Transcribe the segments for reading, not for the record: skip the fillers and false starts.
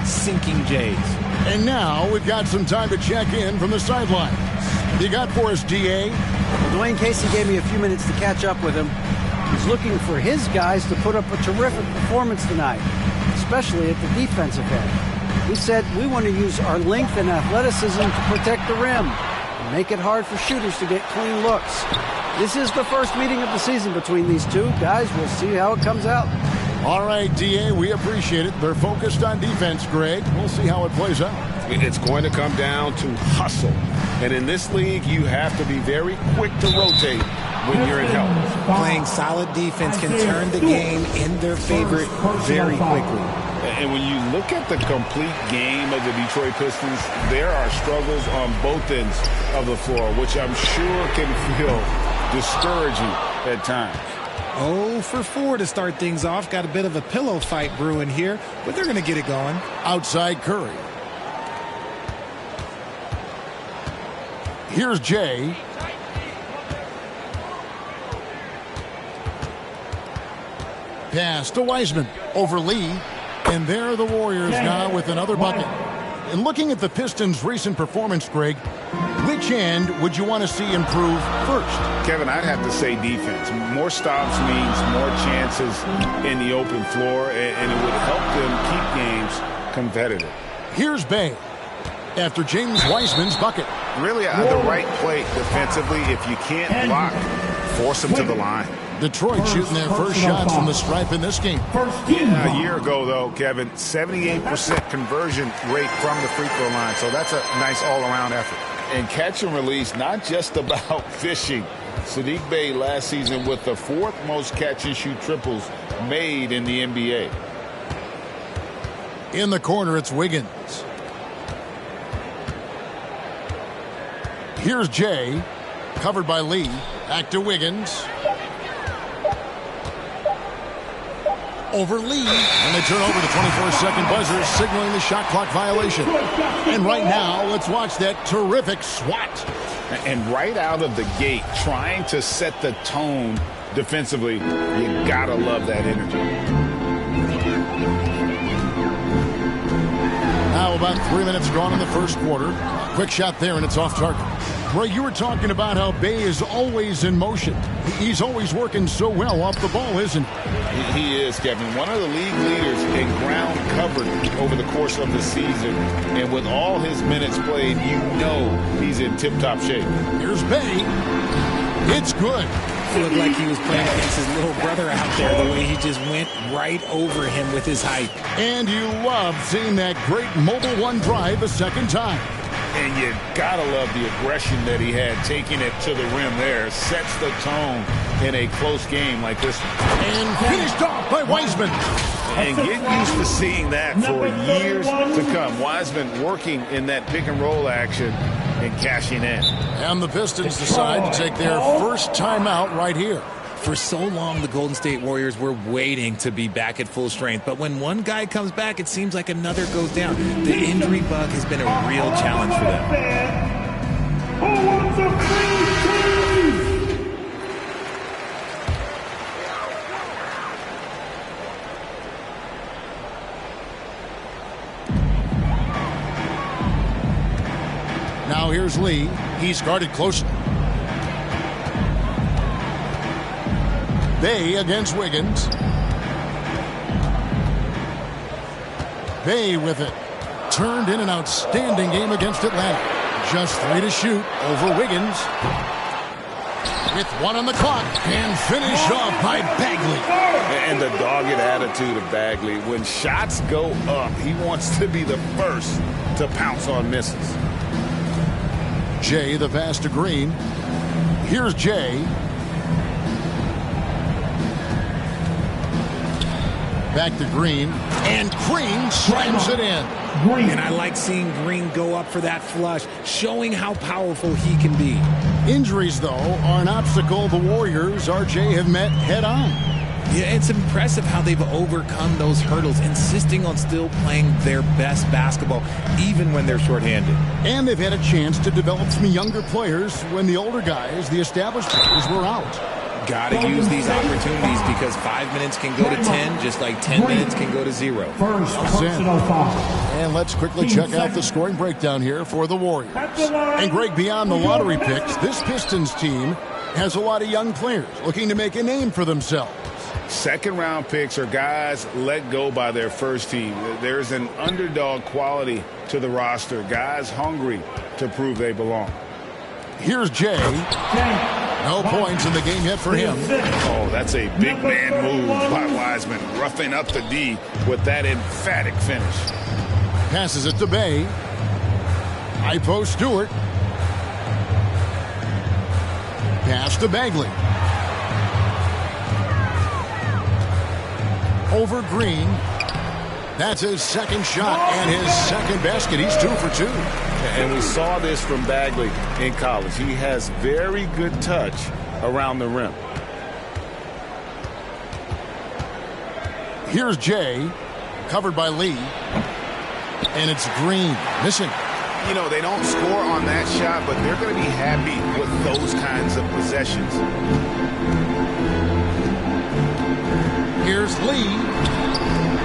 sinking Jays. And now we've got some time to check in from the sidelines. You got for us, D.A.? Well, Dwayne Casey gave me a few minutes to catch up with him. He's looking for his guys to put up a terrific performance tonight, especially at the defensive end. He said we want to use our length and athleticism to protect the rim and make it hard for shooters to get clean looks. This is the first meeting of the season between these two. Guys, we'll see how it comes out. All right, D.A., we appreciate it. They're focused on defense, Greg. We'll see how it plays out. It's going to come down to hustle. And in this league, you have to be very quick to rotate when you're in help. Playing solid defense can turn the game in their favor very quickly. And when you look at the complete game of the Detroit Pistons, there are struggles on both ends of the floor, which I'm sure can feel discouraging at times. 0 for 4 to start things off. Got a bit of a pillow fight brewing here, but they're going to get it going. Outside Curry. Here's Jay. Pass to Wiseman over Lee. And there are the Warriors now with another bucket. And looking at the Pistons' recent performance, Greg, which end would you want to see improve first? Kevin, I'd have to say defense. More stops means more chances in the open floor, and it would help them keep games competitive. Here's Bay after James Wiseman's bucket. Really the right play defensively. If you can't block, force them to the line. Detroit shooting their first shots from the stripe in this game. Yeah, a year ago, though, Kevin, 78% conversion rate from the free throw line. So that's a nice all-around effort. And catch and release, not just about fishing. Saddiq Bey last season with the 4th most catch-and-shoot triples made in the NBA. In the corner, it's Wiggins. Here's Jay, covered by Lee. Back to Wiggins. Over Lee, and they turn over the 24-second buzzer, signaling the shot clock violation. And right now, let's watch that terrific swat. And right out of the gate, trying to set the tone defensively, you gotta love that energy. Now about 3 minutes gone in the first quarter. Quick shot there, and it's off target. Greg, you were talking about how Bay is always in motion. He's always working so well off the ball, isn't he? He is, Kevin. One of the league leaders in ground covered over the course of the season. And with all his minutes played, you know he's in tip-top shape. Here's Bay. It's good. It looked like he was playing against his little brother out there, the way he just went right over him with his height. And you love seeing that great mobile one drive a second time. And you gotta love the aggression that he had, taking it to the rim there. Sets the tone in a close game like this one. And finished off by Wiseman. And get used to seeing that for years to come. Wiseman working in that pick and roll action and cashing in. And the Pistons decide to take their first timeout right here. For so long, the Golden State Warriors were waiting to be back at full strength. But when one guy comes back, it seems like another goes down. The injury bug has been a real challenge for them. Who wants a free team? Now here's Lee. He's guarded closely. Bay against Wiggins. Bay with it. Turned in an outstanding game against Atlanta. Just 3 to shoot over Wiggins. With 1 on the clock. And finish off by Bagley. And the dogged attitude of Bagley. When shots go up, he wants to be the first to pounce on misses. Jay, the pass to Green. Here's Jay. Back to Green. And Green slams it in. And I like seeing Green go up for that flush, showing how powerful he can be. Injuries, though, are an obstacle the Warriors, RJ, have met head-on. Yeah, it's impressive how they've overcome those hurdles, insisting on still playing their best basketball, even when they're shorthanded. And they've had a chance to develop some younger players when the older guys, the established players, were out. Got to use these opportunities because 5 minutes can go to 10, just like 10 minutes can go to 0. First personal foul. And let's quickly check out the scoring breakdown here for the Warriors. And Greg, beyond the lottery picks, this Pistons team has a lot of young players looking to make a name for themselves. Second-round picks are guys let go by their first team. There's an underdog quality to the roster. Guys hungry to prove they belong. Here's Jay. No points in the game yet for him. Oh, that's a big man move by Wiseman. Roughing up the D with that emphatic finish. Passes it to Bay. High post Stewart. Pass to Bagley. Over Green. That's his second shot and his second basket. He's 2 for 2. And we saw this from Bagley in college. He has very good touch around the rim. Here's Jay. Covered by Lee. And it's Green. Missing. You know, they don't score on that shot, but they're going to be happy with those kinds of possessions. Here's Lee.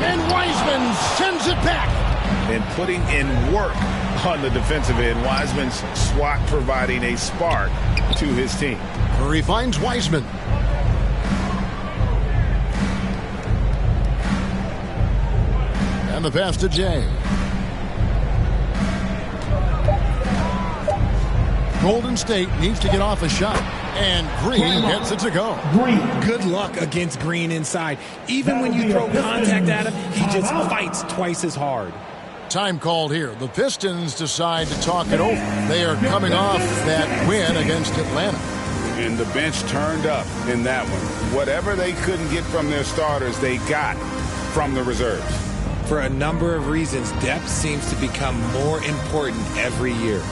And Wiseman sends it back. And putting in work on the defensive end. Wiseman's swat providing a spark to his team. Curry finds Wiseman. And the pass to Jay. Golden State needs to get off a shot. And Green gets it to go. Good luck against Green inside. Even when you throw contact at him, he just fights twice as hard. Time called here. The Pistons decide to talk it over. They are coming off that win against Atlanta. And the bench turned up in that one. Whatever they couldn't get from their starters, they got from the reserves. For a number of reasons, depth seems to become more important every year.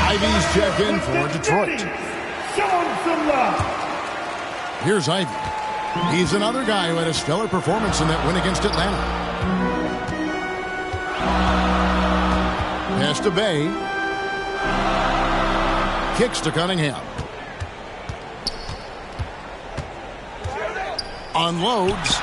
Ivy's check in for Detroit. Show him some love. Here's Ivy. He's another guy who had a stellar performance in that win against Atlanta. Pass to Bay. Kicks to Cunningham. Unloads.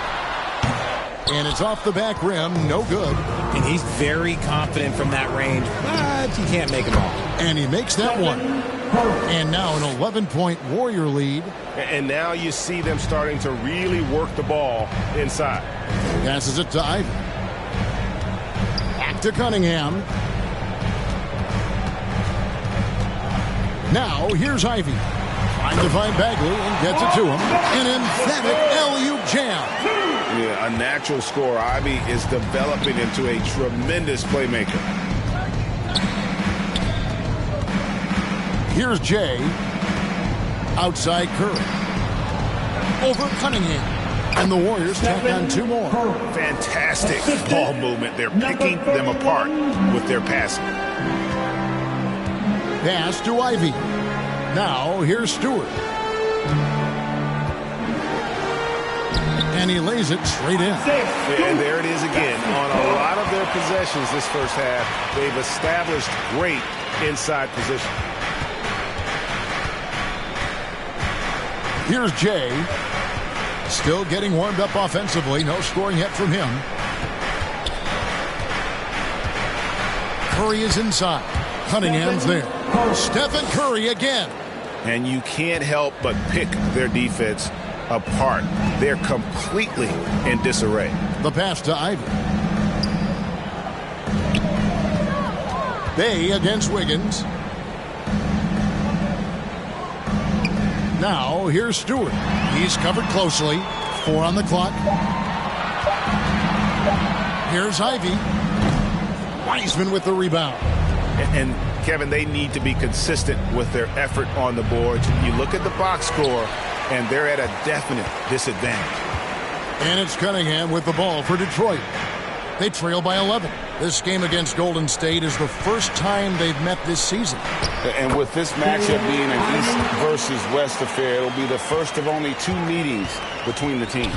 And it's off the back rim. No good. And he's very confident from that range, but he can't make them all. And he makes that one. And now an 11-point Warrior lead. And now you see them starting to really work the ball inside. Passes it to Ivy. Back to Cunningham. Now here's Ivy. Trying to find Bagley and gets it to him. An emphatic alley-oop jam. Yeah, a natural scorer. Ivy is developing into a tremendous playmaker. Here's Jay. Outside Curry. Over Cunningham. And the Warriors tack on 2 more. Fantastic ball movement. They're picking them apart with their passing. Pass to Ivy. Now here's Stewart. And he lays it straight in. And there it is again. On a lot of their possessions this first half, they've established great inside position. Here's Jay. Still getting warmed up offensively. No scoring yet from him. Curry is inside. Cunningham's there. Stephen Curry again. And you can't help but pick their defense apart. They're completely in disarray. The pass to Ivy. Bay against Wiggins. Now, here's Stewart. He's covered closely. 4 on the clock. Here's Ivy. Wiseman with the rebound. And Kevin, they need to be consistent with their effort on the boards. You look at the box score, and they're at a definite disadvantage. And it's Cunningham with the ball for Detroit. They trail by 11. This game against Golden State is the first time they've met this season. And with this matchup being an East versus West affair, it'll be the first of only 2 meetings between the teams.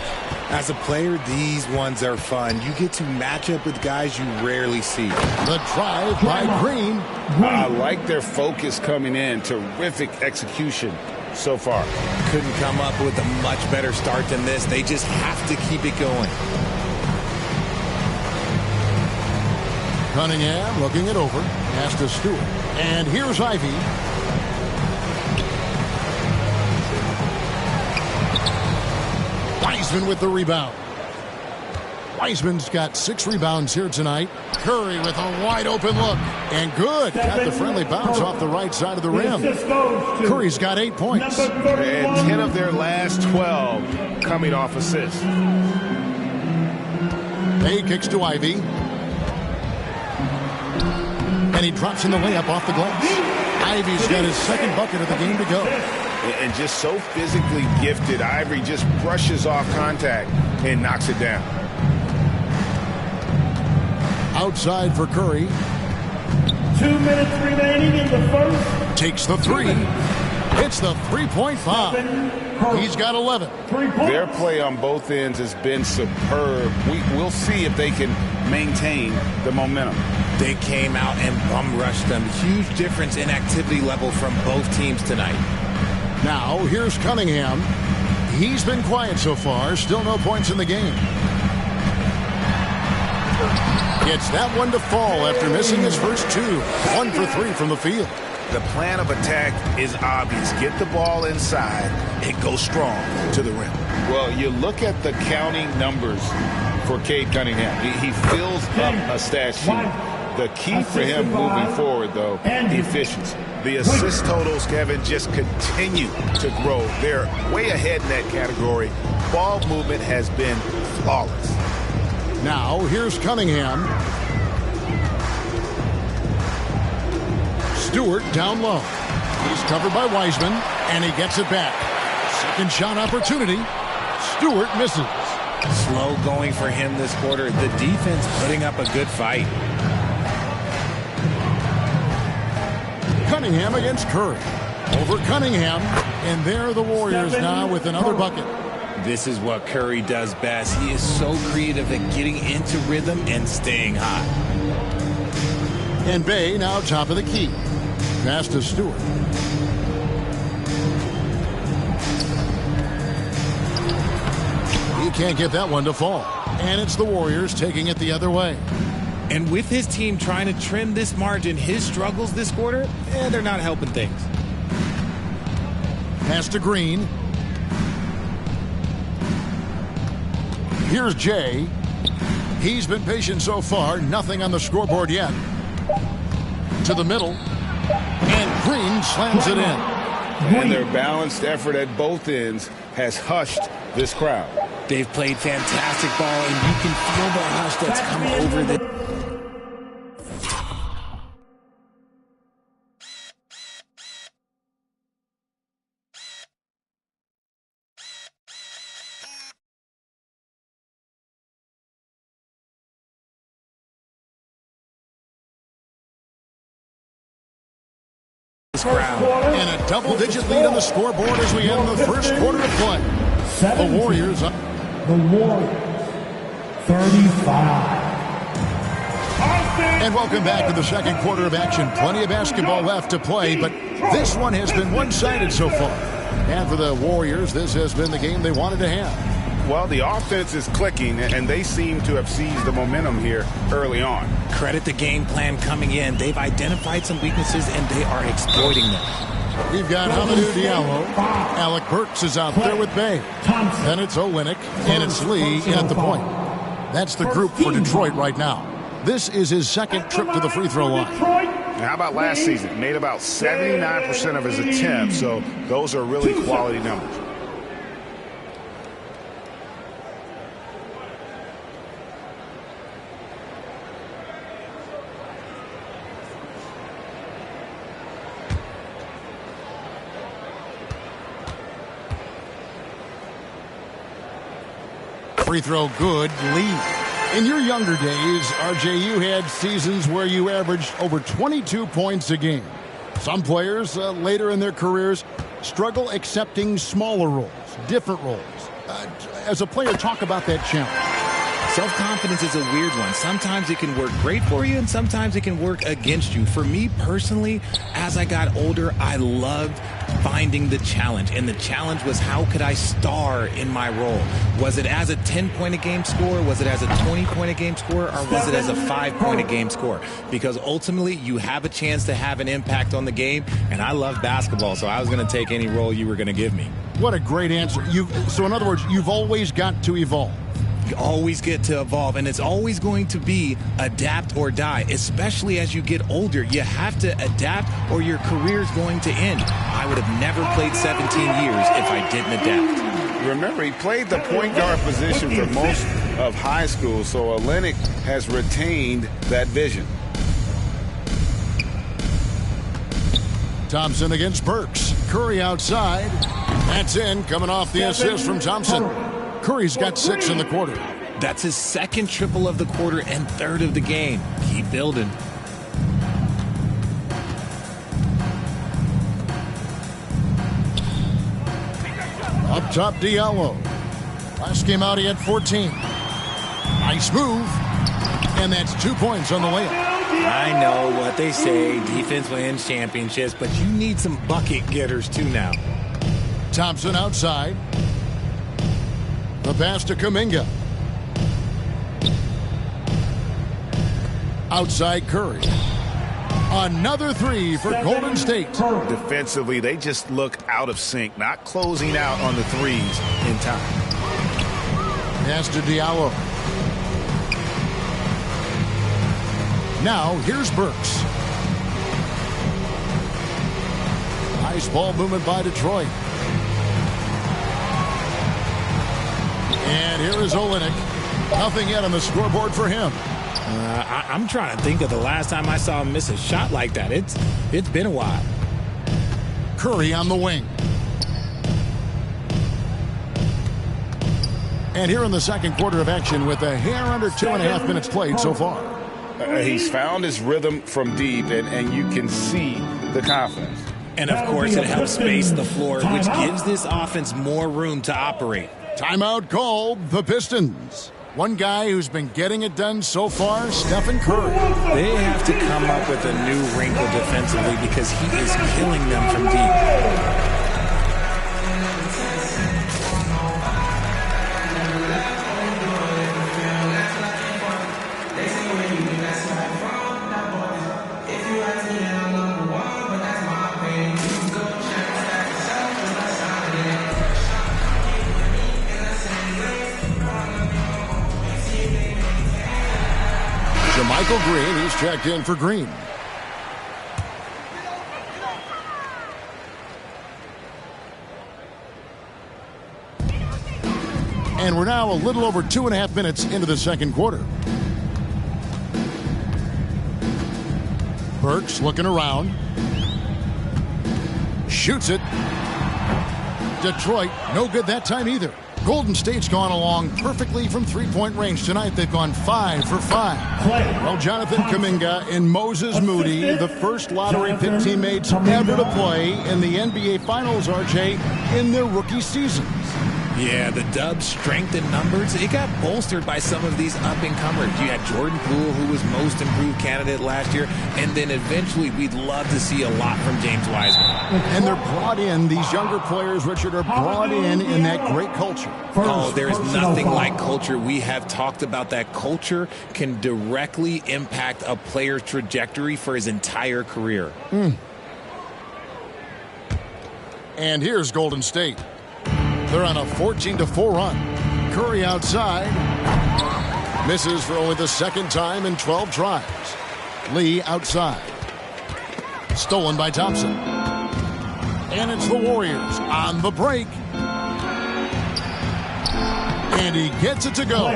As a player, these ones are fun. You get to match up with guys you rarely see. The drive by Green. I like their focus coming in. Terrific execution so far. Couldn't come up with a much better start than this. They just have to keep it going. Cunningham looking it over. Pass to Stewart. And here's Ivy. Wiseman with the rebound. Wiseman's got 6 rebounds here tonight. Curry with a wide open look. And good. Got the friendly bounce off the right side of the rim. Curry's got 8 points. And 10 of their last 12 coming off assists. Bay kicks to Ivy. And he drops in the layup off the glass. Ivy's got his 2nd bucket of the game to go. And just so physically gifted, Ivory just brushes off contact and knocks it down. Outside for Curry. 2 minutes remaining in the first. Takes the 3. Hits the 3.5. He's got 11. Their play on both ends has been superb. We'll see if they can maintain the momentum. They came out and bum rushed them. Huge difference in activity level from both teams tonight. Now, here's Cunningham. He's been quiet so far. Still no points in the game. Gets that one to fall after missing his first 2. 1 for 3 from the field. The plan of attack is obvious. Get the ball inside and go strong to the rim. Well, you look at the counting numbers for Cade Cunningham. He fills up a stat sheet. The key for him moving forward, though, efficiency. The assist totals, Kevin, just continue to grow. They're way ahead in that category. Ball movement has been flawless. Now, here's Cunningham. Stewart down low. He's covered by Wiseman, and he gets it back. Second shot opportunity. Stewart misses. Slow going for him this quarter. The defense putting up a good fight. Cunningham against Curry. Over Cunningham, and there the Warriors now with another bucket. This is what Curry does best. He is so creative at getting into rhythm and staying hot. And Bay now top of the key. Pass to Stewart. He can't get that one to fall. And it's the Warriors taking it the other way. And with his team trying to trim this margin, his struggles this quarter, they're not helping things. Pass to Green. Here's Jay. He's been patient so far. Nothing on the scoreboard yet. To the middle. And Green slams it in. And their balanced effort at both ends has hushed this crowd. They've played fantastic ball, and you can feel the hush that's come over the... And a double-digit lead on the scoreboard as we end the first quarter of play. The Warriors up. The Warriors, 35. And welcome back to the second quarter of action. Plenty of basketball left to play, but this one has been one-sided so far. And for the Warriors, this has been the game they wanted to have. Well, the offense is clicking, and they seem to have seized the momentum here early on. Credit the game plan coming in. They've identified some weaknesses, and they are exploiting them. We've got Hamidou Diallo. Alec Burks is out there with Bay. Then it's Olynyk, and it's Lee at the point. That's the group for Detroit right now. This is his second trip to the free throw line. How about last season? Made about 79% of his attempts, so those are really quality numbers. Free throw good. Lee. In your younger days, RJ, you had seasons where you averaged over 22 points a game. Some players later in their careers struggle accepting smaller roles, different roles. As a player, talk about that challenge. Self-confidence is a weird one. Sometimes it can work great for you, and sometimes it can work against you. For me personally, as I got older, I loved finding the challenge. And the challenge was, how could I star in my role? Was it as a 10-point-a-game scorer? Was it as a 20-point-a-game scorer? Or was it as a 5-point-a-game scorer? Because ultimately, you have a chance to have an impact on the game. And I love basketball, so I was going to take any role you were going to give me. What a great answer. So in other words, you've always got to evolve. You always get to evolve, and it's always going to be adapt or die, especially as you get older. You have to adapt or your career's going to end. I would have never played 17 years if I didn't adapt. Remember, he played the point guard position for most of high school, so Olynyk has retained that vision. Thompson against Burks. Curry outside. That's in, coming off the assist from Thompson. Curry's got 6 in the quarter. That's his second triple of the quarter and third of the game. Keep building. Up top, Diallo. Last game out, he had 14. Nice move. And that's 2 points on the layup. I know what they say, defense wins championships, but you need some bucket getters too now. Thompson outside. The pass to Kuminga. Outside Curry. Another 3 for Golden State. Defensively, they just look out of sync, not closing out on the threes in time. Pass to Diallo. Now, here's Burks. Nice ball movement by Detroit. And here is Olynyk. Nothing yet on the scoreboard for him. I'm trying to think of the last time I saw him miss a shot like that. It's been a while. Curry on the wing. And here in the second quarter of action with a hair under 2.5 minutes played so far. He's found his rhythm from deep, and you can see the confidence. And, of course, it helps space the floor, which gives this offense more room to operate. Timeout called, the Pistons. One guy who's been getting it done so far, Stephen Curry. They have to come up with a new wrinkle defensively because he is killing them from deep. Michael Green, he's checked in for Green. And we're now a little over 2.5 minutes into the second quarter. Burks looking around. Shoots it. Detroit, no good that time either. Golden State's gone along perfectly from three-point range tonight. They've gone 5 for 5. Well, Jonathan Kuminga and Moses Moody, the first lottery pick teammates ever to play in the NBA Finals, RJ, in their rookie seasons. Yeah, the Dubs' strength in numbers, it got bolstered by some of these up-and-comers. You had Jordan Poole, who was most improved candidate last year, and then eventually we'd love to see a lot from James Wiseman. And they're brought in, these younger players, Richard, are brought in that great culture. Oh, there's nothing like culture. We have talked about that. Culture can directly impact a player's trajectory for his entire career. And here's Golden State. They're on a 14-4 run. Curry outside. Misses for only the second time in 12 tries. Lee outside. Stolen by Thompson. And it's the Warriors on the break. And he gets it to go.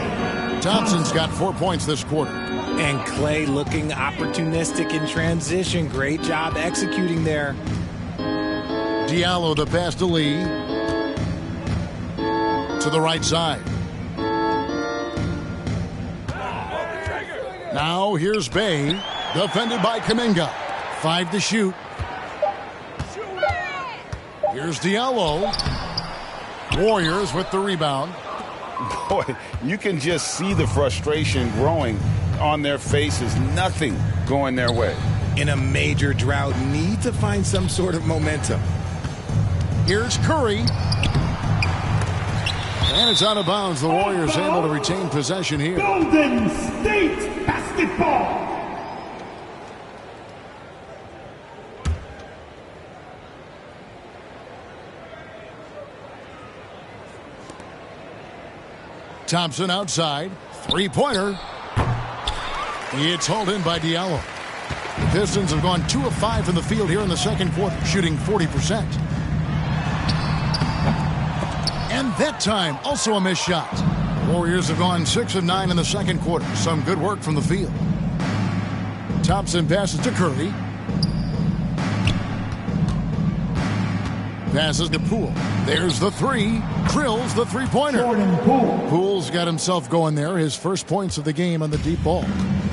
Thompson's got 4 points this quarter. And Clay looking opportunistic in transition. Great job executing there. Diallo the pass to Lee. To the right side. Now here's Bay, defended by Kuminga. 5 to shoot. Here's Diallo. Warriors with the rebound. Boy, you can just see the frustration growing on their faces. Nothing going their way. In a major drought, need to find some sort of momentum. Here's Curry. And it's out of bounds. The Warriors able to retain possession here. Golden State basketball. Thompson outside. Three-pointer. It's hauled in by Diallo. The Pistons have gone 2 of 5 from the field here in the second quarter, shooting 40%. And that time, also a missed shot. Warriors have gone 6 of 9 in the second quarter. Some good work from the field. Thompson passes to Curry. Passes to Poole. There's the three. Drills the three-pointer. Jordan Poole. Poole's got himself going there. His first points of the game on the deep ball.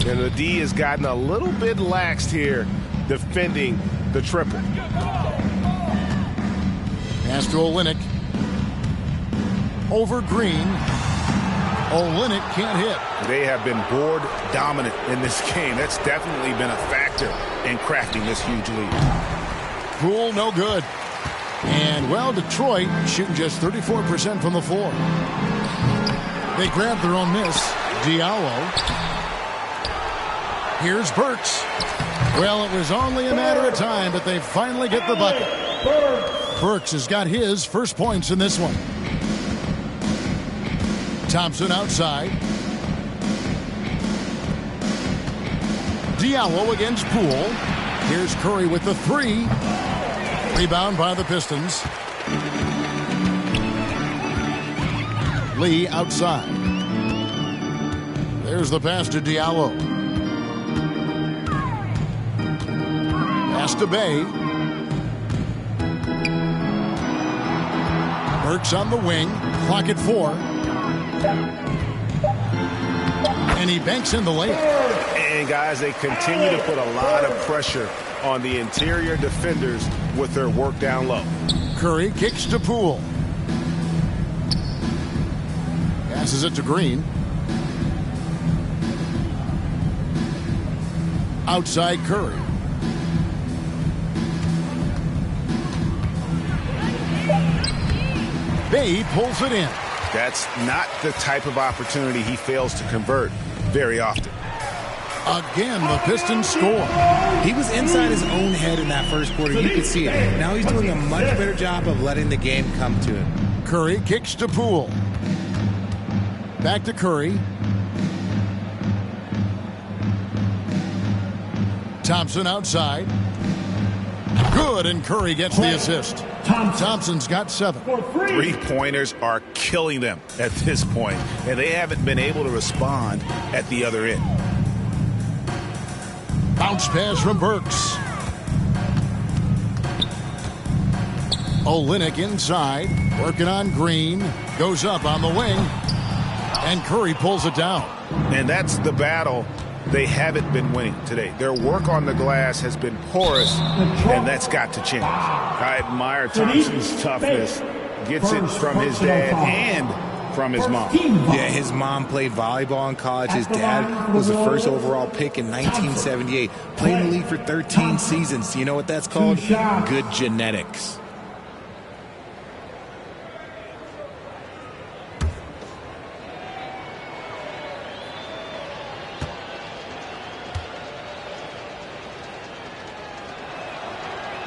And the D has gotten a little bit laxed here defending the triple. Pass to Olynyk. Over Green. Olynyk can't hit. They have been board dominant in this game. That's definitely been a factor in crafting this huge lead. Poole no good. And, well, Detroit shooting just 34% from the floor. They grabbed their own miss. Diallo. Here's Burks. Well, it was only a matter of time, but they finally get the bucket. Burks has got his first points in this one. Thompson outside. Diallo against Poole. Here's Curry with the three. Rebound by the Pistons. Lee outside. There's the pass to Diallo. Pass to Bay. Burks on the wing. Clock at 4. And he banks in the layup. And, guys, they continue to put a lot of pressure on the interior defenders with their work down low. Curry kicks to Poole. Passes it to Green. Outside Curry. Bay pulls it in. That's not the type of opportunity he fails to convert very often. Again, the Pistons score. He was inside his own head in that first quarter. You could see it. Now he's doing a much better job of letting the game come to him. Curry kicks to Poole. Back to Curry. Thompson outside. Good, and Curry gets the assist. Thompson's got 7. Three-pointers are killing them at this point, and they haven't been able to respond at the other end. Bounce pass from Burks. Olynyk inside. Working on Green. Goes up on the wing. And Curry pulls it down. And that's the battle they haven't been winning today. Their work on the glass has been porous, and that's got to change. I admire Thompson's toughness. Gets it from his dad and from his mom. Yeah, his mom played volleyball in college. His dad was the first overall pick in 1978. Played in the league for 13 seasons. You know what that's called? Good genetics.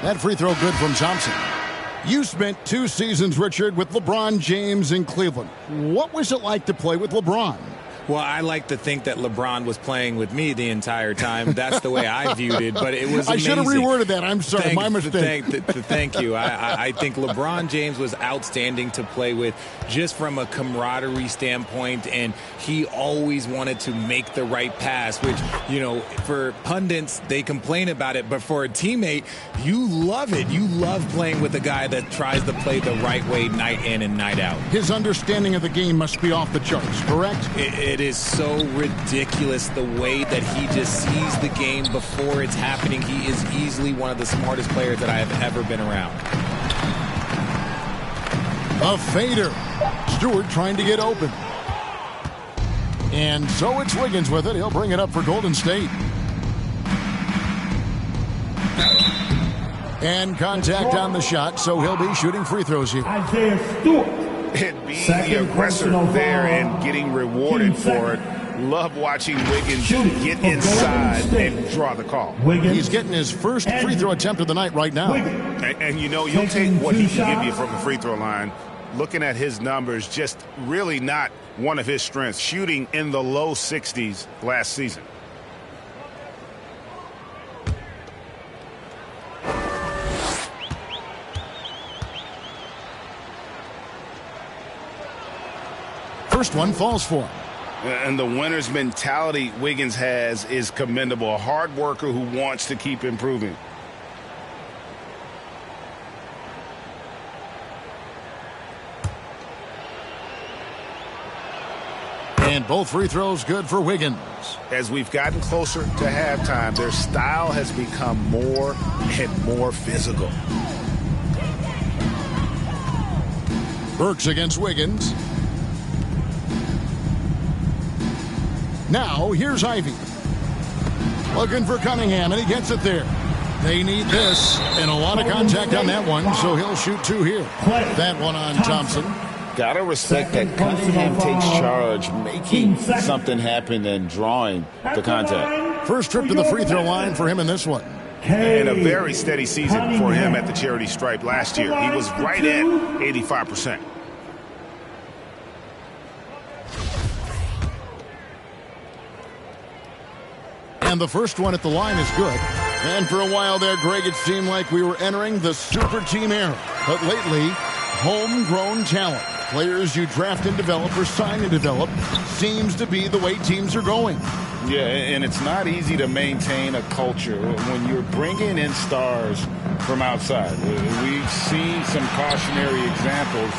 That free throw good from Thompson. You spent 2 seasons, Richard, with LeBron James in Cleveland. What was it like to play with LeBron? Well, I like to think that LeBron was playing with me the entire time. That's the way I viewed it, but it was amazing. I should have reworded that. I'm sorry, my mistake. Thank you. I think LeBron James was outstanding to play with just from a camaraderie standpoint, and he always wanted to make the right pass, which, you know, for pundits, they complain about it, but for a teammate, you love it. You love playing with a guy that tries to play the right way night in and night out. His understanding of the game must be off the charts, correct? It is so ridiculous the way that he just sees the game before it's happening. He is easily one of the smartest players that I have ever been around. A fader. Stewart trying to get open. And so it's Wiggins with it. He'll bring it up for Golden State. And contact on the shot, so he'll be shooting free throws here. Isaiah Stewart. And being the aggressor there and getting rewarded for it. Love watching Wiggins get inside and draw the call. He's getting his first free throw attempt of the night right now. And you know, you'll take what he can give you from the free throw line. Looking at his numbers, just really not one of his strengths. Shooting in the low 60s last season. First one falls for him. And the winner's mentality Wiggins has is commendable. A hard worker who wants to keep improving. And both free throws good for Wiggins. As we've gotten closer to halftime, their style has become more and more physical. Burks against Wiggins. Now, here's Ivy. Looking for Cunningham, and he gets it there. They need this, and a lot of contact on that one, so he'll shoot two here. That one on Thompson. Gotta respect that Cunningham takes charge, making something happen and drawing the contact. First trip to the free throw line for him in this one. And a very steady season for him at the charity stripe last year. He was right at 85%. And the first one at the line is good. And for a while there, Greg, it seemed like we were entering the super team era. But lately, homegrown talent, players you draft and develop or sign and develop, seems to be the way teams are going. Yeah, and it's not easy to maintain a culture when you're bringing in stars from outside. We've seen some cautionary examples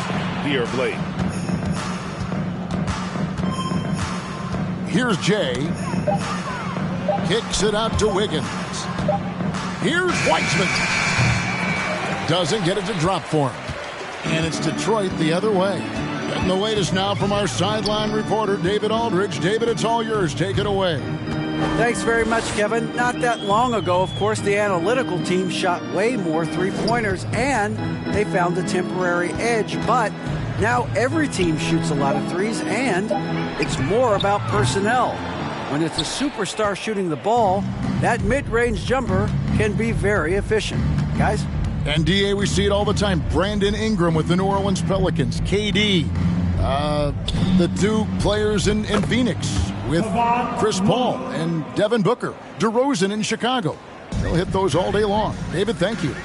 here of late. Here's Jay. Kicks it out to Wiggins. Here's Weissman. Doesn't get it to drop for him. And it's Detroit the other way. Getting the latest now from our sideline reporter, David Aldridge. David, it's all yours. Take it away. Thanks very much, Kevin. Not that long ago, of course, the analytical team shot way more three-pointers, and they found a temporary edge. But now every team shoots a lot of threes, and it's more about personnel. When it's a superstar shooting the ball, that mid-range jumper can be very efficient. Guys? And, D.A., we see it all the time. Brandon Ingram with the New Orleans Pelicans. KD. The two players in Phoenix with Chris Paul and Devin Booker. DeRozan in Chicago. They'll hit those all day long. David, thank you.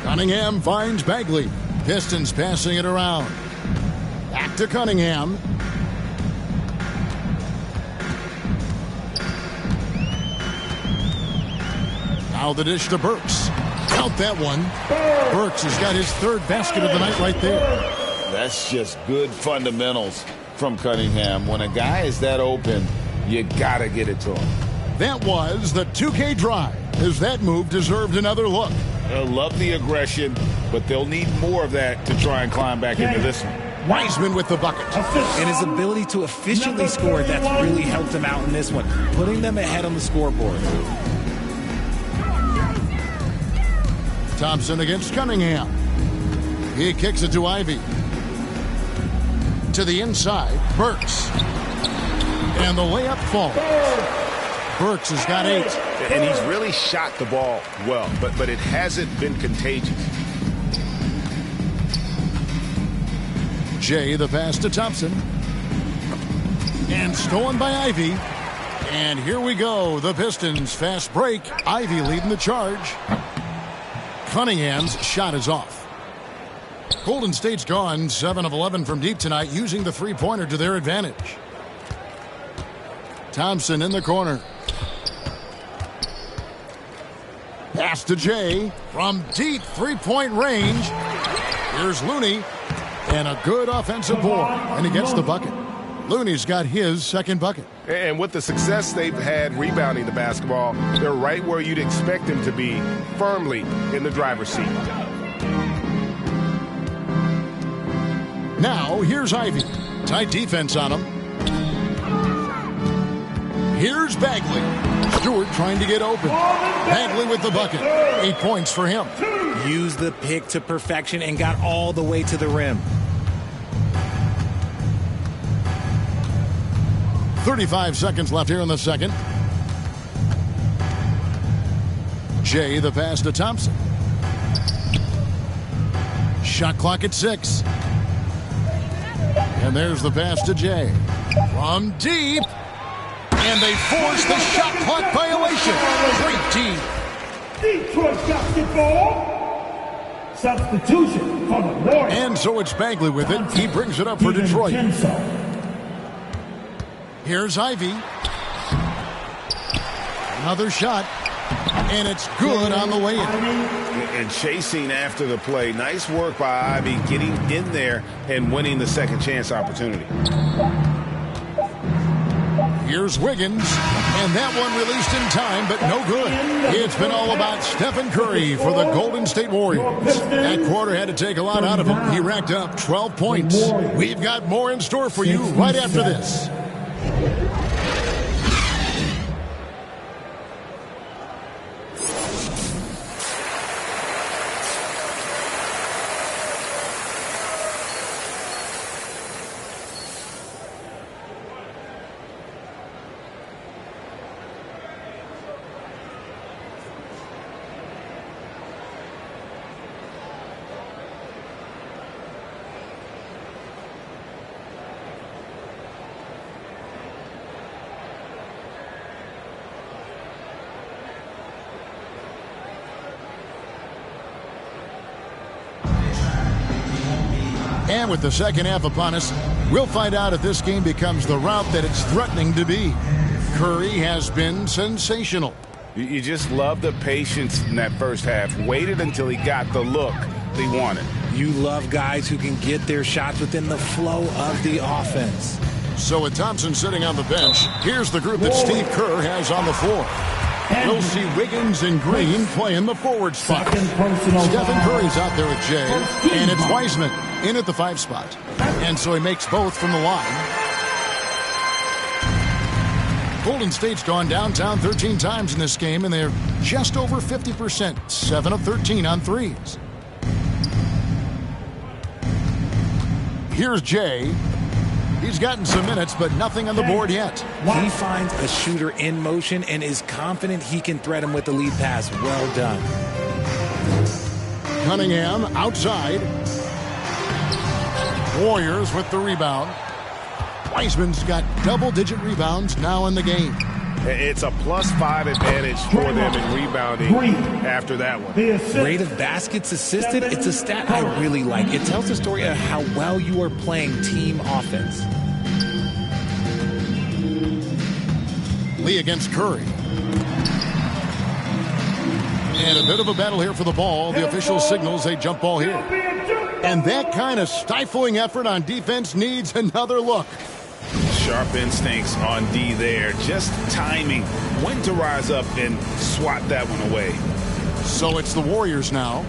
Cunningham finds Bagley. Pistons passing it around. Back to Cunningham. Now the dish to Burks. Count that one. Burks has got his third basket of the night right there. That's just good fundamentals from Cunningham. When a guy is that open, you got to get it to him. That was the 2K drive, as that move deserved another look. They'll love the aggression, but they'll need more of that to try and climb back into this one. Weissman with the bucket. And his ability to efficiently score, that's really helped him out in this one, putting them ahead on the scoreboard. Thompson against Cunningham. He kicks it to Ivy. To the inside, Burks. And the layup falls. Burks has got 8. And he's really shot the ball well, but it hasn't been contagious. Jay, the pass to Thompson. And stolen by Ivy. And here we go. The Pistons fast break. Ivy leading the charge. Cunningham's shot is off. Golden State's gone 7 of 11 from deep tonight, using the three-pointer to their advantage. Thompson in the corner. Pass to Jay from deep three-point range. Here's Looney. And a good offensive board. And he gets the bucket. Looney's got his second bucket. And with the success they've had rebounding the basketball, they're right where you'd expect them to be, firmly in the driver's seat. Now, here's Ivy. Tight defense on him. Here's Bagley. Stewart trying to get open. Bagley with the bucket. 8 points for him. Used the pick to perfection and got all the way to the rim. 35 seconds left here in the second. Jay, the pass to Thompson. Shot clock at 6. And there's the pass to Jay. From deep. And they force the shot clock violation. Great team. Detroit basketball. Substitution for the Warriors. And so it's Bagley with it. He brings it up for Detroit. Here's Ivy. Another shot. And it's good on the way in. And chasing after the play. Nice work by Ivy getting in there and winning the second chance opportunity. Here's Wiggins. And that one released in time, but no good. It's been all about Stephen Curry for the Golden State Warriors. That quarter had to take a lot out of him. He racked up 12 points. We've got more in store for you right after this. And with the second half upon us, we'll find out if this game becomes the rout that it's threatening to be. Curry has been sensational. You just love the patience in that first half. Waited until he got the look he wanted. You love guys who can get their shots within the flow of the offense. So with Thompson sitting on the bench, here's the group that Steve Kerr has on the floor. We'll see Wiggins and Green playing the forward spot. Stephen Curry's out there at Jay, and it's Wiseman in at the 5 spot. And so he makes both from the line. Golden State's gone downtown 13 times in this game, and they're just over 50%, 7 of 13 on threes. Here's Jay. He's gotten some minutes, but nothing on the board yet. He finds a shooter in motion and is confident he can threat him with the lead pass. Well done. Cunningham outside. Warriors with the rebound. Wiseman's got double-digit rebounds now in the game. It's a +5 advantage for them in rebounding after that one. Rate of baskets assisted, it's a stat I really like. It tells the story of how well you are playing team offense. Lee against Curry. And a bit of a battle here for the ball. The official signals a jump ball here. And that kind of stifling effort on defense needs another look. Sharp instincts on D there. Just timing when to rise up and swat that one away. So it's the Warriors now.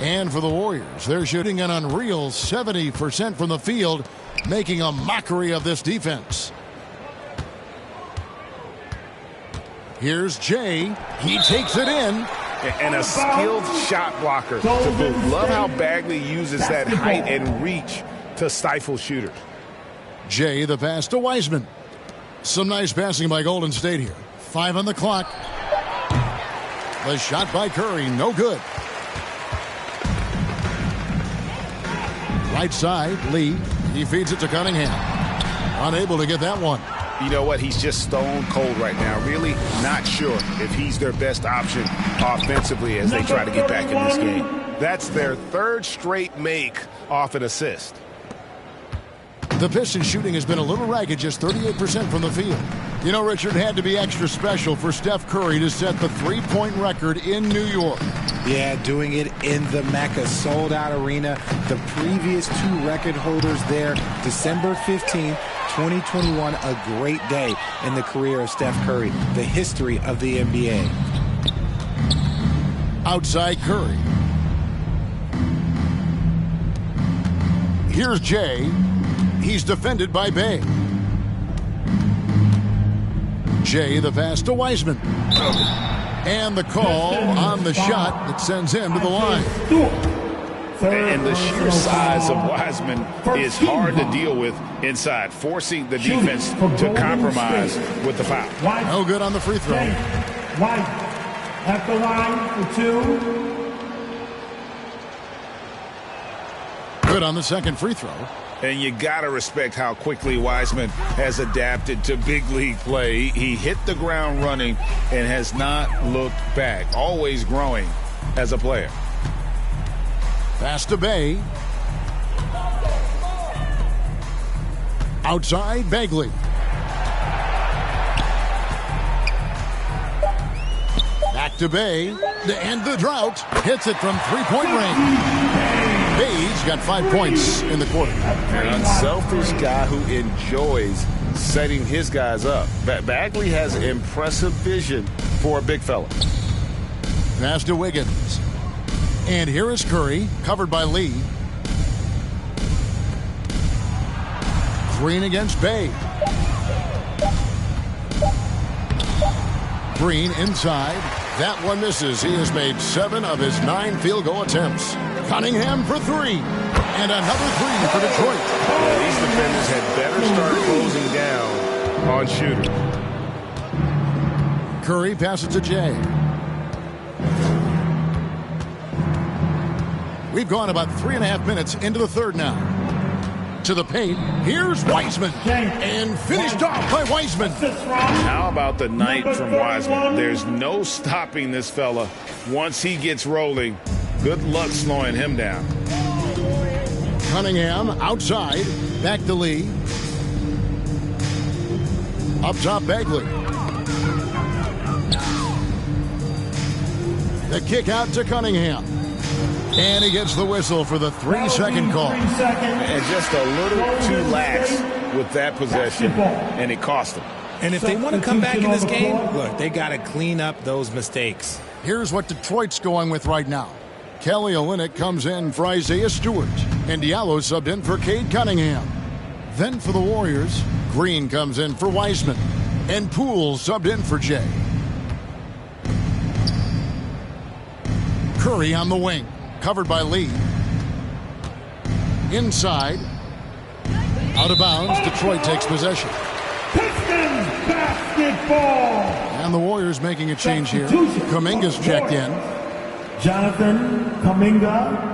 And for the Warriors, they're shooting an unreal 70% from the field, making a mockery of this defense. Here's Jay. He takes it in. And a skilled shot blocker to boot. Love how Bagley uses that height and reach to stifle shooters. Jay, the pass to Wiseman. Some nice passing by Golden State here. 5 on the clock. The shot by Curry, no good. Right side, Lee. He feeds it to Cunningham. Unable to get that one. You know what? He's just stone cold right now. Really not sure if he's their best option offensively as they try to get back in this game. That's their third straight make off an assist. The Pistons shooting has been a little ragged, just 38% from the field. You know, Richard, it had to be extra special for Steph Curry to set the three-point record in New York. Yeah, doing it in the Mecca sold-out arena. The previous two record holders there, December 15th 2021, a great day in the career of Steph Curry, the history of the NBA. Outside Curry. Here's Jay. He's defended by Bay. Jay, the pass to Wiseman. And the call on the shot that sends him to the line. And the sheer size of Wiseman is hard to deal with inside, forcing the defense to compromise with the foul. No good on the free throw. White at the line for 2. Good on the second free throw. And you got to respect how quickly Wiseman has adapted to big league play. He hit the ground running and has not looked back, always growing as a player. Pass to Bay. Outside, Bagley. Back to Bay. To end the drought. Hits it from three-point range. Bay's got 5 points in the quarter. An unselfish guy who enjoys setting his guys up. Bagley has impressive vision for a big fella. Pass to Wiggins. And here is Curry, covered by Lee. Green against Bay. Green inside. That one misses. He has made 7 of his 9 field goal attempts. Cunningham for 3. And another 3 for Detroit. Yeah, these defenders had better start closing down on shooter. Curry passes to Jay. We've gone about 3.5 minutes into the third now. To the paint, here's Wiseman. And finished off by Wiseman. How about the night from Wiseman? There's no stopping this fella once he gets rolling. Good luck slowing him down. Cunningham outside. Back to Lee. Up top, Bagley. The kick out to Cunningham. And he gets the whistle for the 3-second call. And just a little too lax with that possession, and it cost him. And if they want to come back in this game, look, they got to clean up those mistakes. Here's what Detroit's going with right now. Kelly Olynyk comes in for Isaiah Stewart, and Diallo subbed in for Cade Cunningham. Then for the Warriors, Green comes in for Wiseman, and Poole subbed in for Jay. Curry on the wing, covered by Lee. Inside, out of bounds, Detroit takes possession. Pistons basketball. And the Warriors making a change here. Kuminga's checked in. Jonathan Kuminga.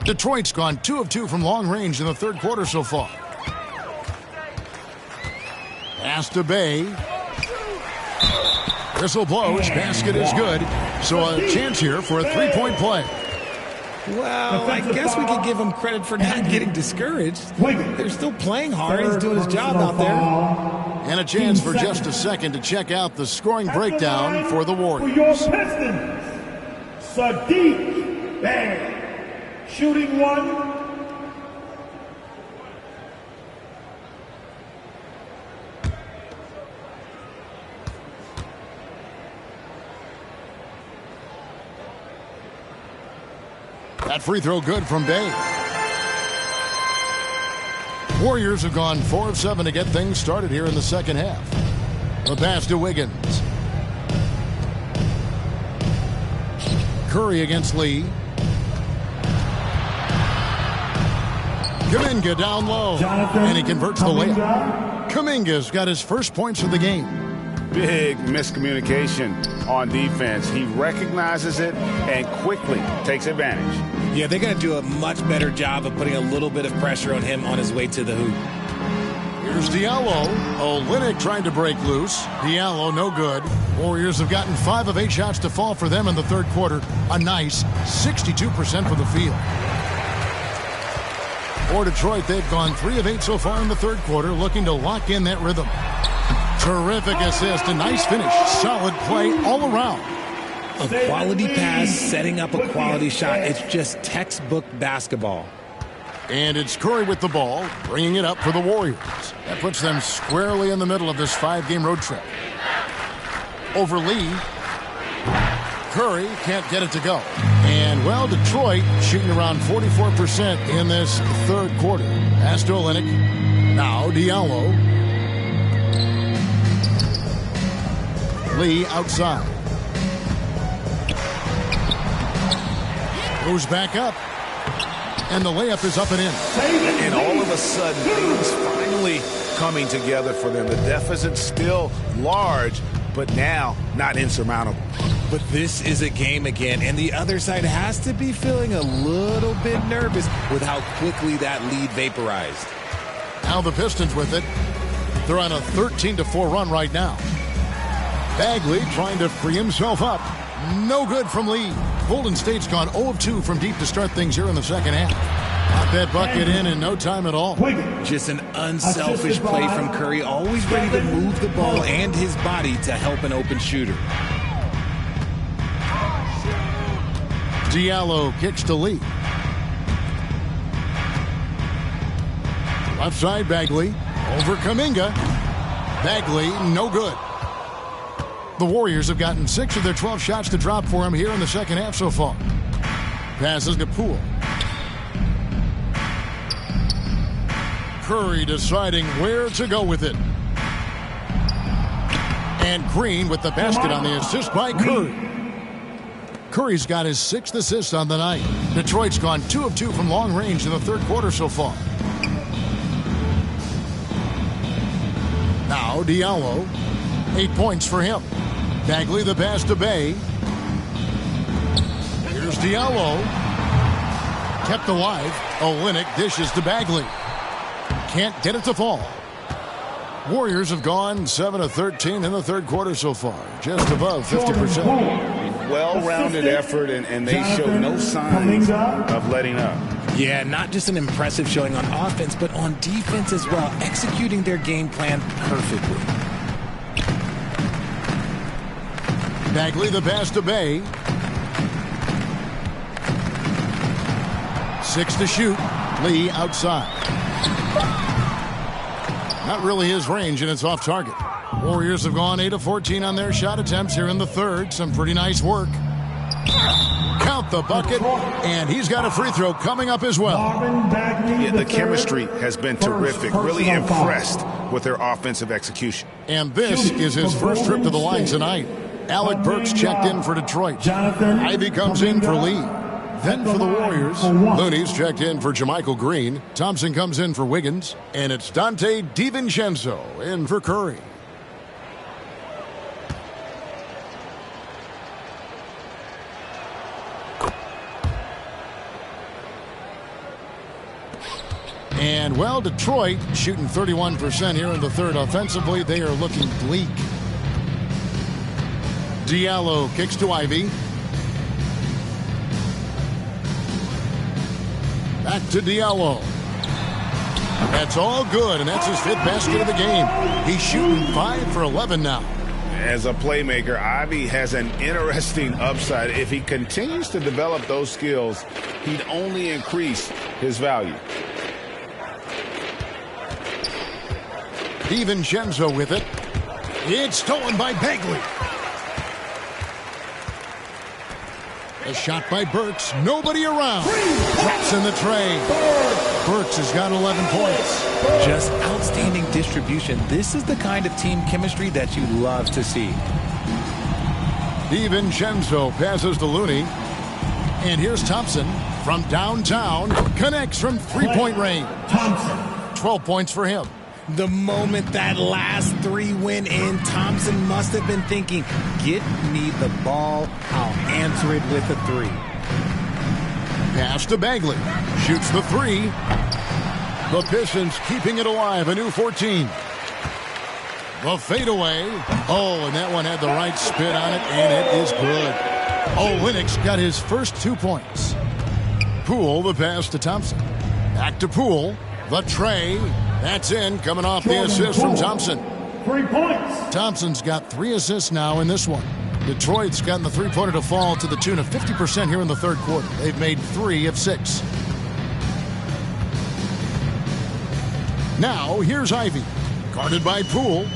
Detroit's gone 2 of 2 from long range in the third quarter so far. Pass to Bay. Whistle blows. Basket is good. So a chance here for a 3-point play. Well, I guess we could give him credit for not getting discouraged. They're still playing hard. He's doing his job out there. And a chance for just a second to check out the scoring breakdown for the Warriors. For your Pistons, Saddiq Bey. Shooting 1. That free throw good from Bay. Warriors have gone 4 of 7 to get things started here in the second half. The pass to Wiggins. Curry against Lee. Kuminga down low. And he converts the layup. Kuminga's got his first points of the game. Big miscommunication on defense. He recognizes it and quickly takes advantage. Yeah, they're going to do a much better job of putting a little bit of pressure on him on his way to the hoop. Here's Diallo. Olynyk trying to break loose. Diallo no good. Warriors have gotten 5 of 8 shots to fall for them in the third quarter. A nice 62% from the field. For Detroit, they've gone 3 of 8 so far in the third quarter, looking to lock in that rhythm. Terrific assist, a nice finish, solid play all around. A quality pass, setting up a quality shot. It's just textbook basketball. And it's Curry with the ball, bringing it up for the Warriors. That puts them squarely in the middle of this 5-game road trip. Over Lee. Curry can't get it to go. And, well, Detroit shooting around 44% in this third quarter. Pass to Olynyk. Now Diallo. Lee outside. Goes back up. And the layup is up and in. And all of a sudden, things finally coming together for them. The deficit's still large, but now not insurmountable. But this is a game again, and the other side has to be feeling a little bit nervous with how quickly that lead vaporized. Now the Pistons with it. They're on a 13-4 run right now. Bagley trying to free himself up. No good from Lee. Golden State's gone 0 of 2 from deep to start things here in the second half. Got that bucket in no time at all. Just an unselfish play from Curry, always ready to move the ball and his body to help an open shooter. Diallo kicks to Lee. Left side, Bagley. Over Kuminga. Bagley, no good. The Warriors have gotten 6 of their 12 shots to drop for him here in the second half so far. Passes to Poole. Curry deciding where to go with it. And Green with the basket on the assist by Curry. Curry's got his 6th assist on the night. Detroit's gone 2 of 2 from long range in the third quarter so far. Now Diallo. 8 points for him. Bagley the pass to Bay. Here's Diallo. Kept alive. Olynyk dishes to Bagley. Can't get it to fall. Warriors have gone 7 of 13 in the third quarter so far. Just above 50%. Well-rounded effort, and they show no signs of letting up. Yeah, not just an impressive showing on offense, but on defense as well, executing their game plan perfectly. Bagley the pass to Bay. 6 to shoot. Lee outside. Not really his range, and it's off target. Warriors have gone 8 of 14 on their shot attempts here in the third. Some pretty nice work. Count the bucket, and he's got a free throw coming up as well. Yeah, the chemistry has been terrific. Really impressed with their offensive execution. And this is his first trip to the line tonight. Alec Burks checked in for Detroit. Ivy comes in for Lee. Then for the Warriors, Looney's checked in for JaMychal Green. Thompson comes in for Wiggins. And it's Dante DiVincenzo in for Curry. And, well, Detroit shooting 31% here in the third. Offensively, they are looking bleak. Diallo kicks to Ivy. Back to Diallo. That's all good, and that's his 5th basket of the game. He's shooting 5 for 11 now. As a playmaker, Ivy has an interesting upside. If he continues to develop those skills, he'd only increase his value. DiVincenzo with it. It's stolen by Bagley. A shot by Burks. Nobody around. Drops in the tray. Burks has got 11 points. Just outstanding distribution. This is the kind of team chemistry that you love to see. DiVincenzo passes to Looney. And here's Thompson from downtown. Connects from three-point range. Thompson. 12 points for him. The moment that last 3 went in, Thompson must have been thinking, get me the ball, I'll answer it with a 3. Pass to Bagley. Shoots the 3. The Pistons keeping it alive, a new 14. The fadeaway. Oh, and that one had the right spin on it, and it is good. Olynyk's got his first 2 points. Poole, the pass to Thompson. Back to Poole. The tray. That's in, coming off the assist from Thompson. 3 points. Thompson's got 3 assists now in this one. Detroit's gotten the three-pointer to fall to the tune of 50% here in the third quarter. They've made 3 of 6. Now, here's Ivey. Guarded by Poole.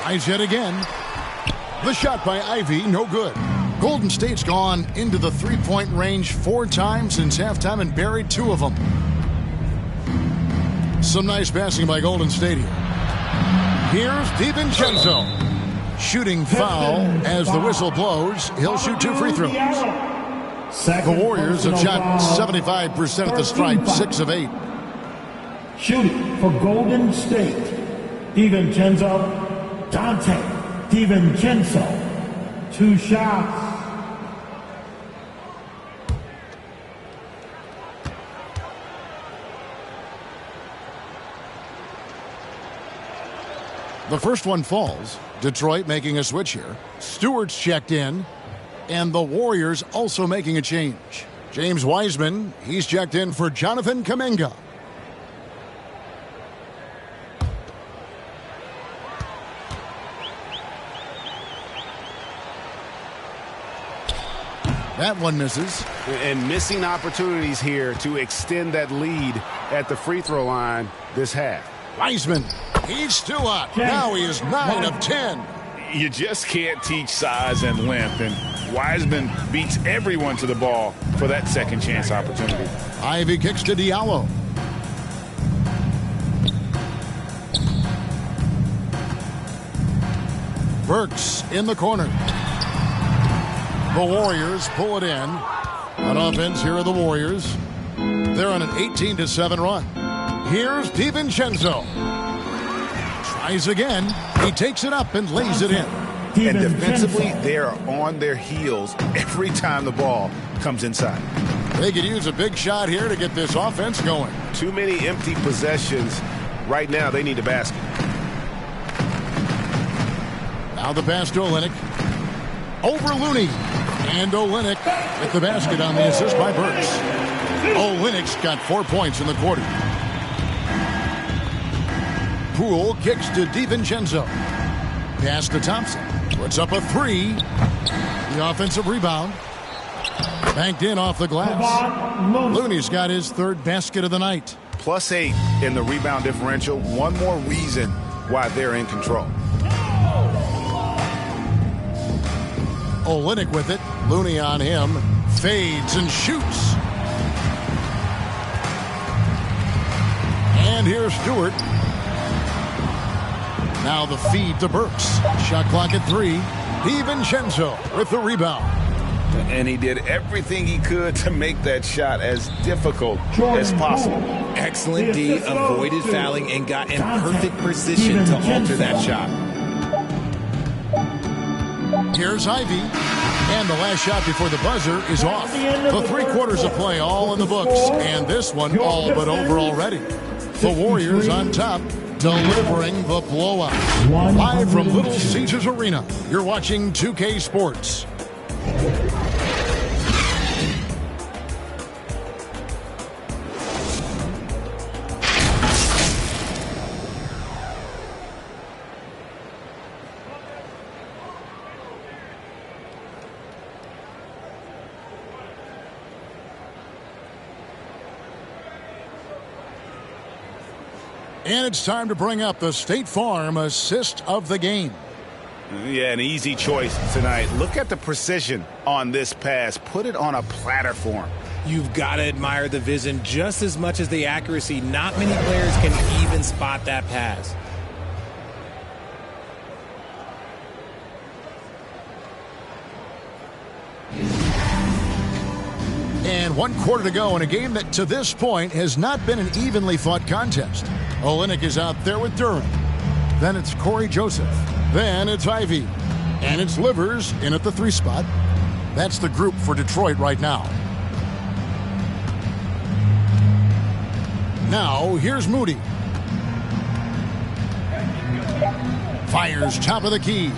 Tries yet again. The shot by Ivey, no good. Golden State's gone into the three-point range 4 times since halftime and buried 2 of them. Some nice passing by Golden State here. Here's DiVincenzo. Shooting foul as the whistle blows. He'll shoot 2 free throws. The Warriors have shot 75% at the stripe, 6 of 8. Shooting for Golden State, DiVincenzo, Dante DiVincenzo. 2 shots. The first one falls. Detroit making a switch here. Stewart's checked in. And the Warriors also making a change. James Wiseman, he's checked in for Jonathan Kuminga. That one misses. And missing opportunities here to extend that lead at the free throw line this half. Wiseman, he's still hot. Now he is 9 of 10. You just can't teach size and length, and Wiseman beats everyone to the ball for that second chance opportunity. Ivey kicks to Diallo. Burks in the corner. The Warriors pull it in. On offense, here are the Warriors. They're on an 18-7 run. Here's DiVincenzo. Tries again. He takes it up and lays it in. And defensively, they're on their heels every time the ball comes inside. They could use a big shot here to get this offense going. Too many empty possessions. Right now, they need a basket. Now the pass to Olynyk. Over Looney. And Olynyk with the basket on the assist by Burks. Olynyk's got 4 points in the quarter. Poole kicks to DiVincenzo. Pass to Thompson. Puts up a 3. The offensive rebound. Banked in off the glass. Looney's got his 3rd basket of the night. +8 in the rebound differential. One more reason why they're in control. Olynyk with it. Looney on him. Fades and shoots. And here's Stewart. Now the feed to Burks. Shot clock at 3. DiVincenzo with the rebound. And he did everything he could to make that shot as difficult as possible. Excellent D, avoided fouling, and got in perfect position to alter that shot. Here's Ivey. And the last shot before the buzzer is off. The 3 quarters of play all in the books. And this one all but over already. The Warriors on top, delivering the blowout. Live from Little Caesars Arena, you're watching 2K Sports. And it's time to bring up the State Farm assist of the game. Yeah, an easy choice tonight. Look at the precision on this pass. Put it on a platter form. You've got to admire the vision just as much as the accuracy. Not many players can even spot that pass. And 1 quarter to go in a game that to this point has not been an evenly fought contest. Olynyk is out there with Durham. Then it's Corey Joseph. Then it's Ivey. And it's Livers in at the 3 spot. That's the group for Detroit right now. Now here's Moody. Fires top of the key.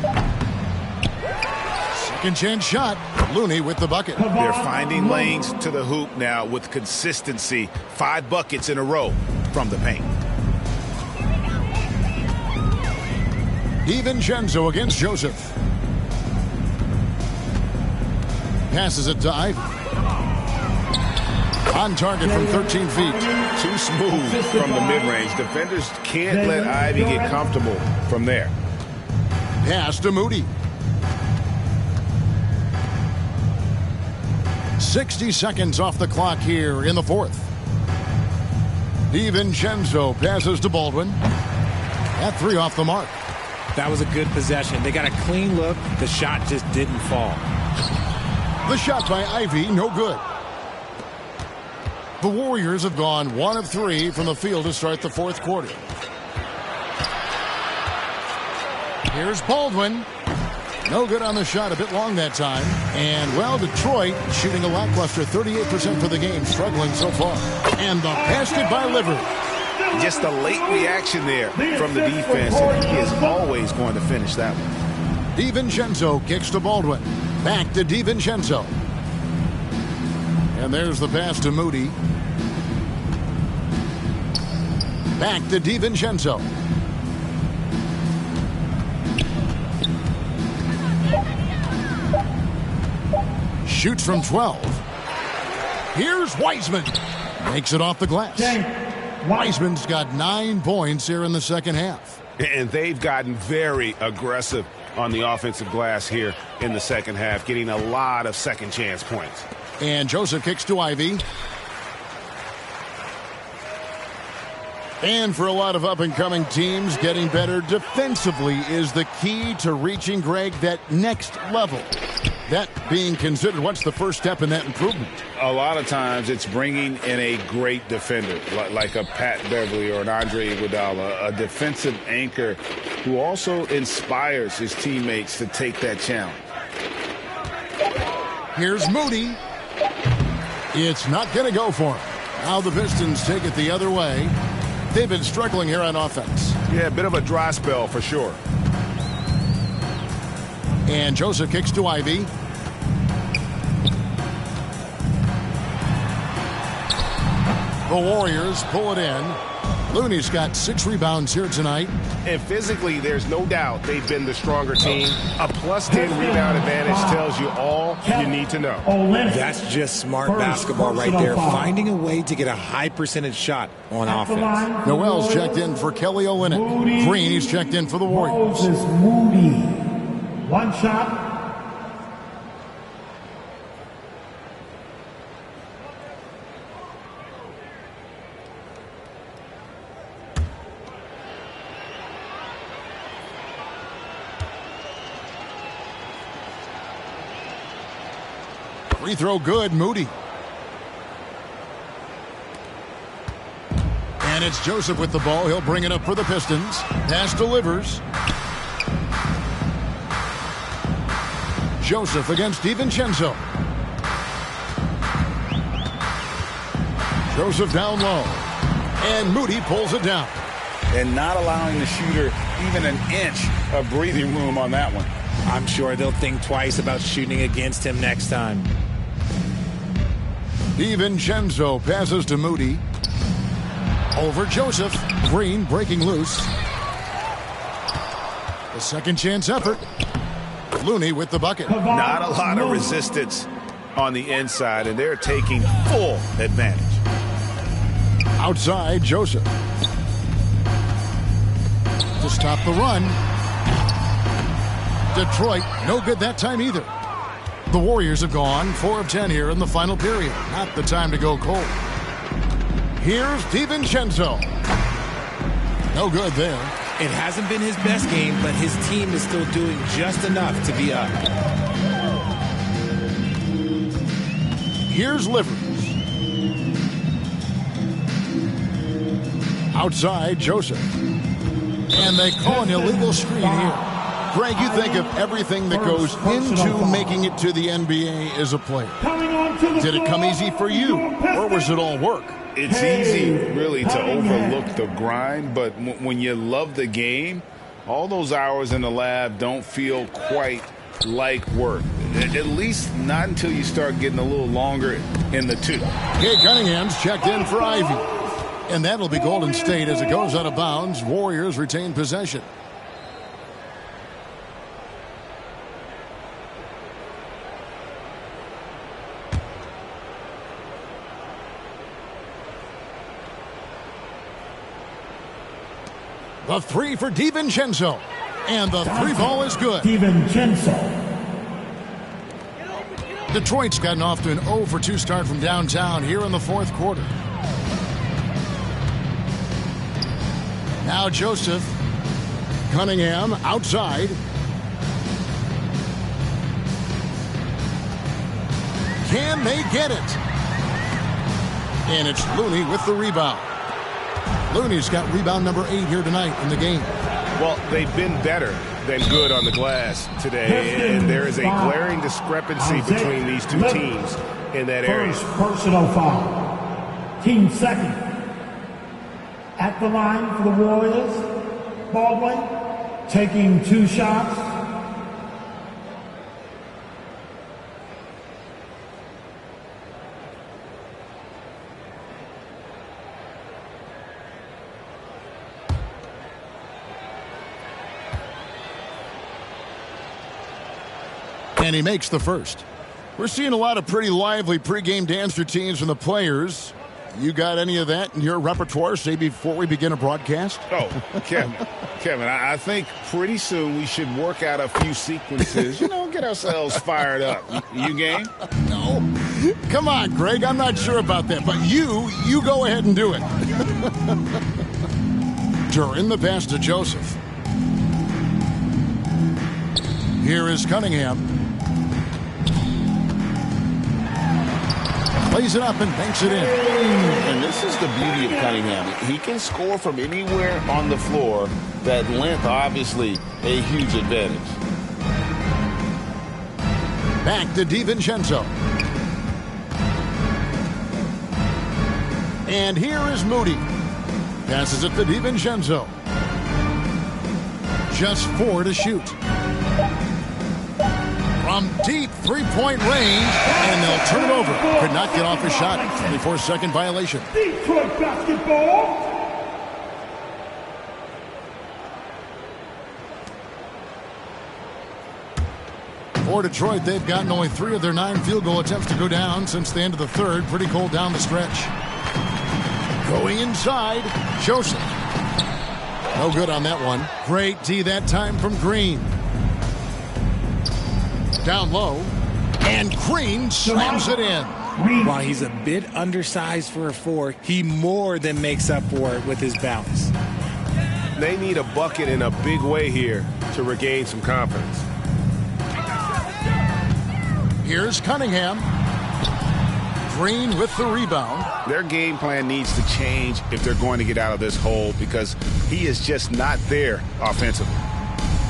Second chance shot. Looney with the bucket. They're finding lanes to the hoop now with consistency. 5 buckets in a row from the paint. DiVincenzo against Joseph. Passes it to Ivy. On target from 13 feet. Too smooth from the mid-range. Defenders can't let Ivy get comfortable from there. Pass to Moody. 60 seconds off the clock here in the fourth. DiVincenzo passes to Baldwin. That 3 off the mark. That was a good possession. They got a clean look. The shot just didn't fall. The shot by Ivy, no good. The Warriors have gone 1 of 3 from the field to start the fourth quarter. Here's Baldwin. No good on the shot, a bit long that time. And, well, Detroit shooting a lackluster 38% for the game, struggling so far. And the basket by Livers. Just a late reaction there from the defense, and he is always going to finish that one. DiVincenzo kicks to Baldwin. Back to DiVincenzo. And there's the pass to Moody. Back to DiVincenzo. Shoots from 12. Here's Wiseman. Makes it off the glass. Wiseman's got 9 points here in the second half. And they've gotten very aggressive on the offensive glass here in the second half, getting a lot of second chance points. And Joseph kicks to Ivy. And for a lot of up-and-coming teams, getting better defensively is the key to reaching, Greg, that next level. That being considered, what's the first step in that improvement? A lot of times it's bringing in a great defender, like a Pat Beverly or an Andre Iguodala, a defensive anchor who also inspires his teammates to take that challenge. Here's Moody. It's not going to go for him. Now the Pistons take it the other way. They've been struggling here on offense. Yeah, a bit of a dry spell for sure. And Joseph kicks to Ivy. The Warriors pull it in. Looney's got 6 rebounds here tonight. And physically, there's no doubt they've been the stronger team. A +10 rebound advantage tells you all you need to know. That's just smart basketball right there. Finding a way to get a high percentage shot on offense. Noel's checked in for Kelly Olynyk. Green, he's checked in for the Warriors. Moody. 1 shot. Free throw good, Moody. And it's Joseph with the ball. He'll bring it up for the Pistons. Pass delivers. Joseph against DiVincenzo. Joseph down low. And Moody pulls it down. And not allowing the shooter even an inch of breathing room on that one. I'm sure they'll think twice about shooting against him next time. DiVincenzo passes to Moody. Over Joseph. Green breaking loose. A second chance effort. Looney with the bucket. Not a lot of resistance on the inside, and they're taking full advantage. Outside, Joseph. To stop the run. Detroit, no good that time either. The Warriors have gone 4 of 10 here in the final period. Not the time to go cold. Here's DiVincenzo. No good there. It hasn't been his best game, but his team is still doing just enough to be up. Here's Livers. Outside, Joseph. And they call an illegal screen here. Greg, you think of everything that goes into making it to the NBA as a player. Did it come easy for you, or was it all work? It's easy, really, to overlook the grind, but when you love the game, all those hours in the lab don't feel quite like work. At least not until you start getting a little longer in the tooth. Gabe Cunningham's checked in for Ivy. And that'll be Golden State as it goes out of bounds. Warriors retain possession. The three for DiVincenzo. And the three ball is good. DiVincenzo. Detroit's gotten off to an 0-for-2 start from downtown here in the fourth quarter. Now Joseph. Cunningham outside. Can they get it? And it's Looney with the rebound. Looney's got rebound number 8 here tonight in the game. Well, they've been better than good on the glass today, and there is a glaring discrepancy between these two teams in that area. First personal foul. Team second. At the line for the Warriors, Baldwin taking 2 shots. And he makes the first. We're seeing a lot of pretty lively pregame dance routines from the players. You got any of that in your repertoire, say, before we begin a broadcast? Oh, Kevin, I think pretty soon we should work out a few sequences, get ourselves fired up. You game? No. Come on, Greg, I'm not sure about that, but you go ahead and do it. During the pass to Joseph. Here is Cunningham. Plays it up and banks it in. And this is the beauty of Cunningham. He can score from anywhere on the floor. That length, obviously, a huge advantage. Back to DiVincenzo. And here is Moody. Passes it to DiVincenzo. Just 4 to shoot. From deep three-point range, and they'll turn it over. Could not get off a shot. 24-second violation. Detroit basketball. For Detroit, they've gotten only 3 of their 9 field goal attempts to go down since the end of the third. Pretty cold down the stretch. Going inside, Joseph. No good on that one. Great D that time from Green. Down low, and Green slams it in. While he's a bit undersized for a 4, he more than makes up for it with his bounce. They need a bucket in a big way here to regain some confidence. Here's Cunningham. Green with the rebound. Their game plan needs to change if they're going to get out of this hole because he is just not there offensively.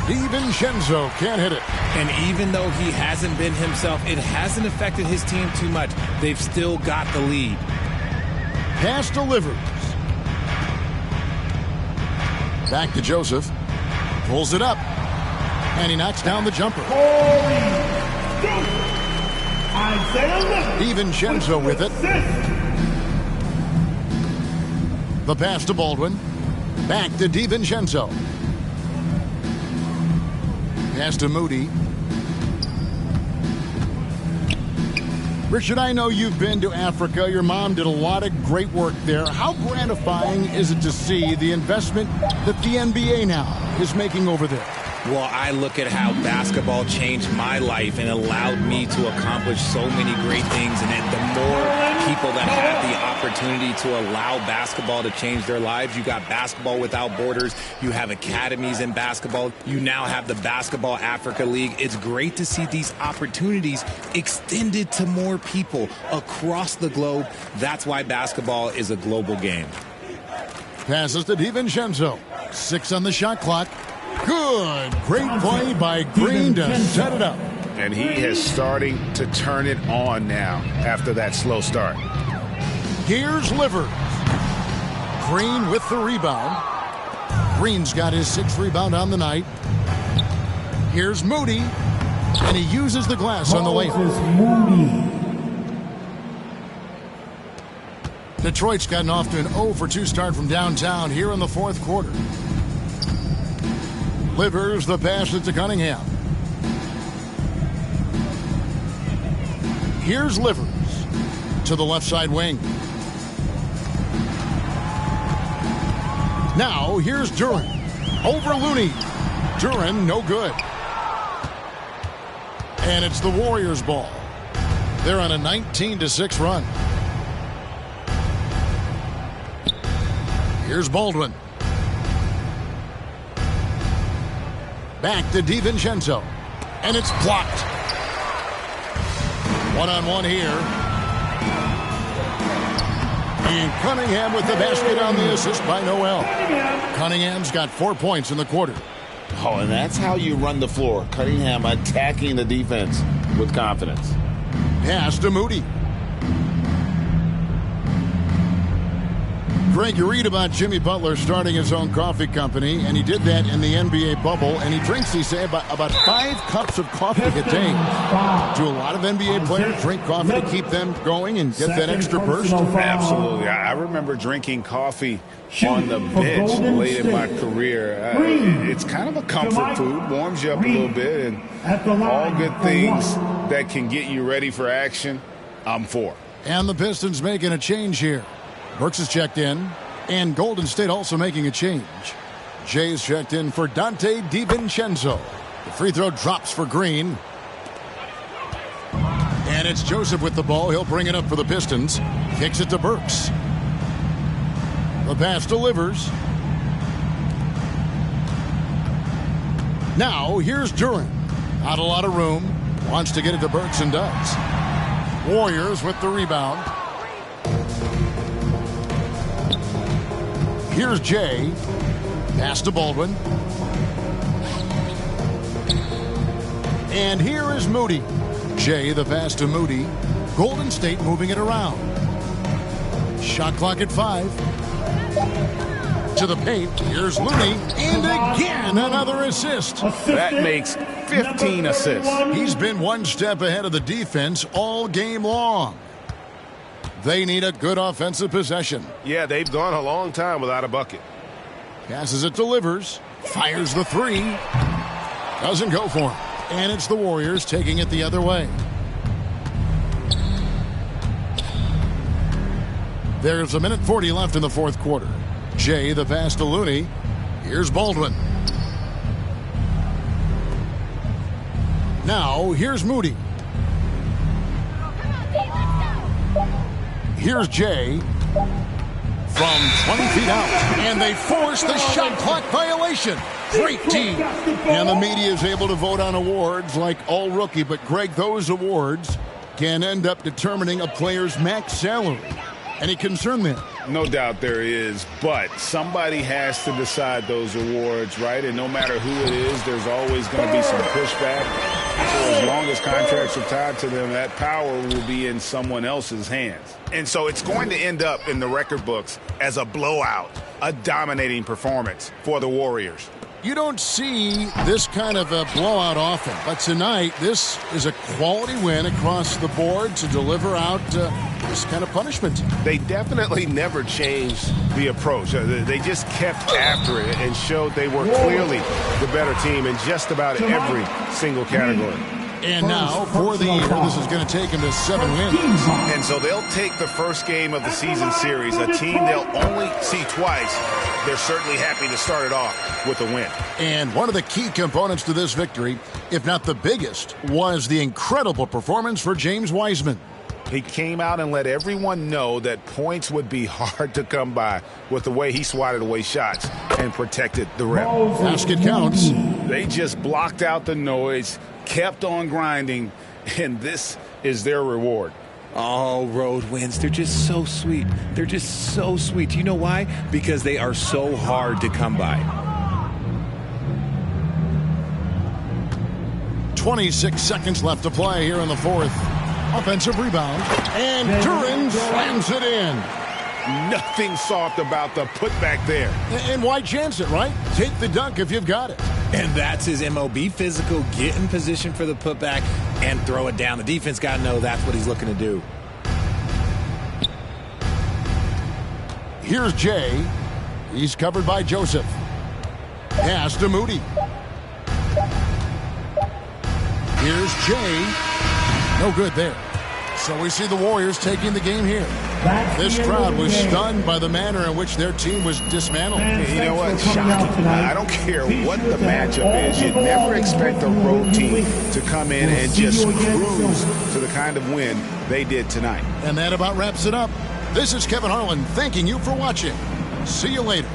DiVincenzo can't hit it. And even though he hasn't been himself, it hasn't affected his team too much. They've still got the lead. Pass delivers. Back to Joseph. Pulls it up. And he knocks down the jumper. DiVincenzo with it. The pass to Baldwin. Back to DiVincenzo. Pass to Moody. Richard, I know you've been to Africa. Your mom did a lot of great work there. How gratifying is it to see the investment that the NBA now is making over there? Well, I look at how basketball changed my life and allowed me to accomplish so many great things. And the more people that have the opportunity to allow basketball to change their lives, you got Basketball Without Borders, you have academies in basketball, you now have the Basketball Africa League. It's great to see these opportunities extended to more people across the globe. That's why basketball is a global game. Passes to DiVincenzo. 6 on the shot clock. Good. Great play by Green to set it up. And he is starting to turn it on now after that slow start. Here's Livers. Green with the rebound. Green's got his 6th rebound on the night. Here's Moody. And he uses the glass on the layup. Detroit's gotten off to an 0-for-2 start from downtown here in the fourth quarter. Livers the pass to Cunningham. Here's Livers to the left side wing. Now here's Durant. Over Looney. Duren, no good. And it's the Warriors' ball. They're on a 19-6 run. Here's Baldwin. Back to DiVincenzo. And it's blocked. One-on-one here. And Cunningham with the basket on the assist by Noel. Cunningham's got 4 points in the quarter. Oh, and that's how you run the floor. Cunningham attacking the defense with confidence. Pass to Moody. Greg, you read about Jimmy Butler starting his own coffee company, and he did that in the NBA bubble, and he drinks, he say, about 5 cups of coffee a day. Do a lot of NBA players drink coffee to keep them going and get that extra burst? Absolutely. I remember drinking coffee on the bench late in my career. It's kind of a comfort food, warms you up a little bit, and all good things that can get you ready for action, I'm for. And the Pistons making a change here. Brooks is checked in, and Golden State also making a change. Jay's checked in for Dante DiVincenzo. The free throw drops for Green. And it's Joseph with the ball. He'll bring it up for the Pistons. Kicks it to Burks. The pass delivers. Now, here's Duren. Not a lot of room. Wants to get it to Burks and does. Warriors with the rebound. Here's Jay. Pass to Baldwin. And here is Moody. Jay, the pass to Moody. Golden State moving it around. Shot clock at 5. To the paint. Here's Looney. And again, another assist. That makes 15 assists. He's been one step ahead of the defense all game long. They need a good offensive possession. Yeah, they've gone a long time without a bucket. Passes it, delivers. Fires the 3. Doesn't go for him. And it's the Warriors taking it the other way. There's a minute 40 left in the fourth quarter. Jay, the pass to Looney. Here's Baldwin. Now, here's Moody. Here's Jay from 20 feet out. And they force the shot clock violation. Great team. And the media is able to vote on awards like all rookie. But, Greg, those awards can end up determining a player's max salary. Any concern there? No doubt there is, but somebody has to decide those awards, right? And no matter who it is, there's always going to be some pushback. So as long as contracts are tied to them, that power will be in someone else's hands. And so it's going to end up in the record books as a blowout, a dominating performance for the Warriors. You don't see this kind of a blowout often, but tonight this is a quality win across the board to deliver out this kind of punishment. They definitely never changed the approach. They just kept after it and showed they were clearly the better team in just about every single category. And now, for the year, this is going to take them to 7 wins. And so they'll take the first game of the season series, a team they'll only see twice. They're certainly happy to start it off with a win. And one of the key components to this victory, if not the biggest, was the incredible performance for James Wiseman. He came out and let everyone know that points would be hard to come by with the way he swatted away shots and protected the rim. Basket counts. They just blocked out the noise, kept on grinding, and this is their reward. Oh, road wins. They're just so sweet. They're just so sweet. Do you know why? Because they are so hard to come by. 26 seconds left to play here in the fourth. Offensive rebound. And Duren slams it in. Nothing soft about the putback there. And why chance it, right? Take the dunk if you've got it. And that's his MO. Be physical, get in position for the putback, and throw it down. The defense got to know that's what he's looking to do. Here's Jay. He's covered by Joseph. Pass to Moody. Here's Jay. No good there. So we see the Warriors taking the game here. This crowd was stunned by the manner in which their team was dismantled. You know what? Shocking. I don't care what the matchup is. You never expect a road team to come in and just cruise to the kind of win they did tonight. And that about wraps it up. This is Kevin Harlan thanking you for watching. See you later.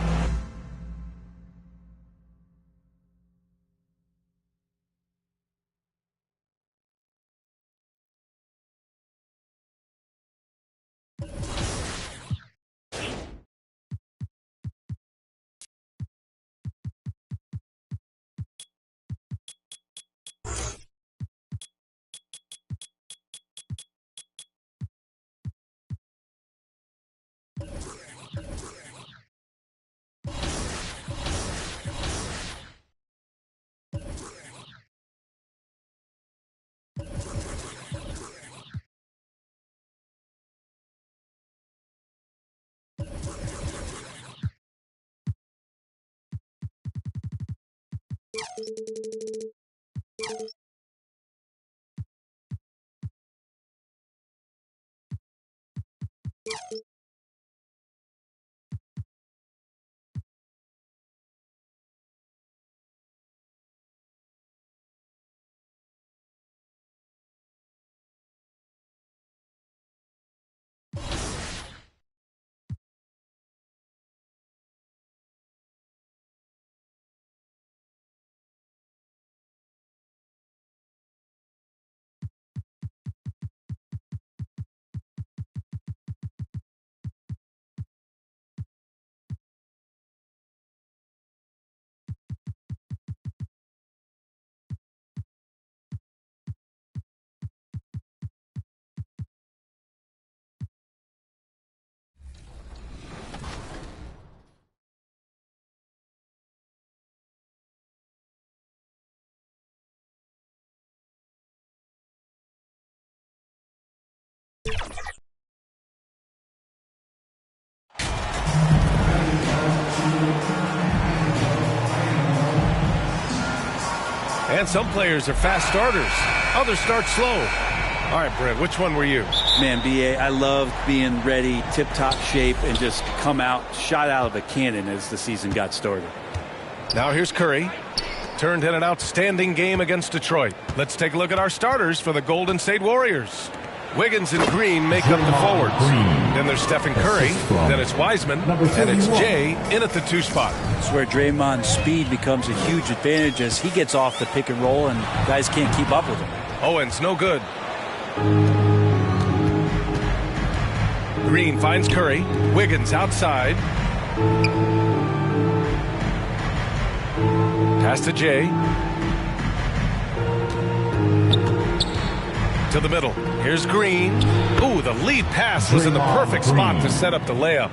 And some players are fast starters. Others start slow. All right, Brent, which one were you? Man, B.A., I loved being ready, tip-top shape, and just come out, shot out of a cannon as the season got started. Now here's Curry. Turned in an outstanding game against Detroit. Let's take a look at our starters for the Golden State Warriors. Wiggins and Green make up the forwards. Then there's Stephen Curry. Then it's Wiseman. And it's Jay in at the 2 spot. It's where Draymond's speed becomes a huge advantage as he gets off the pick and roll and guys can't keep up with him. Owens, no good. Green finds Curry. Wiggins outside. Pass to Jay. To the middle. Here's Green. Ooh, the lead pass was in the perfect spot to set up the layup.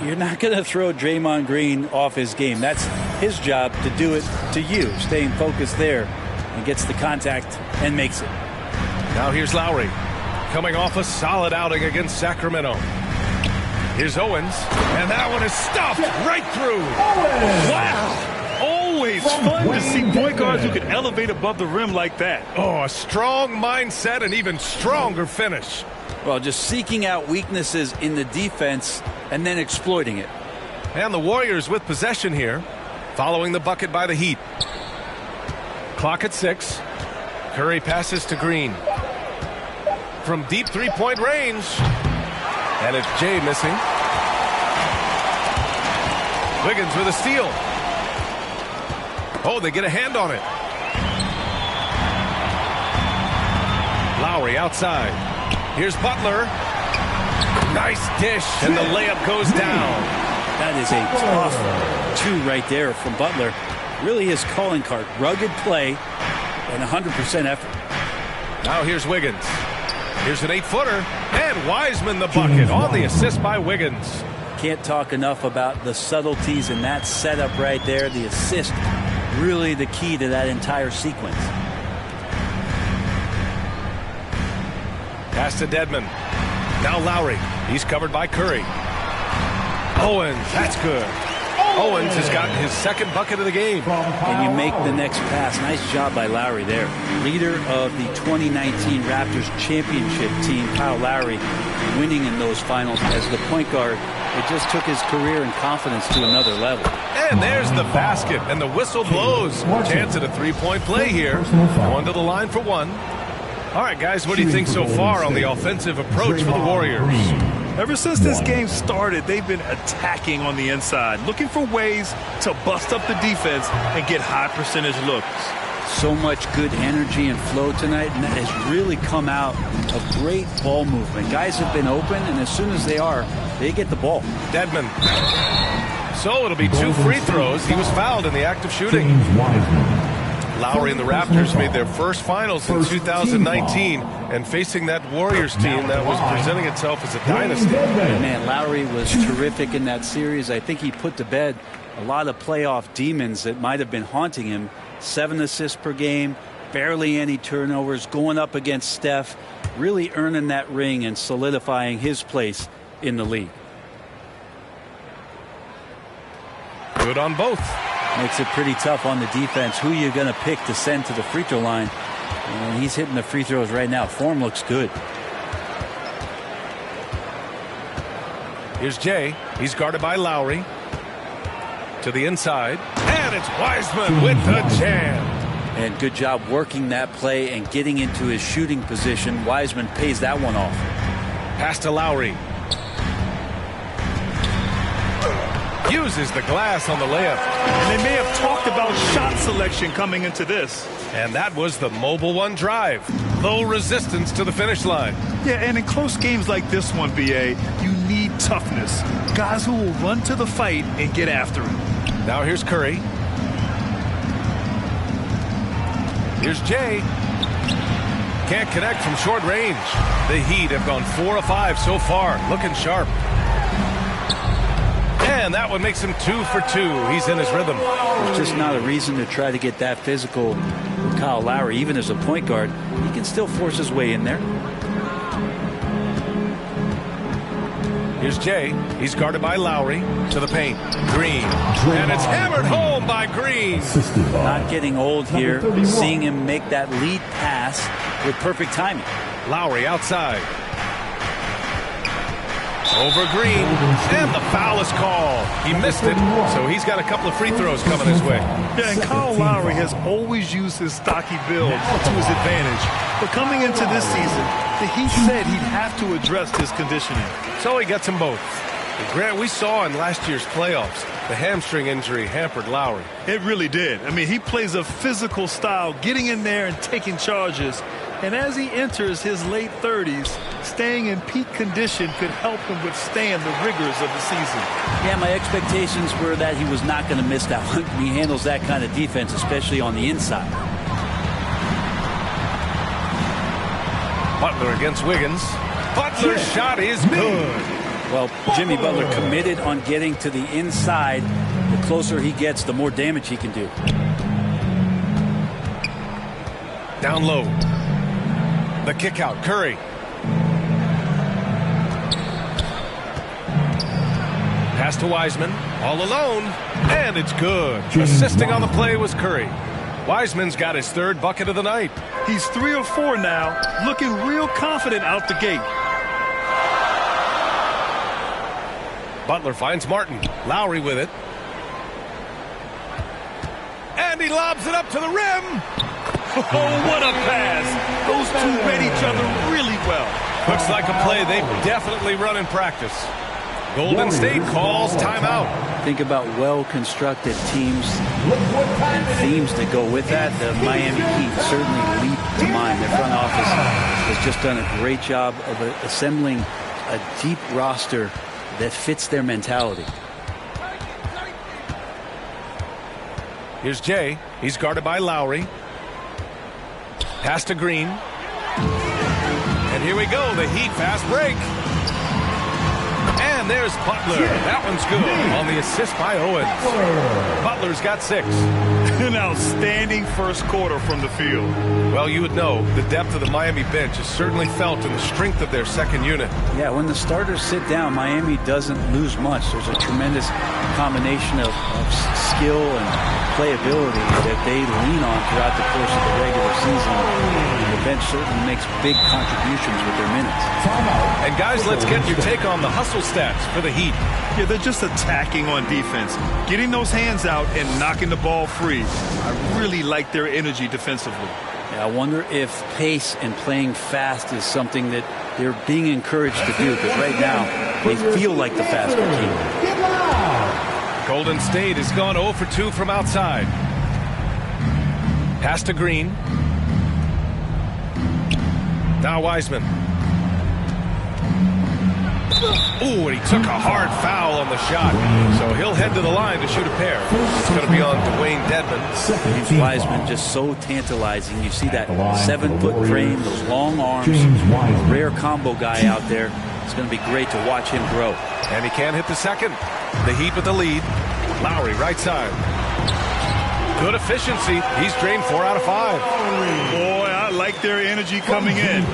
You're not going to throw Draymond Green off his game. That's his job to do it to you, staying focused there, and gets the contact and makes it. Now here's Lowry, coming off a solid outing against Sacramento. Here's Owens, and that one is stuffed right through. Wow! Always fun to see point guards who can elevate above the rim like that. Oh, a strong mindset and even stronger finish. Well, just seeking out weaknesses in the defense and then exploiting it. And the Warriors with possession here, following the bucket by the Heat. Clock at 6. Curry passes to Green. From deep three-point range. And it's Jay missing. Wiggins with a steal. Oh, they get a hand on it. Lowry outside. Here's Butler. Nice dish, and the layup goes down. That is a tough 2 right there from Butler. Really his calling card. Rugged play and 100% effort. Now here's Wiggins. Here's an 8-footer. And Wiseman the bucket on the assist by Wiggins. Can't talk enough about the subtleties in that setup right there. The assist, really the key to that entire sequence. Pass to Dedmon. Now Lowry. He's covered by Curry. Owens, that's good. Owens has gotten his second bucket of the game. And you make the next pass. Nice job by Lowry there. Leader of the 2019 Raptors championship team, Kyle Lowry, winning in those finals as the point guard. It just took his career and confidence to another level. And there's the basket, and the whistle blows. Chance at a three-point play here. Going to the line for one. All right, guys, what do you think so far on the offensive approach for the Warriors? Ever since this game started, they've been attacking on the inside, looking for ways to bust up the defense and get high percentage looks. So much good energy and flow tonight, and that has really come out of great ball movement. Guys have been open, and as soon as they are, they get the ball. Dedmon. So it'll be 2 free throws. He was fouled in the act of shooting. Lowry and the Raptors made their first finals in 2019, and facing that Warriors team that was presenting itself as a dynasty. Man, Lowry was terrific in that series. I think he put to bed a lot of playoff demons that might have been haunting him. 7 assists per game, barely any turnovers, going up against Steph, really earning that ring and solidifying his place in the league. Good on both. Makes it pretty tough on the defense. Who you're going to pick to send to the free throw line. And he's hitting the free throws right now. Form looks good. Here's Jay. He's guarded by Lowry. To the inside. And it's Wiseman with the jam. And good job working that play and getting into his shooting position. Wiseman pays that one off. Pass to Lowry. Uses the glass on the layup. And they may have talked about shot selection coming into this. And that was the mobile one drive. Low resistance to the finish line. Yeah, and in close games like this one, BA, you need toughness. Guys who will run to the fight and get after it. Now here's Curry. Here's Jay. Can't connect from short range. The Heat have gone 4 of 5 so far. Looking sharp. And that one makes him 2 for 2. He's in his rhythm. There's just not a reason to try to get that physical with Kyle Lowry. Even as a point guard, he can still force his way in there. Here's Jay. He's guarded by Lowry. To the paint. Green. And it's hammered home by Green. Not getting old here. Seeing him make that lead pass with perfect timing. Lowry outside. Over Green, and the foul is called. He missed it, so he's got a couple of free throws coming his way. Yeah, and Kyle Lowry has always used his stocky build to his advantage. But coming into this season, the Heat said he'd have to address his conditioning. So he gets them both. And Grant, we saw in last year's playoffs, the hamstring injury hampered Lowry. It really did. I mean, he plays a physical style, getting in there and taking charges. And as he enters his late 30s, staying in peak condition could help him withstand the rigors of the season. Yeah, my expectations were that he was not going to miss that one. He handles that kind of defense, especially on the inside. Butler against Wiggins. Butler's shot is good. Well, Jimmy Butler committed on getting to the inside. The closer he gets, the more damage he can do. Down low. The kick out, Curry. Pass to Wiseman, all alone, and it's good. Assisting on the play was Curry. Wiseman's got his 3rd bucket of the night. He's 3 of 4 now, looking real confident out the gate. Butler finds Martin. Lowry with it. And he lobs it up to the rim. Oh, what a pass. Those two read each other really well. Looks like a play they've definitely run in practice. Golden State calls timeout. Think about well-constructed teams and themes that go with that. The Miami Heat certainly leap to mind. Their front office has just done a great job of assembling a deep roster that fits their mentality. Here's Jay. He's guarded by Lowry. Pass to Green. And here we go, the Heat fast break. And there's Butler. That one's good on the assist by Owens. Butler's got 6. An outstanding first quarter from the field. Well, you would know the depth of the Miami bench is certainly felt in the strength of their second unit. Yeah, when the starters sit down, Miami doesn't lose much. There's a tremendous combination of skill and playability that they lean on throughout the course of the regular season. And the bench certainly makes big contributions with their minutes. And guys, let's get your take on the hustle stats for the Heat. Yeah, they're just attacking on defense, getting those hands out and knocking the ball free. I really like their energy defensively. Yeah, I wonder if pace and playing fast is something that they're being encouraged to do, because right now they feel like the faster team. Golden State has gone 0 for 2 from outside. Pass to Green. Now Wiseman. Ooh, and he took a hard foul on the shot. So he'll head to the line to shoot a pair. It's going to be on Dwayne Dedmon. James Wiseman, just so tantalizing. You see that 7-foot frame, those long arms, a rare combo guy out there. It's going to be great to watch him grow. And he can't hit the second. The Heat with the lead. Lowry, right side. Good efficiency. He's drained 4 out of 5. Boy, I like their energy coming in.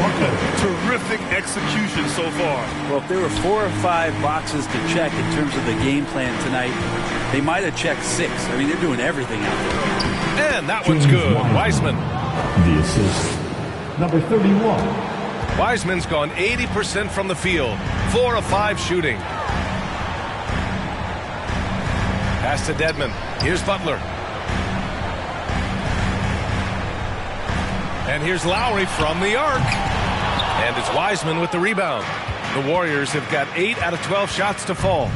Terrific execution so far. Well, if there were 4 or 5 boxes to check in terms of the game plan tonight, they might have checked 6. I mean, they're doing everything out there. And that one's good. Wiseman. The assist. Number 31. Wiseman's gone 80% from the field. 4 of 5 shooting. Pass to Dedmon. Here's Butler. And here's Lowry from the arc. And it's Wiseman with the rebound. The Warriors have got 8 out of 12 shots to fall.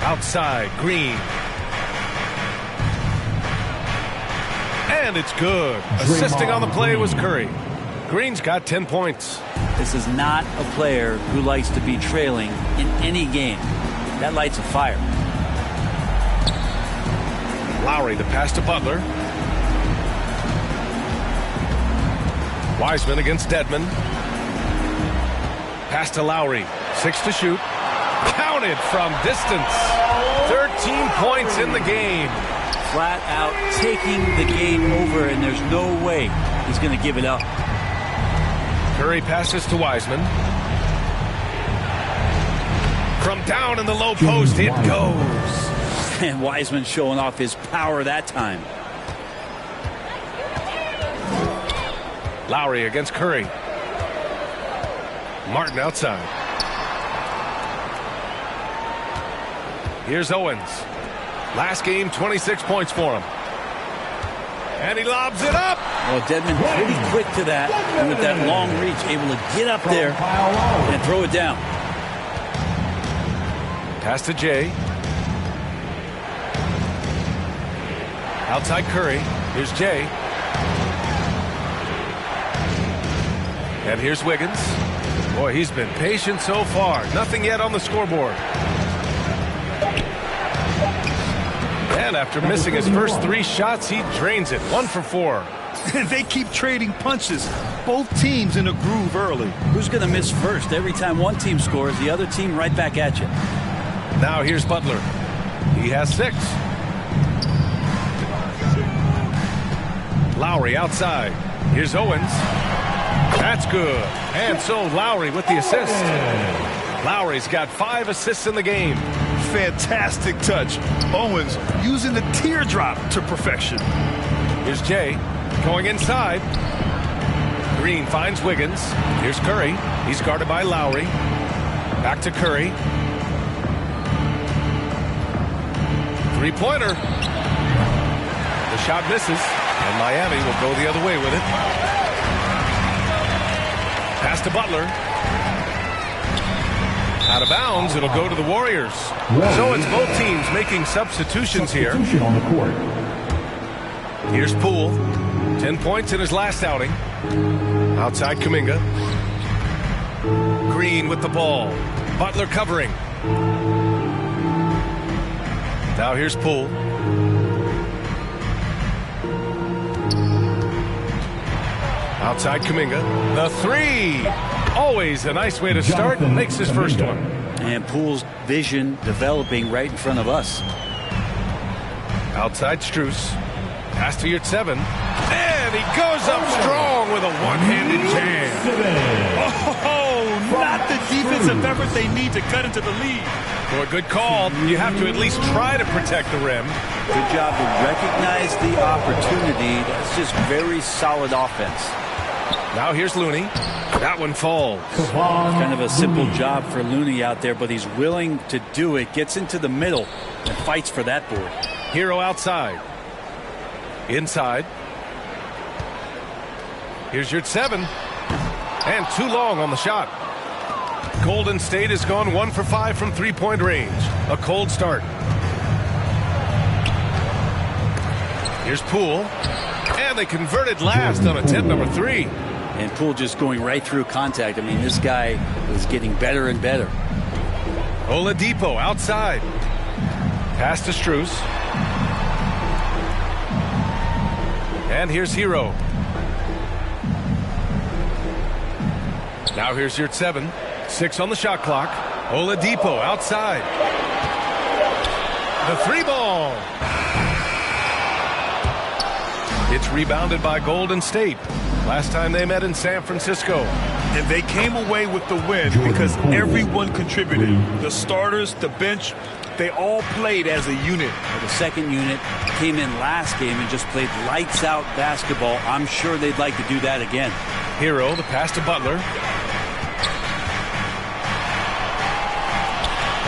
Outside, Green. And it's good. Assisting on the play was Curry. Green's got 10 points. This is not a player who likes to be trailing in any game. That lights a fire. Lowry, the pass to Butler. Wiseman against Dedmon. Pass to Lowry. 6 to shoot. Counted from distance. 13 points in the game. Flat out taking the game over, and there's no way he's going to give it up. Curry passes to Wiseman. From down in the low post, it goes. And Wiseman showing off his power that time. Lowry against Curry. Martin outside. Here's Owens. Last game, 26 points for him. And he lobs it up. Well, Dedmon pretty quick to that. And with that long reach, able to get up there and throw it down. Pass to Jay. Outside Curry. Here's Jay. And here's Wiggins. Boy, he's been patient so far. Nothing yet on the scoreboard. And after missing his first 3 shots, he drains it. 1 for 4. They keep trading punches. Both teams in a groove early. Who's going to miss first? Every time one team scores, the other team right back at you. Now here's Butler. He has 6. Lowry outside. Here's Owens. That's good. And so Lowry with the assist. Lowry's got 5 assists in the game. Fantastic touch. Owens using the teardrop to perfection. Here's Jay going inside. Green finds Wiggins. Here's Curry. He's guarded by Lowry. Back to Curry. 3-pointer. The shot misses, and Miami will go the other way with it. Pass to Butler. Out of bounds, it'll go to the Warriors. So it's both teams making substitutions here. On the court. Here's Poole. 10 points in his last outing. Outside Kuminga. Green with the ball. Butler covering. Now here's Poole. Outside Kuminga. The 3. Always a nice way to start. Makes his first one. And Poole's vision developing right in front of us. Outside Strus. Pass to Yurtseven. And he goes up strong with a one-handed jam. Oh, not the defensive effort they need to cut into the lead. For a good call, you have to at least try to protect the rim. Good job to recognize the opportunity. That's just very solid offense. Now here's Looney. That one falls. Kind of a simple job for Looney out there, but he's willing to do it. Gets into the middle and fights for that board. Hero outside. Inside. Here's Yurtseven. And too long on the shot. Golden State has gone 1 for 5 from three-point range. A cold start. Here's Poole. And they converted last on attempt number 3. And Poole just going right through contact. I mean, this guy is getting better and better. Oladipo outside. Pass to Strus. And here's Hero. Now here's Yurtseven. 6 on the shot clock. Oladipo outside. The 3-ball. It's rebounded by Golden State. Last time they met in San Francisco. And they came away with the win because everyone contributed. The starters, the bench, they all played as a unit. The second unit came in last game and just played lights out basketball. I'm sure they'd like to do that again. Hero, the pass to Butler.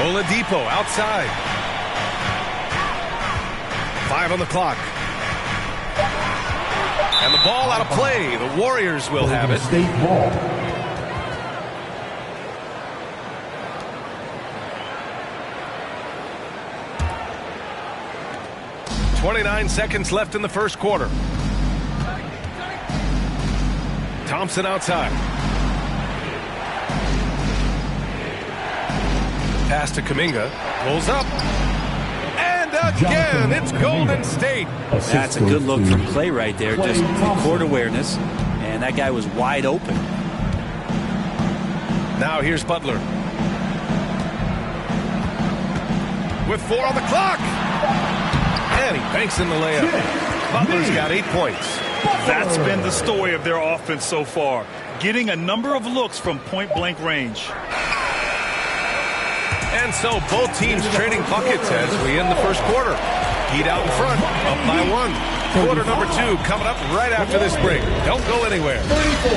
Oladipo outside. 5 on the clock. And the ball out of play. The Warriors will have it. State ball. .29 seconds left in the first quarter. Thompson outside. Pass to Kuminga. Pulls up. And again, it's Golden State. That's a good look from Clay right there. Just court awareness. And that guy was wide open. Now here's Butler. With 4 on the clock. And he banks in the layup. Butler's got 8 points. That's been the story of their offense so far. Getting a number of looks from point-blank range. And so both teams trading buckets as we end the first quarter. Heat out in front, up by 1. Quarter number 2 coming up right after this break. Don't go anywhere. 34.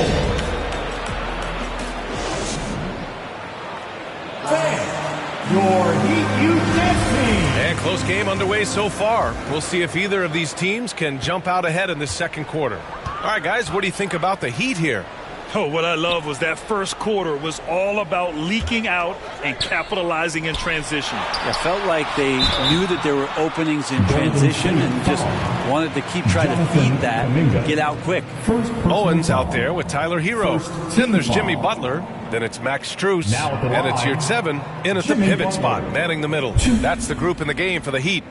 Your Heat U10 team. And close game underway so far. We'll see if either of these teams can jump out ahead in this second quarter. All right, guys, what do you think about the Heat here? Oh, what I love was that first quarter was all about leaking out and capitalizing in transition. It felt like they knew that there were openings in transition and just wanted to keep trying to feed that and get out quick. Owens out there with Tyler Hero. Then there's Jimmy Butler. Then it's Max Strus. And it's Yurtseven in at the pivot spot, manning the middle. That's the group in the game for the Heat.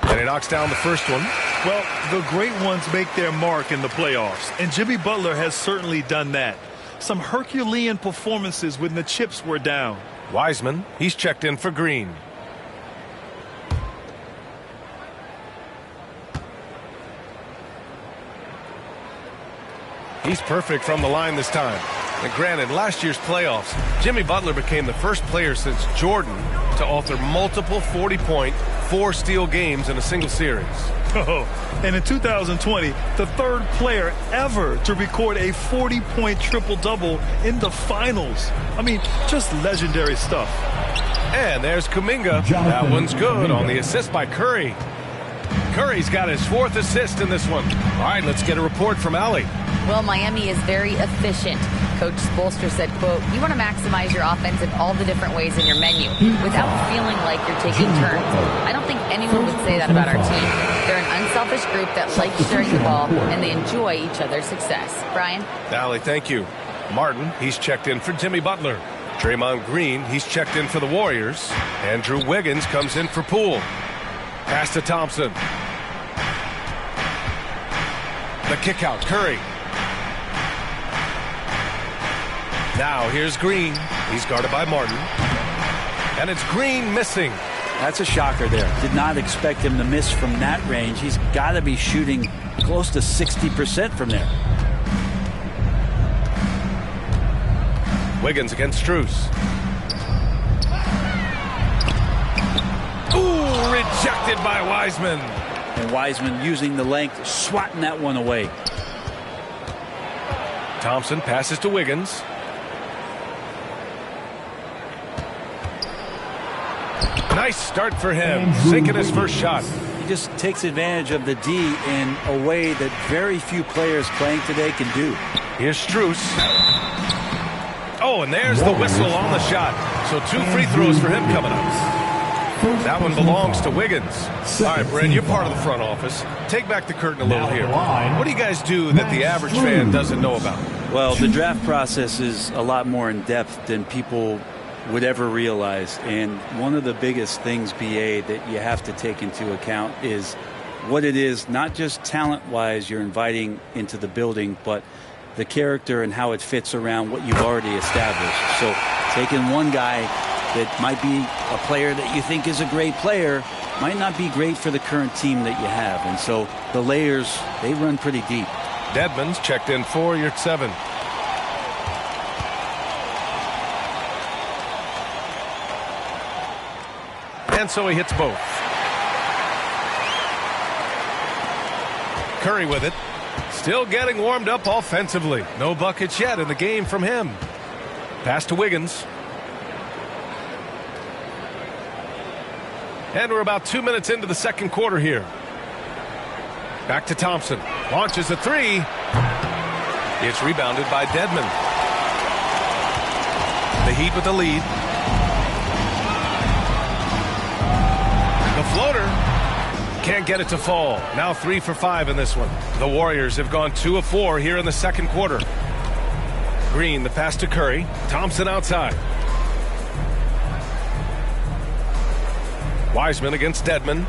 And he knocks down the first one. Well, the great ones make their mark in the playoffs, and Jimmy Butler has certainly done that. Some Herculean performances when the chips were down. Wiseman, he's checked in for Green. He's perfect from the line this time. And granted, last year's playoffs, Jimmy Butler became the first player since Jordan to author multiple 40-point, 4-steal games in a single series. Oh, and in 2020, the third player ever to record a 40-point triple-double in the finals. I mean, just legendary stuff. And there's Kuminga. That one's good on the assist by Curry. Curry's got his 4th assist in this one. All right, let's get a report from Allie. Well, Miami is very efficient. Coach Spoelstra said, quote, you want to maximize your offense in all the different ways in your menu without feeling like you're taking turns. I don't think anyone would say that about our team. They're an unselfish group that likes sharing the ball, and they enjoy each other's success. Brian? Allie, thank you. Martin, he's checked in for Jimmy Butler. Draymond Green, he's checked in for the Warriors. Andrew Wiggins comes in for Poole. Pass to Thompson. The kick out, Curry. Now here's Green. He's guarded by Martin. And it's Green missing. That's a shocker there. Did not expect him to miss from that range. He's got to be shooting close to 60% from there. Wiggins against Strus. Ooh, rejected by Wiseman. And Wiseman using the length, swatting that one away. Thompson passes to Wiggins. Nice start for him, sinking his first shot. He just takes advantage of the D in a way that very few players playing today can do. Here's Strus. Oh, and there's the whistle on the shot. So 2 free throws for him coming up. That one belongs to Wiggins. All right, Brent, you're part of the front office. Take back the curtain a little here. What do you guys do that the average fan doesn't know about? Well, the draft process is a lot more in depth than people would ever realize. And one of the biggest things, BA, that you have to take into account is what it is, not just talent-wise you're inviting into the building, but the character and how it fits around what you've already established. So taking one guy that might be a player that you think is a great player might not be great for the current team that you have. And so the layers, they run pretty deep. Dedmon's checked in for you at 7. And so he hits both. Curry with it. Still getting warmed up offensively. No buckets yet in the game from him. Pass to Wiggins. And we're about 2 minutes into the second quarter here. Back to Thompson. Launches a 3. It's rebounded by Dedmon. The Heat with the lead. The floater. Can't get it to fall. Now 3 for 5 in this one. The Warriors have gone 2 of 4 here in the second quarter. Green, the pass to Curry. Thompson outside. Wiseman against Dedmon.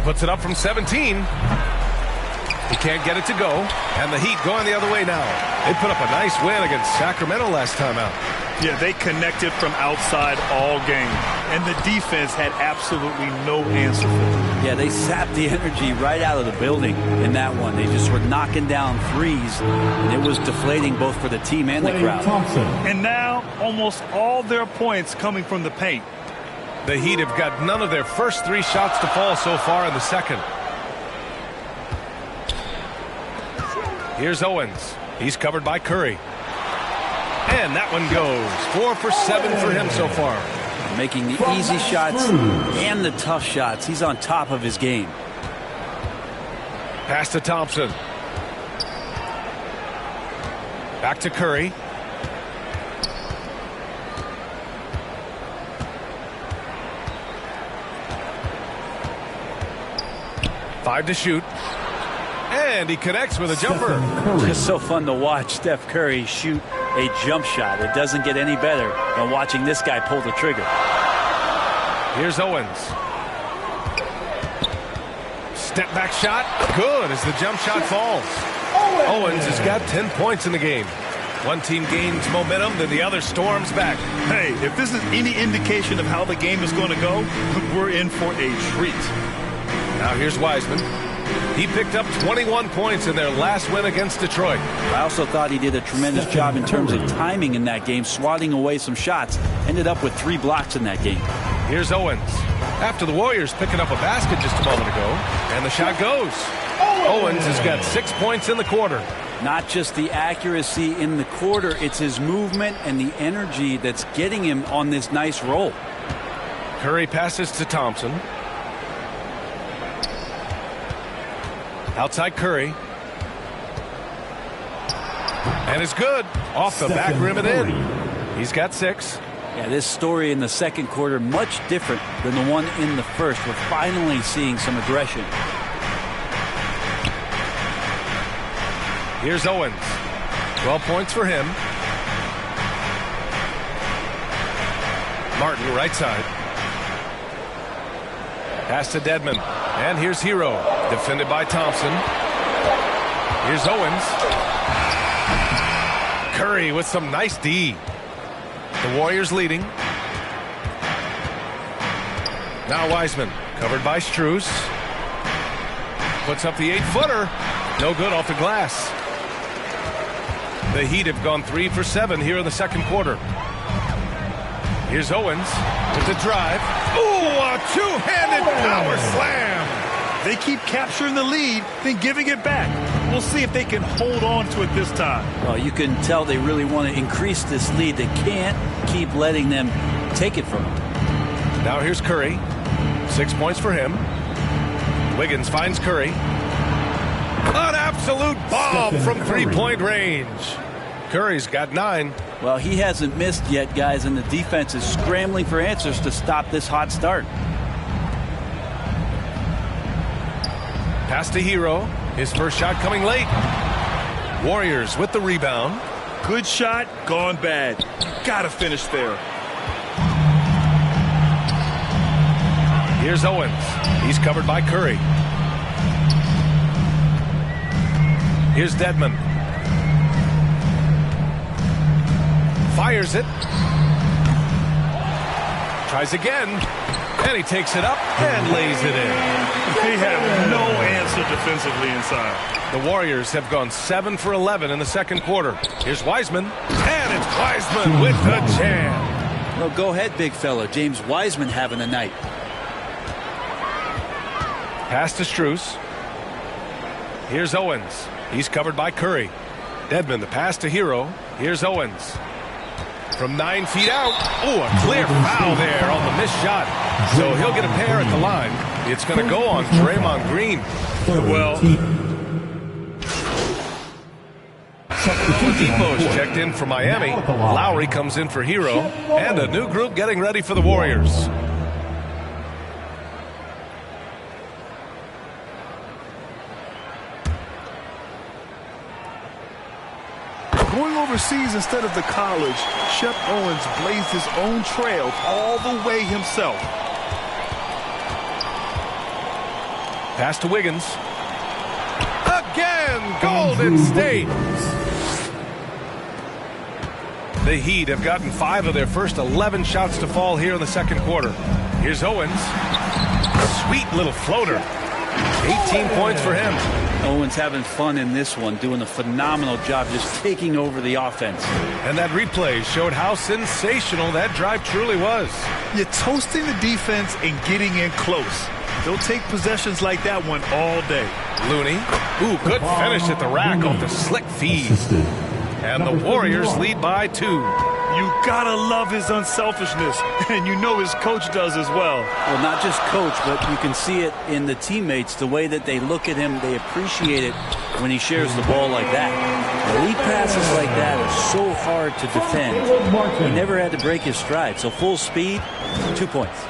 Puts it up from 17. He can't get it to go. And the Heat going the other way now. They put up a nice win against Sacramento last time out. Yeah, they connected from outside all game. And the defense had absolutely no answer for them. Yeah, they sapped the energy right out of the building in that one. They just were knocking down threes, and it was deflating both for the team and the crowd. And now almost all their points coming from the paint. The Heat have got none of their first 3 shots to fall so far in the second. Here's Owens. He's covered by Curry. And that one goes. 4 for 7 for him so far. Making the easy shots and the tough shots. He's on top of his game. Pass to Thompson. Back to Curry. Five to shoot. And he connects with a jumper. It's so fun to watch Steph Curry shoot a jump shot. It doesn't get any better than watching this guy pull the trigger. Here's Owens. Step back shot. Good as the jump shot falls. Owens has got 10 points in the game. One team gains momentum, then the other storms back. Hey, if this is any indication of how the game is going to go, we're in for a treat. Now here's Wiseman. He picked up 21 points in their last win against Detroit. I also thought he did a tremendous job in terms of timing in that game, swatting away some shots. Ended up with 3 blocks in that game. Here's Owens. After the Warriors picking up a basket just a moment ago, and the shot goes. Owens has got 6 points in the quarter. Not just the accuracy in the quarter, it's his movement and the energy that's getting him on this nice roll. Curry passes to Thompson. Outside Curry. And it's good. Off the back rim and in. He's got 6. Yeah, this story in the second quarter much different than the one in the first. We're finally seeing some aggression. Here's Owens. 12 points for him. Martin, right side. Pass to Dedmon. And here's Hero. Defended by Thompson. Here's Owens. Curry with some nice D. The Warriors leading. Now Wiseman. Covered by Strus. Puts up the 8-footer. No good off the glass. The Heat have gone 3 for 7 here in the second quarter. Here's Owens with the drive. Ooh, a two-handed power slam. They keep capturing the lead, then giving it back. We'll see if they can hold on to it this time. Well, you can tell they really want to increase this lead. They can't keep letting them take it from them. Now here's Curry. 6 points for him. Wiggins finds Curry. An absolute bomb from three-point range. Curry's got 9. Well, he hasn't missed yet, guys, and the defense is scrambling for answers to stop this hot start. Pass to Hero. His first shot coming late. Warriors with the rebound. Good shot, gone bad. Gotta finish there. Here's Owens. He's covered by Curry. Here's Dedmon. Fires it. Tries again. And he takes it up and lays it in. They have no answer defensively inside. The Warriors have gone 7 for 11 in the second quarter. Here's Wiseman. And it's Wiseman with the jam. Well, go ahead, big fella. James Wiseman having a night. Pass to Strus. Here's Owens. He's covered by Curry. Dedmon, the pass to Hero. Here's Owens. From 9 feet out. Oh, a clear foul there on the missed shot. So he'll get a pair at the line. It's going to go on Draymond Green. Well, Oladipo's checked in for Miami. Lowry comes in for Hero. And a new group getting ready for the Warriors. Going overseas instead of the college, Shep Owens blazed his own trail all the way himself. Pass to Wiggins. Again, Golden State. The Heat have gotten 5 of their first 11 shots to fall here in the second quarter. Here's Owens. Sweet little floater. 18 points for him. Owens having fun in this one, doing a phenomenal job just taking over the offense. And that replay showed how sensational that drive truly was. You're toasting the defense and getting in close. They'll take possessions like that one all day. Looney. Ooh, good finish at the rack off the slick feed. And the Warriors lead by 2. You gotta love his unselfishness, and you know his coach does as well. Well, not just coach, but you can see it in the teammates, the way that they look at him. They appreciate it when he shares the ball like that. Elite passes like that are so hard to defend. He never had to break his stride, so full speed, 2 points.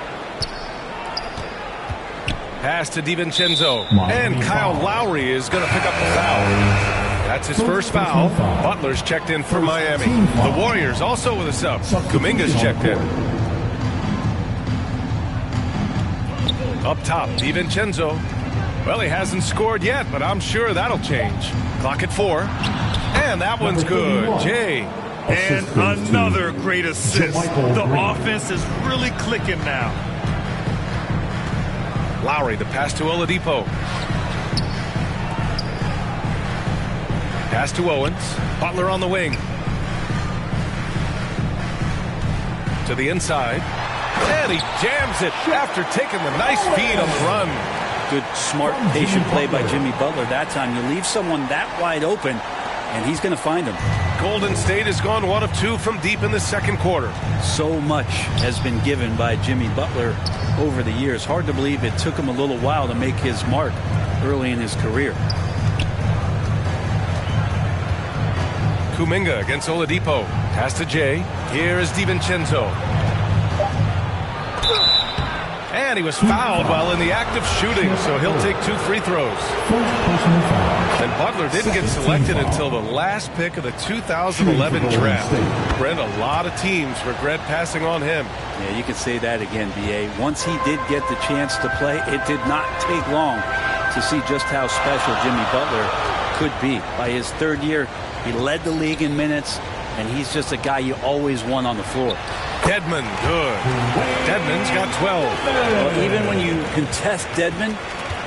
Pass to DiVincenzo, and Kyle Lowry is going to pick up the foul. That's his first foul. Butler's checked in for Miami. The Warriors also with a sub. Kuminga's checked in. Up top, DiVincenzo. Well, he hasn't scored yet, but I'm sure that'll change. Clock at 4. And that one's good. Jay. And another great assist. The offense is really clicking now. Lowry, the pass to Oladipo. Pass to Owens. Butler on the wing. To the inside. And he jams it after taking the nice feed on the run. Good, smart, patient play by Jimmy Butler that time. You leave someone that wide open, and he's going to find him. Golden State has gone 1 of 2 from deep in the second quarter. So much has been given by Jimmy Butler over the years. Hard to believe it took him a little while to make his mark early in his career. Kuminga against Oladipo. Pass to Jay. Here is DiVincenzo. And he was fouled while in the act of shooting, so he'll take 2 free throws. And Butler didn't get selected until the last pick of the 2011 draft. Brent, a lot of teams regret passing on him. Yeah, you can say that again, B.A. Once he did get the chance to play, it did not take long to see just how special Jimmy Butler could be. By his third year, he led the league in minutes, and he's just a guy you always want on the floor. Dedmon, good. Dedmon's got 12. Well, even when you contest Dedmon,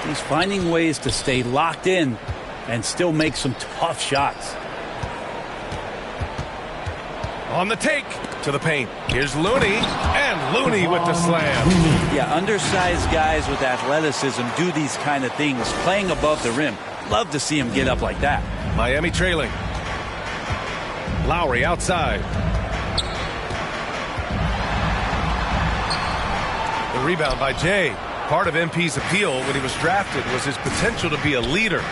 he's finding ways to stay locked in and still make some tough shots. On the take to the paint. Here's Looney, and Looney with the slam. Yeah, undersized guys with athleticism do these kind of things, playing above the rim. Love to see him get up like that. Miami trailing. Lowry outside. The rebound by Jay. Part of MP's appeal when he was drafted was his potential to be a leader,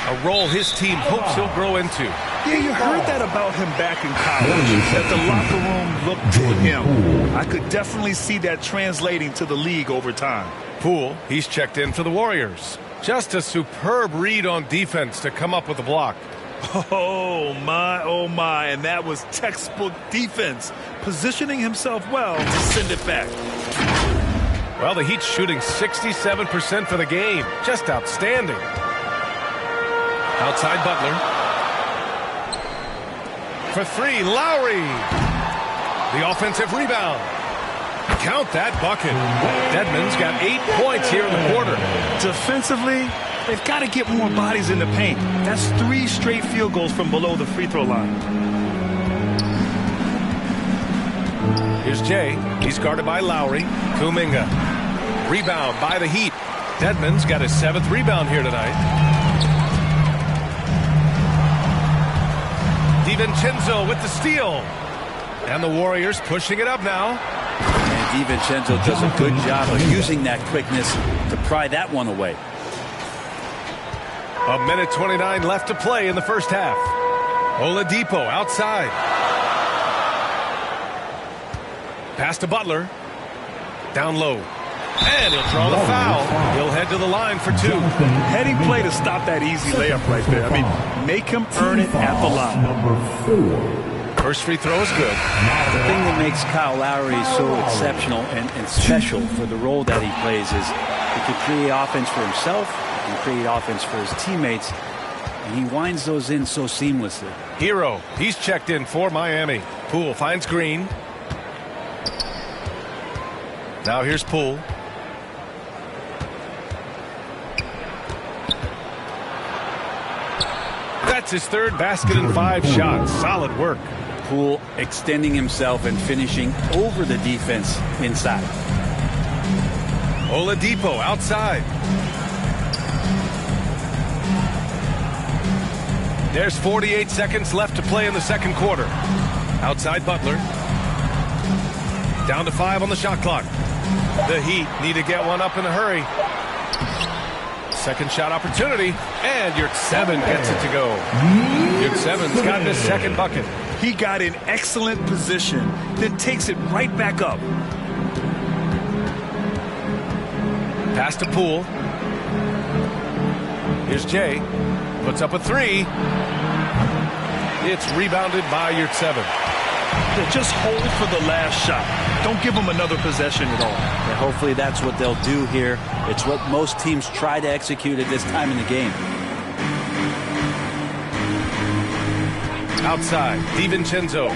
a role his team hopes he'll grow into. Yeah, you heard that about him back in college, that the locker room looked toward him. I could definitely see that translating to the league over time. Poole, he's checked in for the Warriors. Just a superb read on defense to come up with a block. Oh, my, and that was textbook defense, positioning himself well to send it back. Well, the Heat's shooting 67% for the game. Just outstanding. Outside Butler. For three, Lowry. The offensive rebound. Count that bucket. Dedmon's got 8 points here in the quarter. Defensively, they've got to get more bodies in the paint. That's 3 straight field goals from below the free throw line. Here's Jay. He's guarded by Lowry. Kuminga. Rebound by the Heat. Dedmon's got his 7th rebound here tonight. DiVincenzo with the steal. And the Warriors pushing it up now. And DiVincenzo does a good job of using that quickness to pry that one away. 1:29 left to play in the first half. Oladipo outside. Pass to Butler. Down low. And he'll draw the foul. He'll head to the line for 2. Heading play to stop that easy layup right there. I mean, make him earn it at the line. First free throw is good. The thing that makes Kyle Lowry so exceptional and special for the role that he plays is he can create offense for himself, he can create offense for his teammates, and he winds those in so seamlessly. Hero, he's checked in for Miami. Poole finds Green. Now here's Poole. That's his 3rd basket in 5 shots. Solid work. Poole extending himself and finishing over the defense inside. Oladipo outside. There's 48 seconds left to play in the second quarter. Outside Butler. Down to 5 on the shot clock. The Heat need to get one up in a hurry. Second shot opportunity, and Yurtseven gets it to go. Yurtseven's got his 2nd bucket. He got in excellent position, then takes it right back up. Pass to Poole. Here's Jay. Puts up a 3. It's rebounded by Yurtseven. Just hold for the last shot. Don't give them another possession at all. And hopefully that's what they'll do here. It's what most teams try to execute at this time in the game. Outside, DiVincenzo.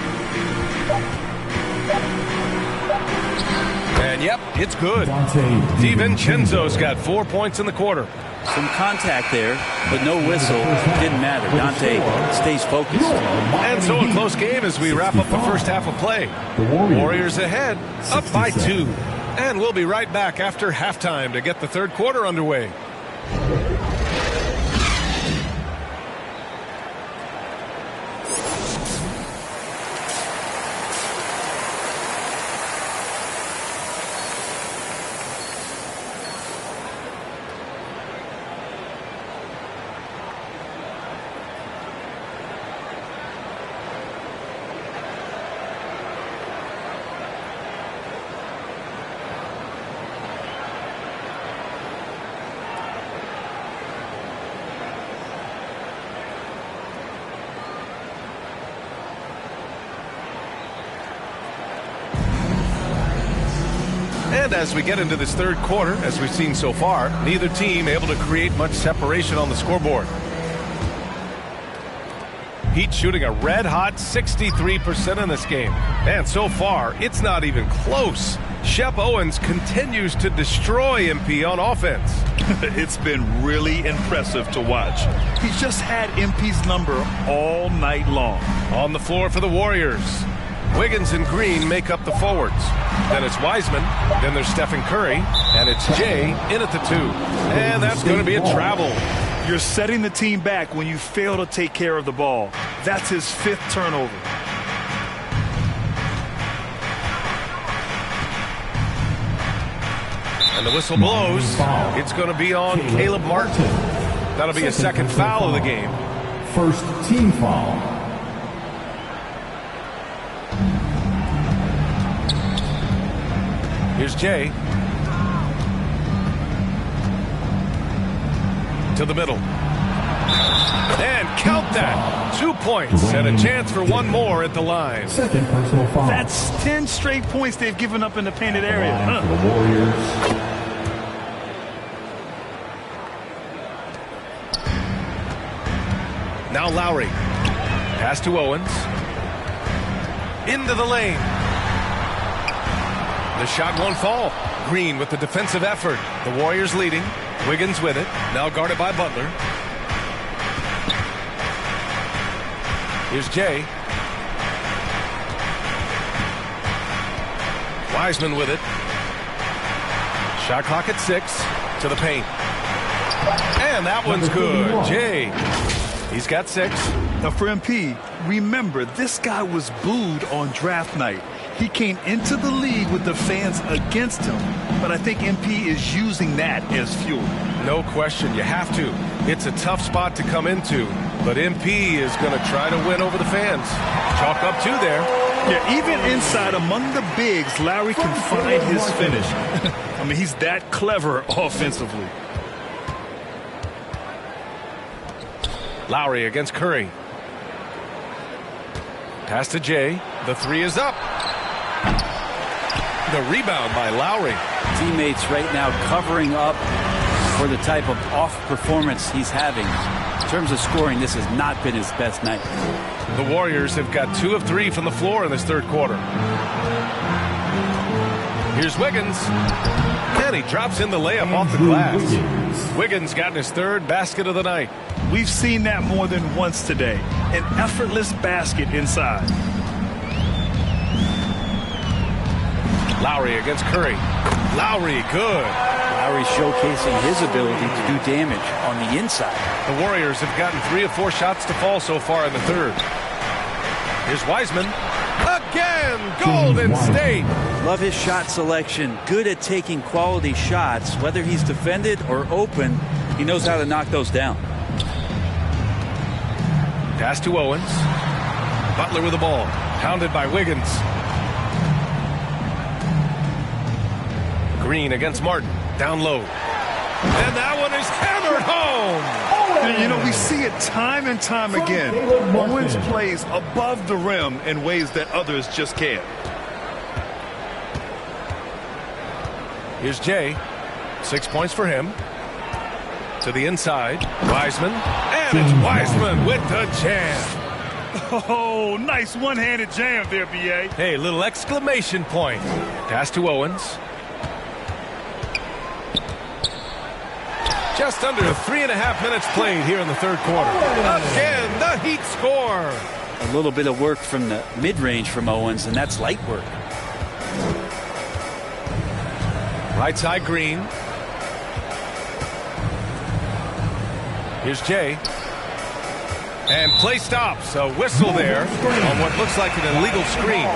And yep, it's good. DiVincenzo's got 4 points in the quarter. Some contact there, but no whistle. Didn't matter. Dante stays focused. And so a close game as we wrap up the first half of play. Warriors ahead, up by 2. And we'll be right back after halftime to get the third quarter underway. And as we get into this third quarter, as we've seen so far, neither team able to create much separation on the scoreboard. Heat shooting a red-hot 63% in this game. And so far, it's not even close. Shep Owens continues to destroy MP on offense. It's been really impressive to watch. He's just had MP's number all night long. On the floor for the Warriors, Wiggins and Green make up the forwards. Then it's Wiseman, then there's Stephen Curry, and it's Jay in at the 2. And that's going to be a travel. You're setting the team back when you fail to take care of the ball. That's his 5th turnover. And the whistle blows. It's going to be on Caleb Martin. That'll be a second foul of the game. First team foul. Here's Jay. To the middle. And count that. 2 points and a chance for one more at the line. Second personal foul. That's 10 straight points they've given up in the painted area. For the Warriors. Now Lowry. Pass to Owens. Into the lane. The shot won't fall. Green with the defensive effort. The Warriors leading. Wiggins with it. Now guarded by Butler. Here's Jay. Wiseman with it. Shot clock at 6. To the paint. And that one's good. Jay. He's got 6. Now for MP, remember, this guy was booed on draft night. He came into the league with the fans against him, but I think MP is using that as fuel. No question, you have to. It's a tough spot to come into, but MP is going to try to win over the fans. Chalk up 2 there. Yeah, even inside among the bigs, Lowry can find his finish. I mean, he's that clever offensively. Lowry against Curry. Pass to Jay. The 3 is up. The rebound by Lowry. Teammates right now covering up for the type of off performance he's having. In terms of scoring, this has not been his best night. The Warriors have got 2 of 3 from the floor in this third quarter. Here's Wiggins. And he drops in the layup off the glass. Wiggins got his 3rd basket of the night. We've seen that more than once today. An effortless basket inside. Lowry against Curry. Lowry, good. Lowry showcasing his ability to do damage on the inside. The Warriors have gotten 3 of 4 shots to fall so far in the third. Here's Wiseman. Again, Golden State. Love his shot selection. Good at taking quality shots. Whether he's defended or open, he knows how to knock those down. Pass to Owens. Butler with the ball. Pounded by Wiggins. Green against Martin. Down low. And that one is hammered home. You know, we see it time and time again. Owens plays above the rim in ways that others just can't. Here's Jay. 6 points for him. To the inside. Wiseman. And it's Wiseman with the jam. Oh, nice one-handed jam there, B.A. Hey, little exclamation point. Pass to Owens. Just under 3.5 minutes played here in the third quarter. Again, the Heat score. A little bit of work from the mid-range from Owens, and that's light work. Right side, Green. Here's Jay. And play stops. A whistle there on what looks like an illegal screen.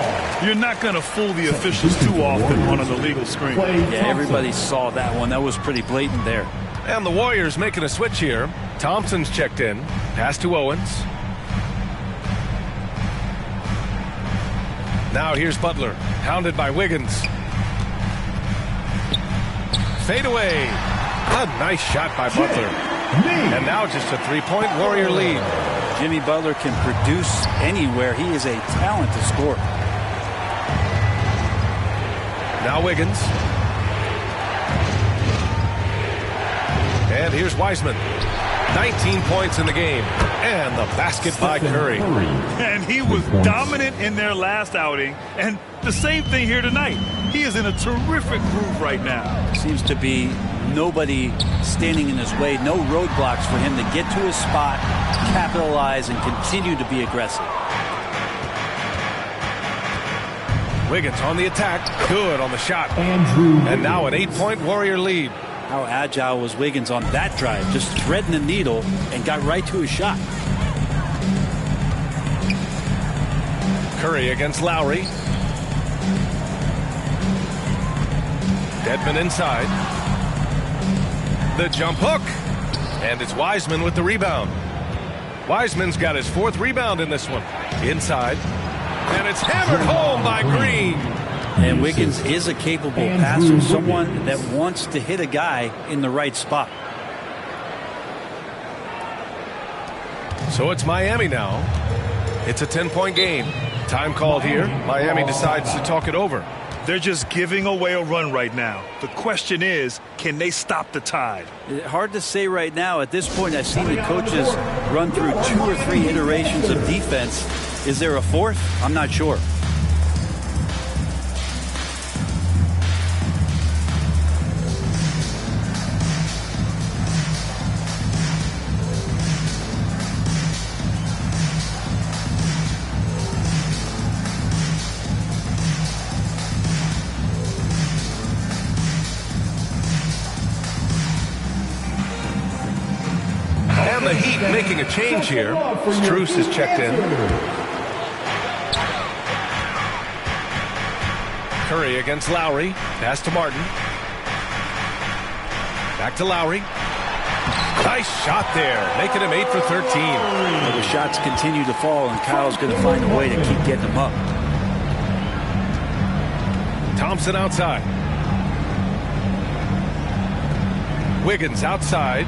You're not going to fool the officials too often on an illegal screen. Yeah, everybody saw that one. That was pretty blatant there. And the Warriors making a switch here. Thompson's checked in. Pass to Owens. Now here's Butler. Hounded by Wiggins. Fade away. A nice shot by Butler. And now just a 3-point Warrior lead. Jimmy Butler can produce anywhere. He is a talent to score. Now Wiggins. And here's Wiseman. 19 points in the game. And the basket by Curry. And he was dominant in their last outing. And the same thing here tonight. He is in a terrific groove right now. Seems to be nobody standing in his way. No roadblocks for him to get to his spot, capitalize, and continue to be aggressive. Wiggins on the attack. Good on the shot. And now an 8-point Warrior lead. How agile was Wiggins on that drive? Just threading the needle and got right to his shot. Curry against Lowry. Dedmon inside. The jump hook. And it's Wiseman with the rebound. Wiseman's got his 4th rebound in this one. Inside. And it's hammered home by Green. And Wiggins is a capable passer, someone that wants to hit a guy in the right spot. So it's Miami now. It's a 10-point game. Time called here. Miami decides to talk it over. They're just giving away a run right now. The question is, can they stop the tide? Hard to say right now. At this point, I've seen the coaches run through 2 or 3 iterations of defense. Is there a 4th? I'm not sure. And the Heat making a change here. Strus is checked in. Curry against Lowry. Pass to Martin. Back to Lowry. Nice shot there, making him 8 for 13. Well, the shots continue to fall, and Kyle's going to find a way to keep getting them up. Thompson outside. Wiggins outside.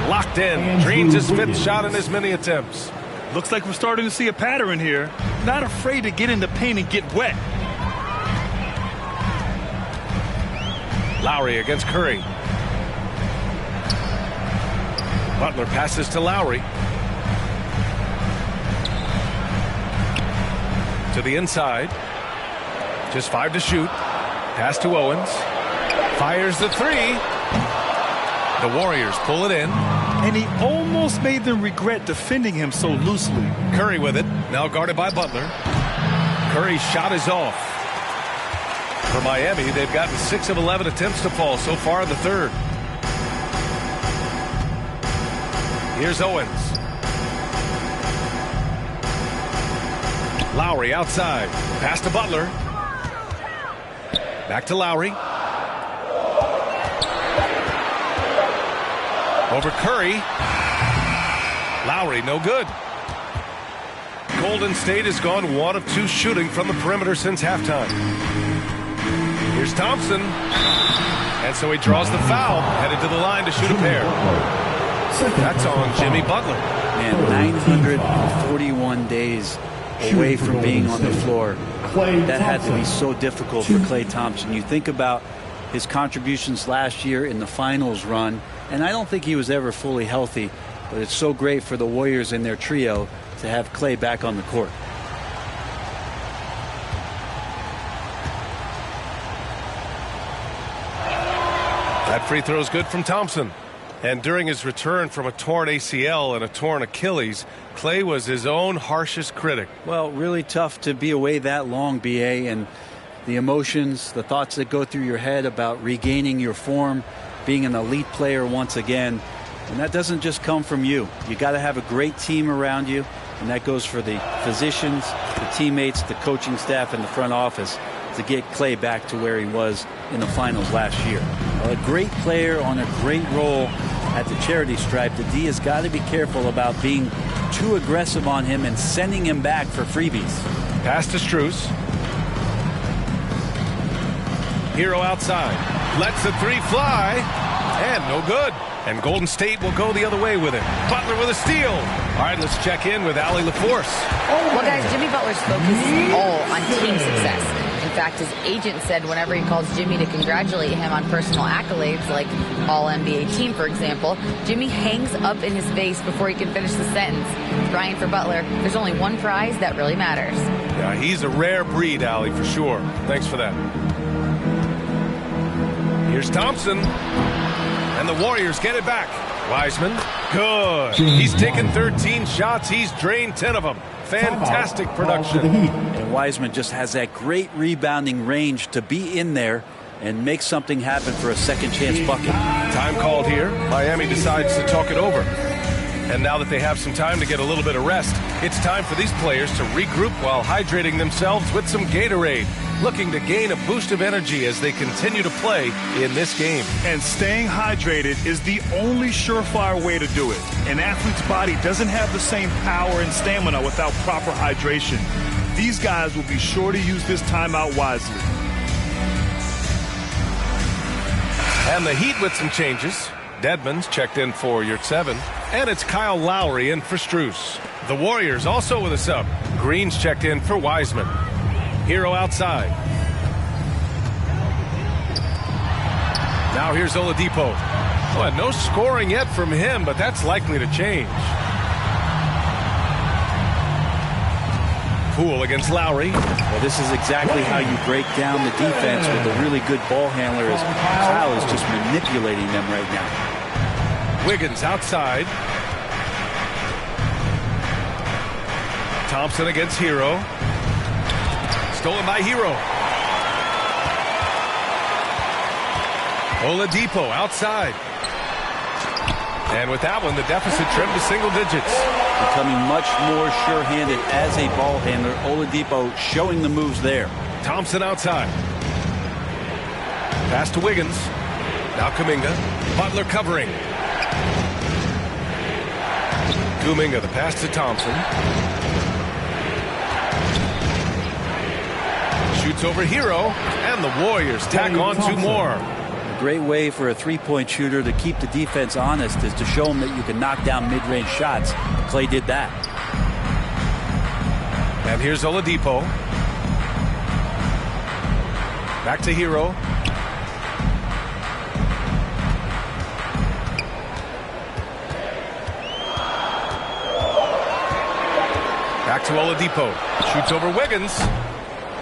Locked in. Drains his 5th shot in as many attempts. Looks like we're starting to see a pattern here. Not afraid to get in the paint and get wet. Lowry against Curry. Butler passes to Lowry. To the inside. Just 5 to shoot. Pass to Owens. Fires the 3. The Warriors pull it in. And he almost made them regret defending him so loosely. Curry with it. Now guarded by Butler. Curry's shot is off. For Miami, they've gotten 6 of 11 attempts to fall so far in the 3rd. Here's Owens. Lowry outside. Pass to Butler. Back to Lowry. Over Curry. Lowry, no good. Golden State has gone 1 of 2 shooting from the perimeter since halftime. Here's Thompson. And so he draws the foul, headed to the line to shoot a pair. That's on Jimmy Butler. Man, 941 days away from being on the floor. That had to be so difficult for Klay Thompson. You think about his contributions last year in the finals run, and I don't think he was ever fully healthy, but it's so great for the Warriors and their trio to have Klay back on the court. That free throw is good from Thompson. And during his return from a torn ACL and a torn Achilles, Klay was his own harshest critic. Well, really tough to be away that long, B.A., and the emotions, the thoughts that go through your head about regaining your form, being an elite player once again. And that doesn't just come from you. You got to have a great team around you, and that goes for the physicians, the teammates, the coaching staff, and the front office to get Klay back to where he was in the finals last year. A great player on a great role at the charity stripe. The D has got to be careful about being too aggressive on him and sending him back for freebies. Pass to Strus. Hero outside. Lets the 3 fly. And no good. And Golden State will go the other way with it. Butler with a steal. All right, let's check in with Allie LaForce. Well, guys, Jimmy Butler's focus is all on team success. In fact, his agent said whenever he calls Jimmy to congratulate him on personal accolades, like All-NBA team, for example, Jimmy hangs up in his face before he can finish the sentence. Brian, for Butler, there's only one prize that really matters. Yeah, he's a rare breed, Allie, for sure. Thanks for that. Here's Thompson. And the Warriors get it back. Wiseman, good. He's taken 13 shots. He's drained 10 of them. Fantastic production. And Wiseman just has that great rebounding range to be in there and make something happen for a second chance bucket. Time called here. Miami decides to talk it over. And now that they have some time to get a little bit of rest, it's time for these players to regroup while hydrating themselves with some Gatorade, looking to gain a boost of energy as they continue to play in this game. And staying hydrated is the only surefire way to do it. An athlete's body doesn't have the same power and stamina without proper hydration. These guys will be sure to use this timeout wisely. And the Heat with some changes. Dedmon's checked in for Yurtseven. And it's Kyle Lowry in for Strus. The Warriors also with a sub. Green's checked in for Wiseman. Hero outside. Now here's Oladipo. Well, no scoring yet from him, but that's likely to change. Poole against Lowry. Well, this is exactly how you break down the defense with a really good ball handler, as Kyle is just manipulating them right now. Wiggins outside. Thompson against Hero. Stolen by Hero. Oladipo outside. And with that one, the deficit trimmed to single digits. Becoming much more sure-handed as a ball handler. Oladipo showing the moves there. Thompson outside. Pass to Wiggins. Now Kuminga. Butler covering. Kuminga, the pass to Thompson. Shoots over Hero, and the Warriors tack on 2 more. A great way for a three-point shooter to keep the defense honest is to show them that you can knock down mid-range shots. Clay did that. And here's Oladipo. Back to Hero. Back to Oladipo. Shoots over Wiggins.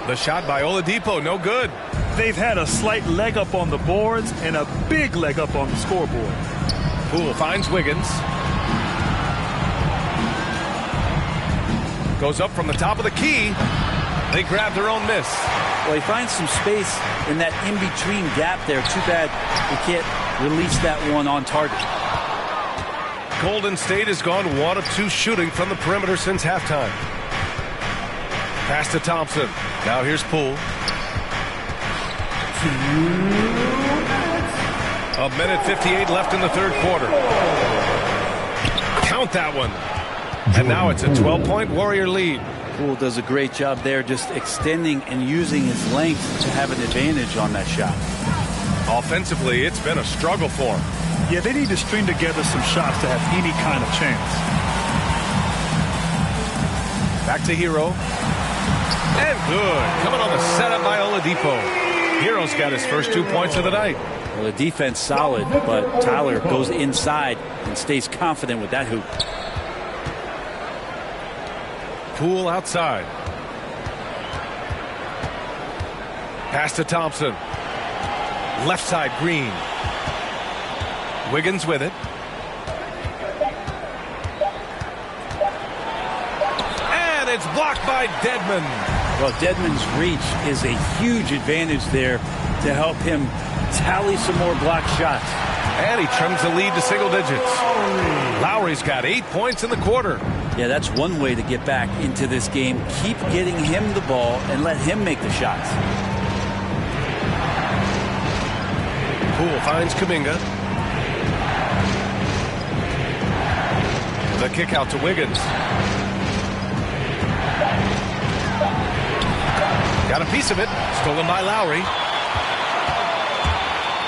The shot by Oladipo, no good. They've had a slight leg up on the boards and a big leg up on the scoreboard. Poole finds Wiggins. Goes up from the top of the key. They grab their own miss. Well, he finds some space in that in-between gap there. Too bad he can't release that one on target. Golden State has gone 1 of 2 shooting from the perimeter since halftime. Pass to Thompson. Now here's Poole. 1:58 left in the third quarter. Count that one. And now it's a 12-point Warrior lead. Poole does a great job there, just extending and using his length to have an advantage on that shot. Offensively, it's been a struggle for him. Yeah, they need to string together some shots to have any kind of chance. Back to Hero. And good. Coming on the setup by Oladipo. Hero's got his first 2 points of the night. Well, the defense solid, but Tyler goes inside and stays confident with that hoop. Poole outside. Pass to Thompson. Left side, Green. Wiggins with it. And it's blocked by Dedmon. Well, Dedmon's reach is a huge advantage there to help him tally some more blocked shots. And he trims the lead to single digits. Lowry's got 8 points in the quarter. Yeah, that's one way to get back into this game. Keep getting him the ball and let him make the shots. Poole finds Kuminga. The kick out to Wiggins. Got a piece of it. Stolen by Lowry.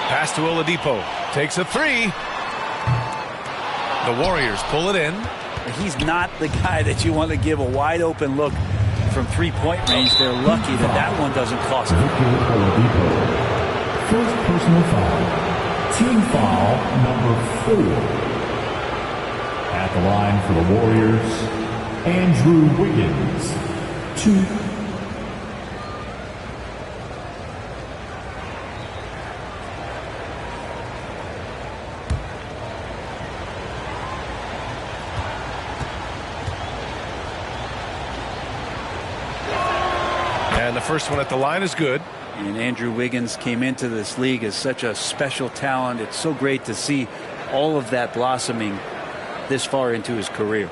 Pass to Oladipo. Takes a 3. The Warriors pull it in. He's not the guy that you want to give a wide open look from three-point range. They're lucky that that one doesn't cost them. First personal foul. Team foul number 4. At the line for the Warriors, Andrew Wiggins. 2. And the first one at the line is good. And Andrew Wiggins came into this league as such a special talent. It's so great to see all of that blossoming this far into his career.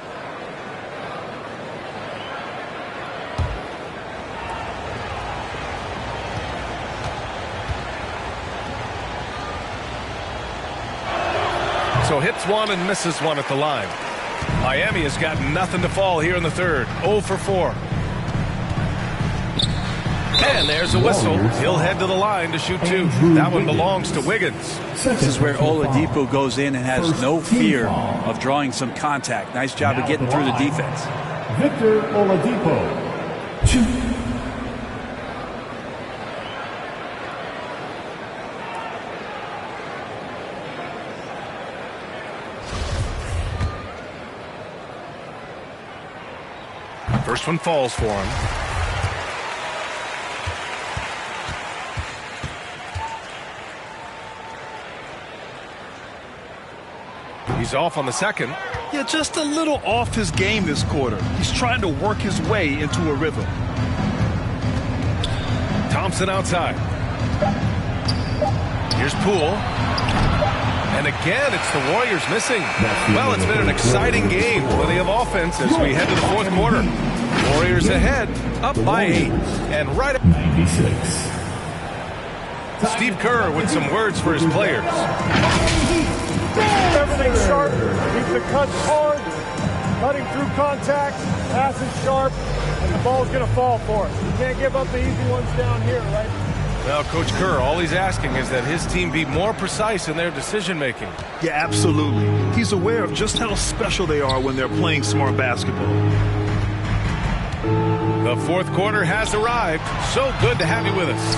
So hits one and misses one at the line. Miami has got nothing to fall here in the third. 0 for 4. And there's a whistle. He'll head to the line to shoot 2. That one belongs to Wiggins. This is where Oladipo goes in and has no fear of drawing some contact. Nice job of getting through the defense. Victor Oladipo. 2. First one falls for him. He's off on the second. Yeah, just a little off his game this quarter. He's trying to work his way into a rhythm. Thompson outside. Here's Poole. And again, it's the Warriors missing. Well, it's been an exciting game. Plenty of offense as we head to the fourth quarter. Warriors ahead, up by 8. And right up 96. Steve Kerr with some words for his players. Everything sharp, keep the cuts hard, cutting through contact, passes sharp, and the ball's going to fall for us. You can't give up the easy ones down here, right? Well, Coach Kerr, all he's asking is that his team be more precise in their decision-making. Yeah, absolutely. He's aware of just how special they are when they're playing smart basketball. The fourth quarter has arrived. So good to have you with us.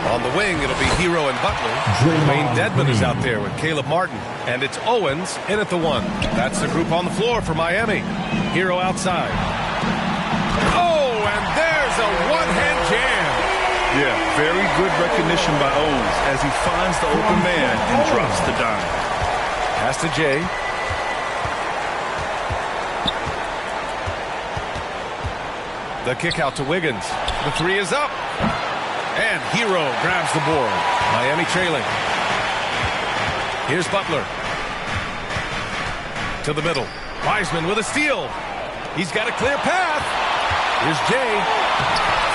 On the wing, it'll be Hero and Butler. Wayne Dedmon is out there with Caleb Martin. And it's Owens in at the 1. That's the group on the floor for Miami. Hero outside. Oh, and there's a one-hand jam. Yeah, very good recognition by Owens as he finds the open man and drops the dime. Pass to Jay. The kick out to Wiggins. The 3 is up. And Hero grabs the board. Miami trailing. Here's Butler. To the middle. Wiseman with a steal. He's got a clear path. Here's Jay.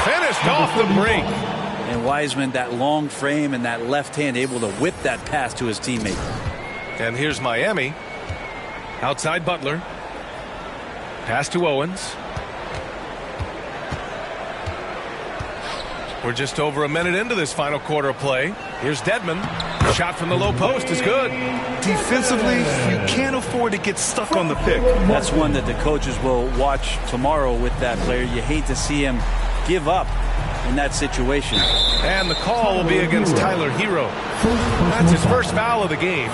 Finished off the break. And Wiseman, that long frame and that left hand, able to whip that pass to his teammate. And here's Miami. Outside Butler. Pass to Owens. We're just over a minute into this final quarter of play. Here's Dedmon. Shot from the low post is good. Defensively, you can't afford to get stuck on the pick. That's one that the coaches will watch tomorrow with that player. You hate to see him give up in that situation. And the call will be against Tyler Hero. That's his first foul of the game.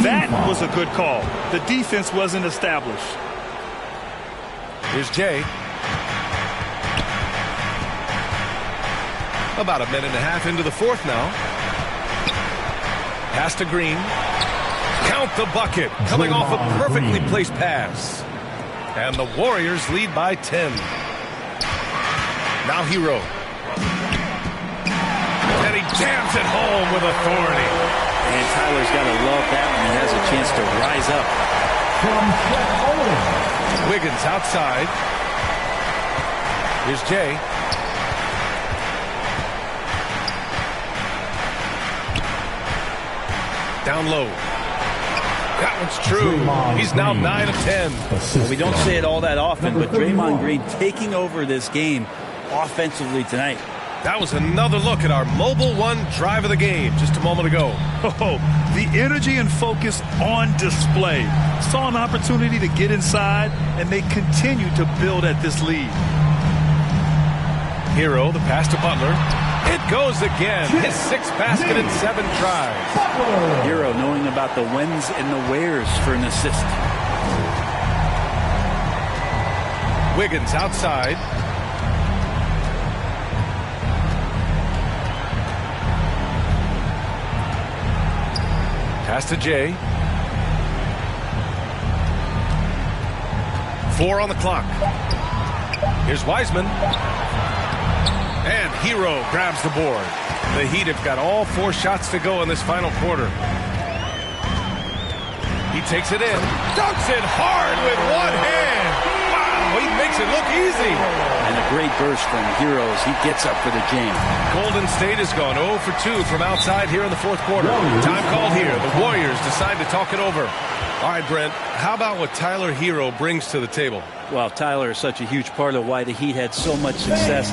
That was a good call. The defense wasn't established. Here's Jay. About a minute and a half into the fourth now. Pass to Green. Count the bucket. Coming off a perfectly placed pass. And the Warriors lead by 10. Now Hero. And he jams it home with authority. And Tyler's got to love that when he has a chance to rise up. Wiggins outside. Here's Jay. Down low. That one's true. He's now 9 of 10. Well, we don't say it all that often, but Draymond Green taking over this game offensively tonight. That was another look at our Mobile One drive of the game just a moment ago. Oh, the energy and focus on display. Saw an opportunity to get inside, and they continue to build at this lead. Hero, the pass to Butler. It goes again. His 6th basket in 7 tries. Hero knowing about the whens and the wheres for an assist. Wiggins outside. Pass to Jay. 4 on the clock. Here's Wiseman. And Hero grabs the board. The Heat have got all 4 shots to go in this final quarter. He takes it in. Dunks it hard with one hand. Wow, he makes it look easy. And a great burst from Hero as he gets up for the jam. Golden State has gone 0 for 2 from outside here in the 4th quarter. Time called here. The Warriors decide to talk it over. All right, Brent, how about what Tyler Hero brings to the table? Well, Tyler is such a huge part of why the Heat had so much success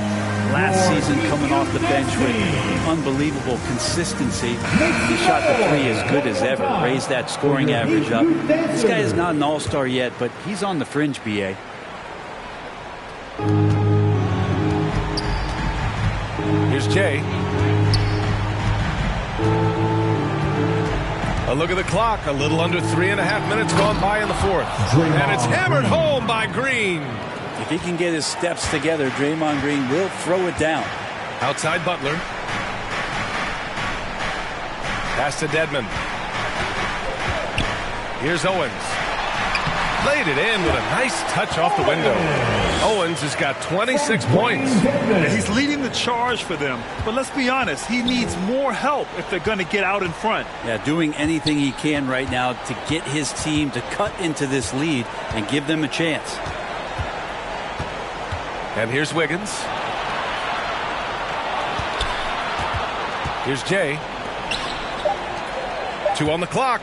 last season, coming off the bench with unbelievable consistency. He shot the 3 as good as ever, raised that scoring average up. This guy is not an all-star yet, but he's on the fringe, B.A. Here's Jay. A look at the clock. A little under 3.5 minutes gone by in the 4th. And it's hammered home by Green. If he can get his steps together, Draymond Green will throw it down. Outside Butler. Pass to Dedmon. Here's Owens. Laid it in with a nice touch off the window. Owens has got 26 points. He's leading the charge for them. But let's be honest, he needs more help if they're going to get out in front. Yeah, doing anything he can right now to get his team to cut into this lead and give them a chance. And here's Wiggins. Here's Jay. 2 on the clock.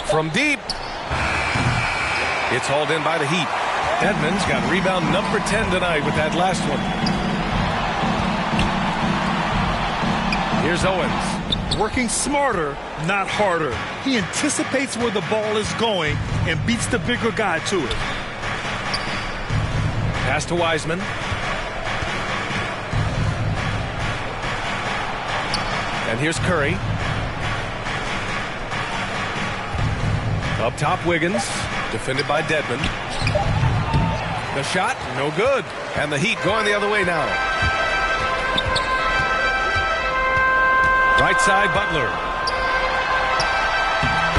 From deep. It's hauled in by the Heat. Dedmon's got rebound number 10 tonight with that last one. Here's Owens. Working smarter, not harder. He anticipates where the ball is going and beats the bigger guy to it. Pass to Wiseman. And here's Curry. Up top, Wiggins. Defended by Dedmon. The shot, no good. And the Heat going the other way now. Right side, Butler.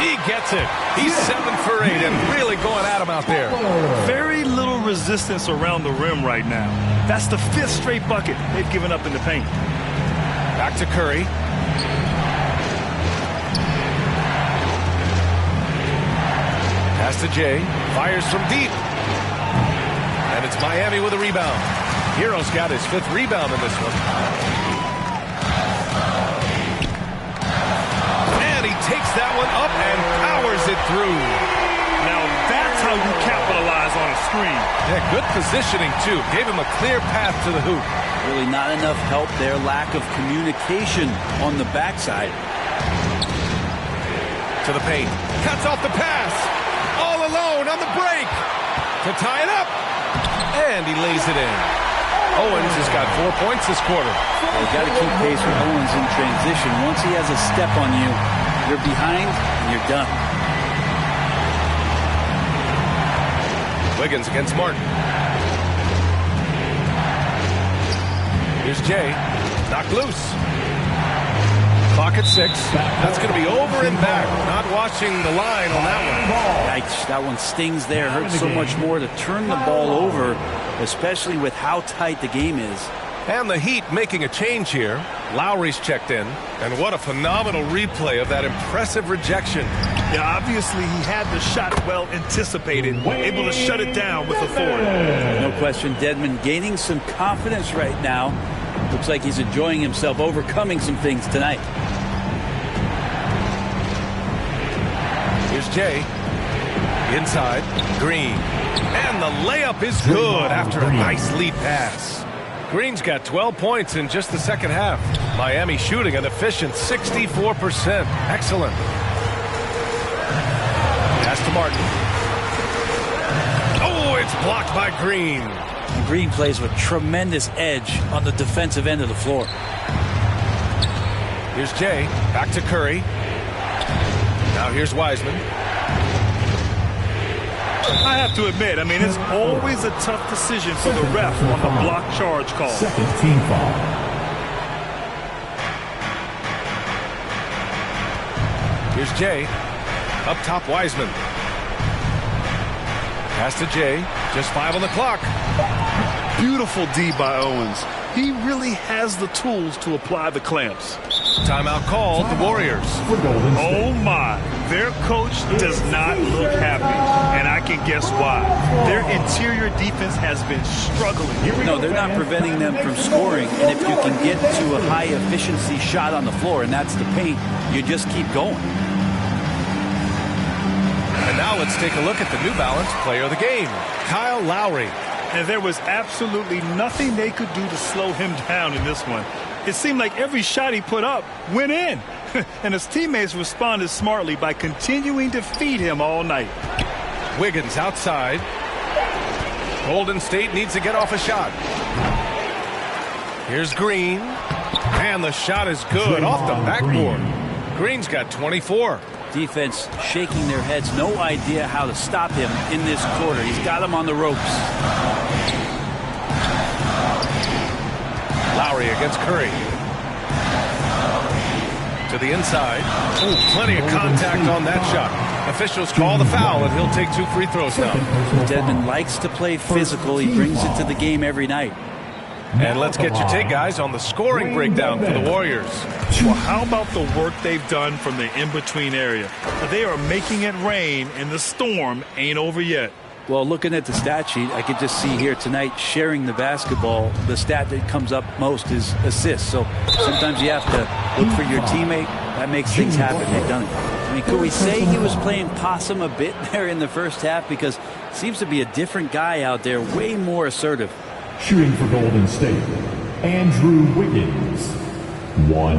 He gets it. He's 7 for 8 and really going at him out there. Very little resistance around the rim right now. That's the 5th straight bucket they've given up in the paint. Back to Curry. Pass to Jay. Fires from deep. And it's Miami with a rebound. Hero's got his 5th rebound in this one. And he takes that one up and powers it through. Now that's how you capitalize on a screen. Yeah, good positioning, too. Gave him a clear path to the hoop. Really not enough help there. Lack of communication on the backside. To the paint. Cuts off the pass. All alone on the break. To tie it up. And he lays it in. Owens has got 4 points this quarter. You've got to keep pace with Owens in transition. Once he has a step on you, you're behind and you're done. Wiggins against Martin. Here's Jay. Knocked loose. Clock at 6. That's going to be over and back. Not watching the line on that one. Yikes, that one stings there. Hurts so much more to turn the ball over, especially with how tight the game is. And the Heat making a change here. Lowry's checked in. And what a phenomenal replay of that impressive rejection. Yeah, obviously he had the shot well anticipated, able to shut it down with authority. No question, Dedmon gaining some confidence right now. Looks like he's enjoying himself, overcoming some things tonight. Here's Jay. Inside. Green. And the layup is good after a nice lead pass. Green's got 12 points in just the second half. Miami shooting an efficient 64%. Excellent. Pass to Martin. Oh, it's blocked by Green. Green plays with tremendous edge on the defensive end of the floor. Here's Jay. Back to Curry. Now here's Wiseman. I have to admit, it's always a tough decision for the ref on the block charge call. Second team foul. Here's Jay. Up top, Wiseman. Pass to Jay. Just 5 on the clock. Beautiful D by Owens. He really has the tools to apply the clamps. Timeout called, the Warriors. Oh my, their coach does not look happy, and I can guess why. Their interior defense has been struggling. No, they're not preventing them from scoring, and if you can get to a high efficiency shot on the floor, and that's the paint, you just keep going. And now let's take a look at the New Balance player of the game, Kyle Lowry. And there was absolutely nothing they could do to slow him down in this one. It seemed like every shot he put up went in. And his teammates responded smartly by continuing to feed him all night. Wiggins outside. Golden State needs to get off a shot. Here's Green. And the shot is good off the backboard. Green's got 24. Defense shaking their heads. No idea how to stop him in this quarter. He's got him on the ropes. Lowry against Curry. To the inside. Ooh, plenty of contact on that shot. Officials call the foul, and he'll take 2 free throws now. Dedmon likes to play physical. He brings it to the game every night. And let's get your take, guys, on the scoring breakdown for the Warriors. Well, how about the work they've done from the in-between area? They are making it rain, and the storm ain't over yet. Well, looking at the stat sheet, I could just see here tonight sharing the basketball. The stat that comes up most is assists. So sometimes you have to look for your teammate. That makes things happen. They've done it. Could we say he was playing possum a bit there in the first half? Because it seems to be a different guy out there, way more assertive. Shooting for Golden State, Andrew Wiggins. 1.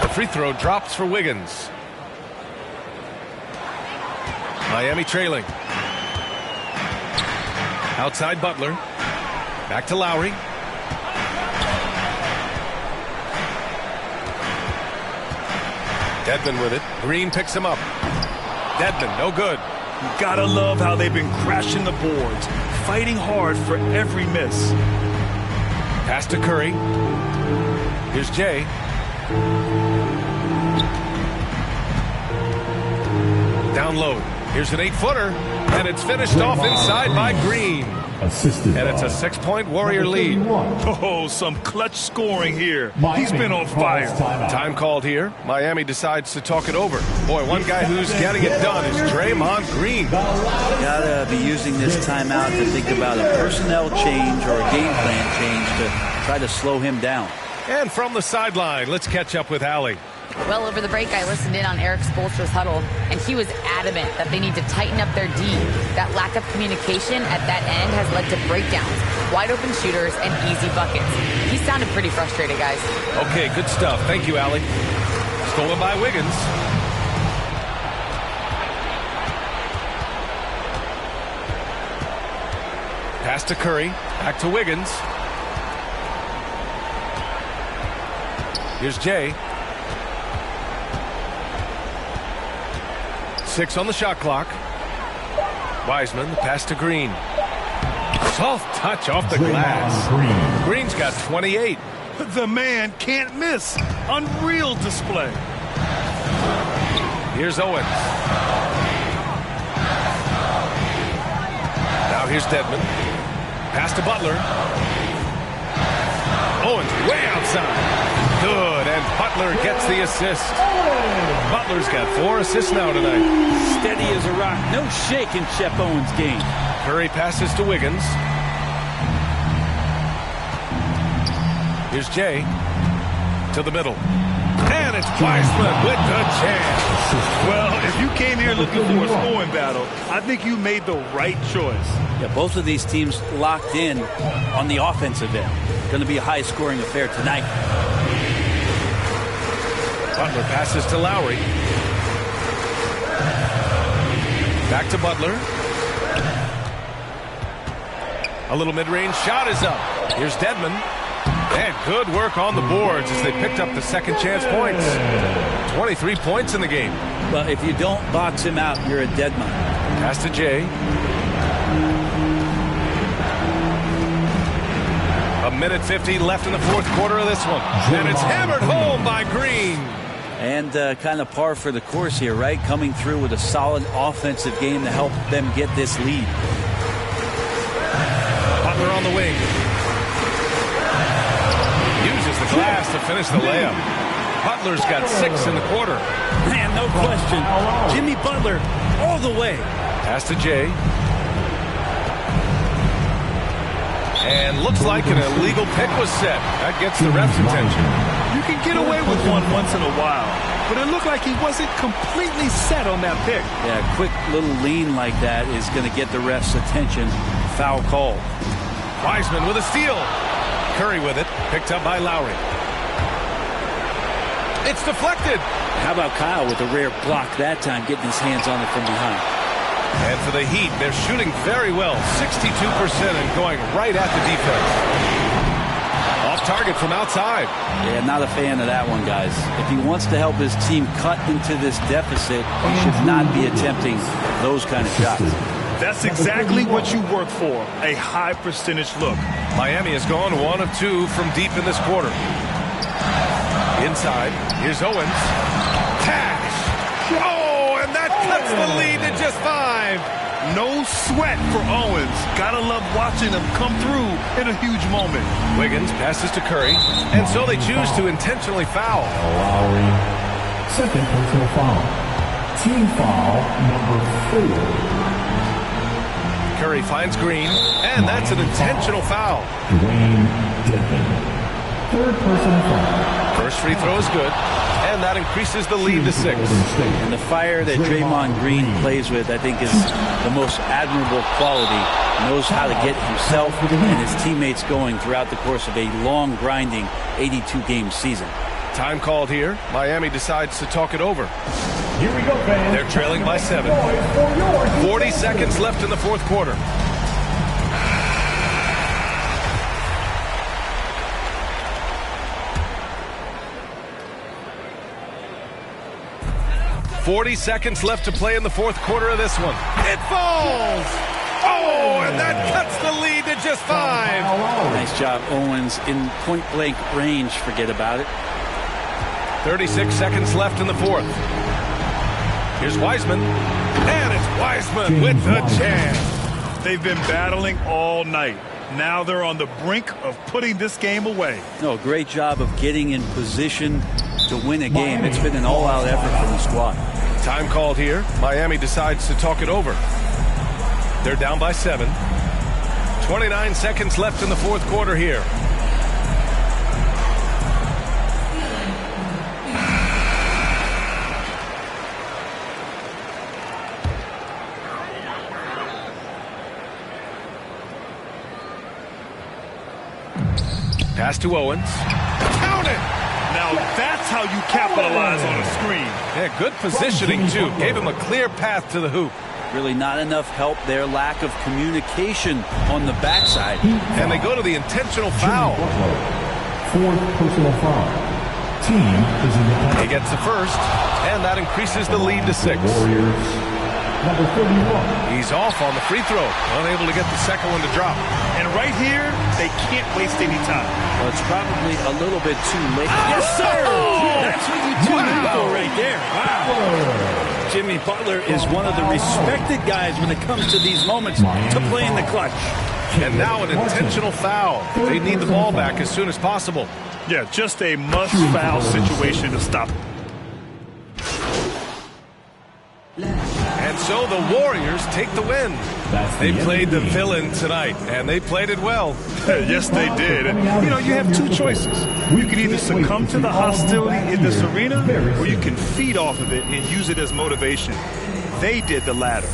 The free throw drops for Wiggins. Miami trailing. Outside Butler. Back to Lowry. Dedmon with it. Green picks him up. Dedmon, no good. You gotta love how they've been crashing the boards, fighting hard for every miss. Pass to Curry. Here's Jay. Down low. Here's an 8-footer, and it's finished off inside by Green. Assisted. And it's a 6-point Warrior lead. Oh, some clutch scoring here. He's been on fire. Time called here. Miami decides to talk it over. Boy, one guy who's getting it done is Draymond Green. Gotta be using this timeout to think about a personnel change or a game plan change to try to slow him down. And from the sideline, let's catch up with Allie. Well, over the break, I listened in on Eric Spoelstra's huddle, and he was adamant that they need to tighten up their D. That lack of communication at that end has led to breakdowns, wide open shooters, and easy buckets. He sounded pretty frustrated, guys. Okay, good stuff. Thank you, Allie. Stolen by Wiggins. Pass to Curry. Back to Wiggins. Here's Jay. 6 on the shot clock. Wiseman, the pass to Green. Soft touch off the glass. Green's got 28. The man can't miss. Unreal display. Here's Owens. Now here's Dedmon. Pass to Butler. Owens way outside. Good, and Butler gets the assist. Butler's got 4 assists now tonight. Steady as a rock. No shake in Shep Owens' game. Curry passes to Wiggins. Here's Jay to the middle. And And it's Wiseman with the chance. Well, if you came here looking for a scoring battle, I think you made the right choice. Yeah, both of these teams locked in on the offensive end. Going to be a high-scoring affair tonight. Butler passes to Lowry. Back to Butler. A little mid-range shot is up. Here's Dedmon. And good work on the boards as they picked up the second chance points. 23 points in the game. But if you don't box him out, you're a dead man. Pass to Jay. A minute 50 left in the fourth quarter of this one. And it's hammered home by Green. And kind of par for the course here, right? Coming through with a solid offensive game to help them get this lead. Butler on the wing. Uses the glass to finish the layup. Butler's got 6 in the quarter. Man, no question. Jimmy Butler all the way. Pass to Jay. And looks like an illegal pick was set. That gets the ref's attention. You can get away with one once in a while, but it looked like he wasn't completely set on that pick. Yeah, a quick little lean like that is going to get the ref's attention. Foul call. Wiseman with a steal. Curry with it. Picked up by Lowry. It's deflected. How about Kyle with a rare block that time, getting his hands on it from behind. And for the Heat, they're shooting very well, 62% and going right at the defense. Off target from outside. Yeah, not a fan of that one, guys. If he wants to help his team cut into this deficit, he should not be attempting those kind of shots. That's exactly what you work for, a high percentage look. Miami has gone 1 of 2 from deep in this quarter. Inside, here's Owens. Cash! Oh, and that cuts the lead to just 5. No sweat for Owens. Gotta love watching him come through in a huge moment. Wiggins passes to Curry, and so they choose to intentionally foul. Lowry, second personal foul. Team foul number 4. Curry finds Green, and that's an intentional foul. Dwayne Dedmon, third personal foul. First free throw is good, and that increases the lead to 6. And the fire that Draymond Green plays with, I think, is the most admirable quality. Knows how to get himself and his teammates going throughout the course of a long, grinding 82-game season. Time called here. Miami decides to talk it over. Here we go, fans. They're trailing by 7. 40 seconds left in the fourth quarter. .40 seconds left to play in the fourth quarter of this one. It falls! Oh, and that cuts the lead to just 5. Nice job, Owens. In point-blank range, forget about it. 36 seconds left in the fourth. Here's Wiseman, and it's Wiseman with the chance. They've been battling all night. Now they're on the brink of putting this game away. No, great job of getting in position to win a game. It's been an all-out effort from the squad. Time called here. Miami decides to talk it over. They're down by 7. 29 seconds left in the fourth quarter here. Pass to Owens. Count it! Now that's how you capitalize on a screen. Yeah, good positioning, too. Gave him a clear path to the hoop. Really not enough help there. Lack of communication on the backside. And they go to the intentional foul. Fourth personal foul. Team is in the pass. He gets the first, and that increases the lead to 6. Warriors, number 31. He's off on the free throw. Unable to get the second one to drop. And right here, they can't waste any time. Well, it's probably a little bit too late. Yes, sir! That's what you tune in for right there. Wow. Jimmy Butler is one of the respected guys when it comes to these moments to play in the clutch. And now an intentional foul. They need the ball back as soon as possible. Yeah, just a must-foul situation to stop. And so the Warriors take the win. They played the villain tonight, and they played it well. Yes, they did. And, you know, you have two choices. You can either succumb to the hostility in this arena, or you can feed off of it and use it as motivation. They did the latter.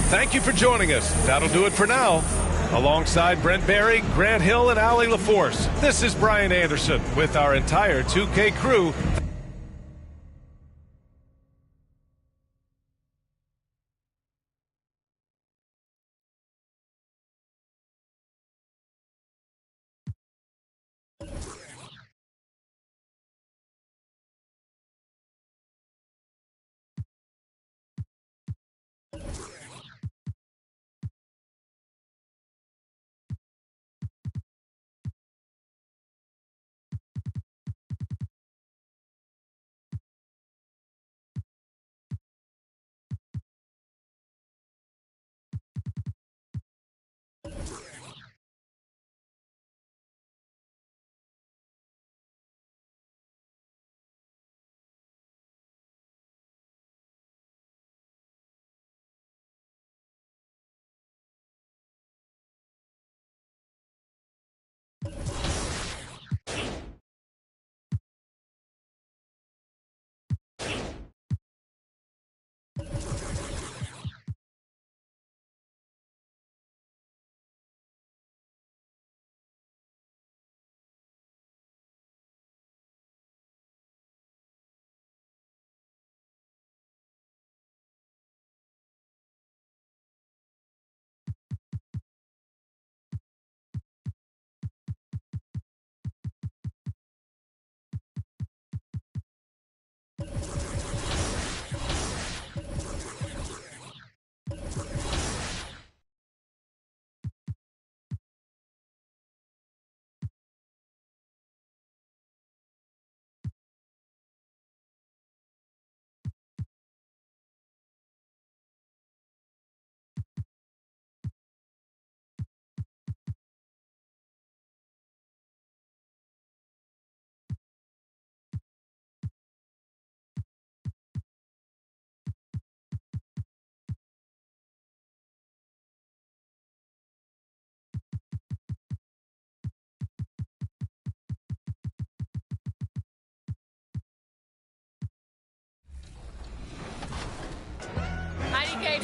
Thank you for joining us. That'll do it for now. Alongside Brent Barry, Grant Hill, and Allie LaForce, this is Brian Anderson with our entire 2K crew.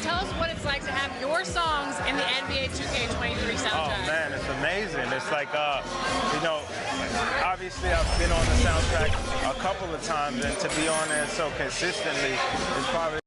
Tell us what it's like to have your songs in the NBA 2K23 soundtrack. Oh, man, it's amazing. It's like, you know, obviously I've been on the soundtrack a couple of times, and to be on there so consistently is probably...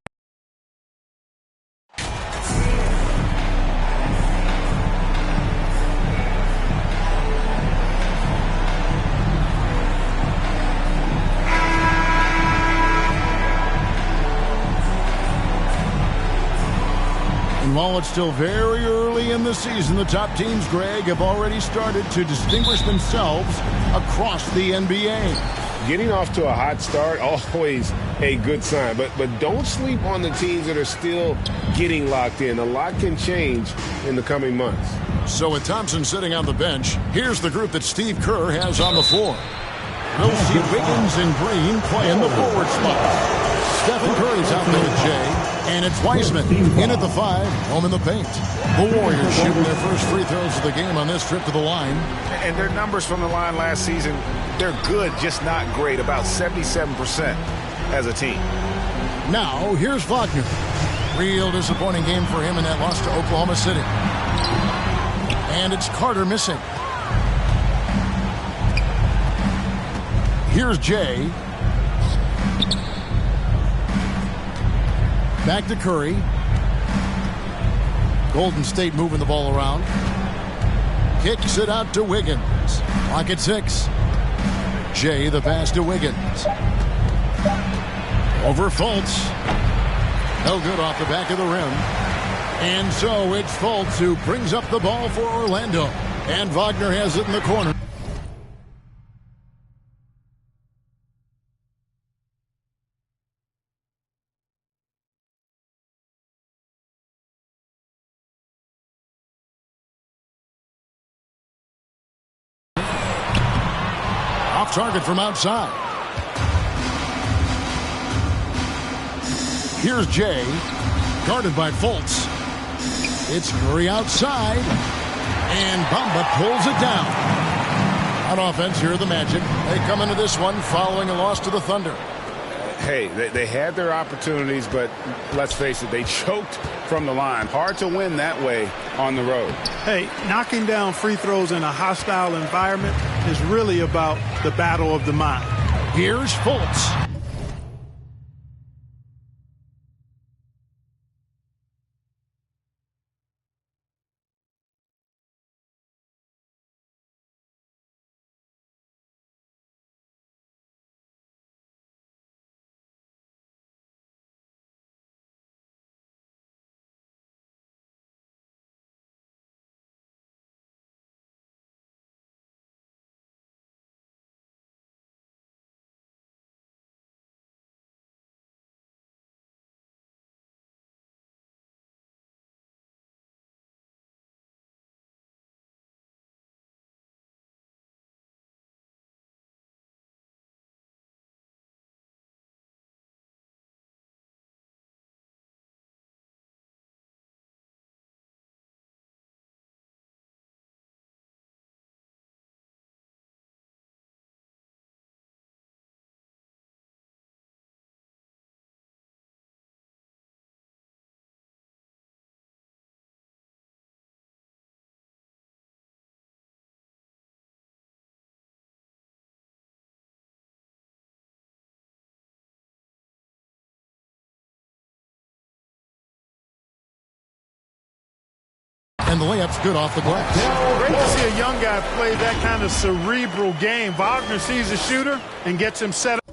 While it's still very early in the season, the top teams, Greg, have already started to distinguish themselves across the NBA. Getting off to a hot start, always a good sign. But don't sleep on the teams that are still getting locked in. A lot can change in the coming months. So with Thompson sitting on the bench, here's the group that Steve Kerr has on the floor. We'll see Wiggins and Green playing the forward spot. Stephen Curry's out there with Jay. And it's Wiseman in at the 5, home in the paint. The Warriors shooting their first free throws of the game on this trip to the line. And their numbers from the line last season, they're good, just not great, about 77% as a team. Now, here's Wagner. Real disappointing game for him in that loss to Oklahoma City. And it's Carter missing. Here's Jay. Back to Curry. Golden State moving the ball around. Kicks it out to Wiggins. Clock at 6. Jay the pass to Wiggins. Over Fultz. No good off the back of the rim. And so it's Fultz who brings up the ball for Orlando. And Wagner has it in the corner. Target from outside. Here's Jay. Guarded by Fultz. It's Curry outside. And Bamba pulls it down. On offense, here are the Magic. They come into this one following a loss to the Thunder. Hey, they had their opportunities, but let's face it, they choked from the line. Hard to win that way on the road. Hey, knocking down free throws in a hostile environment is really about the battle of the mind. Here's Fultz. And the layup's good off the glass. Great to see a young guy play that kind of cerebral game. Wagner sees a shooter and gets him set up.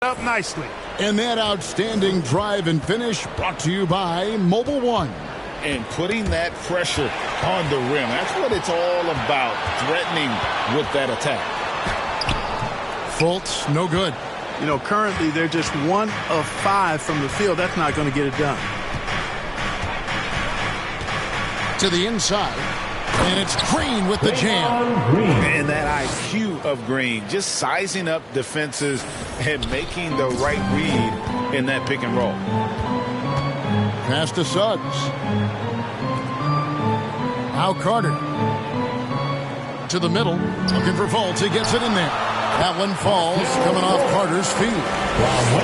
Up nicely. And that outstanding drive and finish brought to you by Mobile One. And putting that pressure on the rim. That's what it's all about, threatening with that attack. Fultz, no good. You know, currently they're just 1 of 5 from the field. That's not going to get it done. To the inside. And it's Green with the jam. And that IQ of Green, just sizing up defenses and making the right read in that pick and roll. Pass to Suggs. Now Carter. To the middle. Looking for Fultz. He gets it in there. That one falls, coming off Carter's feet.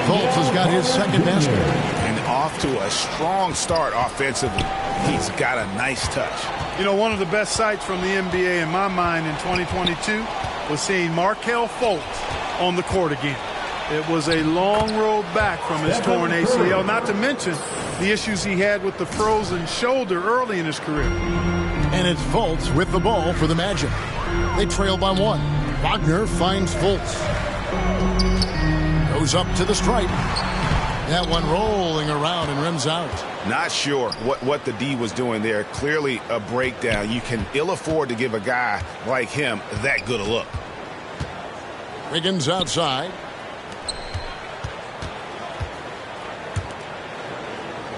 Fultz has got his second basket. And off to a strong start offensively. He's got a nice touch. You know, one of the best sights from the NBA in my mind in 2022 was seeing Markelle Fultz on the court again. It was a long road back from his torn ACL, not to mention the issues he had with the frozen shoulder early in his career. And it's Fultz with the ball for the Magic. They trail by 1. Wagner finds Fultz. Goes up to the stripe. That one rolling around and rims out. Not sure what the D was doing there. Clearly a breakdown. You can ill afford to give a guy like him that good a look. Wiggins outside.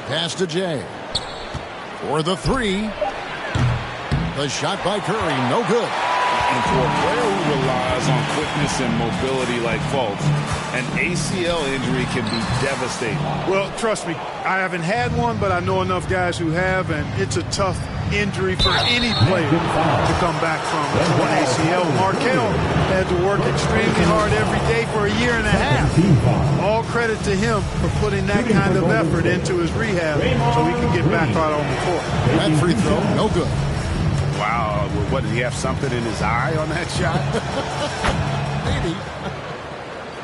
Pass to Jay. For the 3. The shot by Curry, no good. And for a player who relies on quickness and mobility like Fultz, an ACL injury can be devastating. Well, trust me, I haven't had one, but I know enough guys who have, and it's a tough injury for any player to come back from an ACL. Markelle had to work extremely hard every day for a year and a half. All credit to him for putting that kind of effort into his rehab so he can get back out on the court. That free throw, no good. Wow, what, did he have something in his eye on that shot? Maybe.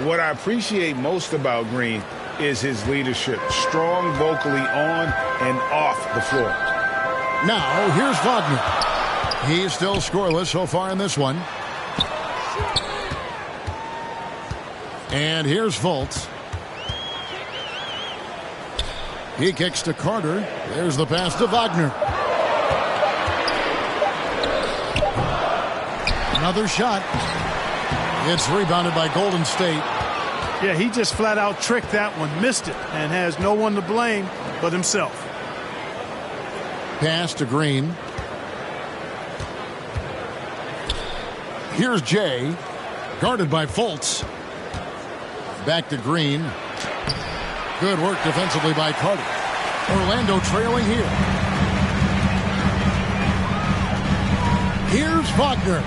What I appreciate most about Green is his leadership. Strong vocally on and off the floor. Now, here's Wagner. He's still scoreless so far in this one. And here's Fultz. He kicks to Carter. There's the pass to Wagner. Another shot. It's rebounded by Golden State. Yeah, he just flat out tricked that one, missed it, and has no one to blame but himself. Pass to Green. Here's Jay, guarded by Fultz. Back to Green. Good work defensively by Carter. Orlando trailing here. Here's Wagner.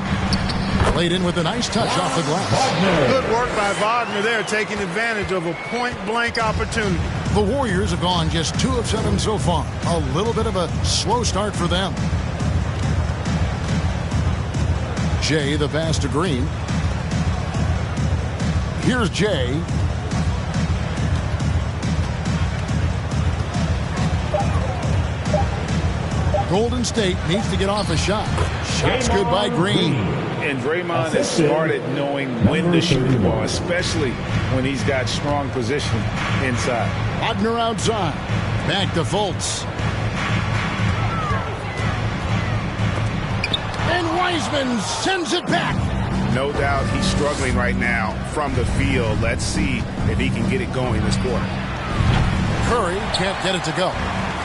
Played in with a nice touch off the glass. Good work by Wagner there, taking advantage of a point-blank opportunity. The Warriors have gone just 2 of 7 so far. A little bit of a slow start for them. Jay, the pass to Green. Here's Jay. Golden State needs to get off a shot. Shot's good by Green. And Draymond has started knowing when to shoot the ball, especially when he's got strong position inside. Wagner outside. Back to Fultz. And Wiseman sends it back. No doubt he's struggling right now from the field. Let's see if he can get it going this quarter. Curry can't get it to go.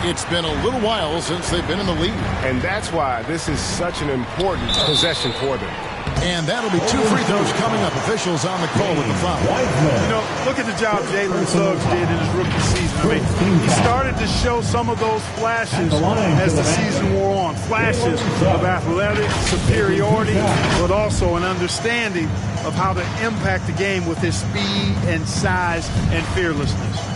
It's been a little while since they've been in the lead. And that's why this is such an important possession for them. And that'll be 2 free throws coming up. Officials on the call with the foul. You know, look at the job Jalen Suggs did in his rookie season. I mean, he started to show some of those flashes as the season wore on. Flashes of athletic superiority, but also an understanding of how to impact the game with his speed and size and fearlessness.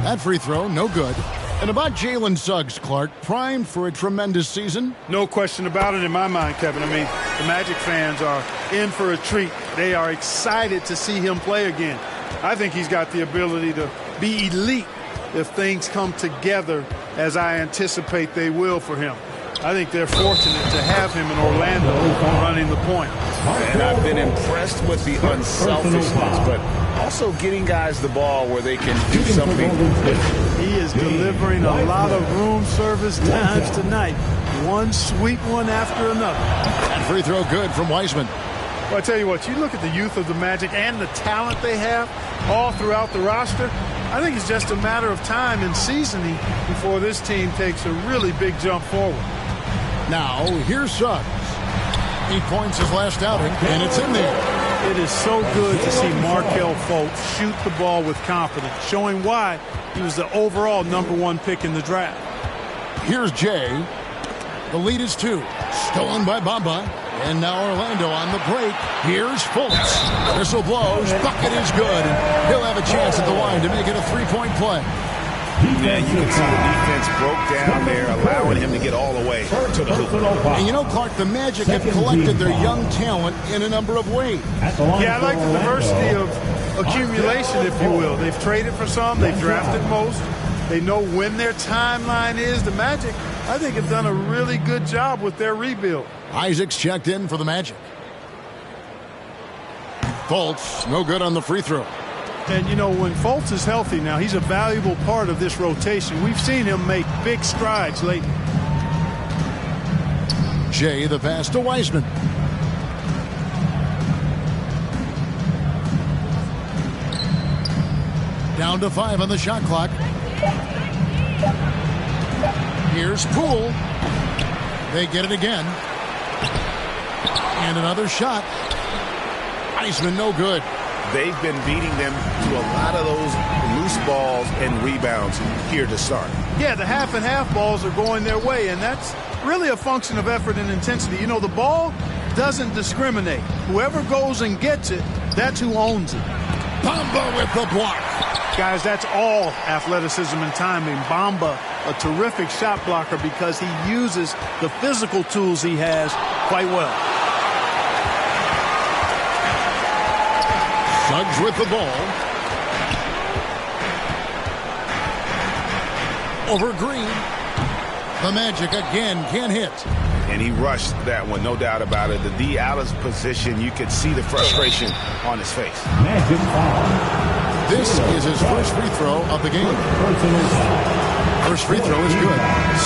That free throw, no good. And about Jalen Suggs, Clark, primed for a tremendous season? No question about it in my mind, Kevin. I mean, the Magic fans are in for a treat. They are excited to see him play again. I think he's got the ability to be elite if things come together as I anticipate they will for him. I think they're fortunate to have him in Orlando running the point. And I've been impressed with the unselfishness, but also getting guys the ball where they can do something. He is delivering a lot of room service times tonight. One sweet one after another. And free throw good from Wiseman. Well, I tell you what, you look at the youth of the Magic and the talent they have all throughout the roster. I think it's just a matter of time and seasoning before this team takes a really big jump forward. Now, here's Suggs. 8 points his last outing, and it's in there. It is so good to see Markelle Fultz shoot the ball with confidence, showing why he was the overall #1 pick in the draft. Here's Jay. The lead is 2. Stolen by Bamba. And now Orlando on the break. Here's Fultz. Whistle blows. Bucket is good. He'll have a chance at the line to make it a 3-point play. Yeah, you can see the defense broke down there, allowing him to get all the way to the hoop. And you know, Clark, the Magic have collected their young talent in a number of ways. Yeah, I like the diversity of accumulation, if you will. They've traded for some. They've drafted most. They know when their timeline is. The Magic, I think, have done a really good job with their rebuild. Isaac's checked in for the Magic. Fultz, no good on the free throw. And, you know, when Fultz is healthy now, he's a valuable part of this rotation. We've seen him make big strides lately. Jay, the pass to Wiseman. Down to 5 on the shot clock. Here's Poole. They get it again. And another shot. Wiseman, no good. They've been beating them to a lot of those loose balls and rebounds here to start. Yeah, the half and half balls are going their way, and that's really a function of effort and intensity. You know, the ball doesn't discriminate. Whoever goes and gets it, that's who owns it. Bamba with the block. Guys, that's all athleticism and timing. Bamba, a terrific shot blocker because he uses the physical tools he has quite well. Suggs with the ball. Over Green. The Magic again can't hit. And he rushed that one, no doubt about it. The D out of position, you could see the frustration on his face. This is his first free throw of the game. First free throw is good.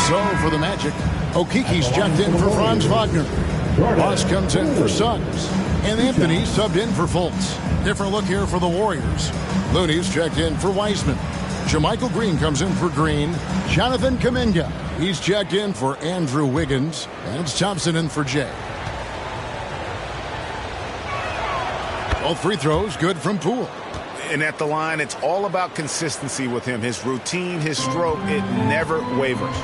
So for the Magic, Okiki's checked in for Franz Wagner. Ross comes in for Suggs. And Anthony subbed in for Fultz. Different look here for the Warriors. Looney's checked in for Wiseman. Jermichael Green comes in for Green. Jonathan Kuminga, he's checked in for Andrew Wiggins. And it's Thompson in for Jay. Both free throws good from Poole. And at the line, it's all about consistency with him. His routine, his stroke, it never wavers.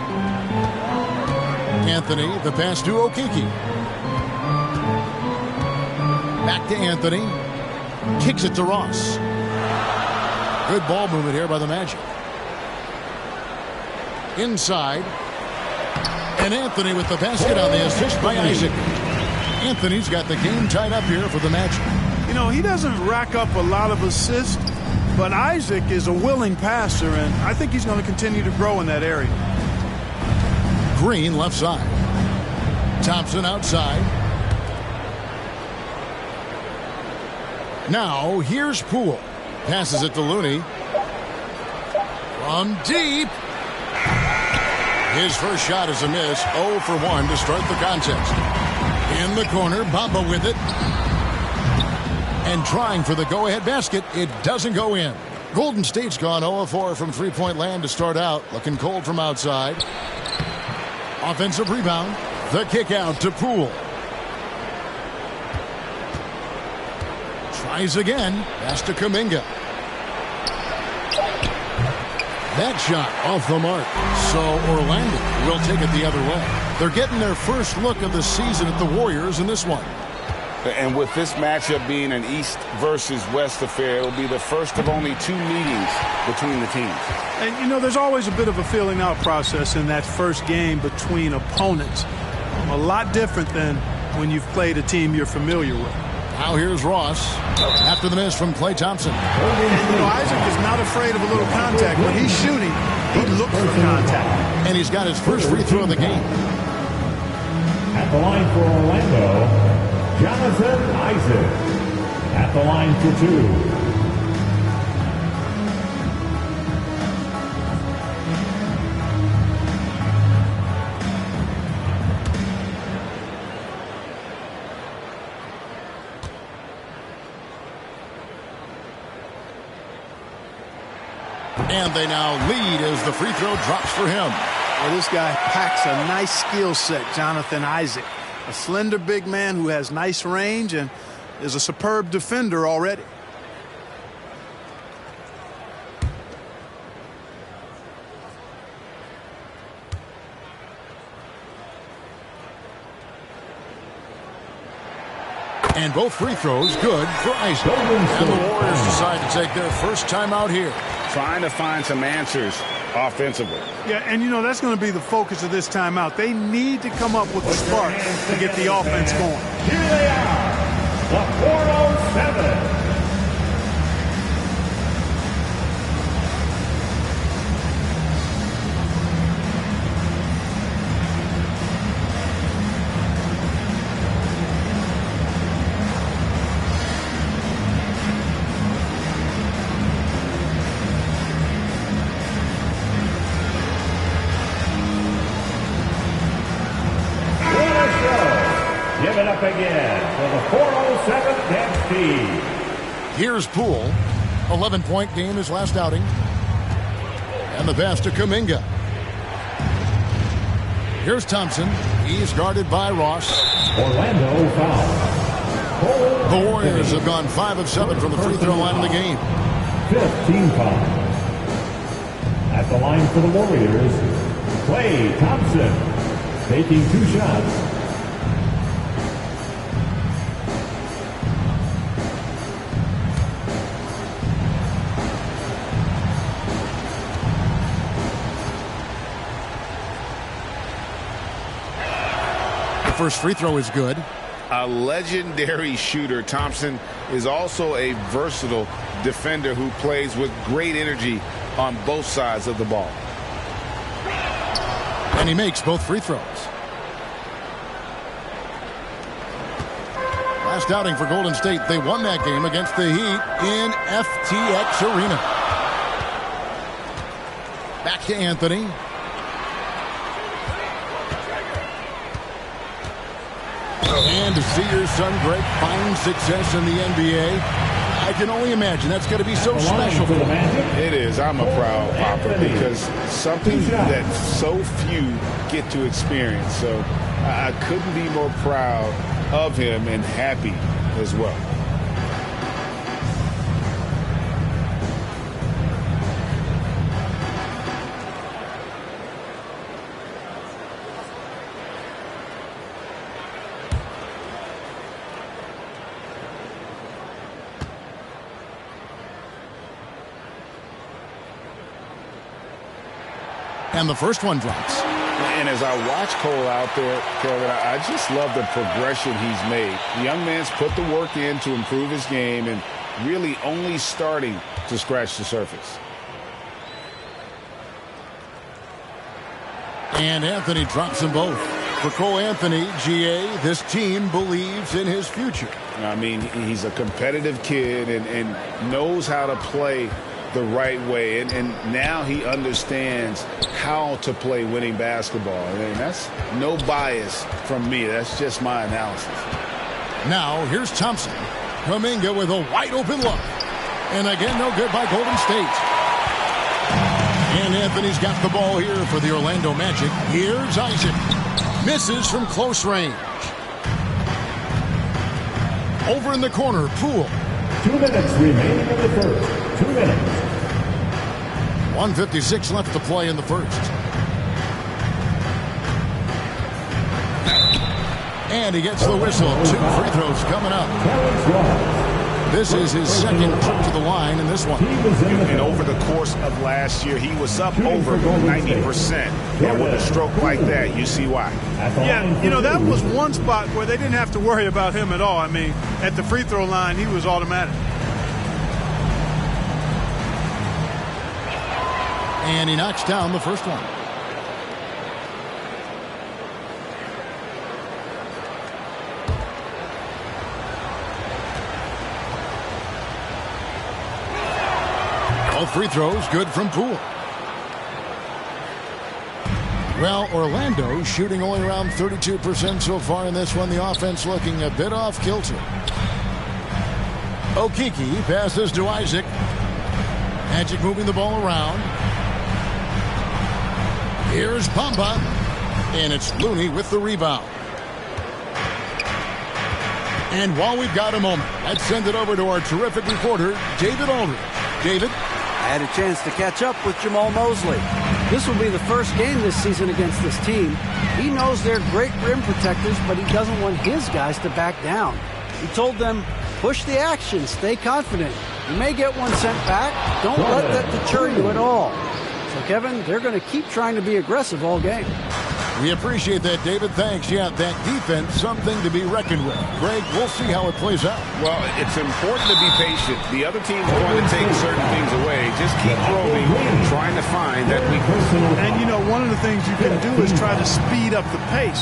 Anthony, the pass to Okiki. Back to Anthony. Kicks it to Ross. Good ball movement here by the Magic. Inside. And Anthony with the basket on the assist by Isaac. Anthony's got the game tied up here for the Magic. You know, he doesn't rack up a lot of assists, but Isaac is a willing passer, and I think he's going to continue to grow in that area. Green left side. Thompson outside. Now, here's Poole. Passes it to Looney. From deep. His first shot is a miss. 0 for 1 to start the contest. In the corner, Bamba with it. And trying for the go-ahead basket. It doesn't go in. Golden State's gone 0-4 from three-point land to start out. Looking cold from outside. Offensive rebound. The kick out to Poole. Tries again. Pass to Kuminga. That shot off the mark. So Orlando will take it the other way. They're getting their first look of the season at the Warriors in this one. And with this matchup being an East versus West affair, it'll be the first of only 2 meetings between the teams. And, you know, there's always a bit of a feeling out process in that first game between opponents. A lot different than when you've played a team you're familiar with. Now here's Ross after the miss from Klay Thompson. And, you know, Isaac is not afraid of a little contact. When he's shooting, he looks for contact. And he's got his first free throw of the game. At the line for Orlando, Jonathan Isaac. At the line for 2. And they now lead as the free throw drops for him. Well, this guy packs a nice skill set, Jonathan Isaac. A slender big man who has nice range and is a superb defender already. And both free throws good for Isaac. And the Warriors decide to take their first time out here. Trying to find some answers offensively. Yeah, and you know, that's going to be the focus of this timeout. They need to come up with a spark to get the offense going. Here they are, the 407. Give it up again for the 407 dance team. Here's Poole. 11-point game his last outing. And the pass to Kuminga. Here's Thompson. He's guarded by Ross. Orlando foul. The Warriors have gone 5 of 7 from the free throw line in the game. 5th team foul. At the line for the Warriors, Klay Thompson taking 2 shots. First free throw is good. A legendary shooter, Thompson is also a versatile defender who plays with great energy on both sides of the ball. And he makes both free throws. Last outing for Golden State, they won that game against the Heat in FTX Arena. Back to Anthony. And to see your son Greg find success in the NBA, I can only imagine that's going to be so special for him. It is. I'm a proud papa because something that so few get to experience. So I couldn't be more proud of him and happy as well. And the first one drops. And as I watch Cole out there, Kevin, I just love the progression he's made. The young man's put the work in to improve his game and really only starting to scratch the surface. And Anthony drops them both. For Cole Anthony, GA, this team believes in his future. I mean, he's a competitive kid and knows how to play the right way, and now he understands how to play winning basketball. And that's no bias from me. That's just my analysis. Now here's Thompson. Kuminga with a wide open look. And again, no good by Golden State. And Anthony's got the ball here for the Orlando Magic. Here's Isaac. Misses from close range. Over in the corner, Poole. 2 minutes remaining in the first. 2 minutes. 1:56 left to play in the first. And he gets the whistle. 2 free throws coming up. This is his second trip to the line in this one. And over the course of last year, he was up over 90%. And with a stroke like that, you see why. Yeah, you know, that was one spot where they didn't have to worry about him at all. I mean, at the free throw line, he was automatic. And he knocks down the first one. All free throws good from Poole. Well, Orlando shooting only around 32% so far in this one. The offense looking a bit off kilter. Okeke passes to Isaac. Magic moving the ball around. Here's Bamba. And it's Looney with the rebound. And while we've got a moment, let's send it over to our terrific reporter, David Aldridge. David? I had a chance to catch up with Jamal Mosley. This will be the first game this season against this team. He knows they're great rim protectors, but he doesn't want his guys to back down. He told them, push the action, stay confident. You may get one sent back. Don't let that deter you at all. So, Kevin, they're going to keep trying to be aggressive all game. We appreciate that, David. Thanks. Yeah, that defense, something to be reckoned with. Greg, we'll see how it plays out. Well, it's important to be patient. The other team's going to take certain things away. Just keep probing, trying to find that weakness. And, you know, one of the things you can do is try to speed up the pace.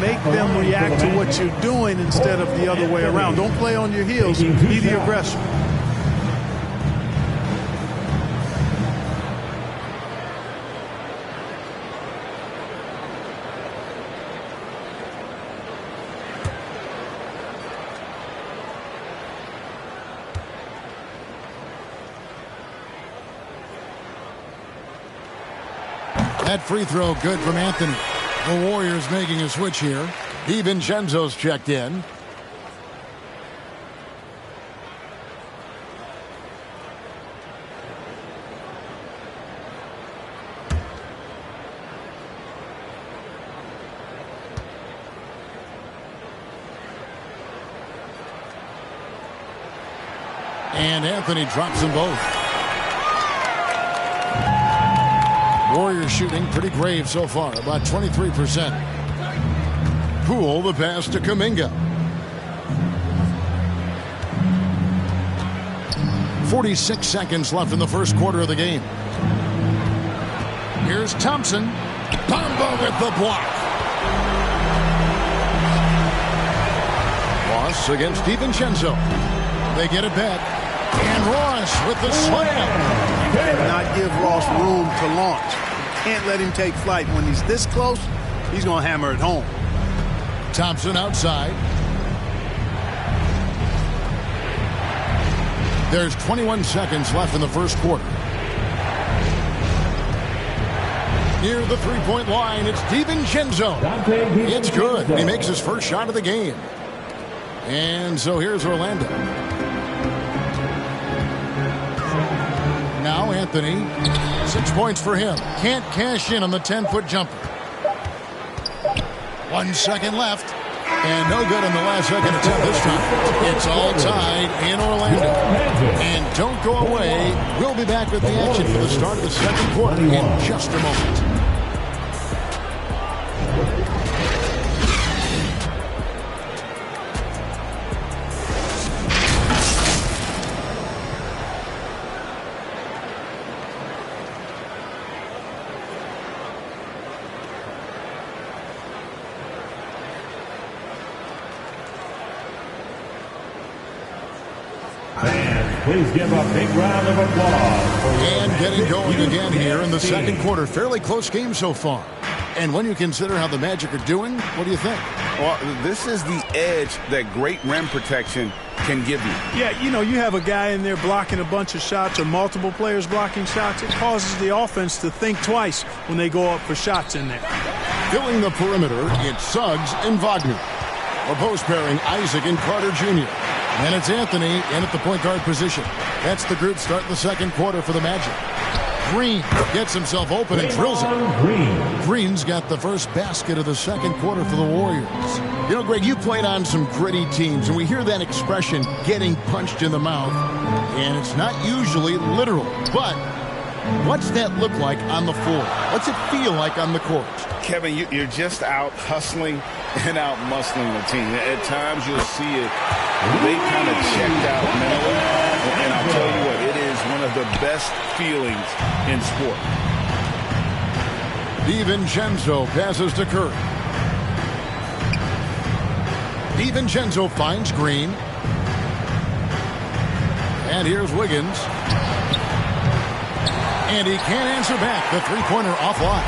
Make them react to what you're doing instead of the other way around. Don't play on your heels. Be the aggressor. That free throw good from Anthony. The Warriors making a switch here. DiVincenzo's checked in. And Anthony drops them both. Warriors shooting pretty grave so far, about 23%. Poole, the pass to Kuminga. 46 seconds left in the first quarter of the game. Here's Thompson. Bamba with the block. Ross against DiVincenzo. They get it back. And Ross with the slam. You cannot give Ross room to launch. You can't let him take flight. When he's this close, he's going to hammer it home. Thompson outside. There's 21 seconds left in the first quarter. Near the three-point line, it's DiVincenzo. It's good. He makes his first shot of the game. And so here's Orlando. Now Anthony, 6 points for him. Can't cash in on the 10-foot jumper. 1 second left. And no good on the last second attempt this time. It's all tied in Orlando. And don't go away. We'll be back with the action for the start of the second quarter in just a moment. Please give a big round of applause. And getting going again here in the second quarter. Fairly close game so far. And when you consider how the Magic are doing, what do you think? Well, this is the edge that great rim protection can give you. Yeah, you know, you have a guy in there blocking a bunch of shots or multiple players blocking shots. It causes the offense to think twice when they go up for shots in there. Filling the perimeter, it's Suggs and Wagner. A post pairing, Isaac and Carter Jr. And it's Anthony in at the point guard position. That's the group starting the second quarter for the Magic. Green gets himself open and drills it. Green's got the first basket of the second quarter for the Warriors. You know, Greg, you played on some gritty teams, and we hear that expression, getting punched in the mouth, and it's not usually literal. But what's that look like on the floor? What's it feel like on the court? Kevin, you're just out hustling and out muscling the team. At times you'll see it. They kind of checked out mentally. And I'll tell you what, it is one of the best feelings in sport. DiVincenzo passes to Curry. DiVincenzo finds Green. And here's Wiggins. And he can't answer back. The three-pointer offline.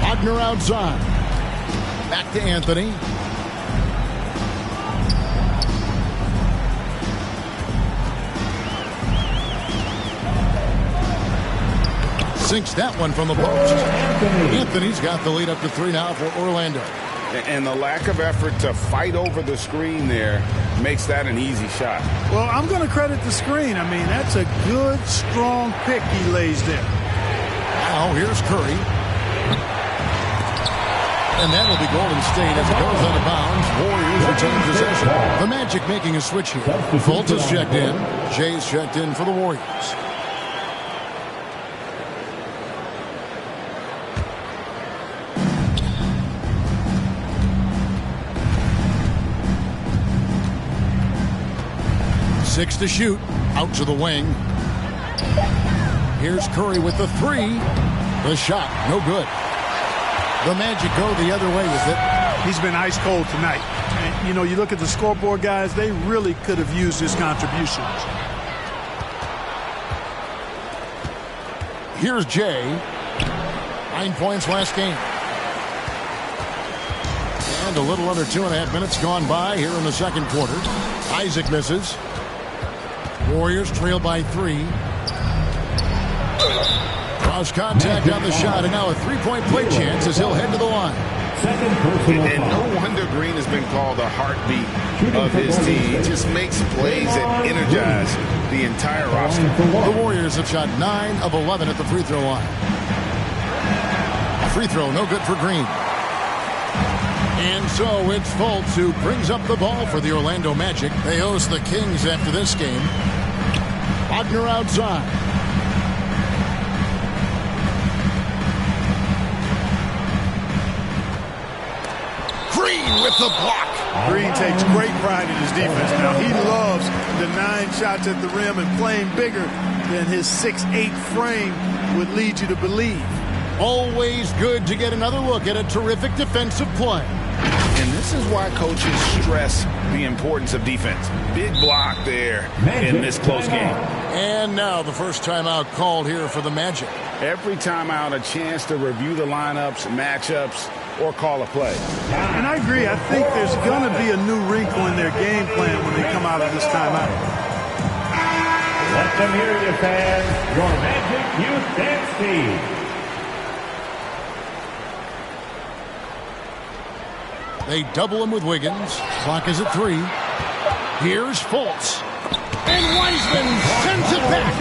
Wagner outside. Back to Anthony. Sinks that one from the post. Anthony's got the lead up to 3 now for Orlando. And the lack of effort to fight over the screen there makes that an easy shot. Well, I'm going to credit the screen. I mean, that's a good, strong pick he lays there. Now, here's Curry. And that'll be Golden State as it goes out of bounds. Warriors retain possession. The Magic making a switch here. Fultz is checked in. Jay's checked in for the Warriors. Six to shoot. Out to the wing. Here's Curry with the three. The shot, no good. The Magic go the other way with it. He's been ice cold tonight. And, you know, you look at the scoreboard, guys, they really could have used his contributions. Here's Jay. 9 points last game. And a little under 2.5 minutes gone by here in the second quarter. Isaac misses. Warriors trail by 3. Cross contact on the shot, and now a three-point play chance as he'll head to the line. And no wonder Green has been called the heartbeat of his team. He just makes plays that energize the entire roster. The Warriors have shot 9 of 11 at the free throw line. Free throw, no good for Green. And so it's Fultz who brings up the ball for the Orlando Magic. They host the Kings after this game. Wagner outside. Green with the block. Green takes great pride in his defense. Now, he loves the 9 shots at the rim and playing bigger than his 6'8" frame would lead you to believe. Always good to get another look at a terrific defensive play. And this is why coaches stress the importance of defense. Big block there in this close game. And now the first timeout called here for the Magic. Every timeout a chance to review the lineups, matchups, or call a play. And I agree. I think there's going to be a new wrinkle in their game plan when they come out of this timeout. Let them hear you, fans. Your Magic Youth Dance Team. They double him with Wiggins. Clock is at 3. Here's Fultz. And Wiseman sends it back.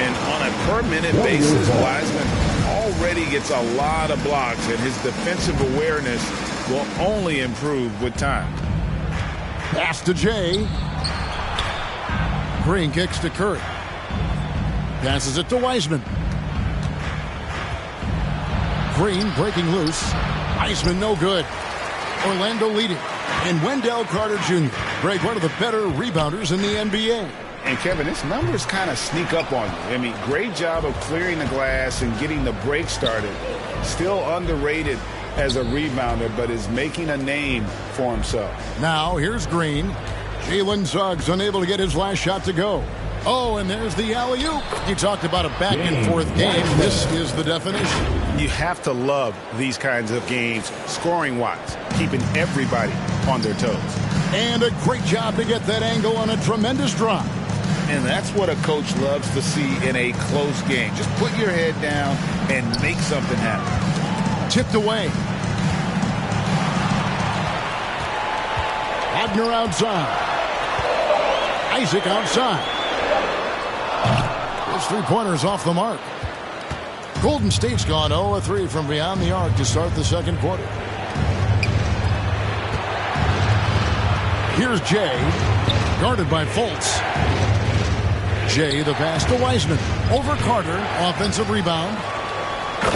And on a per-minute basis, Wiseman already gets a lot of blocks, and his defensive awareness will only improve with time. Pass to Jay. Green kicks to Curry. Passes it to Wiseman. Green breaking loose. Wiseman no good. Orlando leading. And Wendell Carter Jr., Greg, one of the better rebounders in the NBA. And, Kevin, his numbers kind of sneak up on you. I mean, great job of clearing the glass and getting the break started. Still underrated as a rebounder, but is making a name for himself. Now, here's Green. Jalen Suggs unable to get his last shot to go. Oh, and there's the alley-oop. You talked about a back-and-forth game. This is the definition. You have to love these kinds of games, scoring-wise, keeping everybody on their toes. And a great job to get that angle on a tremendous drive. And that's what a coach loves to see in a close game. Just put your head down and make something happen. Tipped away. Wagner outside. Isaac outside. Those three-pointers off the mark. Golden State's gone 0-3 from beyond the arc to start the second quarter. Here's Jay, guarded by Fultz. Jay, the pass to Wiseman. Over Carter, offensive rebound.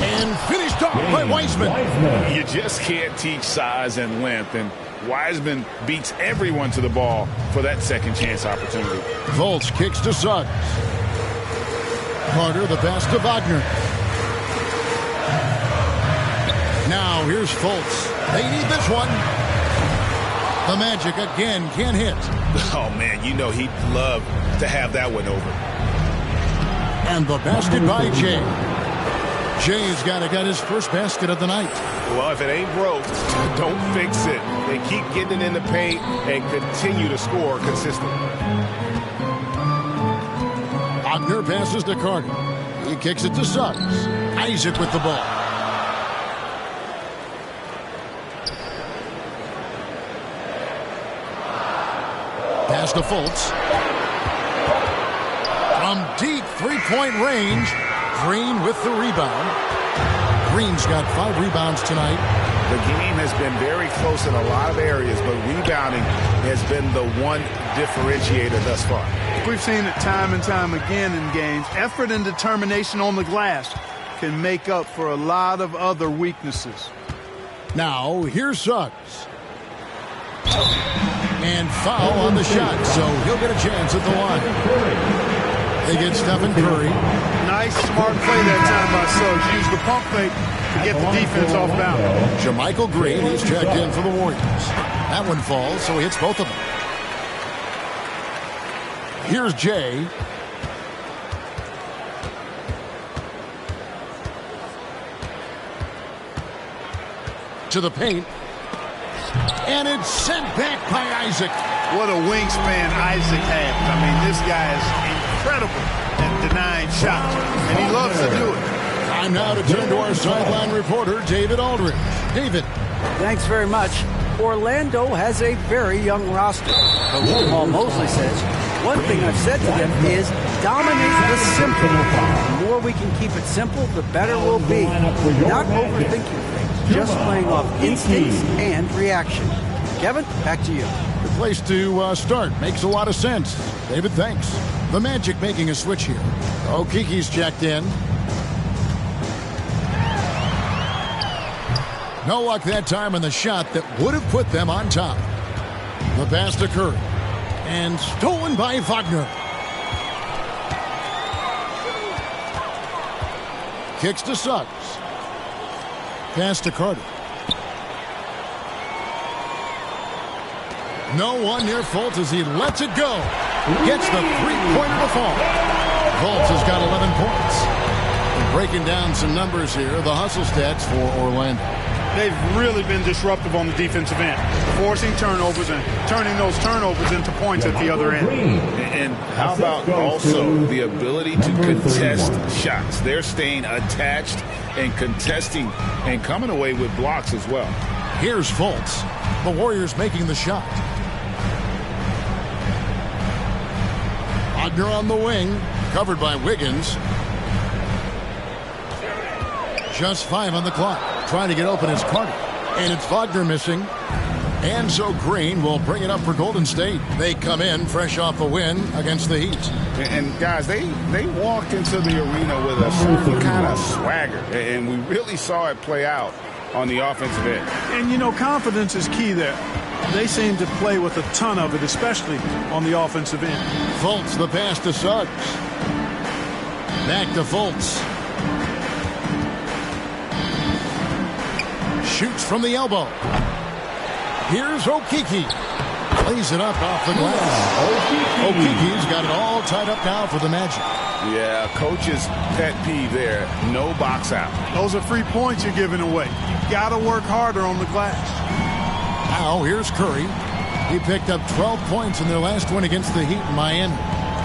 And finished off by Wiseman. You just can't teach size and length, and Wiseman beats everyone to the ball for that second chance opportunity. Fultz kicks to Suggs. Carter, the pass to Wagner. Now here's Fultz. They need this one. The Magic again can't hit. Oh, man, you know he'd love to have that one over. And the basket by Jay. Jay's got his first basket of the night. Well, if it ain't broke, don't fix it. They keep getting it in the paint and continue to score consistently. Wagner passes to Carter. He kicks it to Suggs. Isaac with the ball. Pass to Fultz. From deep three-point range, Green with the rebound. Green's got 5 rebounds tonight. The game has been very close in a lot of areas, but rebounding has been the one differentiator thus far. We've seen it time and time again in games. Effort and determination on the glass can make up for a lot of other weaknesses. Now, here's Suggs. And foul on the shot, so he'll get a chance at the line. They get Stephen Curry. Nice, smart play that time by Suggs. Use the pump fake to get the defense off balance. JaMychal Green is checked in for the Warriors. That one falls, so he hits both of them. Here's Jay. To the paint. And it's sent back by Isaac. What a wingspan Isaac has. I mean, this guy is incredible at denying shots, and he loves to do it. Time now to turn to our sideline reporter, David Aldridge. David. Thanks very much. Orlando has a very young roster. Coach Jamal Mosley says, one thing I've said to them is dominate the simple. The more we can keep it simple, the better we'll be. Not overthinking things, just playing off instincts and reaction. Kevin, back to you. The place to start. Makes a lot of sense. David, thanks. The Magic making a switch here. Okiki's checked in. No luck that time on the shot that would have put them on top. The pass to Curry. And stolen by Wagner. Kicks to Suggs. Pass to Carter. No one near Fultz as he lets it go. Gets the three-pointer to fall. Fultz has got 11 points. And breaking down some numbers here, the hustle stats for Orlando. They've really been disruptive on the defensive end, forcing turnovers and turning those turnovers into points at the other end. And how about also the ability to contest shots? They're staying attached and contesting and coming away with blocks as well. Here's Fultz. The Warriors making the shot. Wagner on the wing, covered by Wiggins. Just 5 on the clock. Trying to get open is Carter. And it's Wagner missing. And so Green will bring it up for Golden State. They come in fresh off a win against the Heat. And guys, they walked into the arena with a certain kind of swagger. And we really saw it play out on the offensive end. And, you know, confidence is key there. They seem to play with a ton of it, especially on the offensive end. Fultz, the pass to Suggs. Back to Fultz. Shoots from the elbow. Here's Okiki. Plays it up off the glass. Okiki's got it all tied up now for the Magic. Yeah, coach's pet peeve there. No box out. Those are free points you're giving away. You got to work harder on the glass. Now here's Curry. He picked up 12 points in their last win against the Heat in Miami.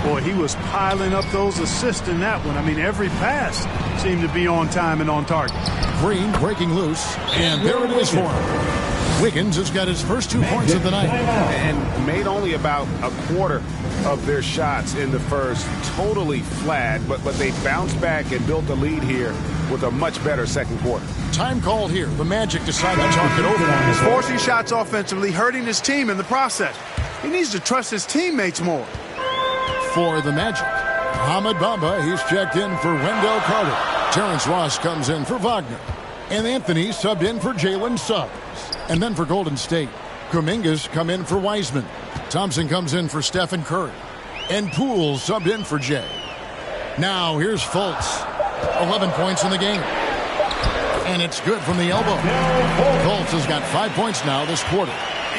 Boy, he was piling up those assists in that one. I mean, every pass seemed to be on time and on target. Green breaking loose, and there it is for him. Wiggins has got his first 2 points of the night. And made only about a quarter of their shots in the first. Totally flat, but they bounced back and built a lead here with a much better second quarter. Time called here. The Magic decide to talk it over. He's forcing shots offensively, hurting his team in the process. He needs to trust his teammates more. For the Magic, Ahmed Bamba, he's checked in for Wendell Carter. Terrence Ross comes in for Wagner. And Anthony subbed in for Jalen Suggs. And then for Golden State, Kuminga's come in for Wiseman. Thompson comes in for Stephen Curry. And Poole subbed in for Jay. Now here's Fultz. 11 points in the game. And it's good from the elbow. Fultz has got 5 points now this quarter.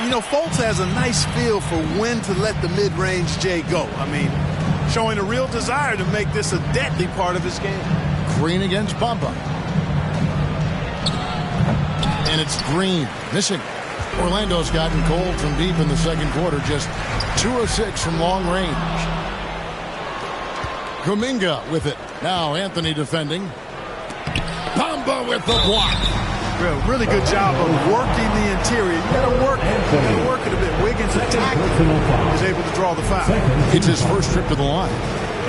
You know, Fultz has a nice feel for when to let the mid-range Jay go. I mean, showing a real desire to make this a deadly part of his game. Green against Bamba. And it's Green missing. Orlando's gotten cold from deep in the second quarter. Just 2 of 6 from long range. Kuminga with it. Now Anthony defending. Bamba with the block. Really good job of working the interior. You got to work it. You got to work it a bit. Wiggins attacking. Is able to draw the foul. It's his first trip to the line.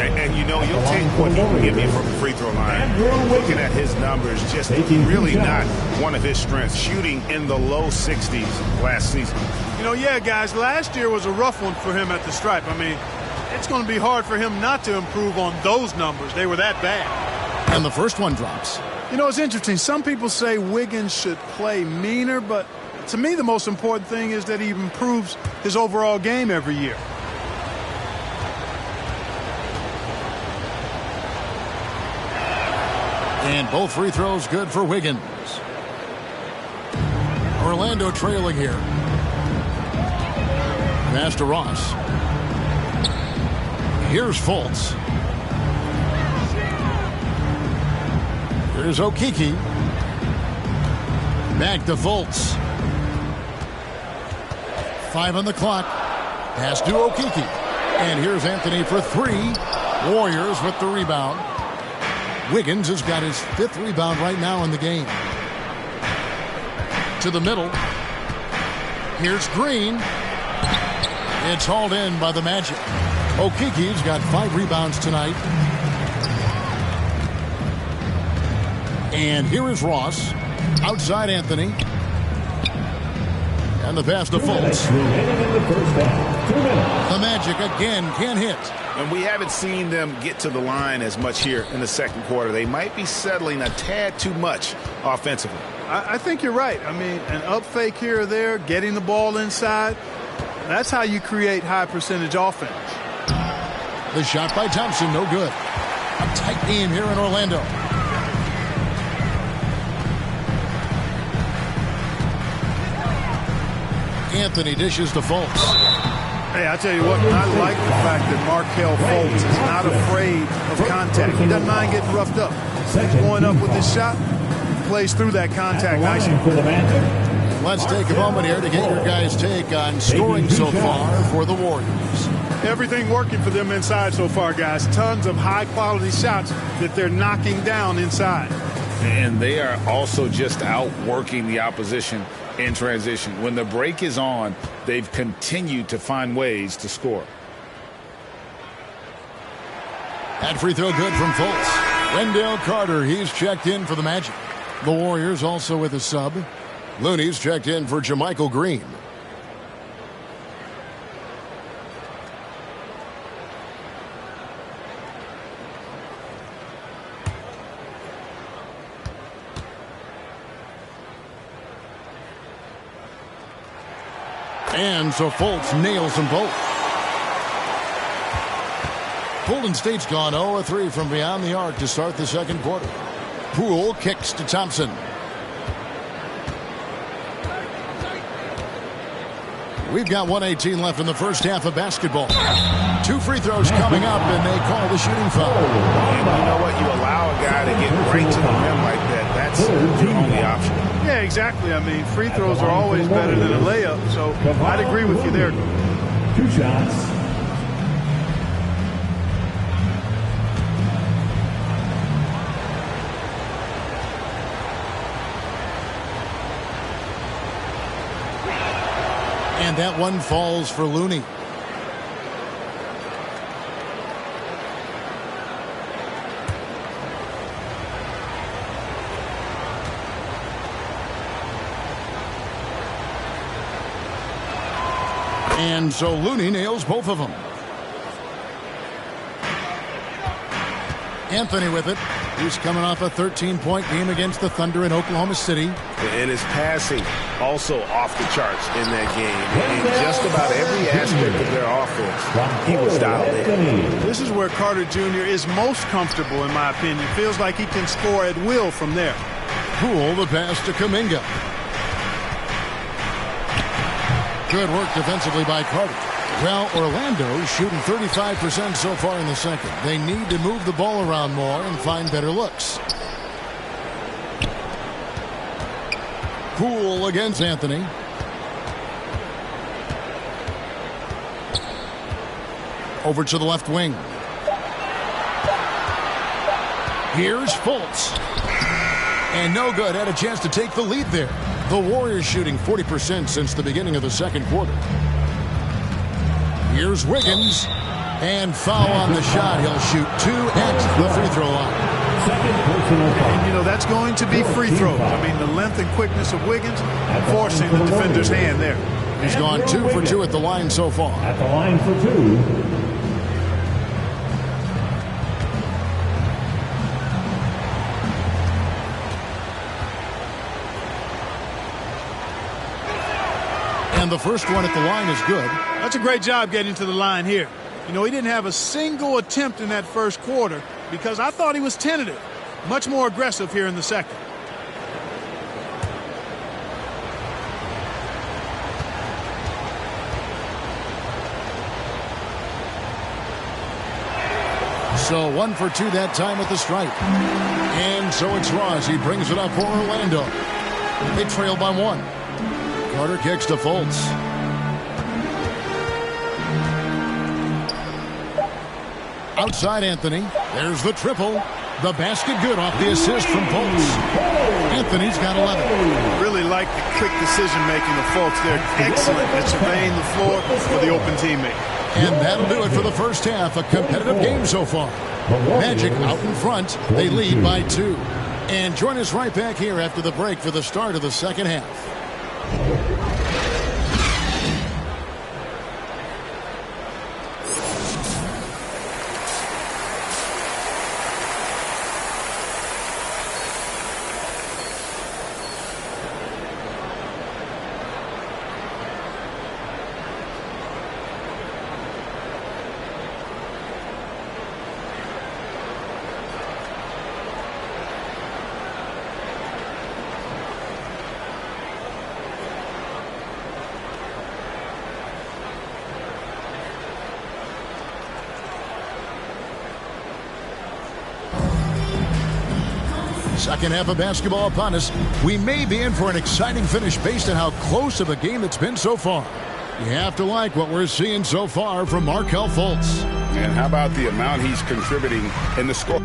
And you know, you'll take what he can give you from the free throw line. Looking at his numbers, just really not one of his strengths. Shooting in the low 60s last season. You know, yeah, guys, last year was a rough one for him at the stripe. I mean, it's going to be hard for him not to improve on those numbers. They were that bad. And the first one drops. You know, it's interesting. Some people say Wiggins should play meaner, but to me the most important thing is that he improves his overall game every year. And both free throws good for Wiggins. Orlando trailing here. Pass to Ross. Here's Fultz. Here's Okeke. Back to Fultz. 5 on the clock. Pass to Okeke. And here's Anthony for 3. Warriors with the rebound. Wiggins has got his 5th rebound right now in the game. To the middle. Here's Green. It's hauled in by the Magic. Okeke's got 5 rebounds tonight. And here is Ross. Outside Anthony. And the pass to Fultz. The Magic again can't hit. And we haven't seen them get to the line as much here in the second quarter. They might be settling a tad too much offensively. I think you're right. I mean, an up fake here or there, getting the ball inside, that's how you create high percentage offense. The shot by Thompson, no good. A tight game here in Orlando. Anthony dishes to Fultz. Hey, I tell you what, I like the fact that Markelle Fultz is not afraid of contact. He doesn't mind getting roughed up. He's going up with his shot, plays through that contact nicely. Let's take a moment here to get your guys' take on scoring so far for the Warriors. Everything working for them inside so far, guys. Tons of high-quality shots that they're knocking down inside. And they are also just outworking the opposition in transition. When the break is on, they've continued to find ways to score. That free throw good from Fultz. Wendell Carter, he's checked in for the Magic. The Warriors also with a sub. Looney's checked in for JaMychal Green. And so Fultz nails them both. Golden State's gone 0-3 from beyond the arc to start the second quarter. Poole kicks to Thompson. We've got 1:18 left in the first half of basketball. 2 free throws coming up, and they call the shooting foul. And you know what? You allow a guy to get right to the rim like that. That's your only option. Yeah, exactly. I mean, free throws are always better than a layup, so I'd agree with you there. 2 shots. And that one falls for Looney. And so Looney nails both of them. Anthony with it. He's coming off a 13-point game against the Thunder in Oklahoma City. And his passing also off the charts in that game. In just about every aspect of their offense, he was dialed in. This is where Carter Jr. is most comfortable, in my opinion. Feels like he can score at will from there. Poole, the pass to Kuminga. Good work defensively by Carter. Well, Orlando shooting 35% so far in the second. They need to move the ball around more and find better looks. Poole against Anthony. Over to the left wing. Here's Fultz. And no good. Had a chance to take the lead there. The Warriors shooting 40% since the beginning of the second quarter. Here's Wiggins. And foul on the shot. He'll shoot 2 at the free throw line. And, you know, that's going to be free throws. I mean, the length and quickness of Wiggins forcing the defender's hand there. He's gone 2 for 2 at the line so far. At the line for 2. And the first one at the line is good. That's a great job getting to the line here. You know, he didn't have a single attempt in that first quarter because I thought he was tentative. Much more aggressive here in the second. So 1 for 2 that time at the stripe. And so it's Ross. He brings it up for Orlando. They trail by 1. Carter kicks to Fultz. Outside Anthony. There's the triple. The basket good off the assist from Fultz. Anthony's got 11. Really like the quick decision-making of Fultz there. Excellent at surveying the floor for the open teammate. And that'll do it for the first half. A competitive game so far. Magic out in front. They lead by 2. And join us right back here after the break for the start of the second half. Second half of basketball upon us. We may be in for an exciting finish based on how close of a game it's been so far. You have to like what we're seeing so far from Markelle Fultz. And how about the amount he's contributing in the score?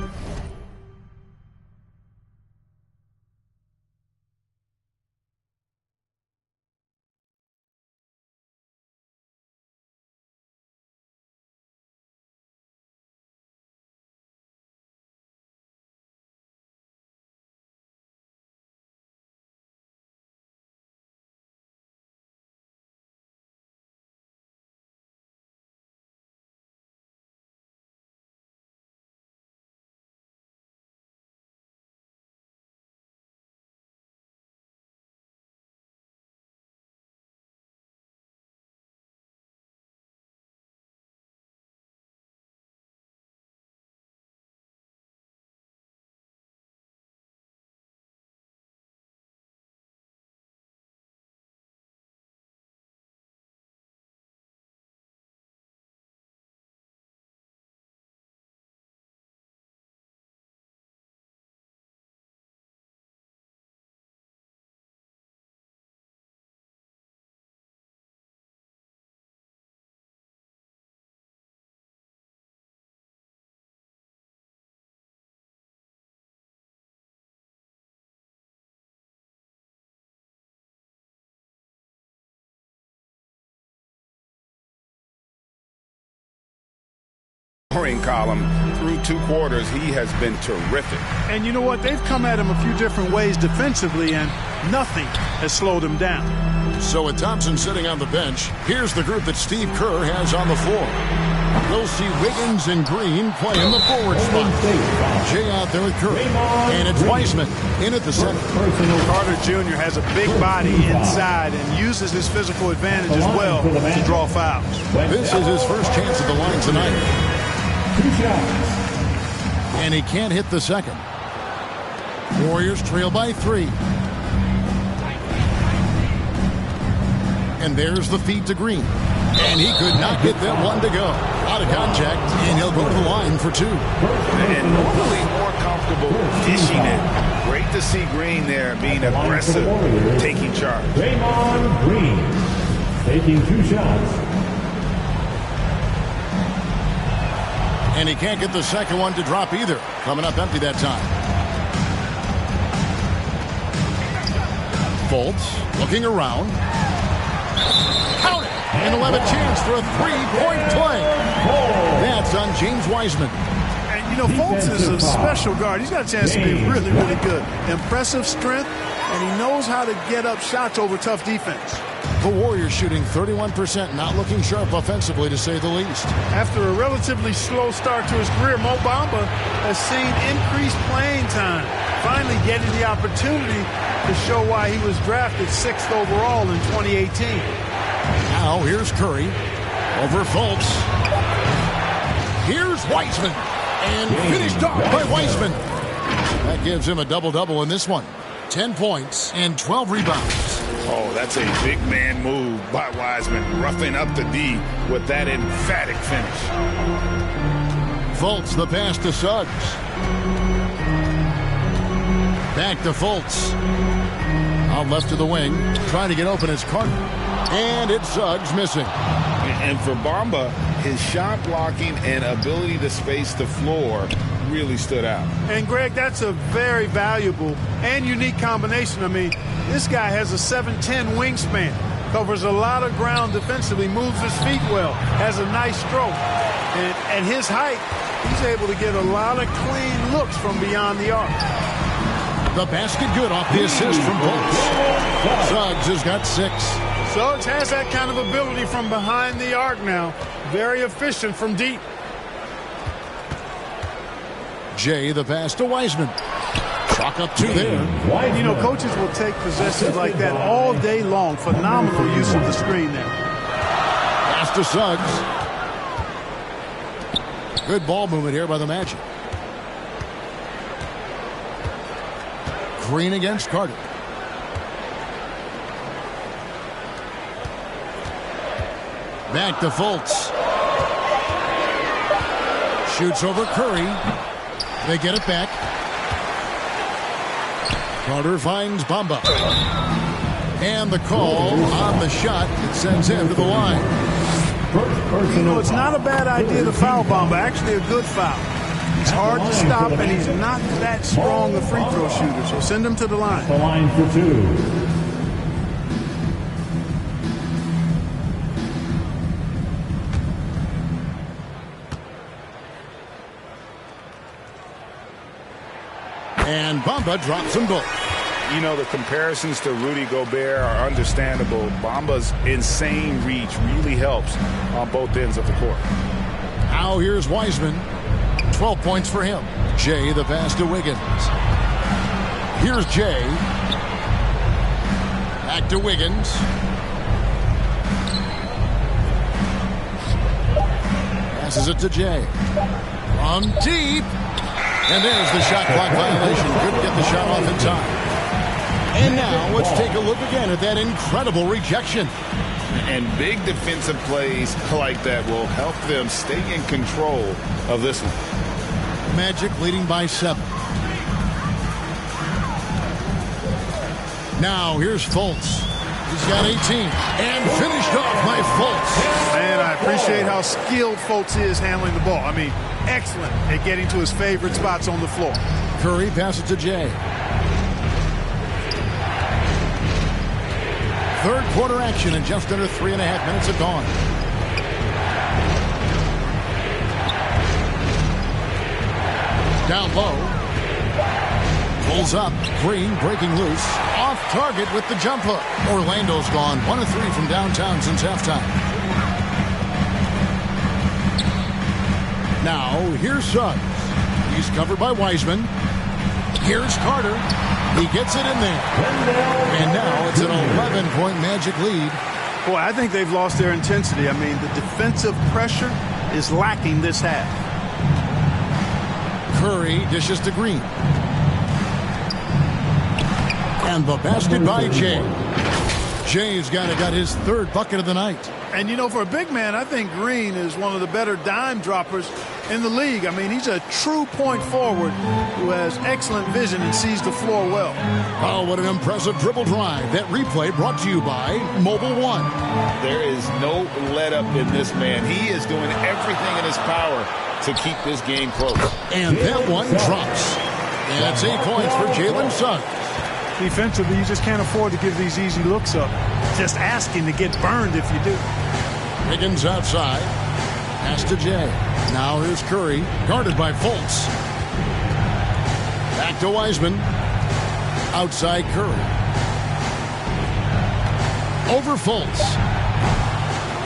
scoring column through 2 quarters. He has been terrific. And you know what? They've come at him a few different ways defensively, and nothing has slowed him down. So with Thompson sitting on the bench, here's the group that Steve Kerr has on the floor. We'll see Wiggins and Green play in the forward spot. Jay out there with Curry. And it's Wiseman in at the center. Carter Jr. has a big body inside and uses his physical advantage as well to draw fouls. This is his first chance at the line tonight. And he can't hit the second. Warriors trail by 3. And there's the feed to Green. And he could not get that one to go. Out of contact, and he'll go to the line for 2. And normally more comfortable dishing it. Great to see Green there being aggressive, taking charge. Draymond Green taking 2 shots. And he can't get the second one to drop either. Coming up empty that time. Fultz looking around. Count it! And he'll have a chance for a 3-point play. That's on James Wiseman. And, you know, Fultz is a special guard. He's got a chance to be really, really good. Impressive strength, and he knows how to get up shots over tough defense. The Warriors shooting 31%, not looking sharp offensively, to say the least. After a relatively slow start to his career, Mo Bamba has seen increased playing time, finally getting the opportunity to show why he was drafted 6th overall in 2018. Now here's Curry over Fultz. Here's Wiseman, and finished off by Wiseman. That gives him a double-double in this one. 10 points and 12 rebounds. Oh, that's a big man move by Wiseman, roughing up the D with that emphatic finish. Fultz, the pass to Suggs. Back to Fultz. Out left to the wing, trying to get open as Carter. And it's Suggs missing. And for Bamba, his shot blocking and ability to space the floor really stood out. And, Greg, that's a very valuable and unique combination. I mean, this guy has a 7'10" wingspan, covers a lot of ground defensively, moves his feet well, has a nice stroke. And at his height, he's able to get a lot of clean looks from beyond the arc. The basket good off the assist from Fultz. Suggs has got 6. Suggs has that kind of ability from behind the arc now. Very efficient from deep. Jay, the pass to Wiseman. Chalk up 2 there. And, you know, coaches will take possessions like that all day long. Phenomenal use of the screen there. Pass to Suggs. Good ball movement here by the Magic. Green against Carter. Back to Fultz. Shoots over Curry. They get it back. Carter finds Bamba. And the call on the shot. It sends him to the line. You know, it's not a bad idea to foul Bamba. Actually, a good foul. He's hard to stop, and he's not that strong a free throw shooter. So send him to the line. The line for 2. And Bamba drops them both. You know, the comparisons to Rudy Gobert are understandable. Bamba's insane reach really helps on both ends of the court. Now here's Wiseman. 12 points for him. Jay, the pass to Wiggins. Here's Jay. Back to Wiggins. Passes it to Jay. From deep. And there's the shot clock violation. Couldn't get the shot off in time. And now let's take a look again at that incredible rejection. And big defensive plays like that will help them stay in control of this one. Magic leading by 7. Now here's Fultz. He's got 18. And finished off by Fultz. Man, I appreciate how skilled Fultz is handling the ball. I mean, excellent at getting to his favorite spots on the floor. Curry passes to Jay. Third quarter action in just under 3.5 minutes have gone. Down low. Pulls up. Green breaking loose. Off target with the jump hook. Orlando's gone 1 of 3 from downtown since halftime. Now, here's Suggs. He's covered by Wiseman. Here's Carter. He gets it in there. And now it's an 11-point Magic lead. Boy, I think they've lost their intensity. I mean, the defensive pressure is lacking this half. Curry dishes to Green. And the basket by Jay. Jay's got his 3rd bucket of the night. And, you know, for a big man, I think Green is one of the better dime droppers in the league. I mean, he's a true point forward who has excellent vision and sees the floor well. Oh, what an impressive dribble drive. That replay brought to you by Mobile One. There is no let-up in this man. He is doing everything in his power to keep this game close. And that one drops. And it's 8 points for Jalen Suggs. Defensively, you just can't afford to give these easy looks up. Just asking to get burned if you do. Wiggins outside. Pass to Jay. Now here's Curry, guarded by Fultz. Back to Wiseman. Outside Curry. Over Fultz.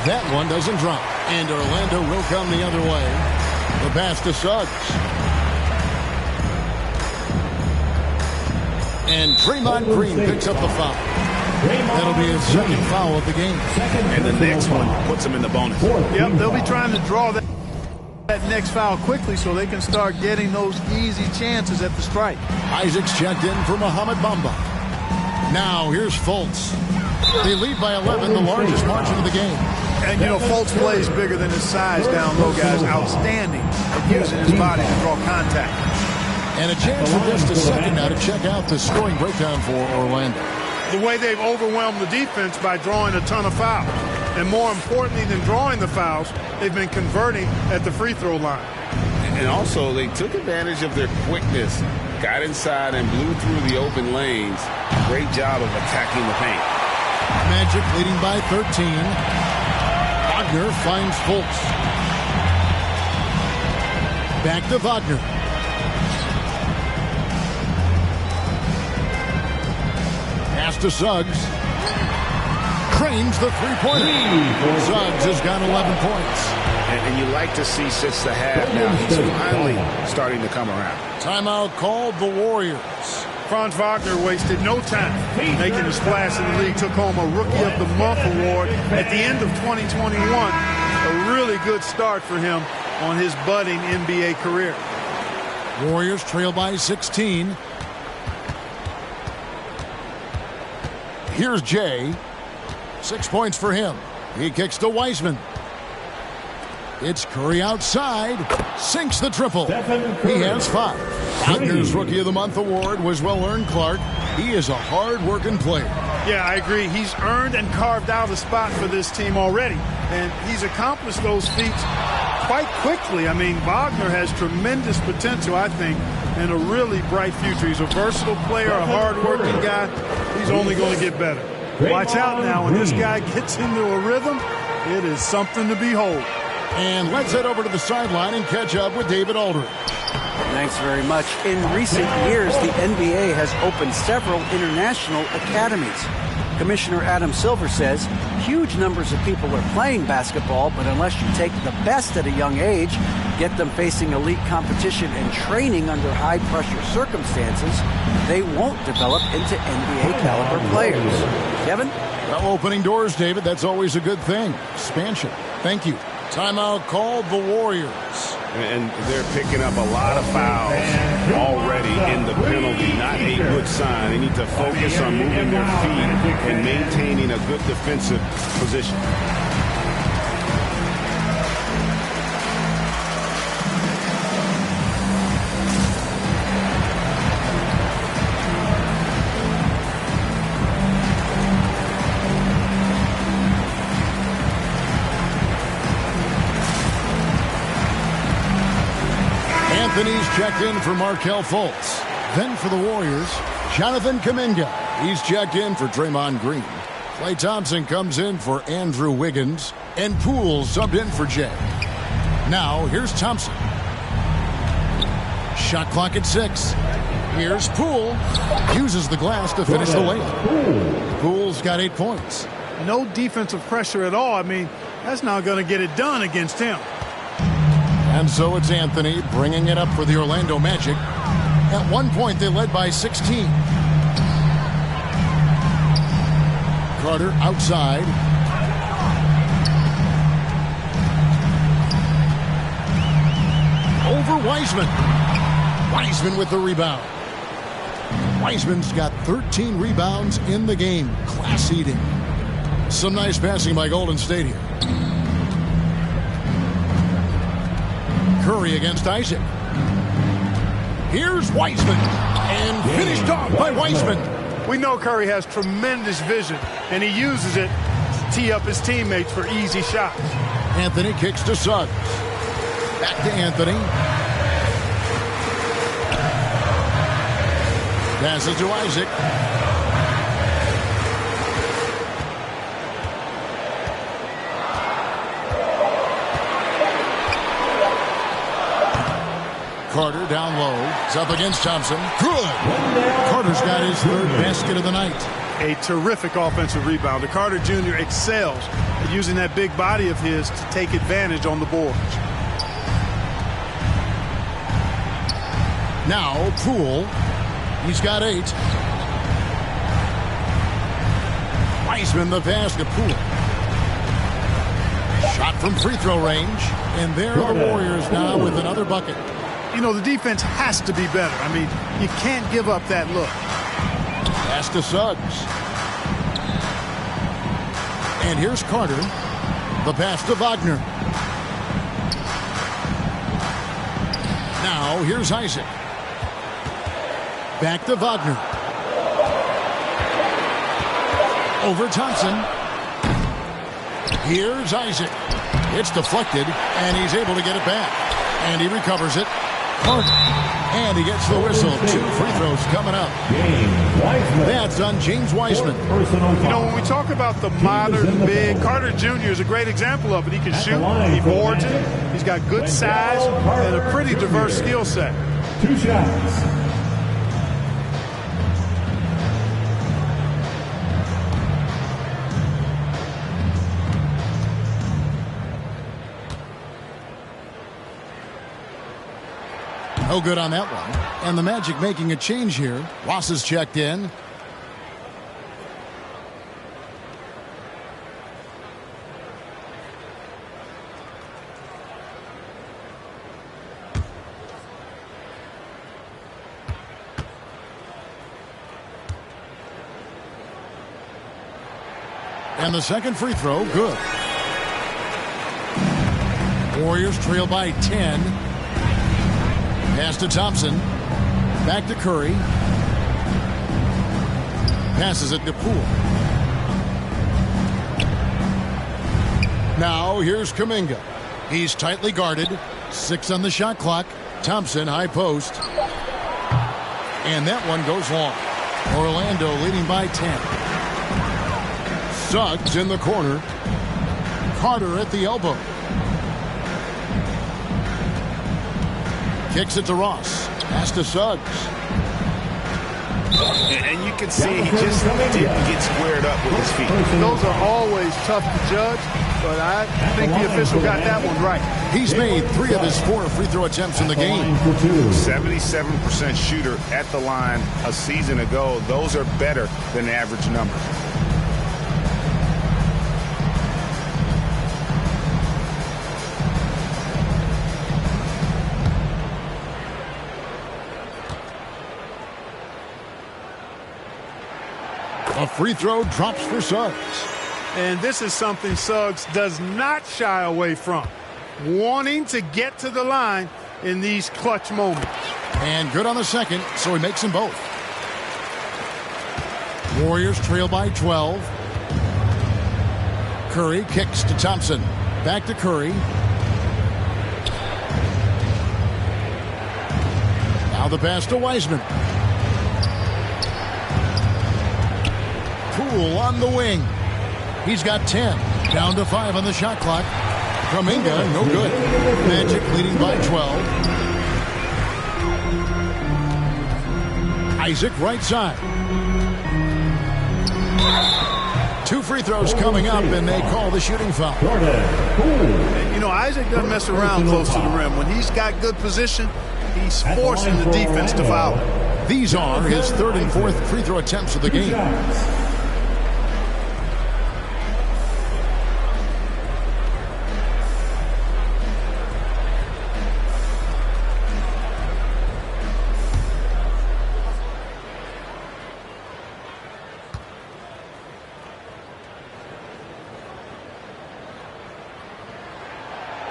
That one doesn't drop. And Orlando will come the other way. The pass to Suggs. And Draymond Green picks up the foul. That'll be his 2nd foul of the game. And the next one puts him in the bonus. Yep, they'll be trying to draw that next foul quickly so they can start getting those easy chances at the strike. Isaac's checked in for Mohamed Bamba. Now here's Fultz. They lead by 11, the largest margin of the game. And, you know, Fultz plays bigger than his size down low, guys. Outstanding at using his body to draw contact. And a chance for just a second now to check out the scoring breakdown for Orlando. The way they've overwhelmed the defense by drawing a ton of fouls. And more importantly than drawing the fouls, they've been converting at the free throw line. And also, they took advantage of their quickness, got inside and blew through the open lanes. Great job of attacking the paint. Magic leading by 13. Wagner finds Fultz. Back to Wagner. Pass to Suggs. Cranes the three-pointer. Suggs has got 11 points. And you like to see since the half now. He's finally starting to come around. Timeout called the Warriors. Franz Wagner wasted no time making a splash in the league. Took home a Rookie of the Month award at the end of 2021. A really good start for him on his budding NBA career. Warriors trail by 16. Here's Jay. 6 points for him. He kicks to Wiseman. It's Curry outside. Sinks the triple. He has 5. Wagner's Rookie of the Month award was well-earned, Clark. He is a hard-working player. Yeah, I agree. He's earned and carved out a spot for this team already. And he's accomplished those feats quite quickly. I mean, Wagner has tremendous potential, I think, and a really bright future. He's a versatile player, a hard-working guy. He's only going to get better. Watch out now. When this guy gets into a rhythm, it is something to behold. And let's head over to the sideline and catch up with David Aldridge. Thanks very much. In recent years, the NBA has opened several international academies. Commissioner Adam Silver says huge numbers of people are playing basketball, but unless you take the best at a young age, get them facing elite competition and training under high-pressure circumstances, they won't develop into NBA-caliber players. Kevin? Well, opening doors, David, that's always a good thing. Expansion. Thank you. Timeout called the Warriors. And they're picking up a lot of fouls already in the penalty. Not a good sign. They need to focus on moving their feet and maintaining a good defensive position. Anthony's checked in for Markelle Fultz. Then for the Warriors, Jonathan Kuminga. He's checked in for Draymond Green. Klay Thompson comes in for Andrew Wiggins. And Poole subbed in for Jay. Now, here's Thompson. Shot clock at 6. Here's Poole. Uses the glass to finish the layup. Poole's got 8 points. No defensive pressure at all. I mean, that's not going to get it done against him. And so it's Anthony bringing it up for the Orlando Magic. At one point, they led by 16. Carter outside. Over Wiseman. Wiseman with the rebound. Wiseman's got 13 rebounds in the game. Class eating. Some nice passing by Golden State here. Curry against Isaac. Here's Wiseman. And finished off by Wiseman. We know Curry has tremendous vision, and he uses it to tee up his teammates for easy shots. Anthony kicks to Suggs. Back to Anthony. Passes to Isaac. Carter down low. It's up against Thompson. Good. Carter's got his 3rd basket of the night. A terrific offensive rebounder. Carter Jr. excels at using that big body of his to take advantage on the boards. Now Poole. He's got 8. Wiseman the pass to Poole. Shot from free throw range. And there are the Warriors now with another bucket. You know, the defense has to be better. I mean, you can't give up that look. Pass to Suggs. And here's Carter. The pass to Wagner. Now here's Isaac. Back to Wagner. Over Thompson. Here's Isaac. It's deflected, and he's able to get it back. And he recovers it. And he gets the whistle. 2 free throws coming up. That's on James Wiseman. You know, when we talk about the modern big, Carter Jr. is a great example of it. He can shoot. He boards it. He's got good size and a pretty diverse skill set. 2 shots. No good on that one. And the Magic making a change here. Ross is checked in. And the second free throw, good. Warriors trail by 10. Pass to Thompson. Back to Curry. Passes it to Poole. Now here's Kuminga. He's tightly guarded. 6 on the shot clock. Thompson high post. And that one goes long. Orlando leading by 10. Suggs in the corner. Carter at the elbow. Kicks it to Ross. Pass to Suggs. And you can see he just didn't get squared up with his feet. Those are always tough to judge, but I think the official got that one right. He's made 3 of his 4 free throw attempts in the game. 77% shooter at the line a season ago. Those are better than the average number. A free throw drops for Suggs. And this is something Suggs does not shy away from. Wanting to get to the line in these clutch moments. And good on the second, so he makes them both. Warriors trail by 12. Curry kicks to Thompson. Back to Curry. Now the pass to Wiseman. Poole on the wing. He's got 10. Down to 5 on the shot clock. Kuminga, no good. Magic leading by 12. Isaac, right side. 2 free throws coming up, and they call the shooting foul. You know, Isaac doesn't mess around close to the rim. When he's got good position, he's forcing the defense to foul. These are his 3rd and 4th free throw attempts of the game.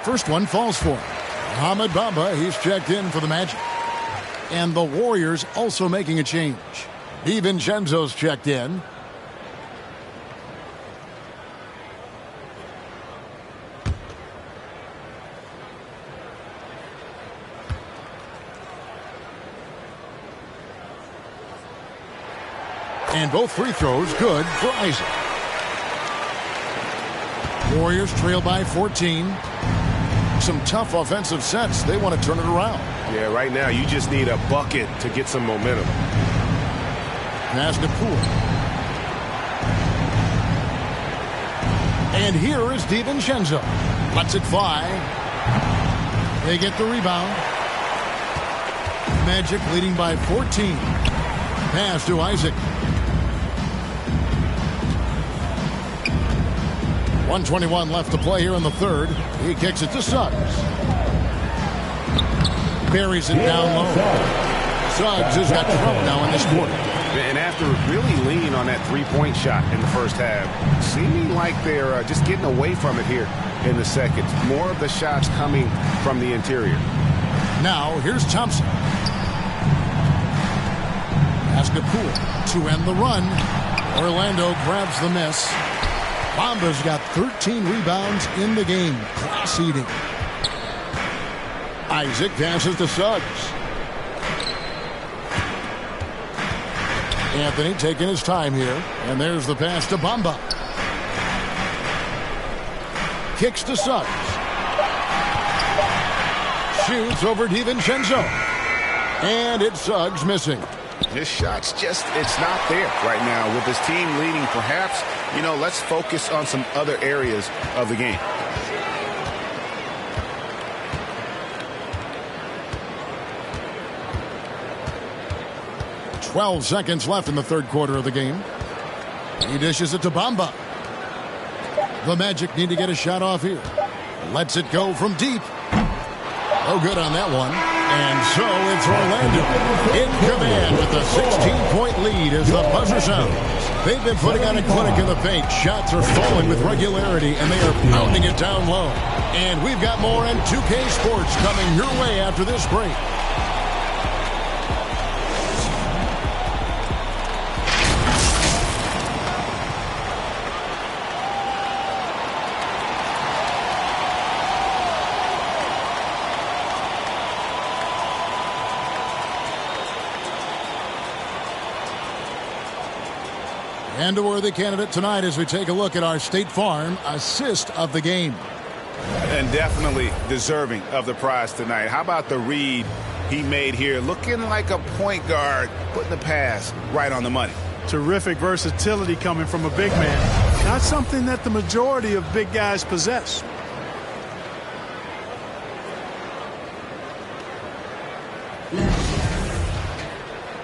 First one falls for him. Mohamed Bamba, he's checked in for the Magic. And the Warriors also making a change. DiVincenzo's checked in. And both free throws good for Isaac. Warriors trail by 14. Some tough offensive sets. They want to turn it around. Yeah, right now you just need a bucket to get some momentum. Pass to Poole. And here is DiVincenzo. Lets it fly. They get the rebound. Magic leading by 14. Pass to Isaac. 1:21 left to play here in the 3rd. He kicks it to Suggs. Buries it down low. Suggs has got trouble now in this quarter. And after really leaning on that three-point shot in the first half, seeming like they're just getting away from it here in the second. More of the shots coming from the interior. Now here's Thompson. Pass to Poole to end the run. Orlando grabs the miss. Bamba's got 13 rebounds in the game. Class eating. Isaac passes to Suggs. Anthony taking his time here. And there's the pass to Bamba. Kicks to Suggs. Shoots over DiVincenzo. And it's Suggs missing. His shot's just, it's not there right now. With his team leading, perhaps, you know, let's focus on some other areas of the game. .12 seconds left in the 3rd quarter of the game. He dishes it to Bamba. The Magic need to get a shot off here. Lets it go from deep. No good on that one. And so it's Orlando in command with a 16-point lead as the buzzer sounds. They've been putting on a clinic in the paint. Shots are falling with regularity, and they are pounding it down low. And we've got more on 2K Sports coming your way after this break. And a worthy candidate tonight as we take a look at our State Farm assist of the game. And definitely deserving of the prize tonight. How about the read he made here? Looking like a point guard, putting the pass right on the money. Terrific versatility coming from a big man. Not something that the majority of big guys possess.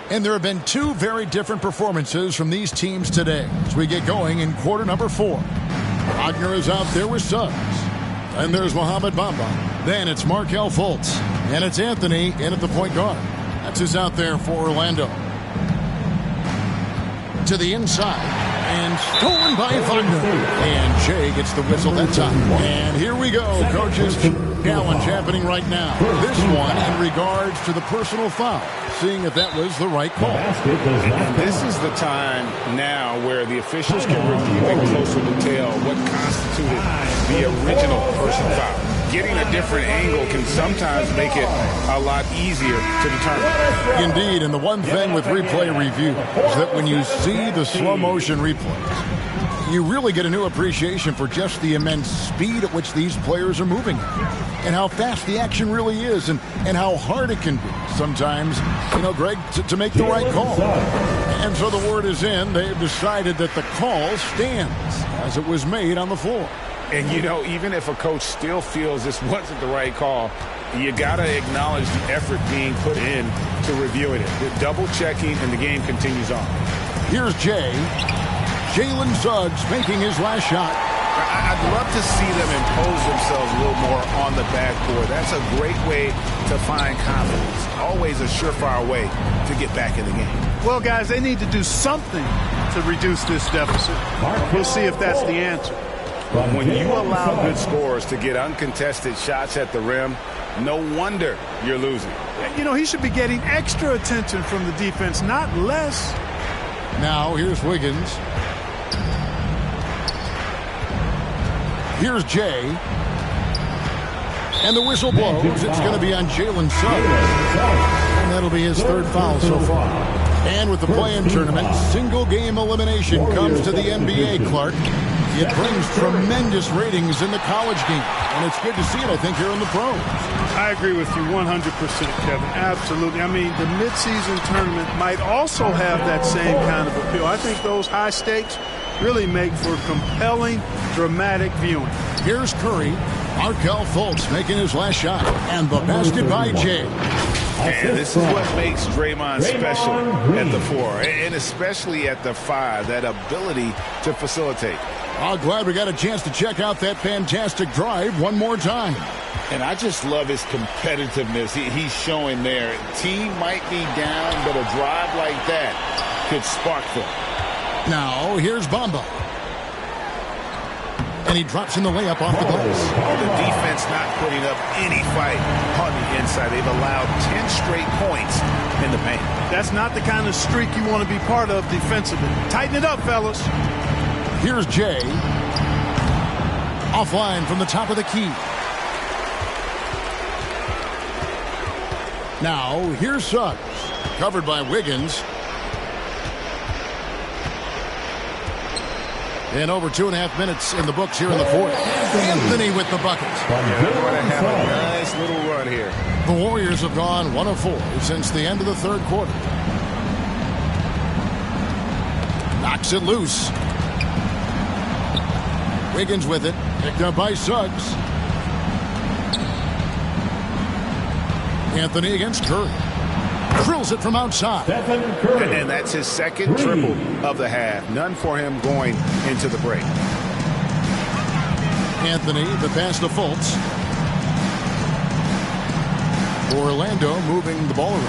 And there have been 2 very different performances from these teams today as we get going in quarter number 4. Wagner is out there with Suggs. And there's Mohamed Bamba. Then it's Markelle Fultz. And it's Anthony in at the point guard. That's who's out there for Orlando. To the inside. And stolen by Wagner. And Jay gets the whistle that time. And here we go. Coaches challenge happening right now. This one in regards to the personal foul. Seeing if that was the right call. This is the time now where the officials can review in closer detail what constituted the original personal foul. Getting a different angle can sometimes make it a lot easier to determine. Indeed, and the one thing with replay review is that when you see the slow motion replays, You really get a new appreciation for just the immense speed at which these players are moving and how fast the action really is and how hard it can be sometimes, Greg, to make the right call. And so the word is in. They've decided that the call stands as it was made on the floor. And, even if a coach still feels this wasn't the right call, you got to acknowledge the effort being put in to reviewing it. The double-checking, and the game continues on. Here's Jay. Jalen Suggs making his last shot. I'd love to see them impose themselves a little more on the backboard. That's a great way to find confidence. Always a surefire way to get back in the game. Well, guys, they need to do something to reduce this deficit. We'll see if that's the answer. When you allow good scorers to get uncontested shots at the rim, no wonder you're losing. He should be getting extra attention from the defense, not less. Now, here's Wiggins. Here's Jay. And the whistle blows. It's going to be on Jalen Suggs. And that'll be his third foul so far. And with the play-in tournament, single-game elimination comes to the NBA, Clark. It brings tremendous ratings in the college game. And it's good to see it, I think, here in the pros. I agree with you 100%, Kevin. Absolutely. I mean, the midseason tournament might also have that same kind of appeal. I think those high stakes really make for compelling, dramatic viewing. Here's Curry. Markelle Fultz making his last shot. And the basket by Jay. And this is what makes Draymond special at the 4, and especially at the 5, that ability to facilitate. I'm glad we got a chance to check out that fantastic drive one more time. And I just love his competitiveness he's showing there. Team might be down, but a drive like that could spark them. Now, here's Bamba. And he drops in the layup off the glass. The defense not putting up any fight on the inside. They've allowed 10 straight points in the paint. That's not the kind of streak you want to be part of defensively. Tighten it up, fellas. Here's Jay. Offline from the top of the key. Now, here's Suggs. Covered by Wiggins. And over 2.5 minutes in the books here in the fourth. Anthony with the bucket. They're going to have a nice little run here. The Warriors have gone 1 of 4 since the end of the third quarter. Knocks it loose. Wiggins with it. Picked up by Suggs. Anthony against Curry. Drills it from outside. And that's his second triple of the half. None for him going into the break. Anthony, the pass to Fultz. Orlando moving the ball around.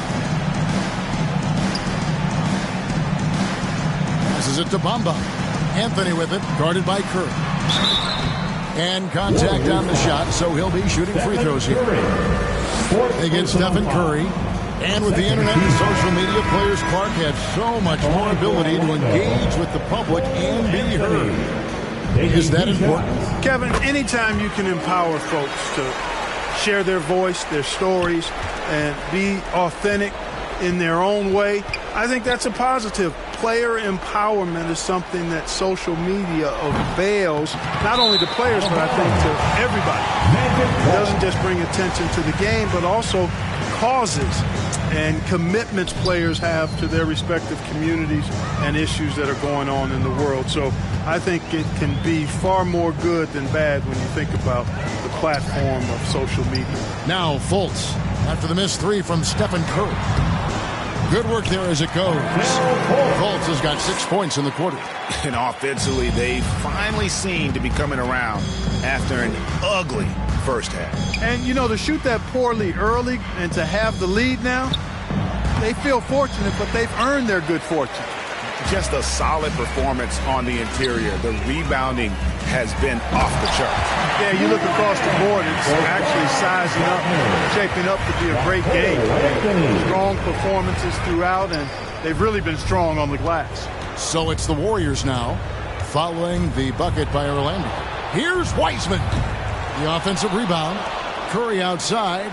Passes it to Bamba. Anthony with it, guarded by Curry. And contact on the shot, so he'll be shooting free throws here. They get Stephen Curry. And with the internet and social media, players, Clark, have so much more ability to engage with the public and be heard. Is that important? Kevin, anytime you can empower folks to share their voice, their stories, and be authentic in their own way, I think that's a positive. Player empowerment is something that social media avails, not only to players, but I think to everybody. It doesn't just bring attention to the game, but also causes and commitments players have to their respective communities and issues that are going on in the world. So I think it can be far more good than bad when you think about the platform of social media. Now Fultz after the missed 3 from Stephen Curry. Good work there as it goes. Fultz has got 6 points in the quarter. And offensively, they finally seem to be coming around after an ugly first half. And, to shoot that poorly early and to have the lead now, they feel fortunate, but they've earned their good fortune. Just a solid performance on the interior. The rebounding has been off the charts. Yeah, you look across the board, it's actually sizing up, shaping up to be a great game. Strong performances throughout, and they've really been strong on the glass. So it's the Warriors now, following the bucket by Orlando. Here's Wiseman. The offensive rebound. Curry outside.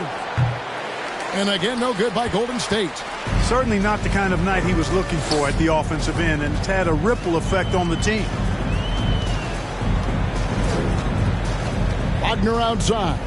And again, no good by Golden State. Certainly not the kind of night he was looking for at the offensive end, and it's had a ripple effect on the team. Wagner outside.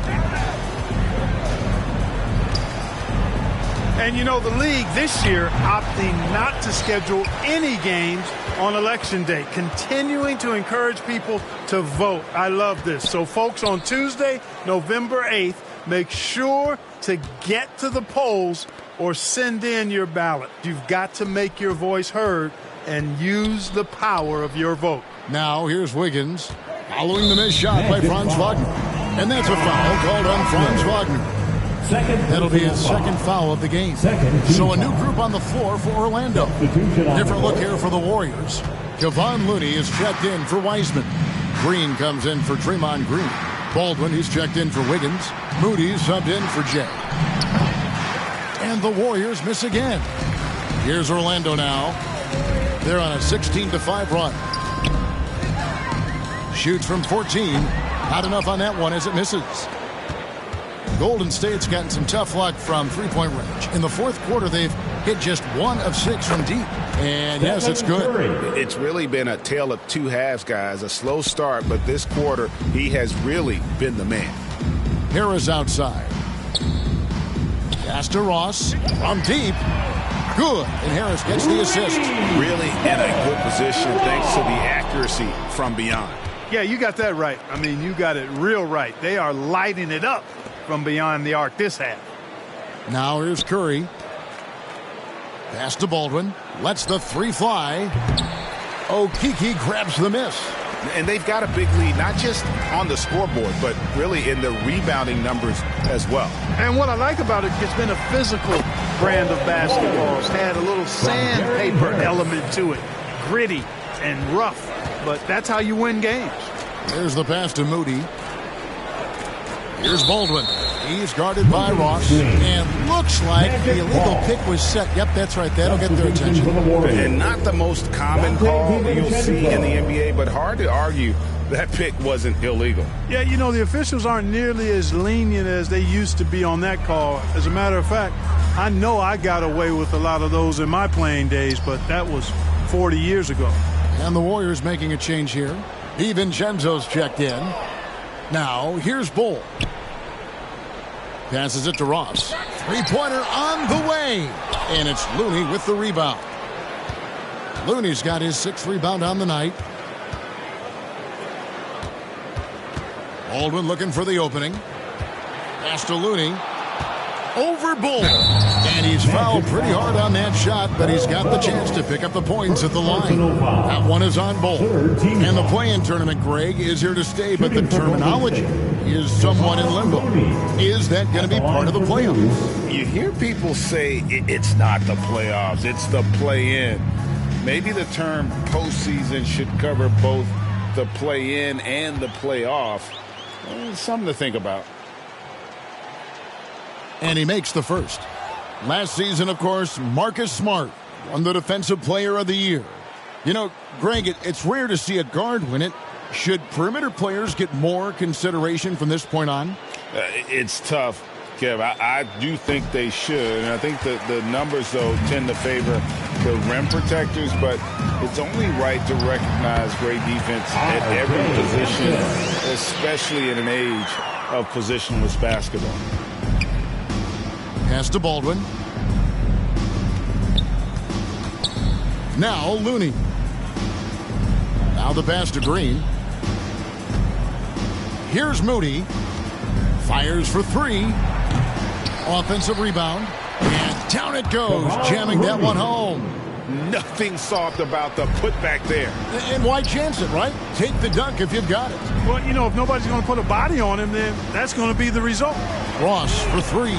And you know, the league this year opting not to schedule any games on Election Day, continuing to encourage people to vote. I love this. So, folks, on Tuesday, November 8th, make sure to get to the polls or send in your ballot. You've got to make your voice heard and use the power of your vote. Now, here's Wiggins following the missed shot by Franz Wagner. And that's a foul called on Franz Wagner. That'll be his second foul of the game. So a new group on the floor for Orlando. Different look here for the Warriors. Kevon Looney is checked in for Wiseman. Green comes in for Draymond Green. Baldwin, he's checked in for Wiggins. Moody subbed in for Jay. And the Warriors miss again. Here's Orlando now. They're on a 16-5 run. Shoots from 14. Not enough on that one as it misses. Golden State's gotten some tough luck from three-point range. In the fourth quarter, they've hit just 1 of 6 from deep. And yes, it's good. It's really been a tale of two halves, guys. A slow start, but this quarter, he has really been the man. Harris outside. Pass to Ross from deep. Good. And Harris gets the assist. Really in a good position thanks to the accuracy from beyond. Yeah, you got that right. I mean, you got it real right. They are lighting it up from beyond the arc this half. Now here's Curry. Pass to Baldwin. Lets the three fly. Okeke grabs the miss. And they've got a big lead, not just on the scoreboard, but really in the rebounding numbers as well. And what I like about it, it's been a physical brand of basketball. It's had a little sandpaper element to it. Gritty and rough. But that's how you win games. There's the pass to Moody. Here's Baldwin. He's guarded by Ross. And looks like the illegal pick was set. Yep, that's right. That'll get their attention. And not the most common call you'll see in the NBA, but hard to argue that pick wasn't illegal. Yeah, you know, the officials aren't nearly as lenient as they used to be on that call. As a matter of fact, I know I got away with a lot of those in my playing days, but that was 40 years ago. And the Warriors making a change here. DiVincenzo's checked in. Now, here's Bull. Passes it to Ross. Three-pointer on the way. And it's Looney with the rebound. Looney's got his 6th rebound on the night. Baldwin looking for the opening. Pass to Looney. Over Bull. And he's fouled pretty hard on that shot, but he's got the chance to pick up the points at the line. That one is on Bull. And the play-in tournament, Greg, is here to stay, but the terminology is somewhat in limbo. Is that going to be part of the playoffs? You hear people say it's not the playoffs, it's the play-in. Maybe the term postseason should cover both the play-in and the playoff. Something to think about. And he makes the first. Last season, of course, Marcus Smart won the Defensive Player of the Year. You know, Greg, it's rare to see a guard win it. Should perimeter players get more consideration from this point on? It's tough, Kev. I do think they should. And I think the numbers, though, tend to favor the rim protectors. But it's only right to recognize great defense at every position, especially in an age of positionless basketball. Pass to Baldwin. Now Looney. Now the pass to Green. Here's Moody. Fires for 3. Offensive rebound. And down it goes, jamming that one home. Nothing soft about the putback there. And why chance it, right? Take the dunk if you've got it. Well, you know, if nobody's going to put a body on him, then that's going to be the result. Ross for 3.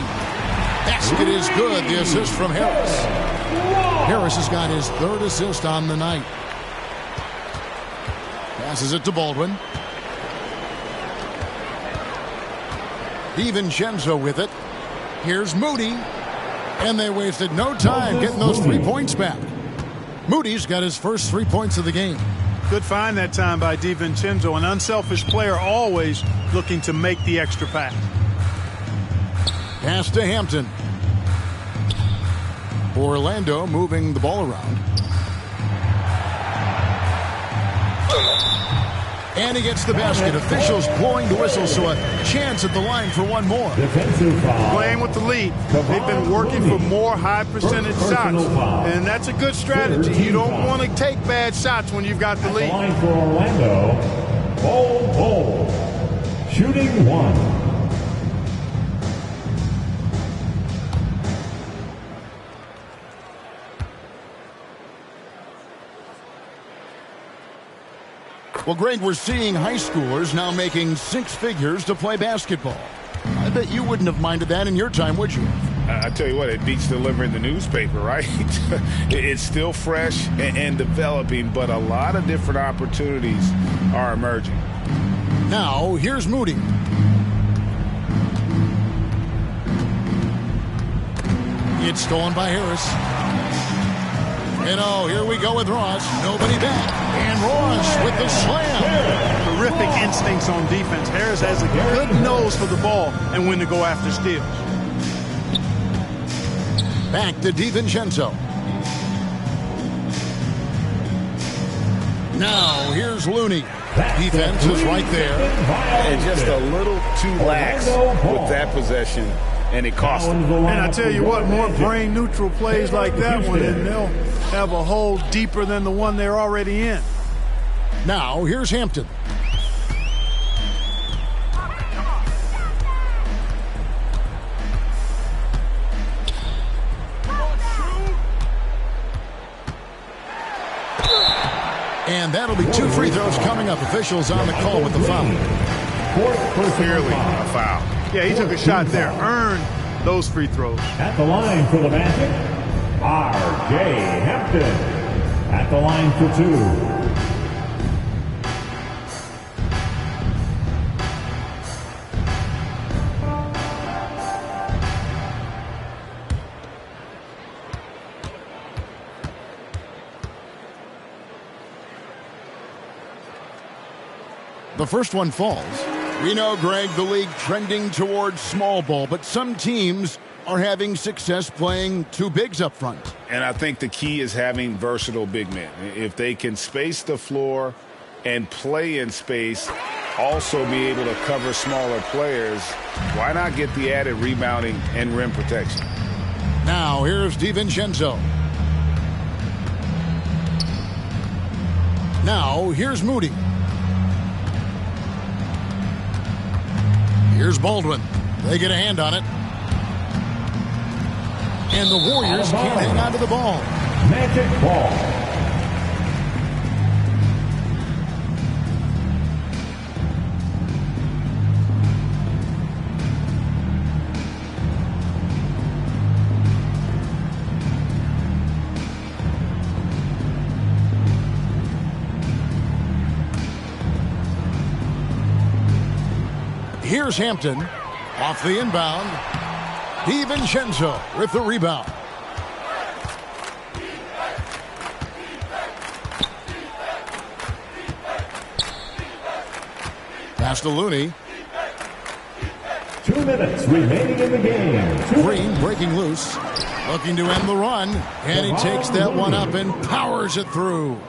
Basket is good. The assist from Harris. Harris has got his 3rd assist on the night. Passes it to Baldwin. DiVincenzo with it. Here's Moody. And they wasted no time getting those 3 points back. Moody's got his first 3 points of the game. Good find that time by DiVincenzo. An unselfish player, always looking to make the extra pass. Pass to Hampton. Orlando moving the ball around. And he gets the basket. Officials blowing the whistle, so a chance at the line for one more. Playing with the lead. They've been working for more high percentage shots. And that's a good strategy. You don't want to take bad shots when you've got the lead. Line for Orlando, Bol, shooting 1. Well, Greg, we're seeing high schoolers now making 6 figures to play basketball. I bet you wouldn't have minded that in your time, would you? I tell you what, it beats delivering the newspaper, right? It's still fresh and developing, but a lot of different opportunities are emerging. Now, here's Moody. It's stolen by Harris. And here we go with Ross. Nobody back. And Ross with the slam. Terrific instincts on defense. Harris has a good nose for the ball and when to go after steals. Back to DiVincenzo. Now, here's Looney. Defense is right there. And just a little too lax with that possession, and it cost them. And I tell you what, more brain-neutral plays like that one, and they'll have a hole deeper than the one they're already in. Now, here's Hampton. And that'll be 2 free throws coming up. Officials on the call with the foul. Clearly a foul. Yeah, he took a shot there. Earned those free throws. At the line for the Magic, R.J. Hampton. At the line for 2. The first one falls. We know, Greg, the league trending towards small ball, but some teams are having success playing 2 bigs up front. And I think the key is having versatile big men. If they can space the floor and play in space, also be able to cover smaller players, why not get the added rebounding and rim protection? Now, here's DiVincenzo. Now, here's Moody. Here's Baldwin. They get a hand on it. And the Warriors can't hang on to the ball. Magic ball. Here's Hampton off the inbound. DiVincenzo with the rebound. Pass to Looney. 2 minutes remaining in the game. Green breaking loose. Looking to end the run. And he takes that one up and powers it through.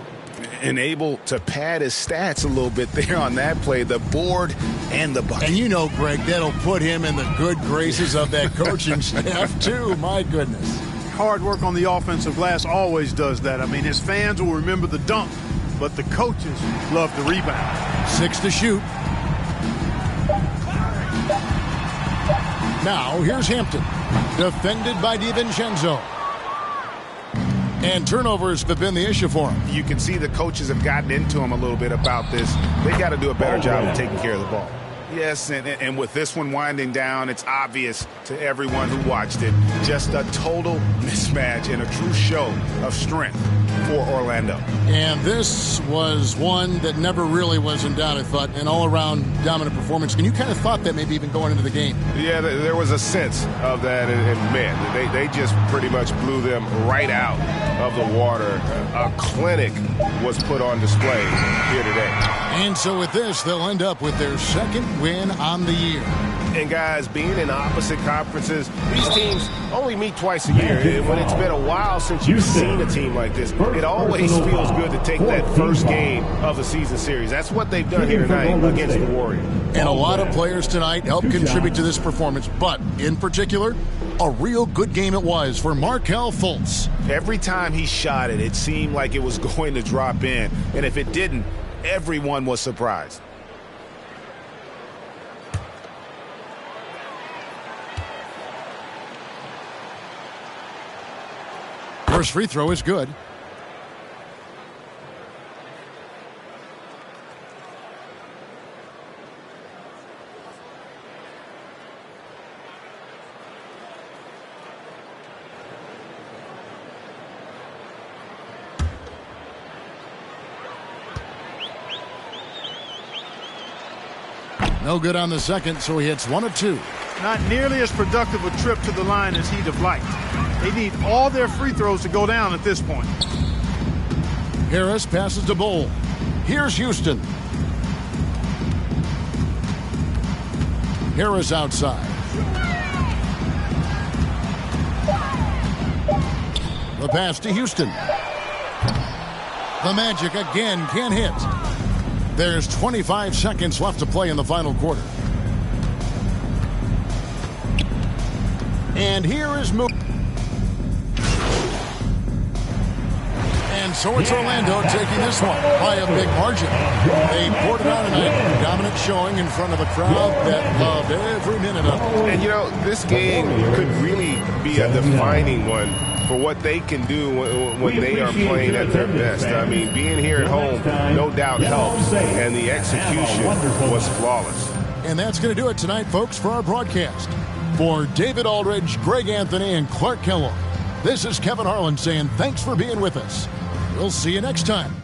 And able to pad his stats a little bit there on that play, the board and the bucket. And you know, Greg, that'll put him in the good graces of that coaching staff, too. My goodness. Hard work on the offensive glass always does that. I mean, his fans will remember the dunk, but the coaches love the rebound. 6 to shoot. Now, here's Hampton. Defended by DiVincenzo. And turnovers have been the issue for him. You can see the coaches have gotten into him a little bit about this. They got to do a better job of taking care of the ball. Yes, and with this one winding down, it's obvious to everyone who watched it. Just a total mismatch and a true show of strength for Orlando. And this was one that never really was in doubt, I thought, an all-around dominant performance. And you kind of thought that maybe even going into the game. Yeah, there was a sense of that. And man, they just pretty much blew them right out of the water. A clinic was put on display here today. And so with this, they'll end up with their second win on the year. And guys, being in opposite conferences, these teams only meet twice a year. And when it's been a while since you've seen a team like this, it always feels good to take that first game of the season series. That's what they've done here tonight against the Warriors. And a lot of players tonight helped contribute to this performance, but in particular, a real good game it was for Markelle Fultz. Every time he shot it, it seemed like it was going to drop in. And if it didn't, everyone was surprised. First free throw is good. No good on the second, so he hits 1 of 2. Not nearly as productive a trip to the line as he'd have liked. They need all their free throws to go down at this point. Harris passes to Bol. Here's Houston. Harris outside. The pass to Houston. The Magic again can't hit. There's 25 seconds left to play in the final quarter. And here is Moon. And so it's Orlando taking this one by a big margin. They poured it out tonight. Dominant showing in front of a crowd that loved every minute of it. And, you know, this game could really be a defining one for what they can do when they are playing at their best. I mean, being here at home, no doubt helps. And the execution was flawless. And that's going to do it tonight, folks, for our broadcast. For David Aldridge, Greg Anthony, and Clark Kellogg, this is Kevin Harlan saying thanks for being with us. We'll see you next time.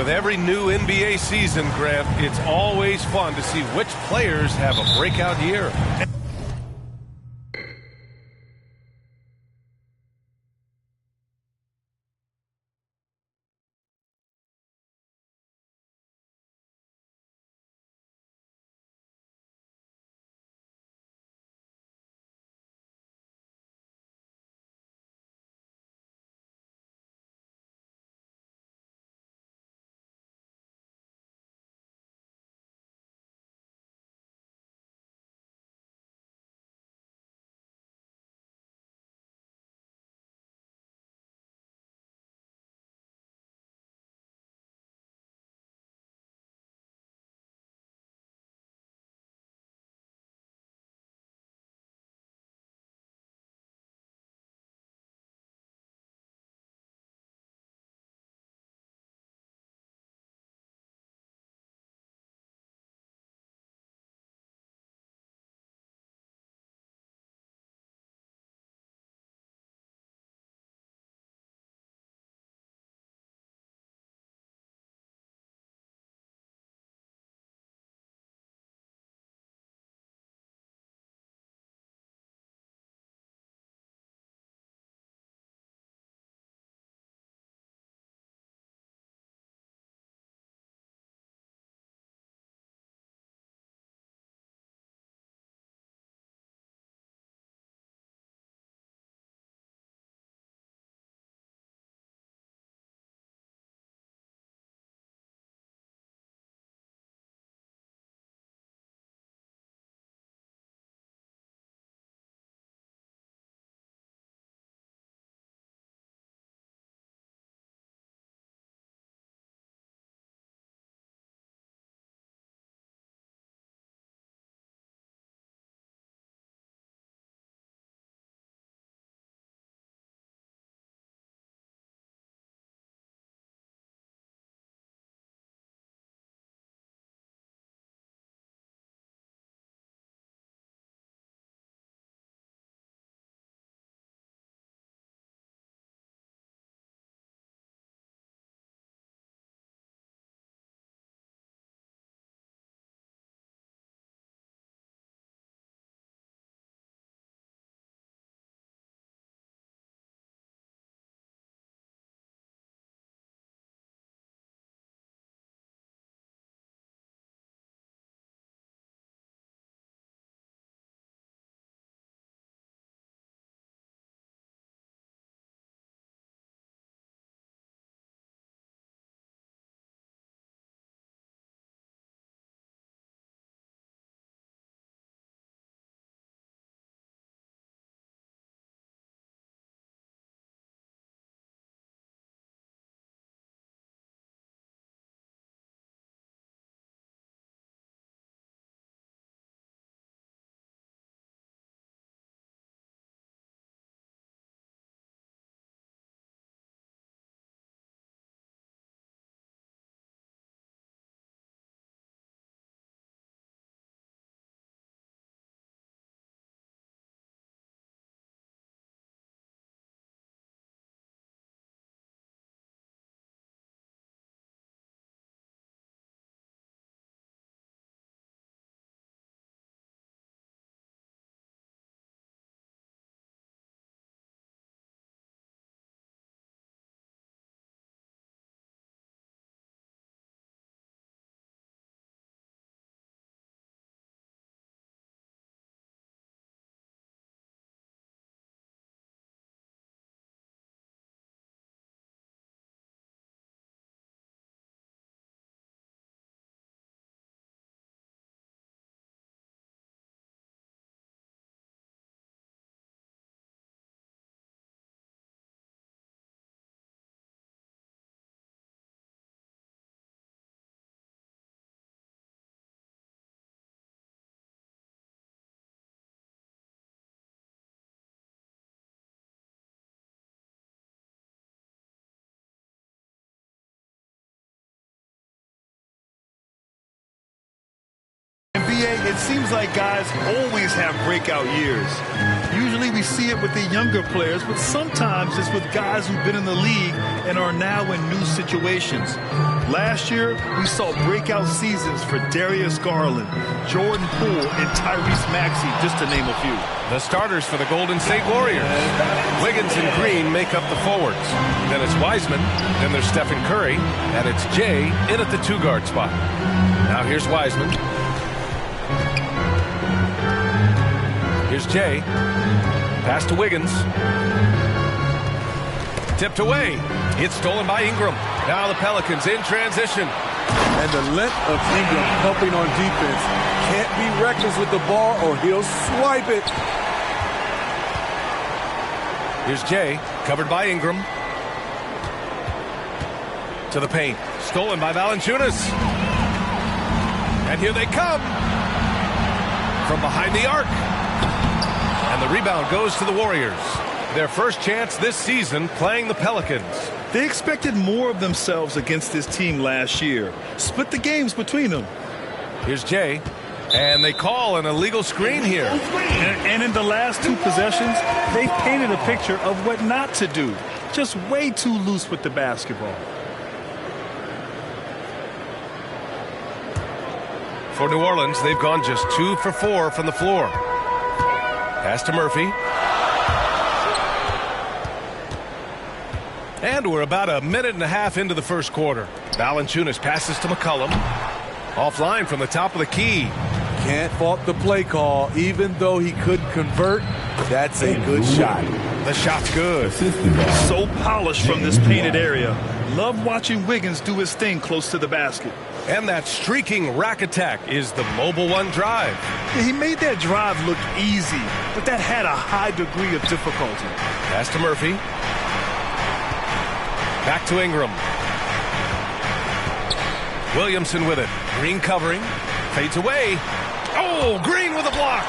With every new NBA season, Grant, it's always fun to see which players have a breakout year. it seems like guys always have breakout years. Usually we see it with the younger players, but sometimes it's with guys who've been in the league and are now in new situations. Last year, we saw breakout seasons for Darius Garland, Jordan Poole, and Tyrese Maxey, just to name a few. The starters for the Golden State Warriors. Wiggins and Green make up the forwards. Then it's Wiseman, then there's Stephen Curry, and it's Jay in at the 2-guard spot. Now here's Wiseman. Here's Jay. Pass to Wiggins. Tipped away. It's stolen by Ingram. Now the Pelicans in transition. And the length of Ingram helping on defense. Can't be reckless with the ball or he'll swipe it. Here's Jay, covered by Ingram. To the paint. Stolen by Valanciunas. And here they come. From behind the arc. And the rebound goes to the Warriors. Their first chance this season playing the Pelicans. They expected more of themselves against this team last year. Split the games between them. Here's Jay. And they call an illegal screen here. And in the last 2 possessions, they painted a picture of what not to do. Just way too loose with the basketball. For New Orleans, they've gone just 2 for 4 from the floor. Pass to Murphy. And we're about a minute and a half into the first quarter. Valanciunas passes to McCollum. Offline from the top of the key. Can't fault the play call. Even though he couldn't convert, that's a good shot. The shot's good. So polished from this painted area. Love watching Wiggins do his thing close to the basket. And that streaking rack attack is the Mobile One drive. Yeah, he made that drive look easy, but that had a high degree of difficulty. Pass to Murphy. Back to Ingram. Williamson with it. Green covering. Fades away. Oh, Green with a block.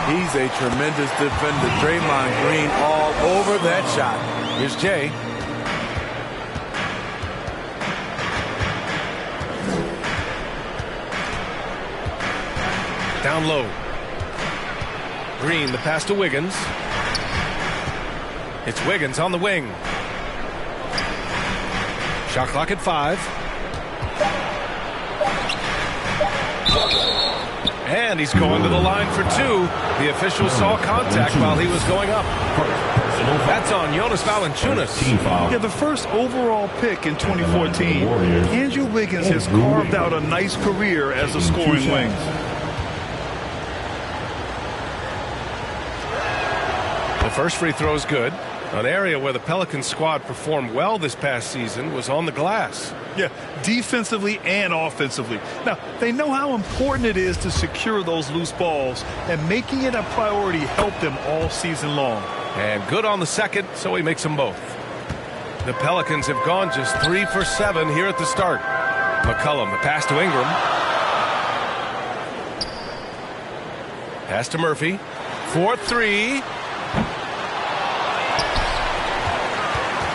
He's a tremendous defender. Draymond Green all over that shot. Here's Jay. Down low. Green, the pass to Wiggins. It's Wiggins on the wing. Shot clock at 5. And he's going to the line for 2. The official saw contact while he was going up. That's on Jonas Valanciunas. Yeah, the first overall pick in 2014. Andrew Wiggins has carved out a nice career as a scoring wing. The first free throw is good. An area where the Pelicans squad performed well this past season was on the glass. Yeah, defensively and offensively. Now, they know how important it is to secure those loose balls, and making it a priority helped them all season long. And good on the second, so he makes them both. The Pelicans have gone just 3 for 7 here at the start. McCollum, the pass to Ingram. Pass to Murphy. 4-3.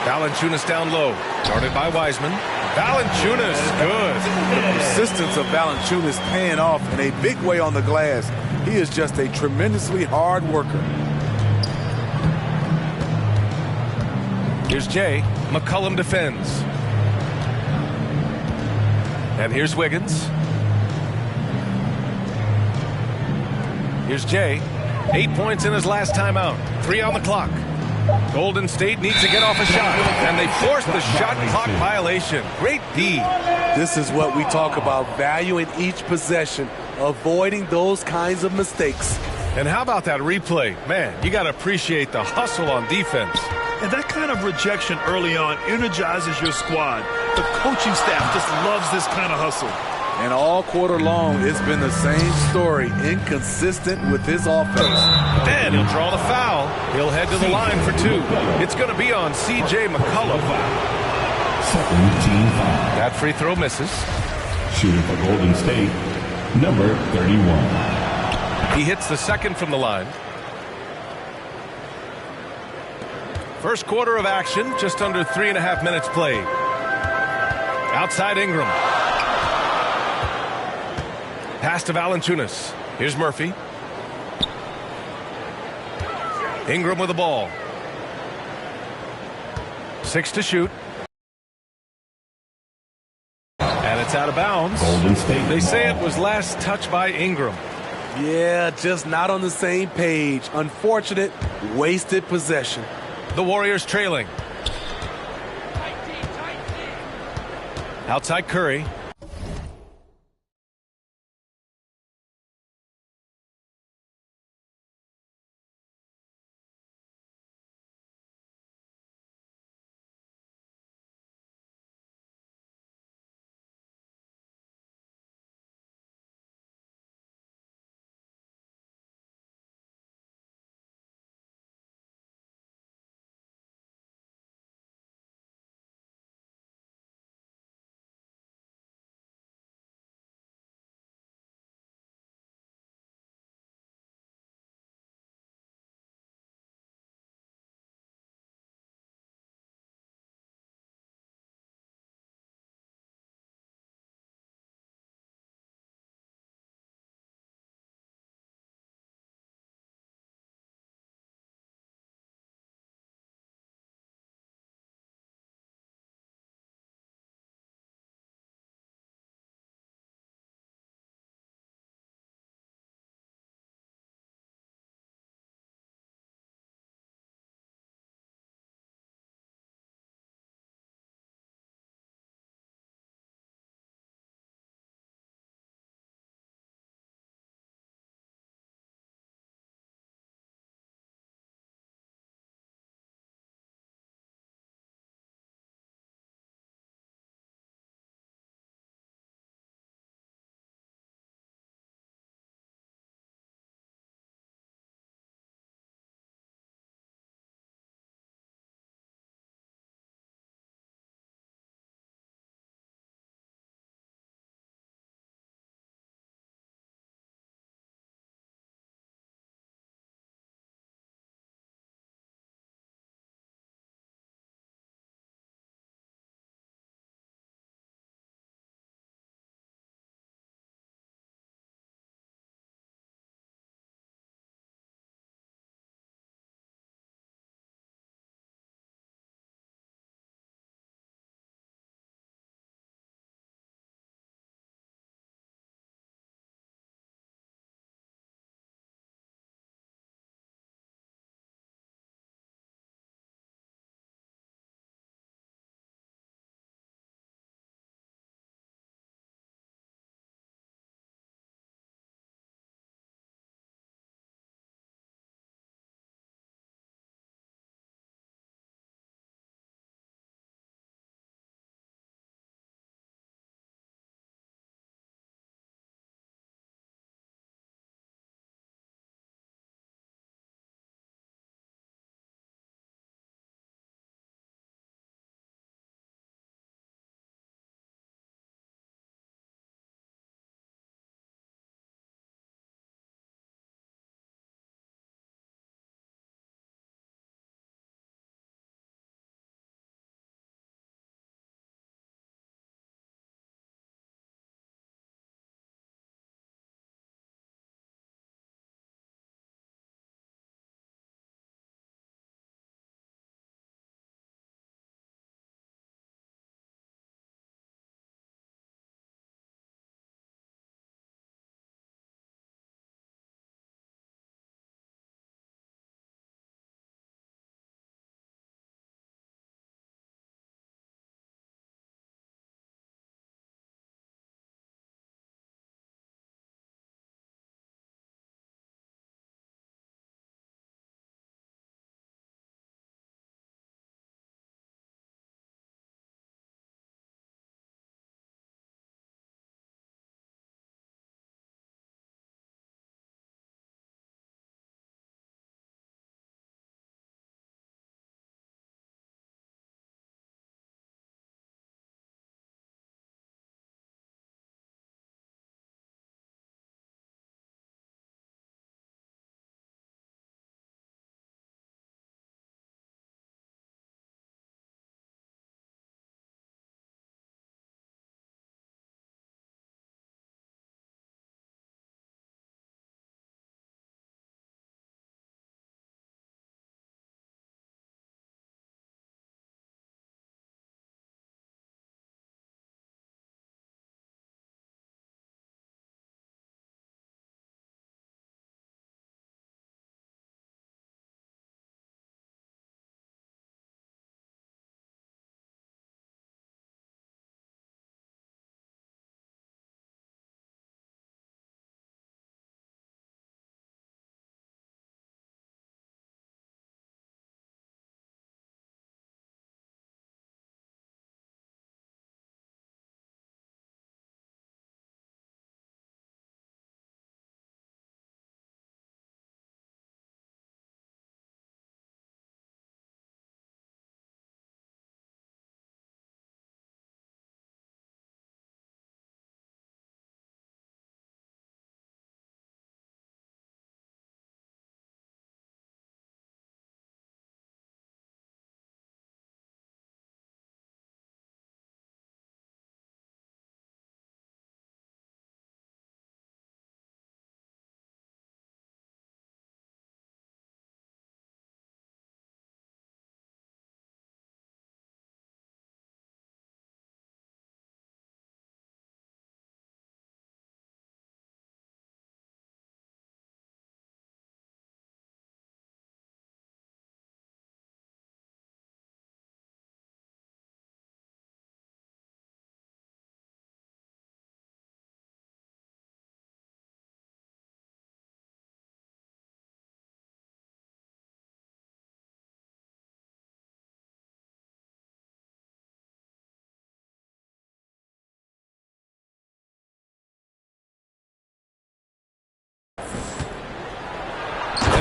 Valanciunas down low. Guarded by Wiseman. Valanciunas, good. The persistence of Valanciunas paying off in a big way on the glass. He is just a tremendously hard worker. Here's Jay. McCollum defends. And here's Wiggins. Here's Jay. 8 points in his last timeout. 3 on the clock. Golden State needs to get off a shot, and they forced the shot clock violation. Great D. This is what we talk about, valuing each possession, avoiding those kinds of mistakes. And how about that replay? Man, you got to appreciate the hustle on defense. And that kind of rejection early on energizes your squad. The coaching staff just loves this kind of hustle. And all quarter long, it's been the same story, inconsistent with his offense. And he'll draw the foul. He'll head to the line for 2. It's going to be on C.J. McCollum. Second team foul. That free throw misses. Shooting for Golden State, number 31. He hits the second from the line. First quarter of action, just under 3.5 minutes played. Outside Ingram. Pass to Valanciunas. Here's Murphy. Ingram with the ball. 6 to shoot. And it's out of bounds. They say it was last touched by Ingram. Yeah, just not on the same page. Unfortunate, wasted possession. The Warriors trailing. Outside Curry.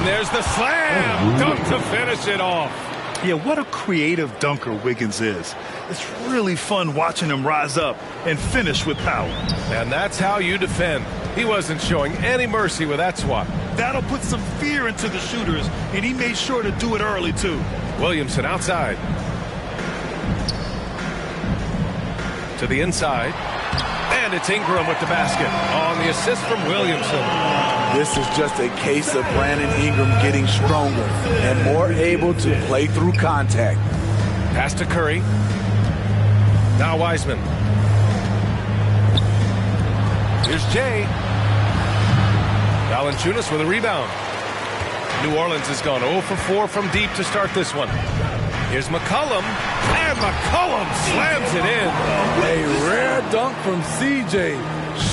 there's the slam dunk to finish it off. Yeah, what a creative dunker Wiggins is. It's really fun watching him rise up and finish with power. And that's how you defend. He wasn't showing any mercy with that swat. That'll put some fear into the shooters, and he made sure to do it early, too. Williamson outside. To the inside. And it's Ingram with the basket on the assist from Williamson. This is just a case of Brandon Ingram getting stronger and more able to play through contact. Pass to Curry. Now Wiseman. Here's Jay. Valanciunas with a rebound. New Orleans has gone 0 for 4 from deep to start this one. Here's McCollum, and McCollum slams it in. A rare dunk from CJ,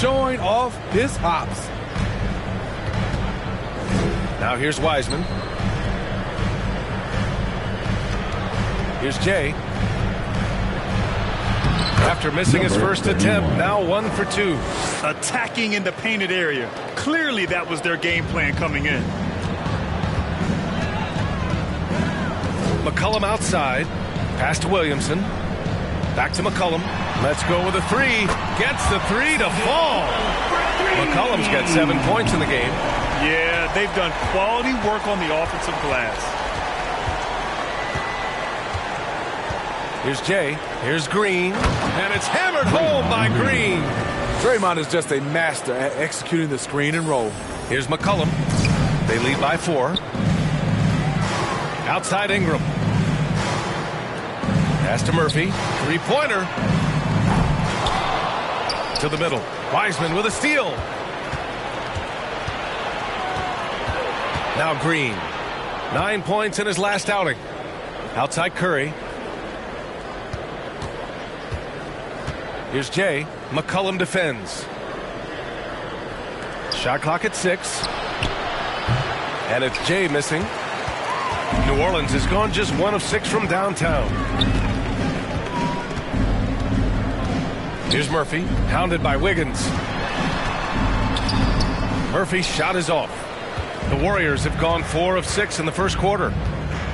showing off his hops. Now here's Wiseman. Here's Jay. After missing his first attempt, now 1 for 2. Attacking in the painted area. Clearly that was their game plan coming in. McCollum outside. Pass to Williamson. Back to McCollum. Let's go with a 3. Gets the 3 to fall. McCollum's got 7 points in the game. Yeah, they've done quality work on the offensive glass. Here's Jay. Here's Green. And it's hammered home by Green. Draymond is just a master at executing the screen and roll. Here's McCollum. They lead by 4. Outside Ingram. Pass to Murphy. 3-pointer. To the middle. Wiseman with a steal. Now Green. 9 points in his last outing. Outside Curry. Here's Jay. McCollum defends. Shot clock at 6. And it's Jay missing. New Orleans has gone just 1 of 6 from downtown. Here's Murphy, hounded by Wiggins. Murphy's shot is off. The Warriors have gone 4 of 6 in the first quarter.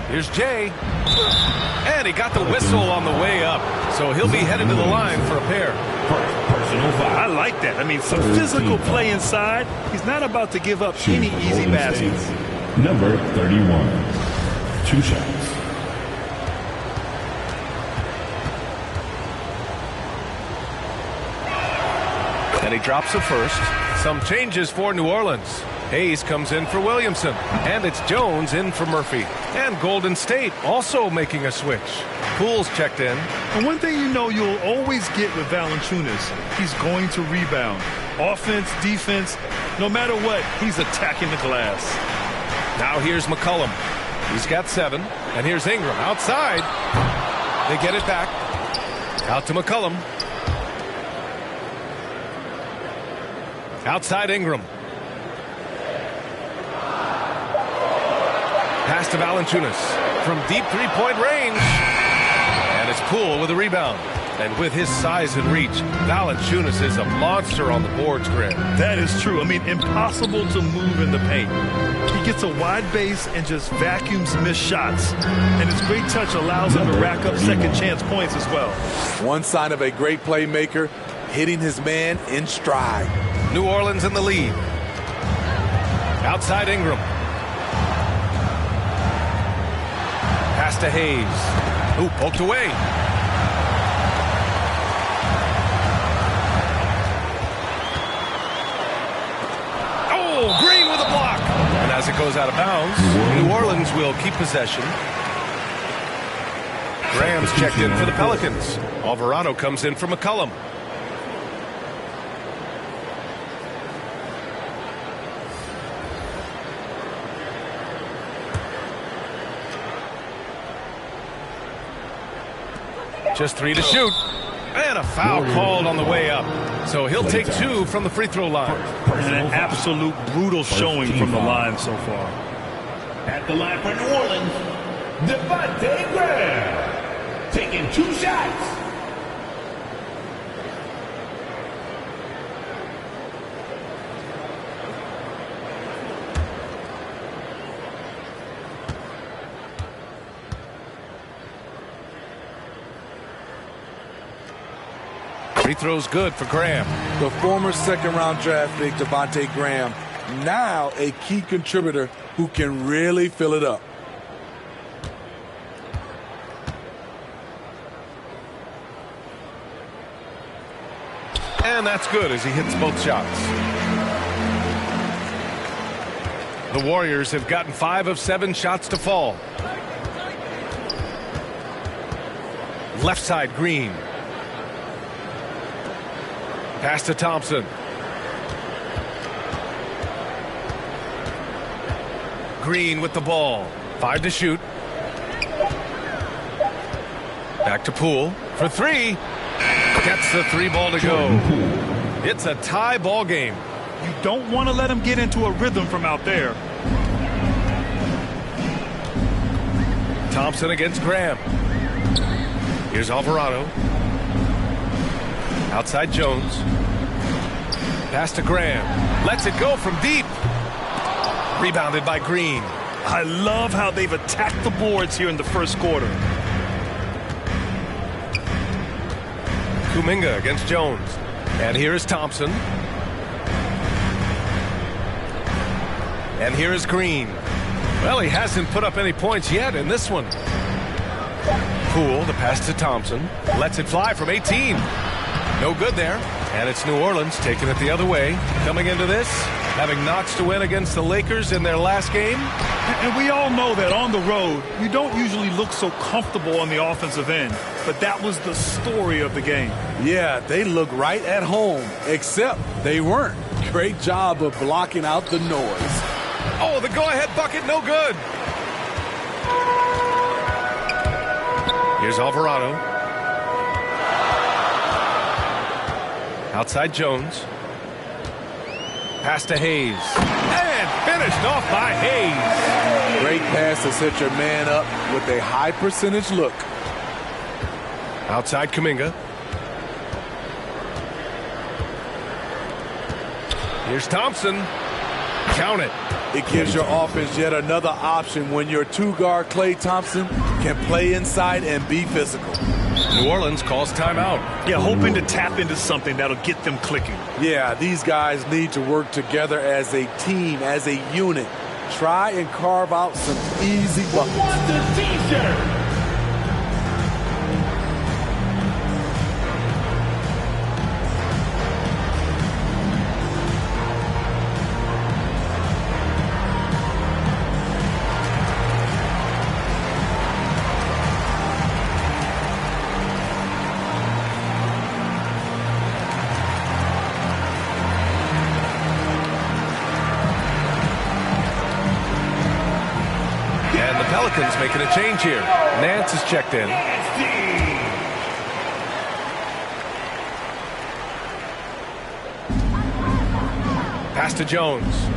Here's Jay. And he got the whistle on the way up. So he'll be headed to the line for a pair. I like that. I mean, some physical play inside. He's not about to give up any easy baskets. Number 31. 2 shots. And he drops the first. Some changes for New Orleans. Hayes comes in for Williamson. And it's Jones in for Murphy. And Golden State also making a switch. Poole's checked in. And one thing you know you'll always get with Valanciunas, he's going to rebound. Offense, defense, no matter what, he's attacking the glass. Now here's McCollum. He's got 7. And here's Ingram outside. They get it back. Out to McCollum. Outside Ingram. Pass to Valanciunas from deep 3-point range. And it's Poole with a rebound. And with his size and reach, Valanciunas is a monster on the boards, Grant. That is true. I mean, impossible to move in the paint. He gets a wide base and just vacuums missed shots. And his great touch allows him to rack up second chance points as well. One sign of a great playmaker, hitting his man in stride. New Orleans in the lead. Outside Ingram. Pass to Hayes. Ooh, poked away. Oh, Green with a block. And as it goes out of bounds, New Orleans will keep possession. Graham's checked in for the Pelicans. Alvarado comes in for McCollum. Just 3 to shoot. And a foul called on the way up. So he'll take 2 from the free throw line. And an absolute brutal showing from the line so far. At the line for New Orleans, Devontae Graham taking 2 shots. Free throw's good for Graham. The former second-round draft pick, Devontae Graham, now a key contributor who can really fill it up. And that's good as he hits both shots. The Warriors have gotten 5 of 7 shots to fall. Left side, Green. Pass to Thompson. Green with the ball. 5 to shoot. Back to Poole for 3. Gets the 3 ball to go. It's a tie ball game. You don't want to let him get into a rhythm from out there. Thompson against Graham. Here's Alvarado. Outside Jones. Pass to Graham. Lets it go from deep. Rebounded by Green. I love how they've attacked the boards here in the first quarter. Kuminga against Jones. And here is Thompson. And here is Green. Well, he hasn't put up any points yet in this one. Poole, the pass to Thompson. Lets it fly from 18. No good there. And it's New Orleans taking it the other way. Coming into this, having notched a win against the Lakers in their last game. And we all know that on the road, you don't usually look so comfortable on the offensive end. But that was the story of the game. Yeah, they look right at home, except they weren't. Great job of blocking out the noise. Oh, the go-ahead bucket, no good. Here's Alvarado. Outside Jones. Pass to Hayes. And finished off by Hayes. Great pass to set your man up with a high percentage look. Outside Kuminga. Here's Thompson. Count it. It gives your offense yet another option when your 2-guard Klay Thompson can play inside and be physical. New Orleans calls timeout. Yeah, hoping to tap into something that'll get them clicking. Yeah, these guys need to work together as a team, as a unit. Try and carve out some easy buckets. Want the t-shirt? Pelicans making a change here. Nance is checked in. Pass to Jones.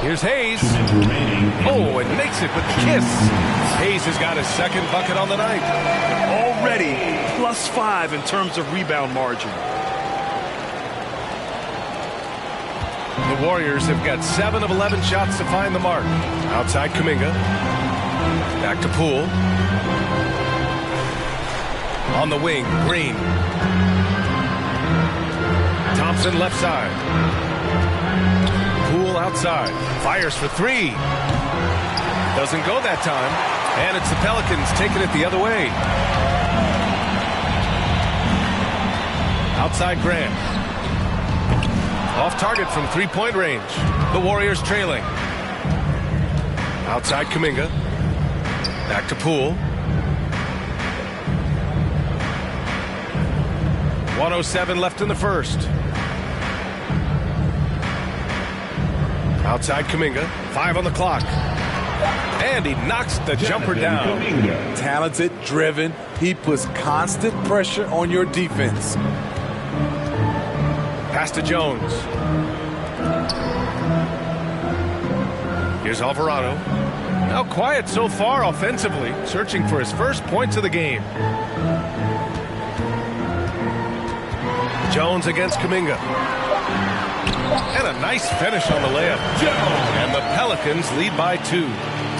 Here's Hayes. Oh, and makes it with the kiss. Hayes has got his second bucket on the night. Already +5 in terms of rebound margin. The Warriors have got 7 of 11 shots to find the mark. Outside Kuminga. Back to Poole. On the wing, Green. Thompson left side. Poole outside. Fires for 3. Doesn't go that time. And it's the Pelicans taking it the other way. Outside Graham. Off target from 3-point range. The Warriors trailing. Outside Kuminga. Back to Poole. 1:07 left in the first. Outside Kuminga. 5 on the clock. And he knocks the jumper down. Talented, driven. He puts constant pressure on your defense. Pass to Jones. Here's Alvarado. Now quiet so far offensively, searching for his first points of the game. Jones against Kuminga. And a nice finish on the layup. And the Pelicans lead by 2.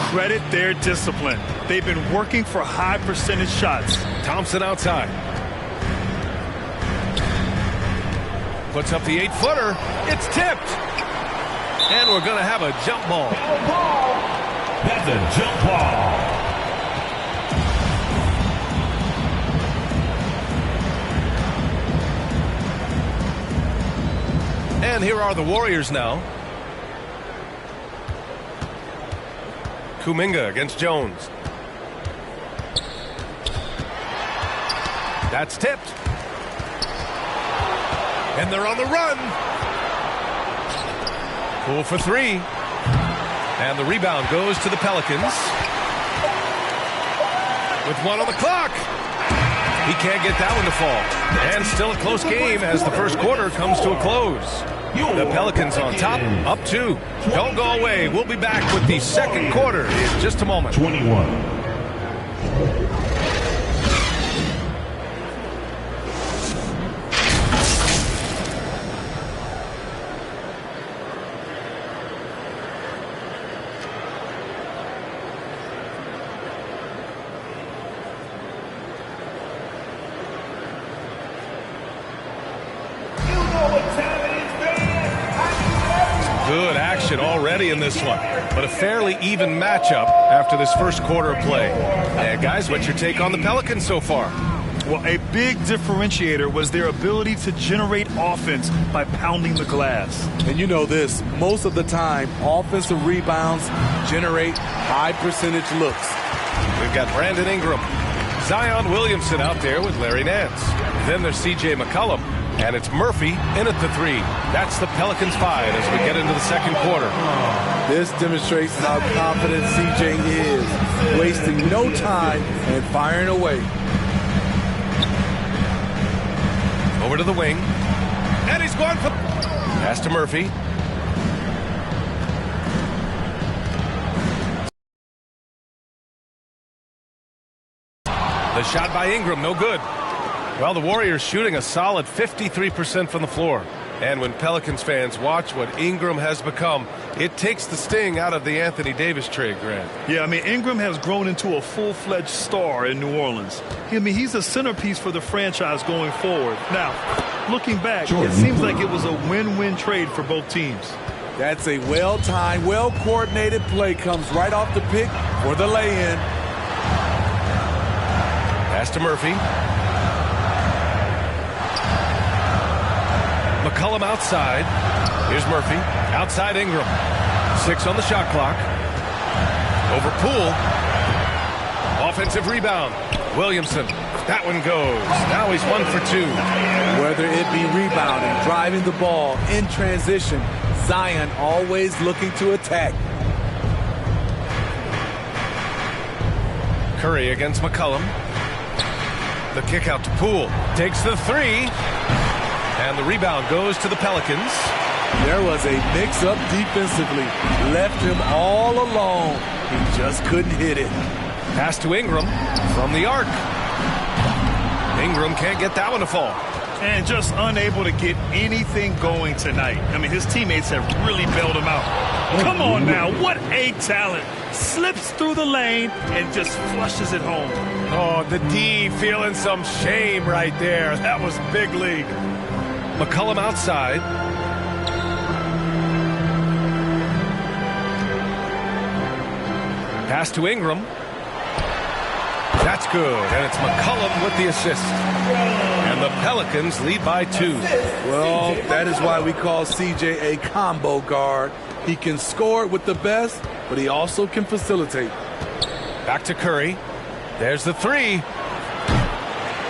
Credit their discipline. They've been working for high percentage shots. Thompson outside. Puts up the 8-footer. It's tipped. And we're going to have a jump ball. That's a jump ball. And here are the Warriors now. Kuminga against Jones. That's tipped. And they're on the run. Cool for 3. And the rebound goes to the Pelicans. With 1 on the clock. He can't get that one to fall. And still a close game as the first quarter comes to a close. The Pelicans on top, up 2. Don't go away. We'll be back with the second quarter in just a moment. 21. Good action already in this one, but a fairly even matchup after this first quarter of play. Guys, what's your take on the Pelicans so far? Well, a big differentiator was their ability to generate offense by pounding the glass. And you know this, most of the time, offensive rebounds generate high percentage looks. We've got Brandon Ingram, Zion Williamson out there with Larry Nance. Then there's C.J. McCollum. And it's Murphy in at the 3. That's the Pelicans 5 as we get into the second quarter. This demonstrates how confident CJ is, wasting no time and firing away. Over to the wing. And he's going for... Pass to Murphy. The shot by Ingram, no good. Well, the Warriors shooting a solid 53% from the floor. And when Pelicans fans watch what Ingram has become, it takes the sting out of the Anthony Davis trade, Grant. Yeah, I mean, Ingram has grown into a full-fledged star in New Orleans. I mean, he's a centerpiece for the franchise going forward. Now, looking back, it seems like it was a win-win trade for both teams. That's a well-timed, well-coordinated play. Comes right off the pick for the lay-in. Pass to Murphy. McCollum outside. Here's Murphy. Outside Ingram. 6 on the shot clock. Over Poole. Offensive rebound. Williamson. That one goes. Now he's 1 for 2. Whether it be rebounding, driving the ball, in transition, Zion always looking to attack. Curry against McCollum. The kick out to Poole. Takes the 3. And the rebound goes to the Pelicans. There was a mix-up defensively. Left him all alone. He just couldn't hit it. Pass to Ingram from the arc. Ingram can't get that one to fall. And just unable to get anything going tonight. I mean, his teammates have really bailed him out. Come on now, what a talent. Slips through the lane and just flushes it home. Oh, the D feeling some shame right there. That was big league. McCollum outside. Pass to Ingram. That's good, and it's McCollum with the assist. And the Pelicans lead by 2. Well, that is why we call CJ a combo guard. He can score with the best, but he also can facilitate. Back to Curry. There's the 3.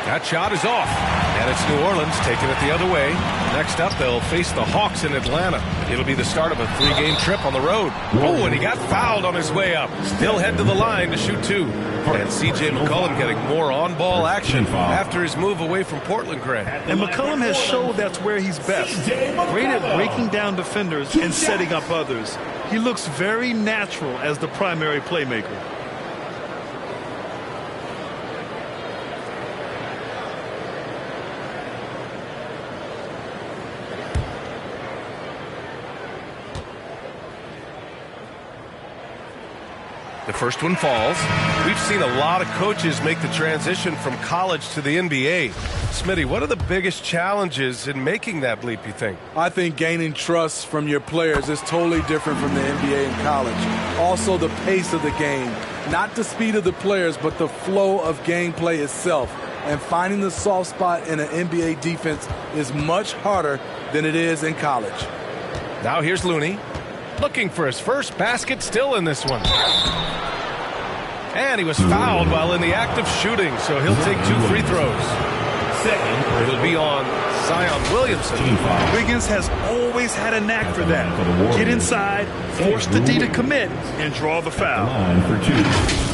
That shot is off. And it's New Orleans taking it the other way. Next up, they'll face the Hawks in Atlanta. It'll be the start of a 3-game trip on the road. Oh, and he got fouled on his way up. He'll head to the line to shoot 2. And C.J. McCollum getting more on-ball action after his move away from Portland, Grant. And McCollum has showed that's where he's best. Great at breaking down defenders and setting up others. He looks very natural as the primary playmaker. The first one falls. We've seen a lot of coaches make the transition from college to the NBA. Smitty, what are the biggest challenges in making that leap, you think? I think gaining trust from your players is totally different from the NBA and college. Also, the pace of the game. Not the speed of the players, but the flow of gameplay itself. And finding the soft spot in an NBA defense is much harder than it is in college. Now here's Looney, looking for his first basket, still in this one. And he was fouled while in the act of shooting, so he'll take 2 free throws. It'll be on Zion Williamson. Wiggins has always had a knack for that. Get inside, force the D to commit, and draw the foul. Line for 2.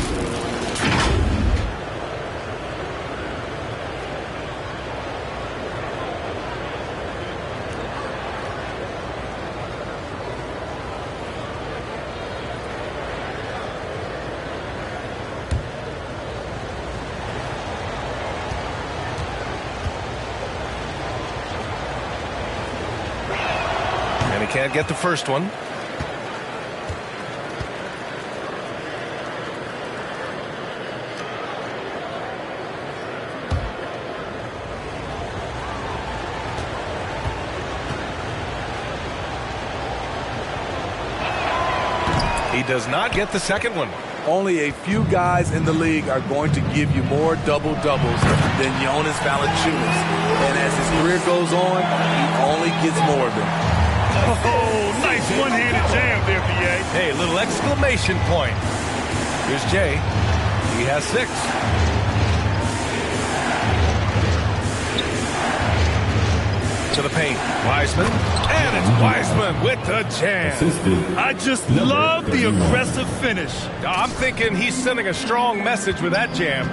Can't get the first one. He does not get the second one. Only a few guys in the league are going to give you more double-doubles than Jonas Valanciunas. And as his career goes on, he only gets more of them. Oh, nice one-handed jam there, B.A. Hey, little exclamation point. Here's Jay. He has 6. To the paint. Wiseman. And it's Wiseman with the jam. I just love the aggressive finish. I'm thinking he's sending a strong message with that jam.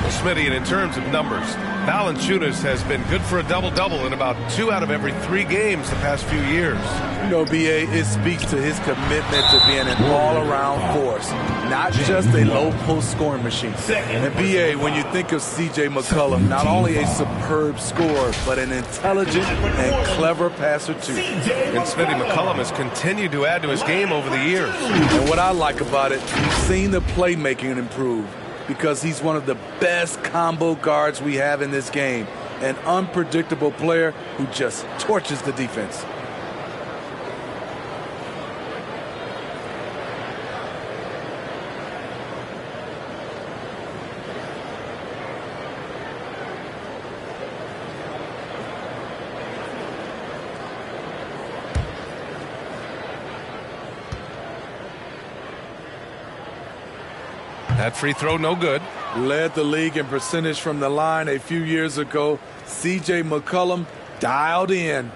Well, Smitty, and in terms of numbers, Valanciunas has been good for a double-double in about 2 out of every 3 games the past few years. You know, B.A., it speaks to his commitment to being an all-around force, not just a low-post scoring machine. And, B.A., when you think of C.J. McCollum, not only a superb scorer, but an intelligent and clever passer, too. And Smitty, McCollum has continued to add to his game over the years. And what I like about it, we've seen the playmaking improve, because he's one of the best combo guards we have in this game. An unpredictable player who just torches the defense. That free throw, no good. Led the league in percentage from the line a few years ago. C.J. McCollum dialed in.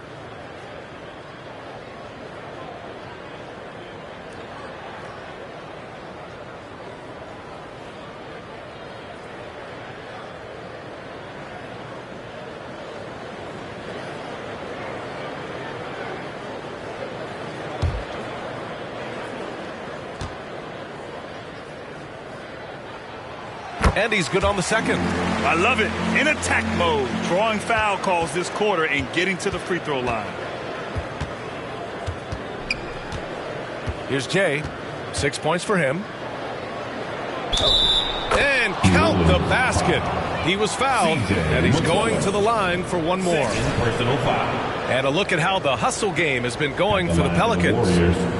And he's good on the second. I love it. In attack mode, drawing foul calls this quarter and getting to the free throw line. Here's Jay. 6 points for him. And count the basket. He was fouled, and he's going to the line for one more. Personal foul. And a look at how the hustle game has been going for the Pelicans.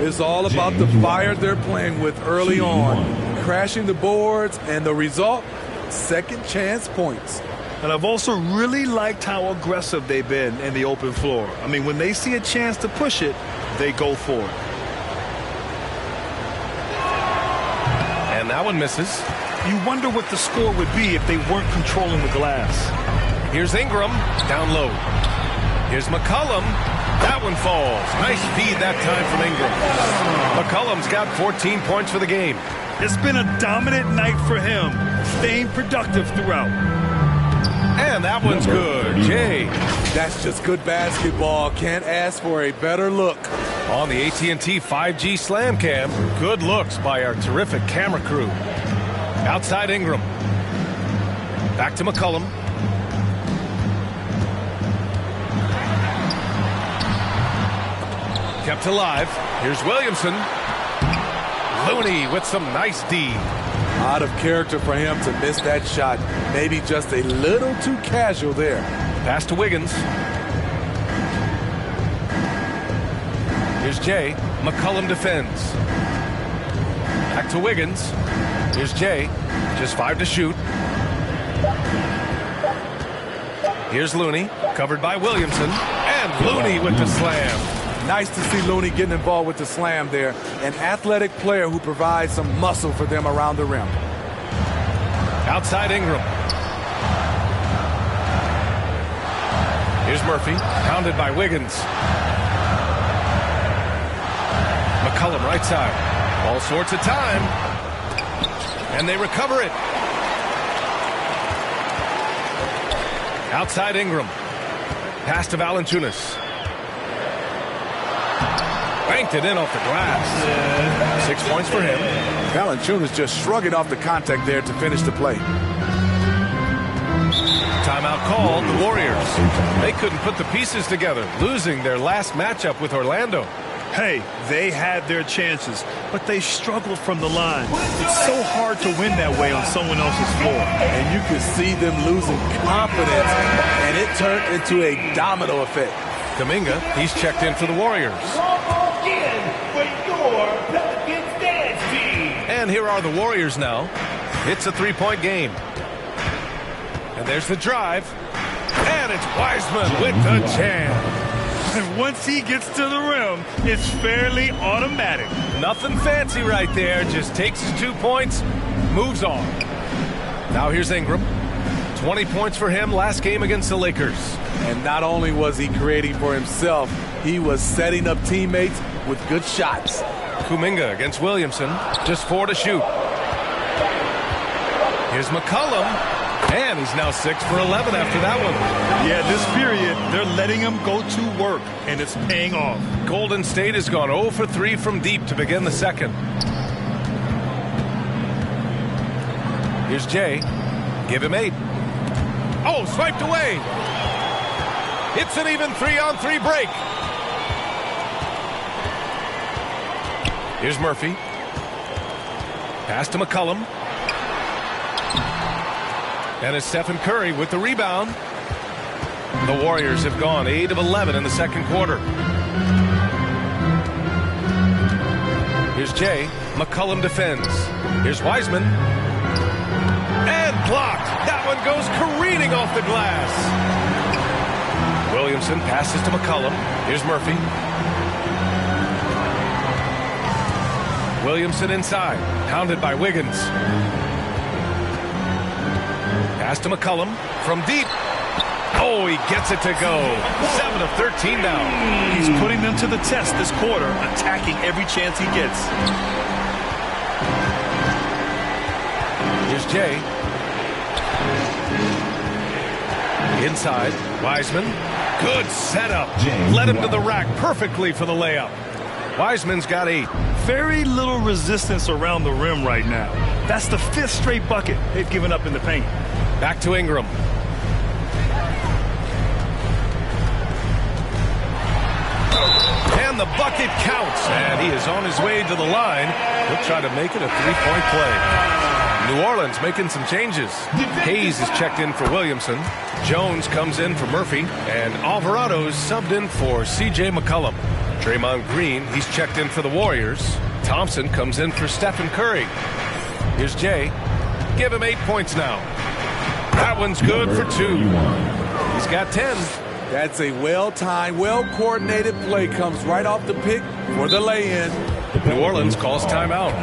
It's all about the fire they're playing with early on. Crashing the boards, and the result, second chance points. And I've also really liked how aggressive they've been in the open floor. I mean, when they see a chance to push it, they go for it. And that one misses. You wonder what the score would be if they weren't controlling the glass. Here's Ingram, down low. Here's McCollum. That one falls. Nice feed that time from Ingram. McCollum's got 14 points for the game. It's been a dominant night for him, staying productive throughout. And that one's good. Jay. That's just good basketball. Can't ask for a better look. On the AT&T 5G Slam Cam, good looks by our terrific camera crew. Outside Ingram. Back to McCollum. Kept alive. Here's Williamson. Looney with some nice D. Out of character for him to miss that shot. Maybe just a little too casual there. Pass to Wiggins. Here's Jay. McCollum defends. Back to Wiggins. Here's Jay. Just 5 to shoot. Here's Looney. Covered by Williamson. And Looney with the slam. Nice to see Looney getting involved with the slam there. An athletic player who provides some muscle for them around the rim. Outside Ingram. Here's Murphy. Pounded by Wiggins. McCollum right side. All sorts of time. And they recover it. Outside Ingram. Pass to Valanciunas. Banked it in off the glass. 6 points for him. Valanciunas just shrugging off the contact there to finish the play. Timeout called the Warriors. They couldn't put the pieces together, losing their last matchup with Orlando. Hey, they had their chances, but they struggled from the line. It's so hard to win that way on someone else's floor. And you could see them losing confidence, and it turned into a domino effect. Kuminga, he's checked in for the Warriors. And here are the Warriors now. It's a 3-point game. And there's the drive. And it's Wiseman with the jam. And once he gets to the rim, it's fairly automatic. Nothing fancy right there. Just takes his 2 points, moves on. Now here's Ingram. 20 points for him last game against the Lakers. And not only was he creating for himself, he was setting up teammates with good shots. Kuminga against Williamson. Just 4 to shoot. Here's McCollum. And he's now 6 for 11 after that one. Yeah, this period, they're letting him go to work, and it's paying off. Golden State has gone 0 for 3 from deep to begin the second. Here's Jay. Give him 8. Oh, swiped away. It's an even 3-on-3 break. Here's Murphy. Pass to McCollum. And it's Stephen Curry with the rebound. The Warriors have gone 8 of 11 in the second quarter. Here's Jay. McCollum defends. Here's Wiseman. And blocked. That one goes careening off the glass. Williamson passes to McCollum. Here's Murphy. Williamson inside. Pounded by Wiggins. Pass to McCollum from deep. Oh, he gets it to go. 7 of 13 now. He's putting them to the test this quarter, attacking every chance he gets. Here's Jay. Inside, Wiseman. Good setup. Led him to the rack perfectly for the layup. Wiseman's got 8. Very little resistance around the rim right now. That's the 5th straight bucket they've given up in the paint. Back to Ingram. And the bucket counts. And he is on his way to the line. He'll try to make it a 3-point play. New Orleans making some changes. Hayes is checked in for Williamson. Jones comes in for Murphy. And Alvarado's subbed in for C.J. McCollum. Draymond Green, he's checked in for the Warriors. Thompson comes in for Stephen Curry. Here's Jay. Give him 8 points now. That one's good for 2. He's got 10. That's a well-timed, well-coordinated play. Comes right off the pick for the lay-in. New Orleans calls timeout.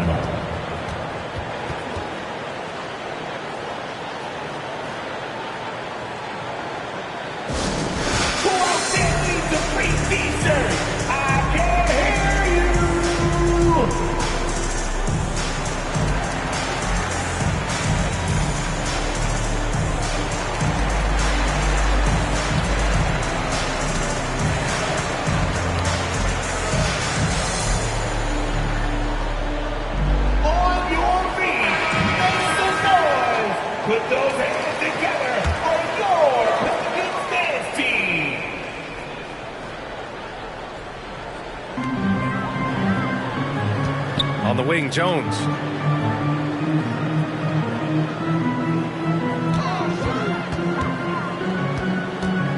On the wing, Jones.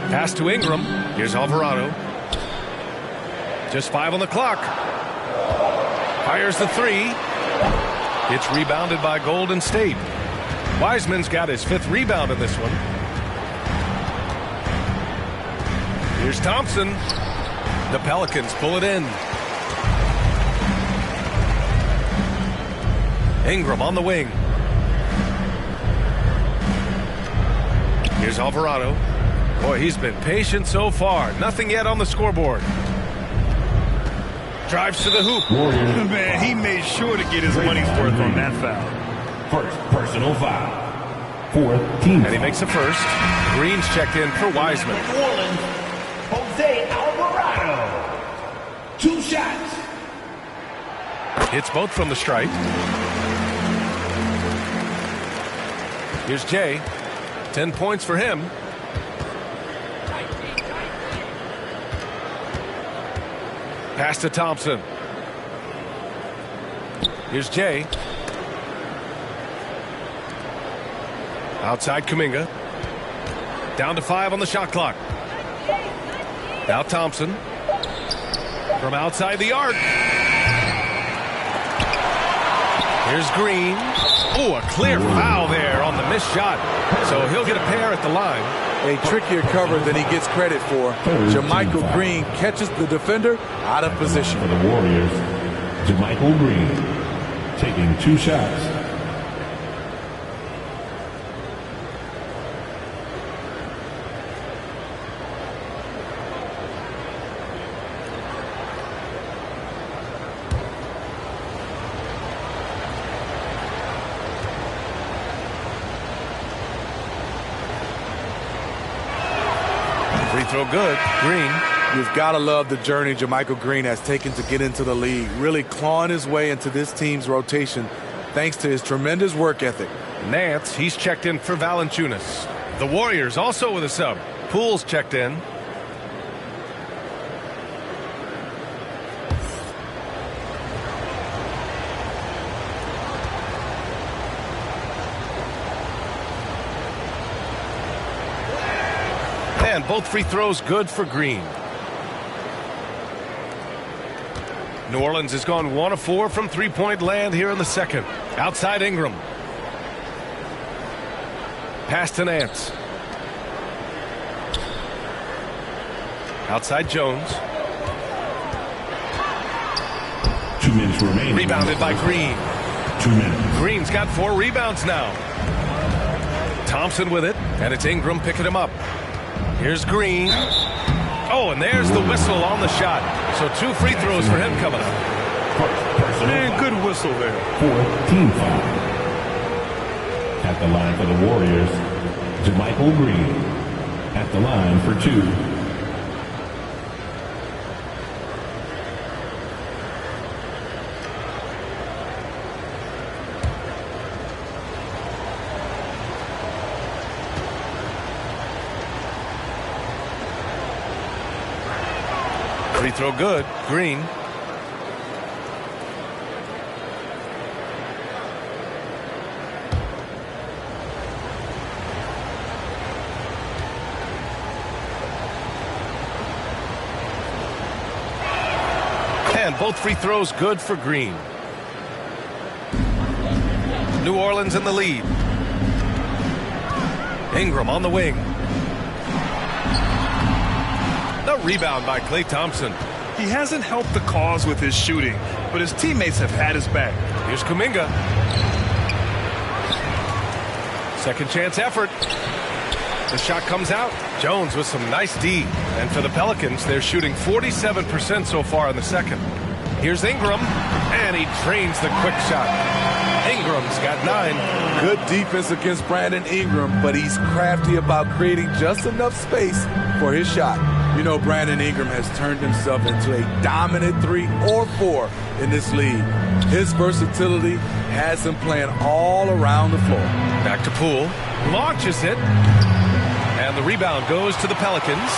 Pass to Ingram. Here's Alvarado. Just 5 on the clock. Fires the 3. It's rebounded by Golden State. Wiseman's got his 5th rebound in this one. Here's Thompson. The Pelicans pull it in. Ingram on the wing. Here's Alvarado. Boy, he's been patient so far. Nothing yet on the scoreboard. Drives to the hoop. Man, he made sure to get his money's worth on that foul. First personal foul. 4th team. And he makes the first. Green's checked in for Wiseman. New Orleans, Jose Alvarado. 2 shots. Hits both from the stripe. Here's Jay. 10 points for him. Pass to Thompson. Here's Jay. Outside Kuminga. Down to 5 on the shot clock. Now Thompson. From outside the arc. Here's Green. Oh, a clear foul there on the missed shot. So he'll get a pair at the line. A trickier cover than he gets credit for. JaMychal Green catches the defender out of position. For the Warriors, JaMychal Green taking 2 shots. Free throw good. Green. You've got to love the journey JaMychal Green has taken to get into the league, really clawing his way into this team's rotation thanks to his tremendous work ethic. Nance, he's checked in for Valanciunas. The Warriors also with a sub. Poole's checked in. And both free throws good for Green. New Orleans has gone 1 of 4 from three-point land here in the second. Outside Ingram. Pass to Nance. Outside Jones. 2 minutes remaining. Rebounded by Green. 2 minutes. Green's got 4 rebounds now. Thompson with it, and it's Ingram picking him up. Here's Green. Oh, and there's the whistle on the shot. So 2 free throws for him coming up. Man, good whistle there. 4th team foul. At the line for the Warriors, JaMychal Green. At the line for 2. Free throw good. Green. And both free throws good for Green. New Orleans in the lead. Ingram on the wing. The rebound by Klay Thompson. He hasn't helped the cause with his shooting, but his teammates have had his back. Here's Kuminga. Second chance effort. The shot comes out. Jones with some nice D. And for the Pelicans, they're shooting 47% so far in the second. Here's Ingram, and he drains the quick shot. Ingram's got 9. Good defense against Brandon Ingram, but he's crafty about creating just enough space for his shot. You know, Brandon Ingram has turned himself into a dominant 3 or 4 in this league. His versatility has him playing all around the floor. Back to Poole. Launches it. And the rebound goes to the Pelicans.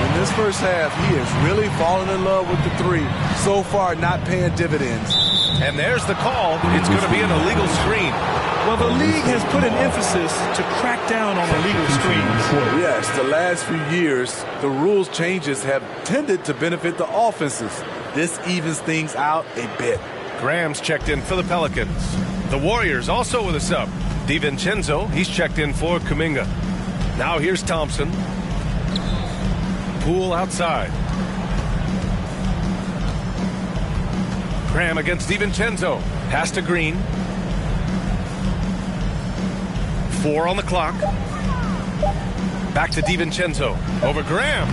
In this first half, he is really falling in love with the 3. So far, not paying dividends. And there's the call. It's going to be an illegal screen. Well, the league has put an emphasis to crack down on illegal screens. Yes, the last few years, the rules changes have tended to benefit the offenses. This evens things out a bit. Graham's checked in for the Pelicans. The Warriors also with a sub. DiVincenzo, he's checked in for Kuminga. Now here's Thompson. Poole outside. Graham against DiVincenzo. Pass to Green. 4 on the clock. Back to DiVincenzo. Over Graham.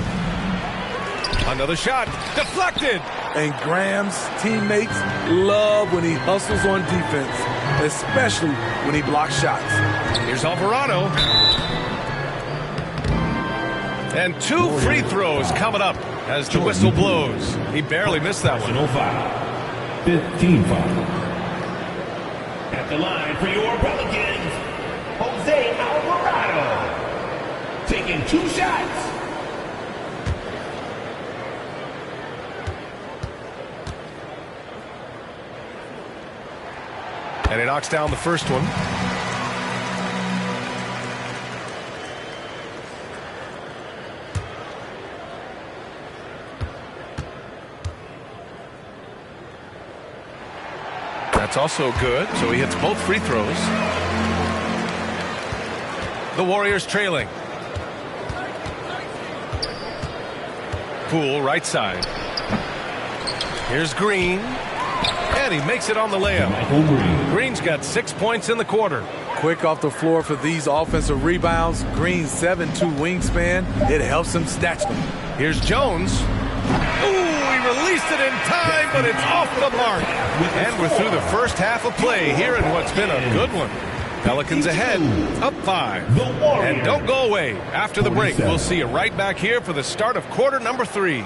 Another shot. Deflected. And Graham's teammates love when he hustles on defense, especially when he blocks shots. Here's Alvarado. And 2 free throws coming up as the whistle blows. He barely missed that one. 15 foul. At the line for your Pelicans, Jose Alvarado. Taking 2 shots. And he knocks down the first one. That's also good, so he hits both free throws. The Warriors trailing. Poole right side. Here's Green. And he makes it on the layup. Green's got 6 points in the quarter. Quick off the floor for these offensive rebounds. Green's 7'2" wingspan. It helps him snatch them. Here's Jones. Ooh, he released it in time, but it's off the mark. And we're through the first half of play here in what's been a good one. Pelicans ahead, up 5. And don't go away. After the break, we'll see you right back here for the start of quarter number 3.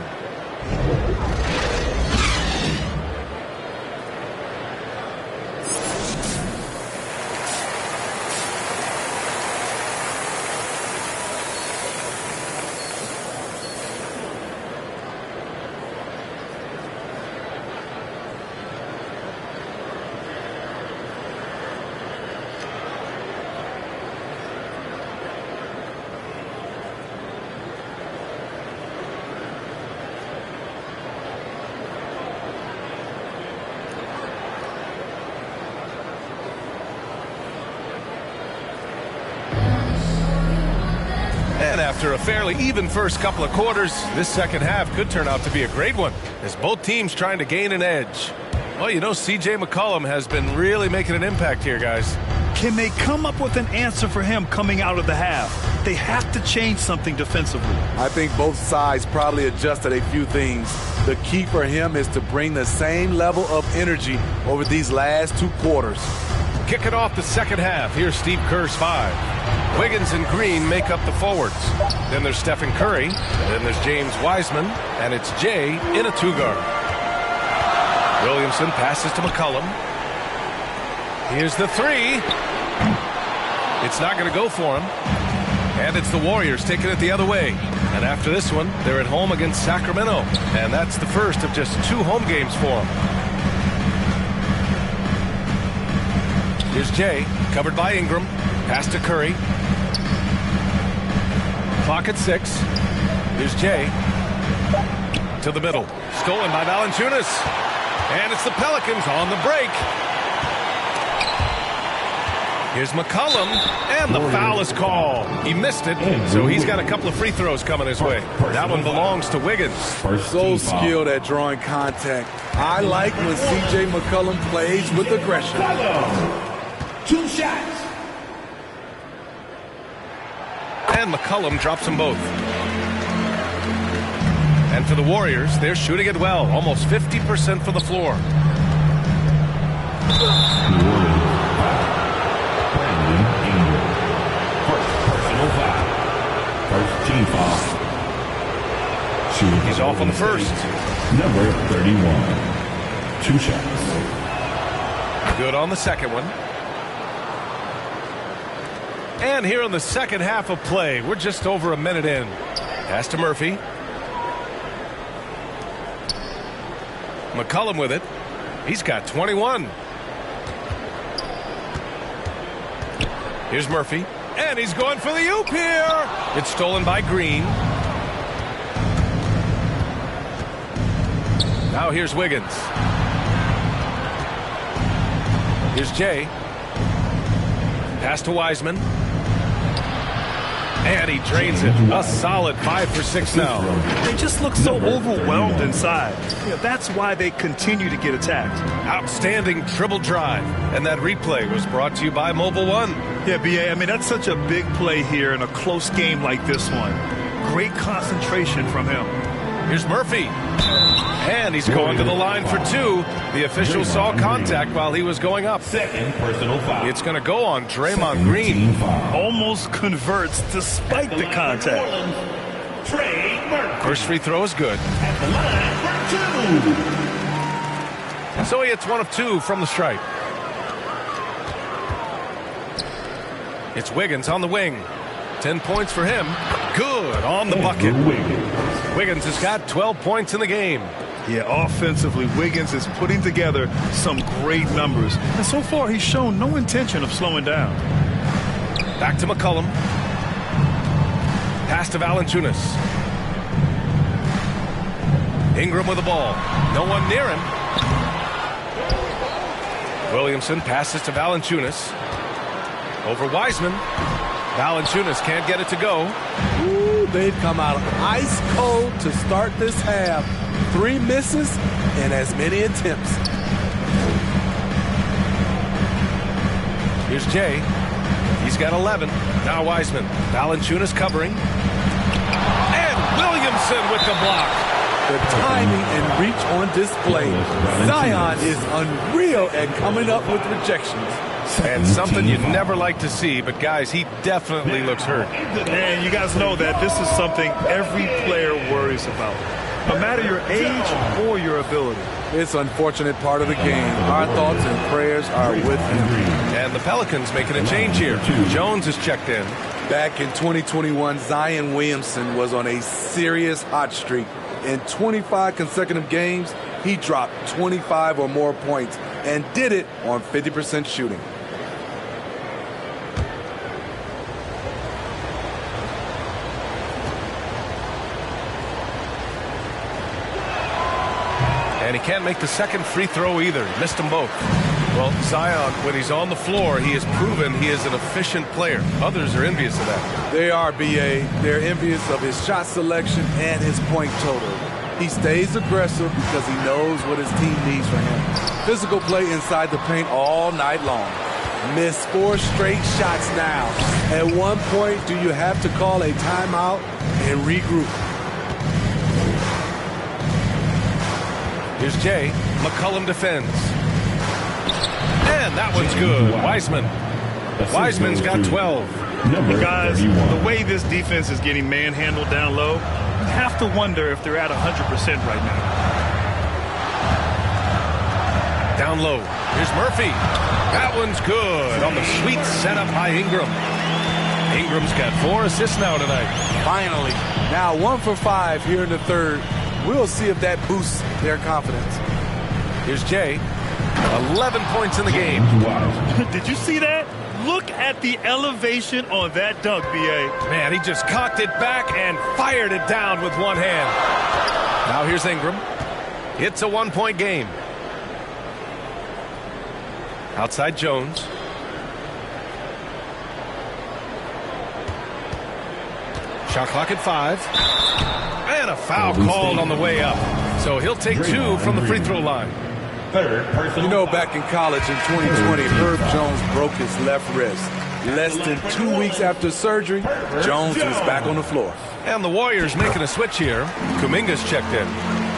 And after a fairly even first couple of quarters, this second half could turn out to be a great one as both teams trying to gain an edge. Well, you know, C.J. McCollum has been really making an impact here, guys. Can they come up with an answer for him coming out of the half? They have to change something defensively. I think both sides probably adjusted a few things. The key for him is to bring the same level of energy over these last 2 quarters. Kicking off the second half, here's Steve Kerr's 5. Wiggins and Green make up the forwards. Then there's Stephen Curry. Then there's James Wiseman. And it's Jay in a 2-guard. Williamson passes to McCollum. Here's the 3. It's not going to go for him. And it's the Warriors taking it the other way. And after this one, they're at home against Sacramento. And that's the first of just 2 home games for them. Here's Jay, covered by Ingram. Pass to Curry. Clock at 6. Here's Jay. To the middle. Stolen by Valanciunas. And it's the Pelicans on the break. Here's McCollum. And the foul is called. He missed it, so he's got a couple of free throws coming his way. That one belongs to Wiggins. So skilled at drawing contact. I like when C.J. McCollum plays with aggression. 2 shots. And McCollum drops them both. And for the Warriors, they're shooting it well. Almost 50% for the floor. Personal foul. First team foul. He's off on the first. Number 31. 2 shots. Good on the second one. And here in the second half of play, we're just over a minute in. Pass to Murphy. McCollum with it. He's got 21. Here's Murphy. And he's going for the oop here. It's stolen by Green. Now here's Wiggins. Here's Jay. Pass to Wiseman. And he drains it. A solid 5 for 6 now. They just look so overwhelmed inside. That's why they continue to get attacked. Outstanding dribble drive. And that replay was brought to you by Mobile One. Yeah, B.A., I mean, that's such a big play here in a close game like this one. Great concentration from him. Here's Murphy. And he's going to the line for 2. The official saw contact while he was going up. Second personal foul. It's going to go on Draymond Green. Almost converts despite the contact. Trey Murphy. First free throw is good. At the line for 2. So he hits 1 of 2 from the stripe. It's Wiggins on the wing. 10 points for him. Good on the bucket. Wiggins has got 12 points in the game. Yeah, offensively, Wiggins is putting together some great numbers. And so far, he's shown no intention of slowing down. Back to McCollum. Pass to Valanciunas. Ingram with the ball. No one near him. Williamson passes to Valanciunas. Over Wiseman. Valanciunas can't get it to go. Ooh, they've come out ice cold to start this half. 3 misses and as many attempts. Here's Jay. He's got 11. Now Wiseman. Valanciunas covering. And Williamson with the block. The timing and reach on display. Zion is unreal at coming up with rejections. And something you never like to see, but guys, he definitely looks hurt. And you guys know that this is something every player worries about. No matter your age or your ability. It's an unfortunate part of the game. Our thoughts and prayers are with him. And the Pelicans making a change here. Jones is checked in. Back in 2021, Zion Williamson was on a serious hot streak. In 25 consecutive games, he dropped 25 or more points and did it on 50% shooting. And he can't make the second free throw either. Missed them both. Well, Zion, when he's on the floor, he has proven he is an efficient player. Others are envious of that. They are, B.A. They're envious of his shot selection and his point total. He stays aggressive because he knows what his team needs from him. Physical play inside the paint all night long. Missed 4 straight shots now. At one point, do you have to call a timeout and regroup? Here's Jay. McCollum defends. And that one's good. Wiseman's got 12. Guys, the way this defense is getting manhandled down low, you have to wonder if they're at 100% right now. Down low. Here's Murphy. That one's good on the sweet setup by Ingram. Ingram's got 4 assists now tonight. Finally. Now 1 for 5 here in the third. We'll see if that boosts their confidence. Here's Jay. 11 points in the game. Did you see that? Look at the elevation on that dunk, B.A. Man, he just cocked it back and fired it down with one hand. Now here's Ingram. It's a 1-point game. Outside Jones. Shot clock at 5. And a foul called on the way up. So he'll take 2 from the free throw line. You know, back in college in 2020, Herb Jones broke his left wrist. Less than 2 weeks after surgery, Jones was back on the floor. And the Warriors making a switch here. Kuminga's checked in.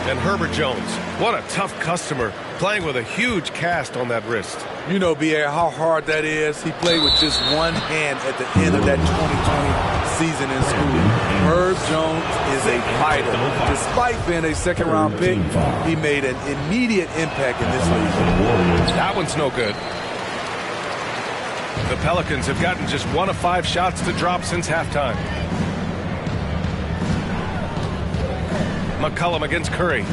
And Herbert Jones, what a tough customer, playing with a huge cast on that wrist. You know, B.A., how hard that is. He played with just one hand at the end of that 2020 season in school. Herb Jones is a fighter. Despite being a second-round pick, he made an immediate impact in this league. That one's no good. The Pelicans have gotten just 1 of 5 shots to drop since halftime. McCollum against Curry.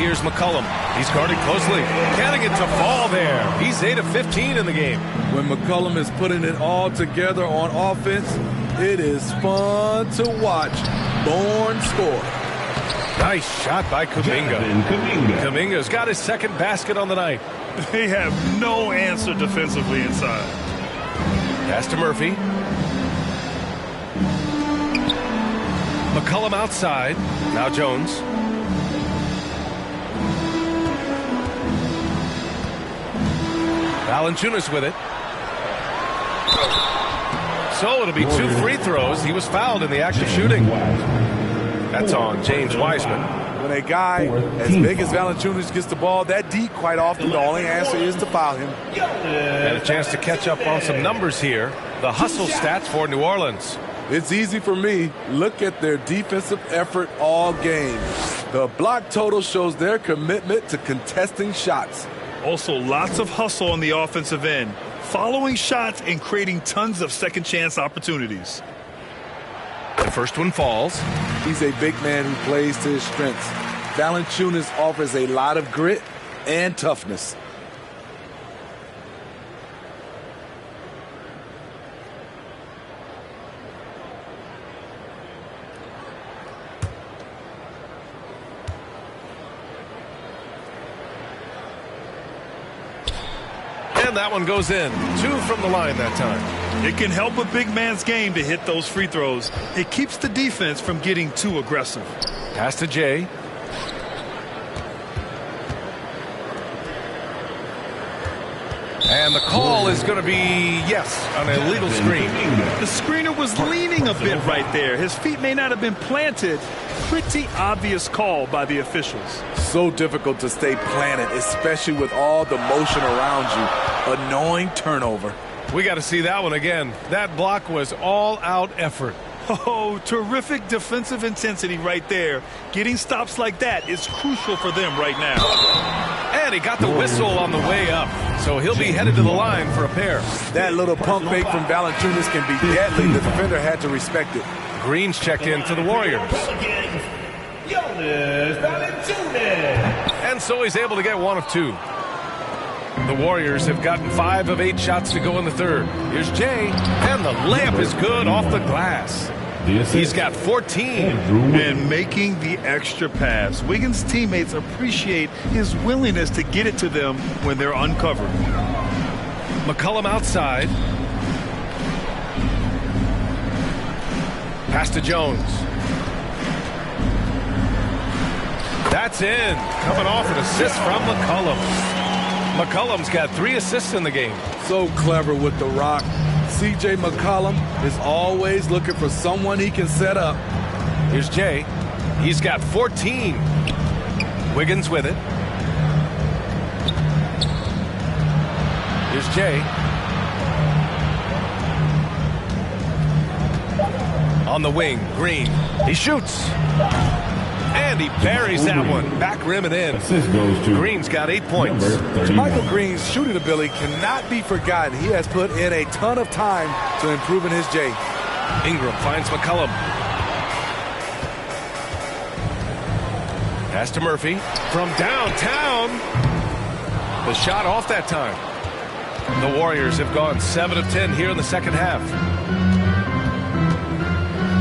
here's McCollum. He's guarded closely. Getting it to fall there. He's 8 of 15 in the game. When McCollum is putting it all together on offense, it is fun to watch. Born score. Nice shot by Kuminga. Kuminga's got his second basket on the night. They have no answer defensively inside. Pass to Murphy. McCollum outside. Now Jones. Valanciunas with it. So it'll be 2 free throws. He was fouled in the act of shooting. That's on James Wiseman. When a guy as big as Valanciunas gets the ball that deep, quite often the only answer is to foul him. And a chance to catch up on some numbers here. The hustle stats for New Orleans. It's easy for me. Look at their defensive effort all game. The block total shows their commitment to contesting shots. Also, lots of hustle on the offensive end, following shots and creating tons of second chance opportunities. The first one falls. He's a big man who plays to his strengths. Valanciunas offers a lot of grit and toughness. And that one goes in. 2 from the line that time. It can help a big man's game to hit those free throws. It keeps the defense from getting too aggressive. Pass to Jay. And the call is going to be, yes, an illegal screen. The screener was leaning a bit right there. His feet may not have been planted. Pretty obvious call by the officials. So difficult to stay planted, especially with all the motion around you. Annoying turnover. We got to see that one again. That block was all-out effort. Oh, terrific defensive intensity right there. Getting stops like that is crucial for them right now. And he got the whistle on the way up, so he'll be headed to the line for a pair. That little pump fake from Valanciunas can be deadly. The defender had to respect it. Green's checked in for the Warriors. And so he's able to get 1 of 2. The Warriors have gotten 5 of 8 shots to go in the third. Here's Jay, and the layup is good off the glass. He's got 14. And making the extra pass. Wiggins' teammates appreciate his willingness to get it to them when they're uncovered. McCollum outside. Pass to Jones. That's in. Coming off an assist from McCollum. McCollum's got 3 assists in the game. So clever with the rock. C.J. McCollum is always looking for someone he can set up. Here's Jay. He's got 14. Wiggins with it. Here's Jay. On the wing, Green. He shoots. And he buries that one. Back rim and in. Green's got 8 points. Michael Green's shooting ability cannot be forgotten. He has put in a ton of time to improving his J. Ingram finds McCollum. Pass to Murphy. From downtown. The shot off that time. The Warriors have gone 7 of 10 here in the second half.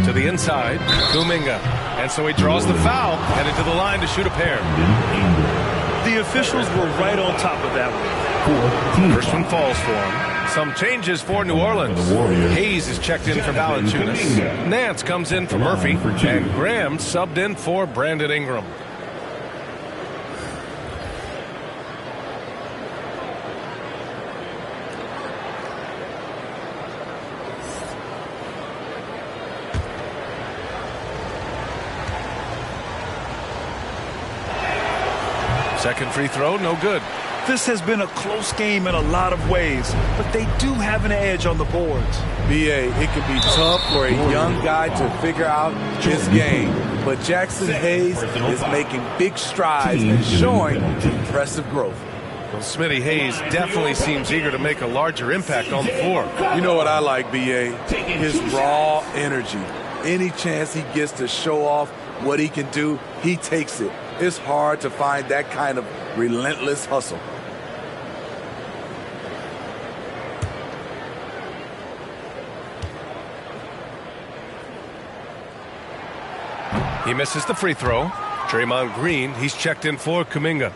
To the inside, Kuminga. And so he draws the foul, headed to the line to shoot a pair. The officials were right on top of that one. First one falls for him. Some changes for New Orleans. Hayes is checked in for Valanciunas. Nance comes in for Murphy. And Graham subbed in for Brandon Ingram. Second free throw, no good. This has been a close game in a lot of ways, but they do have an edge on the boards. B.A., it can be tough for a young guy to figure out his game, but Jackson Hayes is making big strides and showing impressive growth. Well, Smitty Hayes definitely seems eager to make a larger impact on the floor. You know what I like, B.A.? His raw energy. Any chance he gets to show off what he can do, he takes it. It's hard to find that kind of relentless hustle. He misses the free throw. Draymond Green, he's checked in for Kuminga.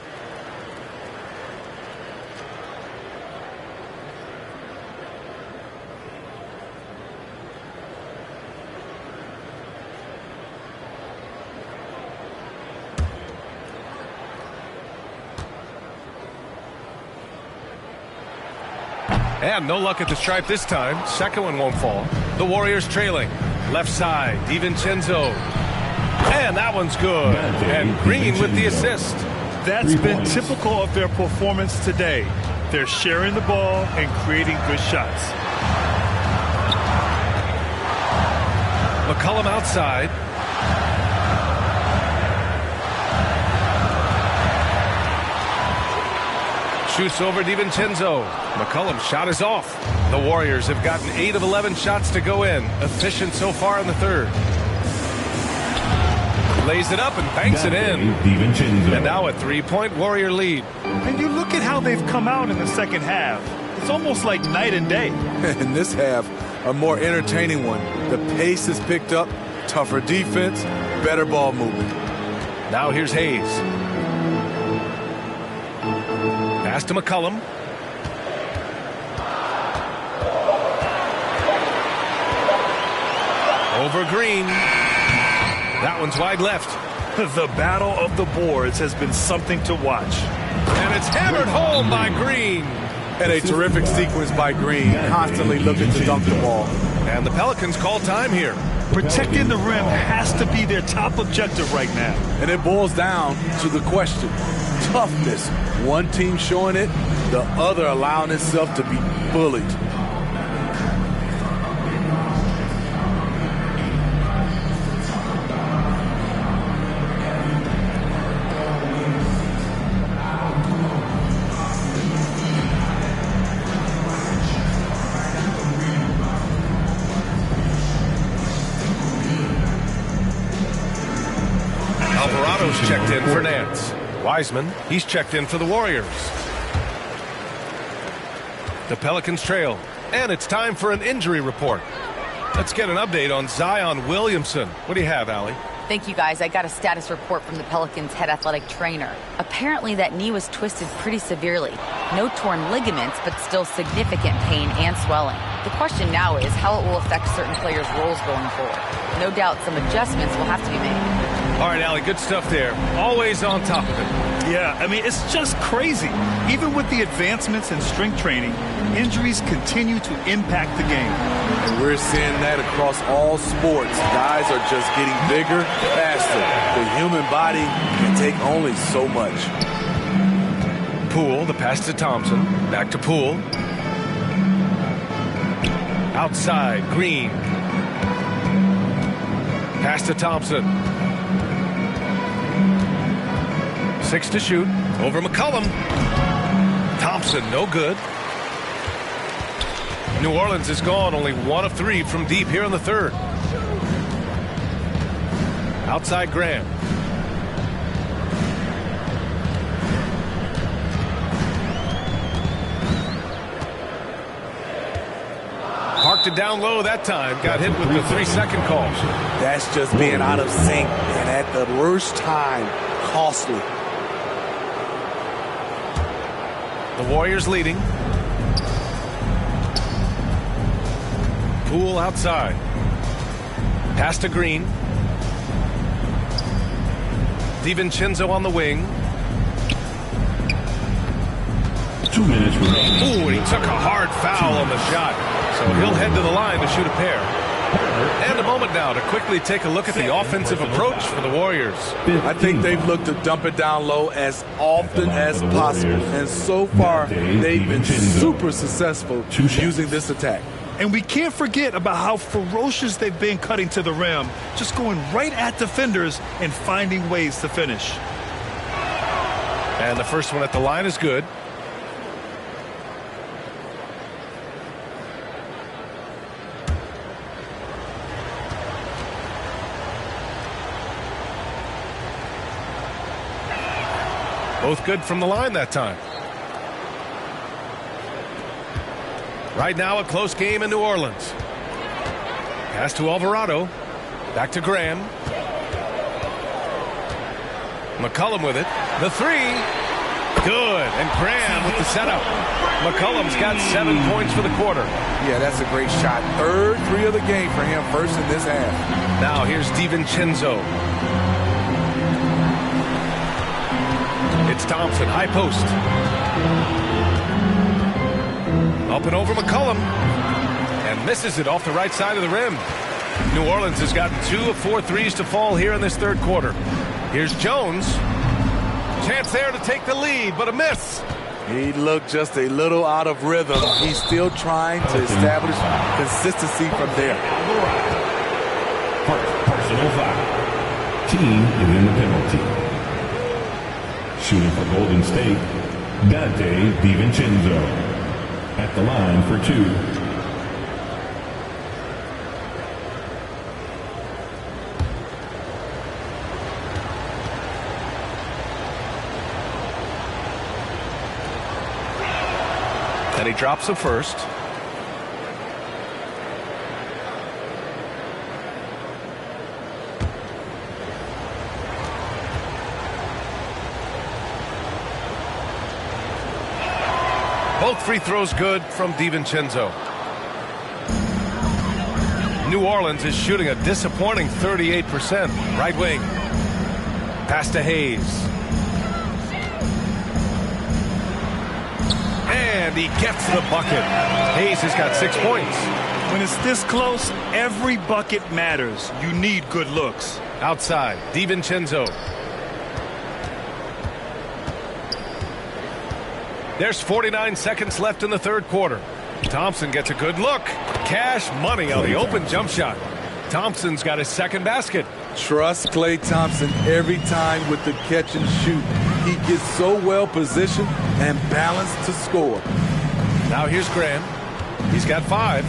And no luck at the stripe this time. Second one won't fall. The Warriors trailing. Left side, DiVincenzo. And that one's good. And Green with the assist. That's been typical of their performance today. They're sharing the ball and creating good shots. McCollum outside. Shoots over DiVincenzo. McCollum's shot is off. The Warriors have gotten 8 of 11 shots to go in. Efficient so far in the third. Lays it up and banks it in. And now a 3-point Warrior lead. And you look at how they've come out in the second half. It's almost like night and day. In this half, a more entertaining one. The pace is picked up, tougher defense, better ball movement. Now here's Hayes. Pass to McCollum. Over Green. That one's wide left. The battle of the boards has been something to watch. And it's hammered home by Green. And a terrific sequence by Green, constantly looking to dunk the ball. And the Pelicans call time here. Protecting the rim has to be their top objective right now. And it boils down to the question. Toughness. One team showing it, the other allowing itself to be bullied. Alvarado's checked in for Nance. Wiseman, he's checked in for the Warriors. The Pelicans trail, and it's time for an injury report. Let's get an update on Zion Williamson. What do you have, Allie? Thank you, guys. I got a status report from the Pelicans head athletic trainer. Apparently that knee was twisted pretty severely. No torn ligaments, but still significant pain and swelling. The question now is how it will affect certain players' roles going forward. No doubt some adjustments will have to be made. All right, Allie, good stuff there. Always on top of it. Yeah, I mean, it's just crazy. Even with the advancements in strength training, injuries continue to impact the game. And we're seeing that across all sports. Guys are just getting bigger, faster. The human body can take only so much. Poole, the pass to Thompson. Back to Poole. Outside, Green. Pass to Thompson. 6 to shoot. Over McCollum. Thompson, no good. New Orleans is gone. Only 1 of 3 from deep here in the third. Outside Graham. Parked it down low that time. Got hit with the 3-second call. That's just being out of sync. And at the worst time, costly. The Warriors leading. Poole outside. Pass to Green. DiVincenzo on the wing. 2 minutes remaining. Ooh, and he took a hard foul on the shot. So he'll head to the line to shoot a pair. And a moment now to quickly take a look at the offensive approach for the Warriors. I think they've looked to dump it down low as often as possible. And so far, they've been super successful using this attack. And we can't forget about how ferocious they've been cutting to the rim, just going right at defenders and finding ways to finish. And the first one at the line is good. Both good from the line that time. Right now, a close game in New Orleans. Pass to Alvarado. Back to Graham. McCollum with it. The three. Good. And Graham with the setup. McCollum's got 7 points for the quarter. Yeah, that's a great shot. Third three of the game for him, first in this half. Now here's DiVincenzo. It's Thompson, high post. Up and over McCollum. And misses it off the right side of the rim. New Orleans has gotten 2 of 4 threes to fall here in this third quarter. Here's Jones. Chance there to take the lead, but a miss. He looked just a little out of rhythm. He's still trying to establish consistency from there. Personal foul. Team is in the penalty. Shooting for Golden State, Dante DiVincenzo. At the line for 2. And he drops the first. Both free throws good from DiVincenzo. New Orleans is shooting a disappointing 38%. Right wing. Pass to Hayes. And he gets the bucket. Hayes has got 6 points. When it's this close, every bucket matters. You need good looks. Outside, DiVincenzo. There's 49 seconds left in the third quarter. Thompson gets a good look. Cash money on the open jump shot. Thompson's got his second basket. Trust Klay Thompson every time with the catch and shoot. He gets so well positioned and balanced to score. Now here's Graham. He's got 5.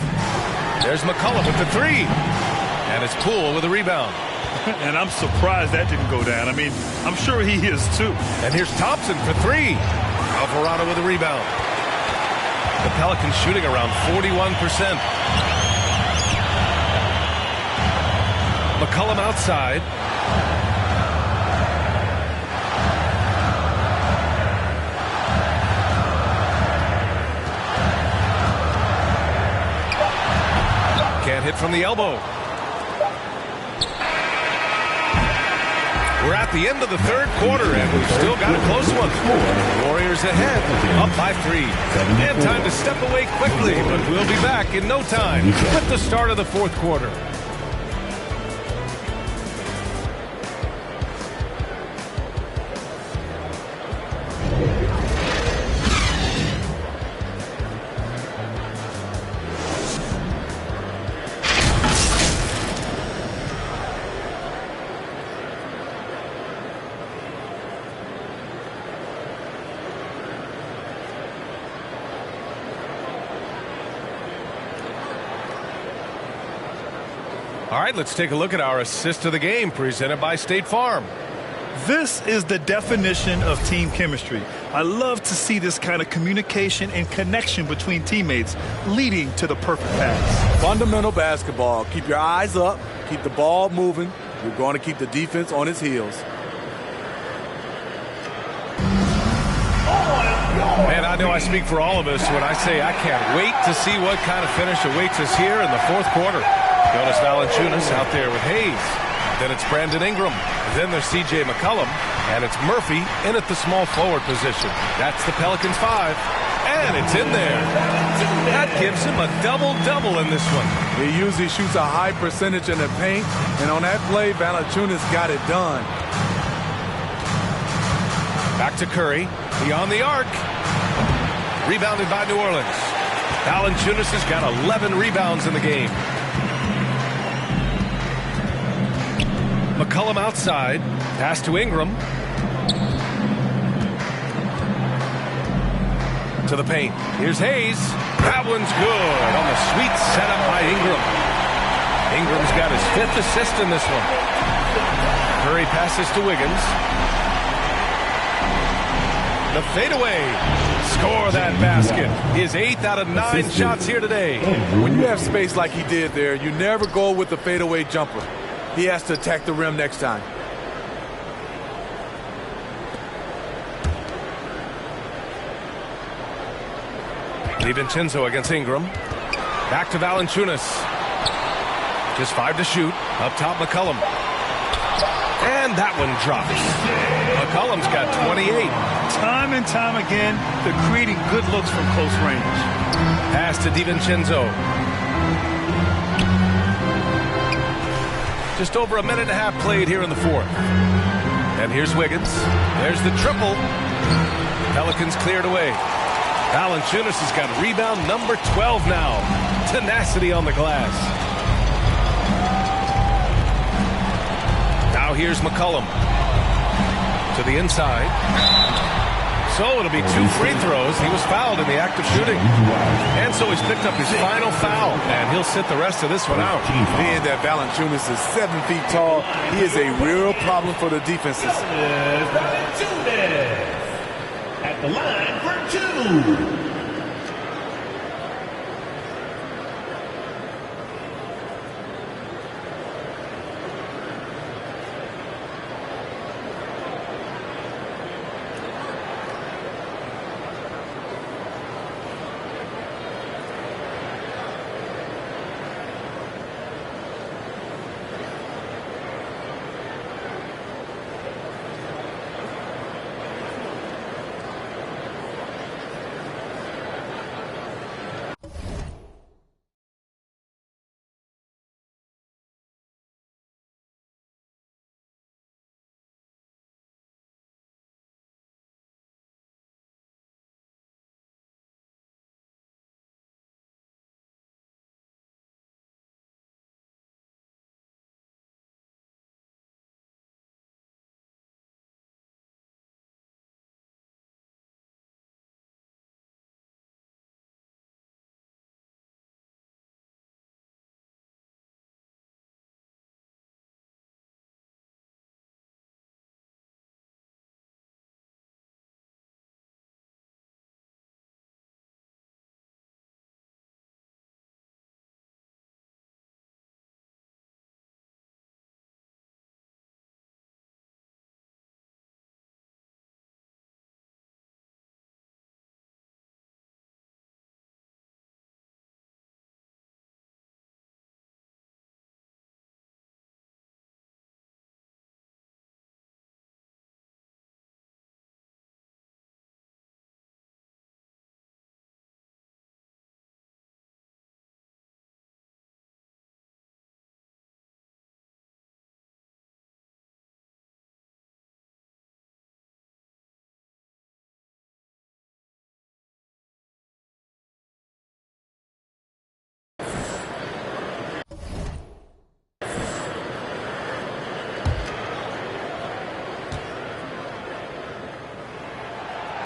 There's McCollum with the 3. And it's Poole with a rebound. And I'm surprised that didn't go down. I mean, I'm sure he is too. And here's Thompson for 3. Alvarado with a rebound. The Pelicans shooting around 41%. McCollum outside. Can't hit from the elbow. We're at the end of the third quarter, and we've still got a close one. Warriors ahead, up by 3. And time to step away quickly, but we'll be back in no time with the start of the fourth quarter. All right, let's take a look at our assist of the game presented by State Farm. This is the definition of team chemistry. I love to see this kind of communication and connection between teammates leading to the perfect pass. Fundamental basketball. Keep your eyes up. Keep the ball moving. You're going to keep the defense on its heels. Man, I know I speak for all of us when I say I can't wait to see what kind of finish awaits us here in the fourth quarter. Jonas Valanciunas out there with Hayes. Then it's Brandon Ingram. Then there's C.J. McCollum. And it's Murphy in at the small forward position. That's the Pelicans 5. And it's in there. That gives him a double-double in this one. He usually shoots a high percentage in the paint. And on that play, Valanciunas got it done. Back to Curry. Beyond the arc. Rebounded by New Orleans. Valanciunas has got 11 rebounds in the game. McCollum outside. Pass to Ingram. To the paint. Here's Hayes. That one's good on the sweet setup by Ingram. Ingram's got his 5th assist in this one. Curry passes to Wiggins. The fadeaway. Score that basket. His 8th out of 9 shots here today. When you have space like he did there, you never go with the fadeaway jumper. He has to attack the rim next time. DiVincenzo against Ingram. Back to Valanciunas. Just 5 to shoot. Up top, McCollum. And that one drops. McCollum's got 28. Time and time again, they're creating good looks from close range. Pass to DiVincenzo. Just over a minute and a half played here in the 4th. And here's Wiggins. There's the triple. Pelicans cleared away. Valanciunas has got rebound number 12 now. Tenacity on the glass. Now here's McCollum. To the inside. So it'll be 2 free throws. He was fouled in the act of shooting. And so he's picked up his final foul. And he'll sit the rest of this one out. Being that Valanciunas is 7 feet tall, he is a real problem for the defenses. At the line for 2.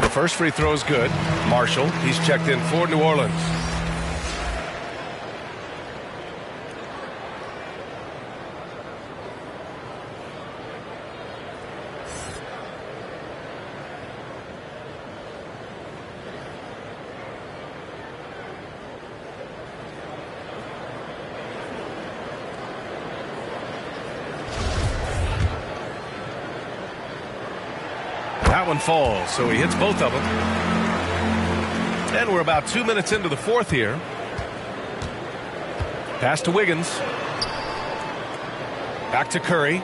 The first free throw is good. Marshall, he's checked in for New Orleans. That one falls, so he hits both of them. And we're about 2 minutes into the 4th here. Pass to Wiggins. Back to Curry.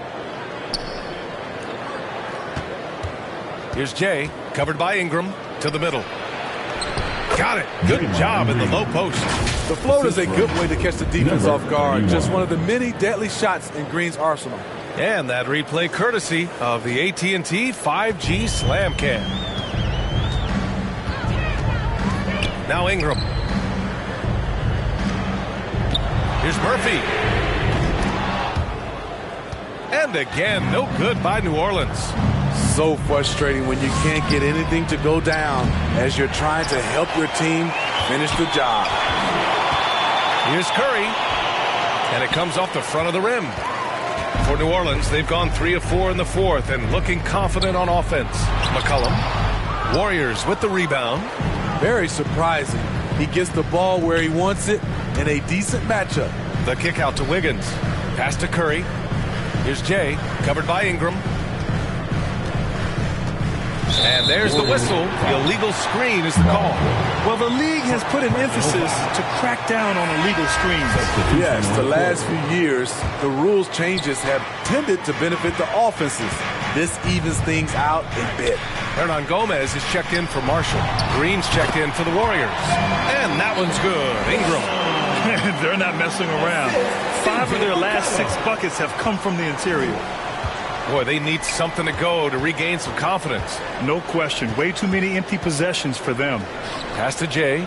Here's Jay, covered by Ingram, to the middle. Got it. Good job in the low post. The float is a good way to catch the defense off guard. Just one of the many deadly shots in Green's arsenal. And that replay courtesy of the AT&T 5G Slam Cam. Now Ingram. Here's Murphy. And again, no good by New Orleans. So frustrating when you can't get anything to go down as you're trying to help your team finish the job. Here's Curry. And it comes off the front of the rim. For New Orleans, they've gone 3 of 4 in the 4th and looking confident on offense. McCollum. Warriors with the rebound. Very surprising. He gets the ball where he wants it in a decent matchup. The kick out to Wiggins. Pass to Curry. Here's Jay, covered by Ingram. And there's the whistle. The illegal screen is the call. Well, the league has put an emphasis to crack down on illegal screens. Yes, the last few years, the rules changes have tended to benefit the offenses. This evens things out a bit. Hernan Gomez is checked in for Marshall. Green's checked in for the Warriors. And that one's good. Ingram. They're not messing around. 5 of their last 6 buckets have come from the interior. Boy, they need something to go to regain some confidence. No question. Way too many empty possessions for them. Pass to Jay.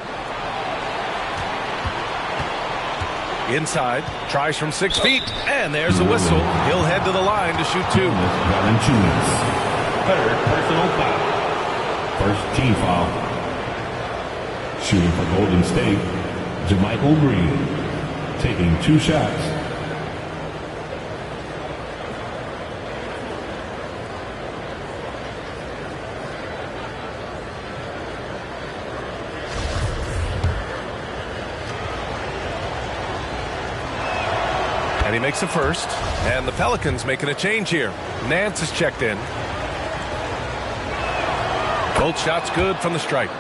Inside. Tries from 6 feet. And there's a whistle. He'll head to the line to shoot 2. Valanciunas. Third personal foul. First team foul. Shooting for Golden State, JaMychal Green. Taking 2 shots. And he makes the first. And the Pelicans making a change here. Nance is checked in. Both shots good from the stripe.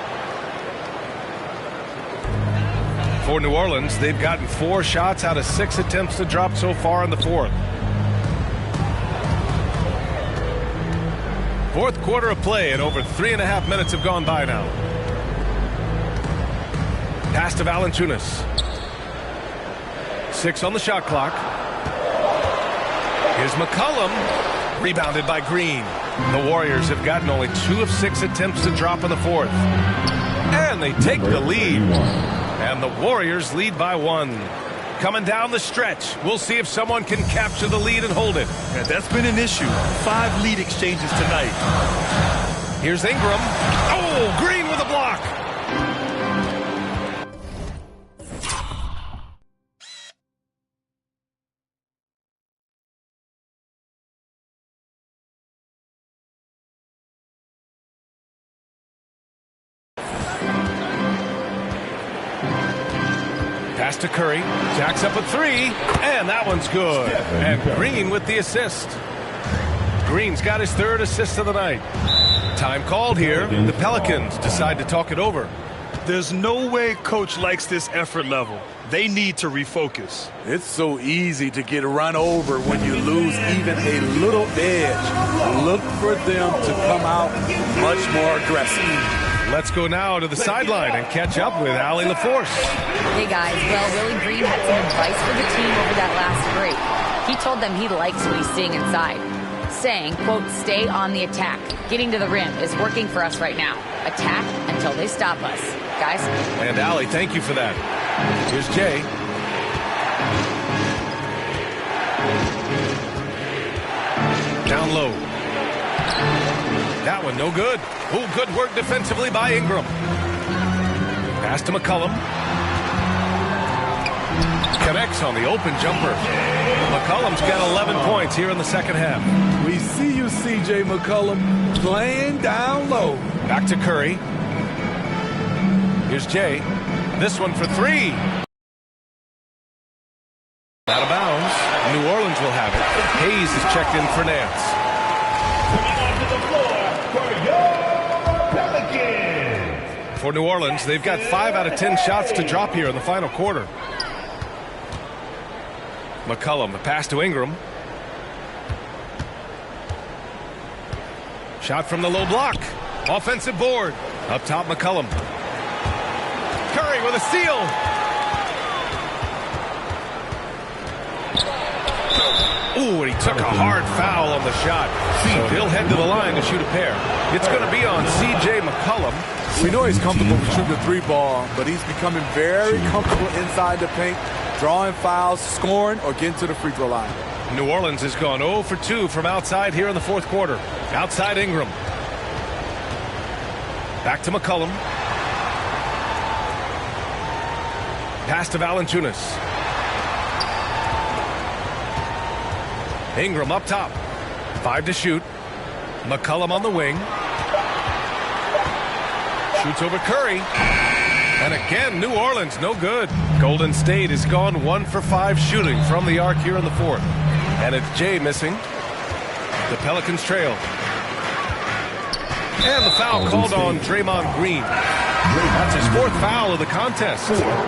For New Orleans, they've gotten 4 shots out of 6 attempts to drop so far in the fourth. Fourth quarter of play, and over 3.5 minutes have gone by now. Pass to Valanciunas. 6 on the shot clock. Here's McCollum. Rebounded by Green. The Warriors have gotten only 2 of 6 attempts to drop in the fourth. And they take the lead. And the Warriors lead by 1. Coming down the stretch. We'll see if someone can capture the lead and hold it. Yeah, that's been an issue. 5 lead exchanges tonight. Here's Ingram. Oh, Green with a block. Pass to Curry. Jacks up a 3. And that one's good. And Green with the assist. Green's got his 3rd assist of the night. Time called here. The Pelicans decide to talk it over. There's no way coach likes this effort level. They need to refocus. It's so easy to get run over when you lose even a little edge. Look for them to come out much more aggressive. Let's go now to the sideline and catch up with Allie LaForce. Hey guys, well, Willie Green had some advice for the team over that last break. He told them he likes what he's seeing inside, saying, quote, stay on the attack. Getting to the rim is working for us right now. Attack until they stop us. Guys? And Allie, thank you for that. Here's Jay. Down low. That one no good. Oh, good work defensively by Ingram. Pass to McCollum. Connects on the open jumper. McCollum's got 11 points here in the second half. We see you, C.J. McCollum, playing down low. Back to Curry. Here's Jay. This one for 3. Out of bounds. New Orleans will have it. Hayes is checked in for Nance. For New Orleans, they've got 5 out of 10 shots to drop here in the final quarter. McCollum, the pass to Ingram. Shot from the low block. Offensive board. Up top, McCollum. Curry with a steal. Ooh, and he took a hard foul on the shot. So he'll head to the line to shoot a pair. It's going to be on C.J. McCollum. We know he's comfortable with shooting the 3-ball, but he's becoming very comfortable inside the paint, drawing fouls, scoring, or getting to the free throw line. New Orleans has gone 0 for 2 from outside here in the fourth quarter. Outside Ingram. Back to McCollum. Pass to Valanciunas. Ingram up top. 5 to shoot. McCollum on the wing. Shoots over Curry. And again, New Orleans, no good. Golden State has gone 1 for 5 shooting from the arc here in the fourth. And it's Jay missing. The Pelicans trail. And the foul called on Draymond Green. That's his 4th foul of the contest.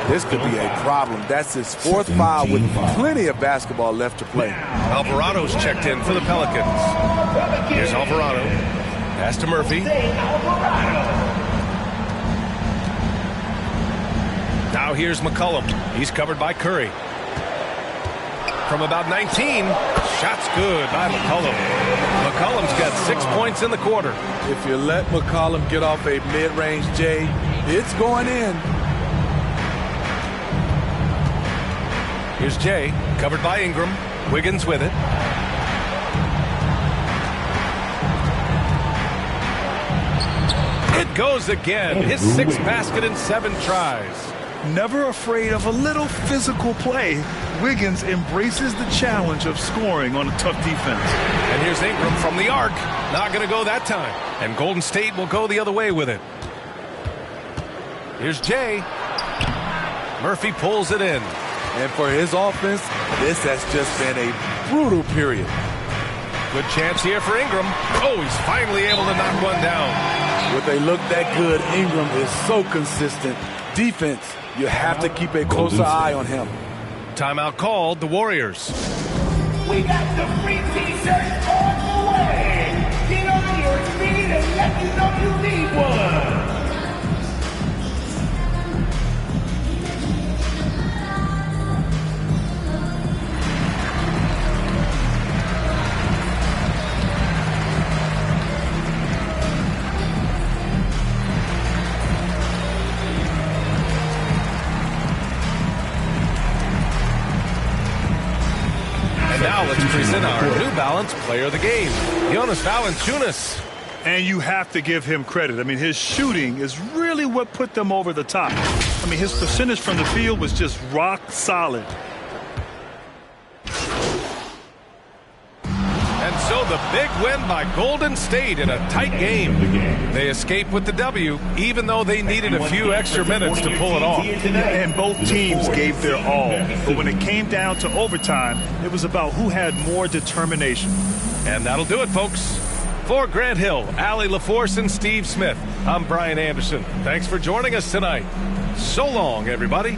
This could be a problem. That's his 4th foul with plenty of basketball left to play. Alvarado's checked in for the Pelicans. Here's Alvarado. Pass to Murphy. Now here's McCollum. He's covered by Curry. From about 19, shot's good by McCollum. McCollum's got 6 points in the quarter. If you let McCollum get off a mid-range J, it's going in. Here's Jay, covered by Ingram. Wiggins with it. It goes again. His 6th basket in 7 tries. Never afraid of a little physical play, Wiggins embraces the challenge of scoring on a tough defense. And here's Ingram from the arc. Not going to go that time. And Golden State will go the other way with it. Here's Jay. Murphy pulls it in. And for his offense, this has just been a brutal period. Good chance here for Ingram. Oh, he's finally able to knock one down. With a look that good, Ingram is so consistent. Defense, you have to keep a closer eye on him. Timeout called, the Warriors. We got the free t-shirts on the way. Get on your feet and let me know you need one. Now let's present our New Balance Player of the Game, Jonas Valanciunas. And you have to give him credit. I mean, his shooting is really what put them over the top. I mean, his percentage from the field was just rock solid. And so the big win by Golden State in a tight game. They escape with the W, even though they needed a few extra minutes to pull it off. And both teams gave their all. But when it came down to overtime, it was about who had more determination. And that'll do it, folks. For Grant Hill, Allie LaForce, and Steve Smith, I'm Brian Anderson. Thanks for joining us tonight. So long, everybody.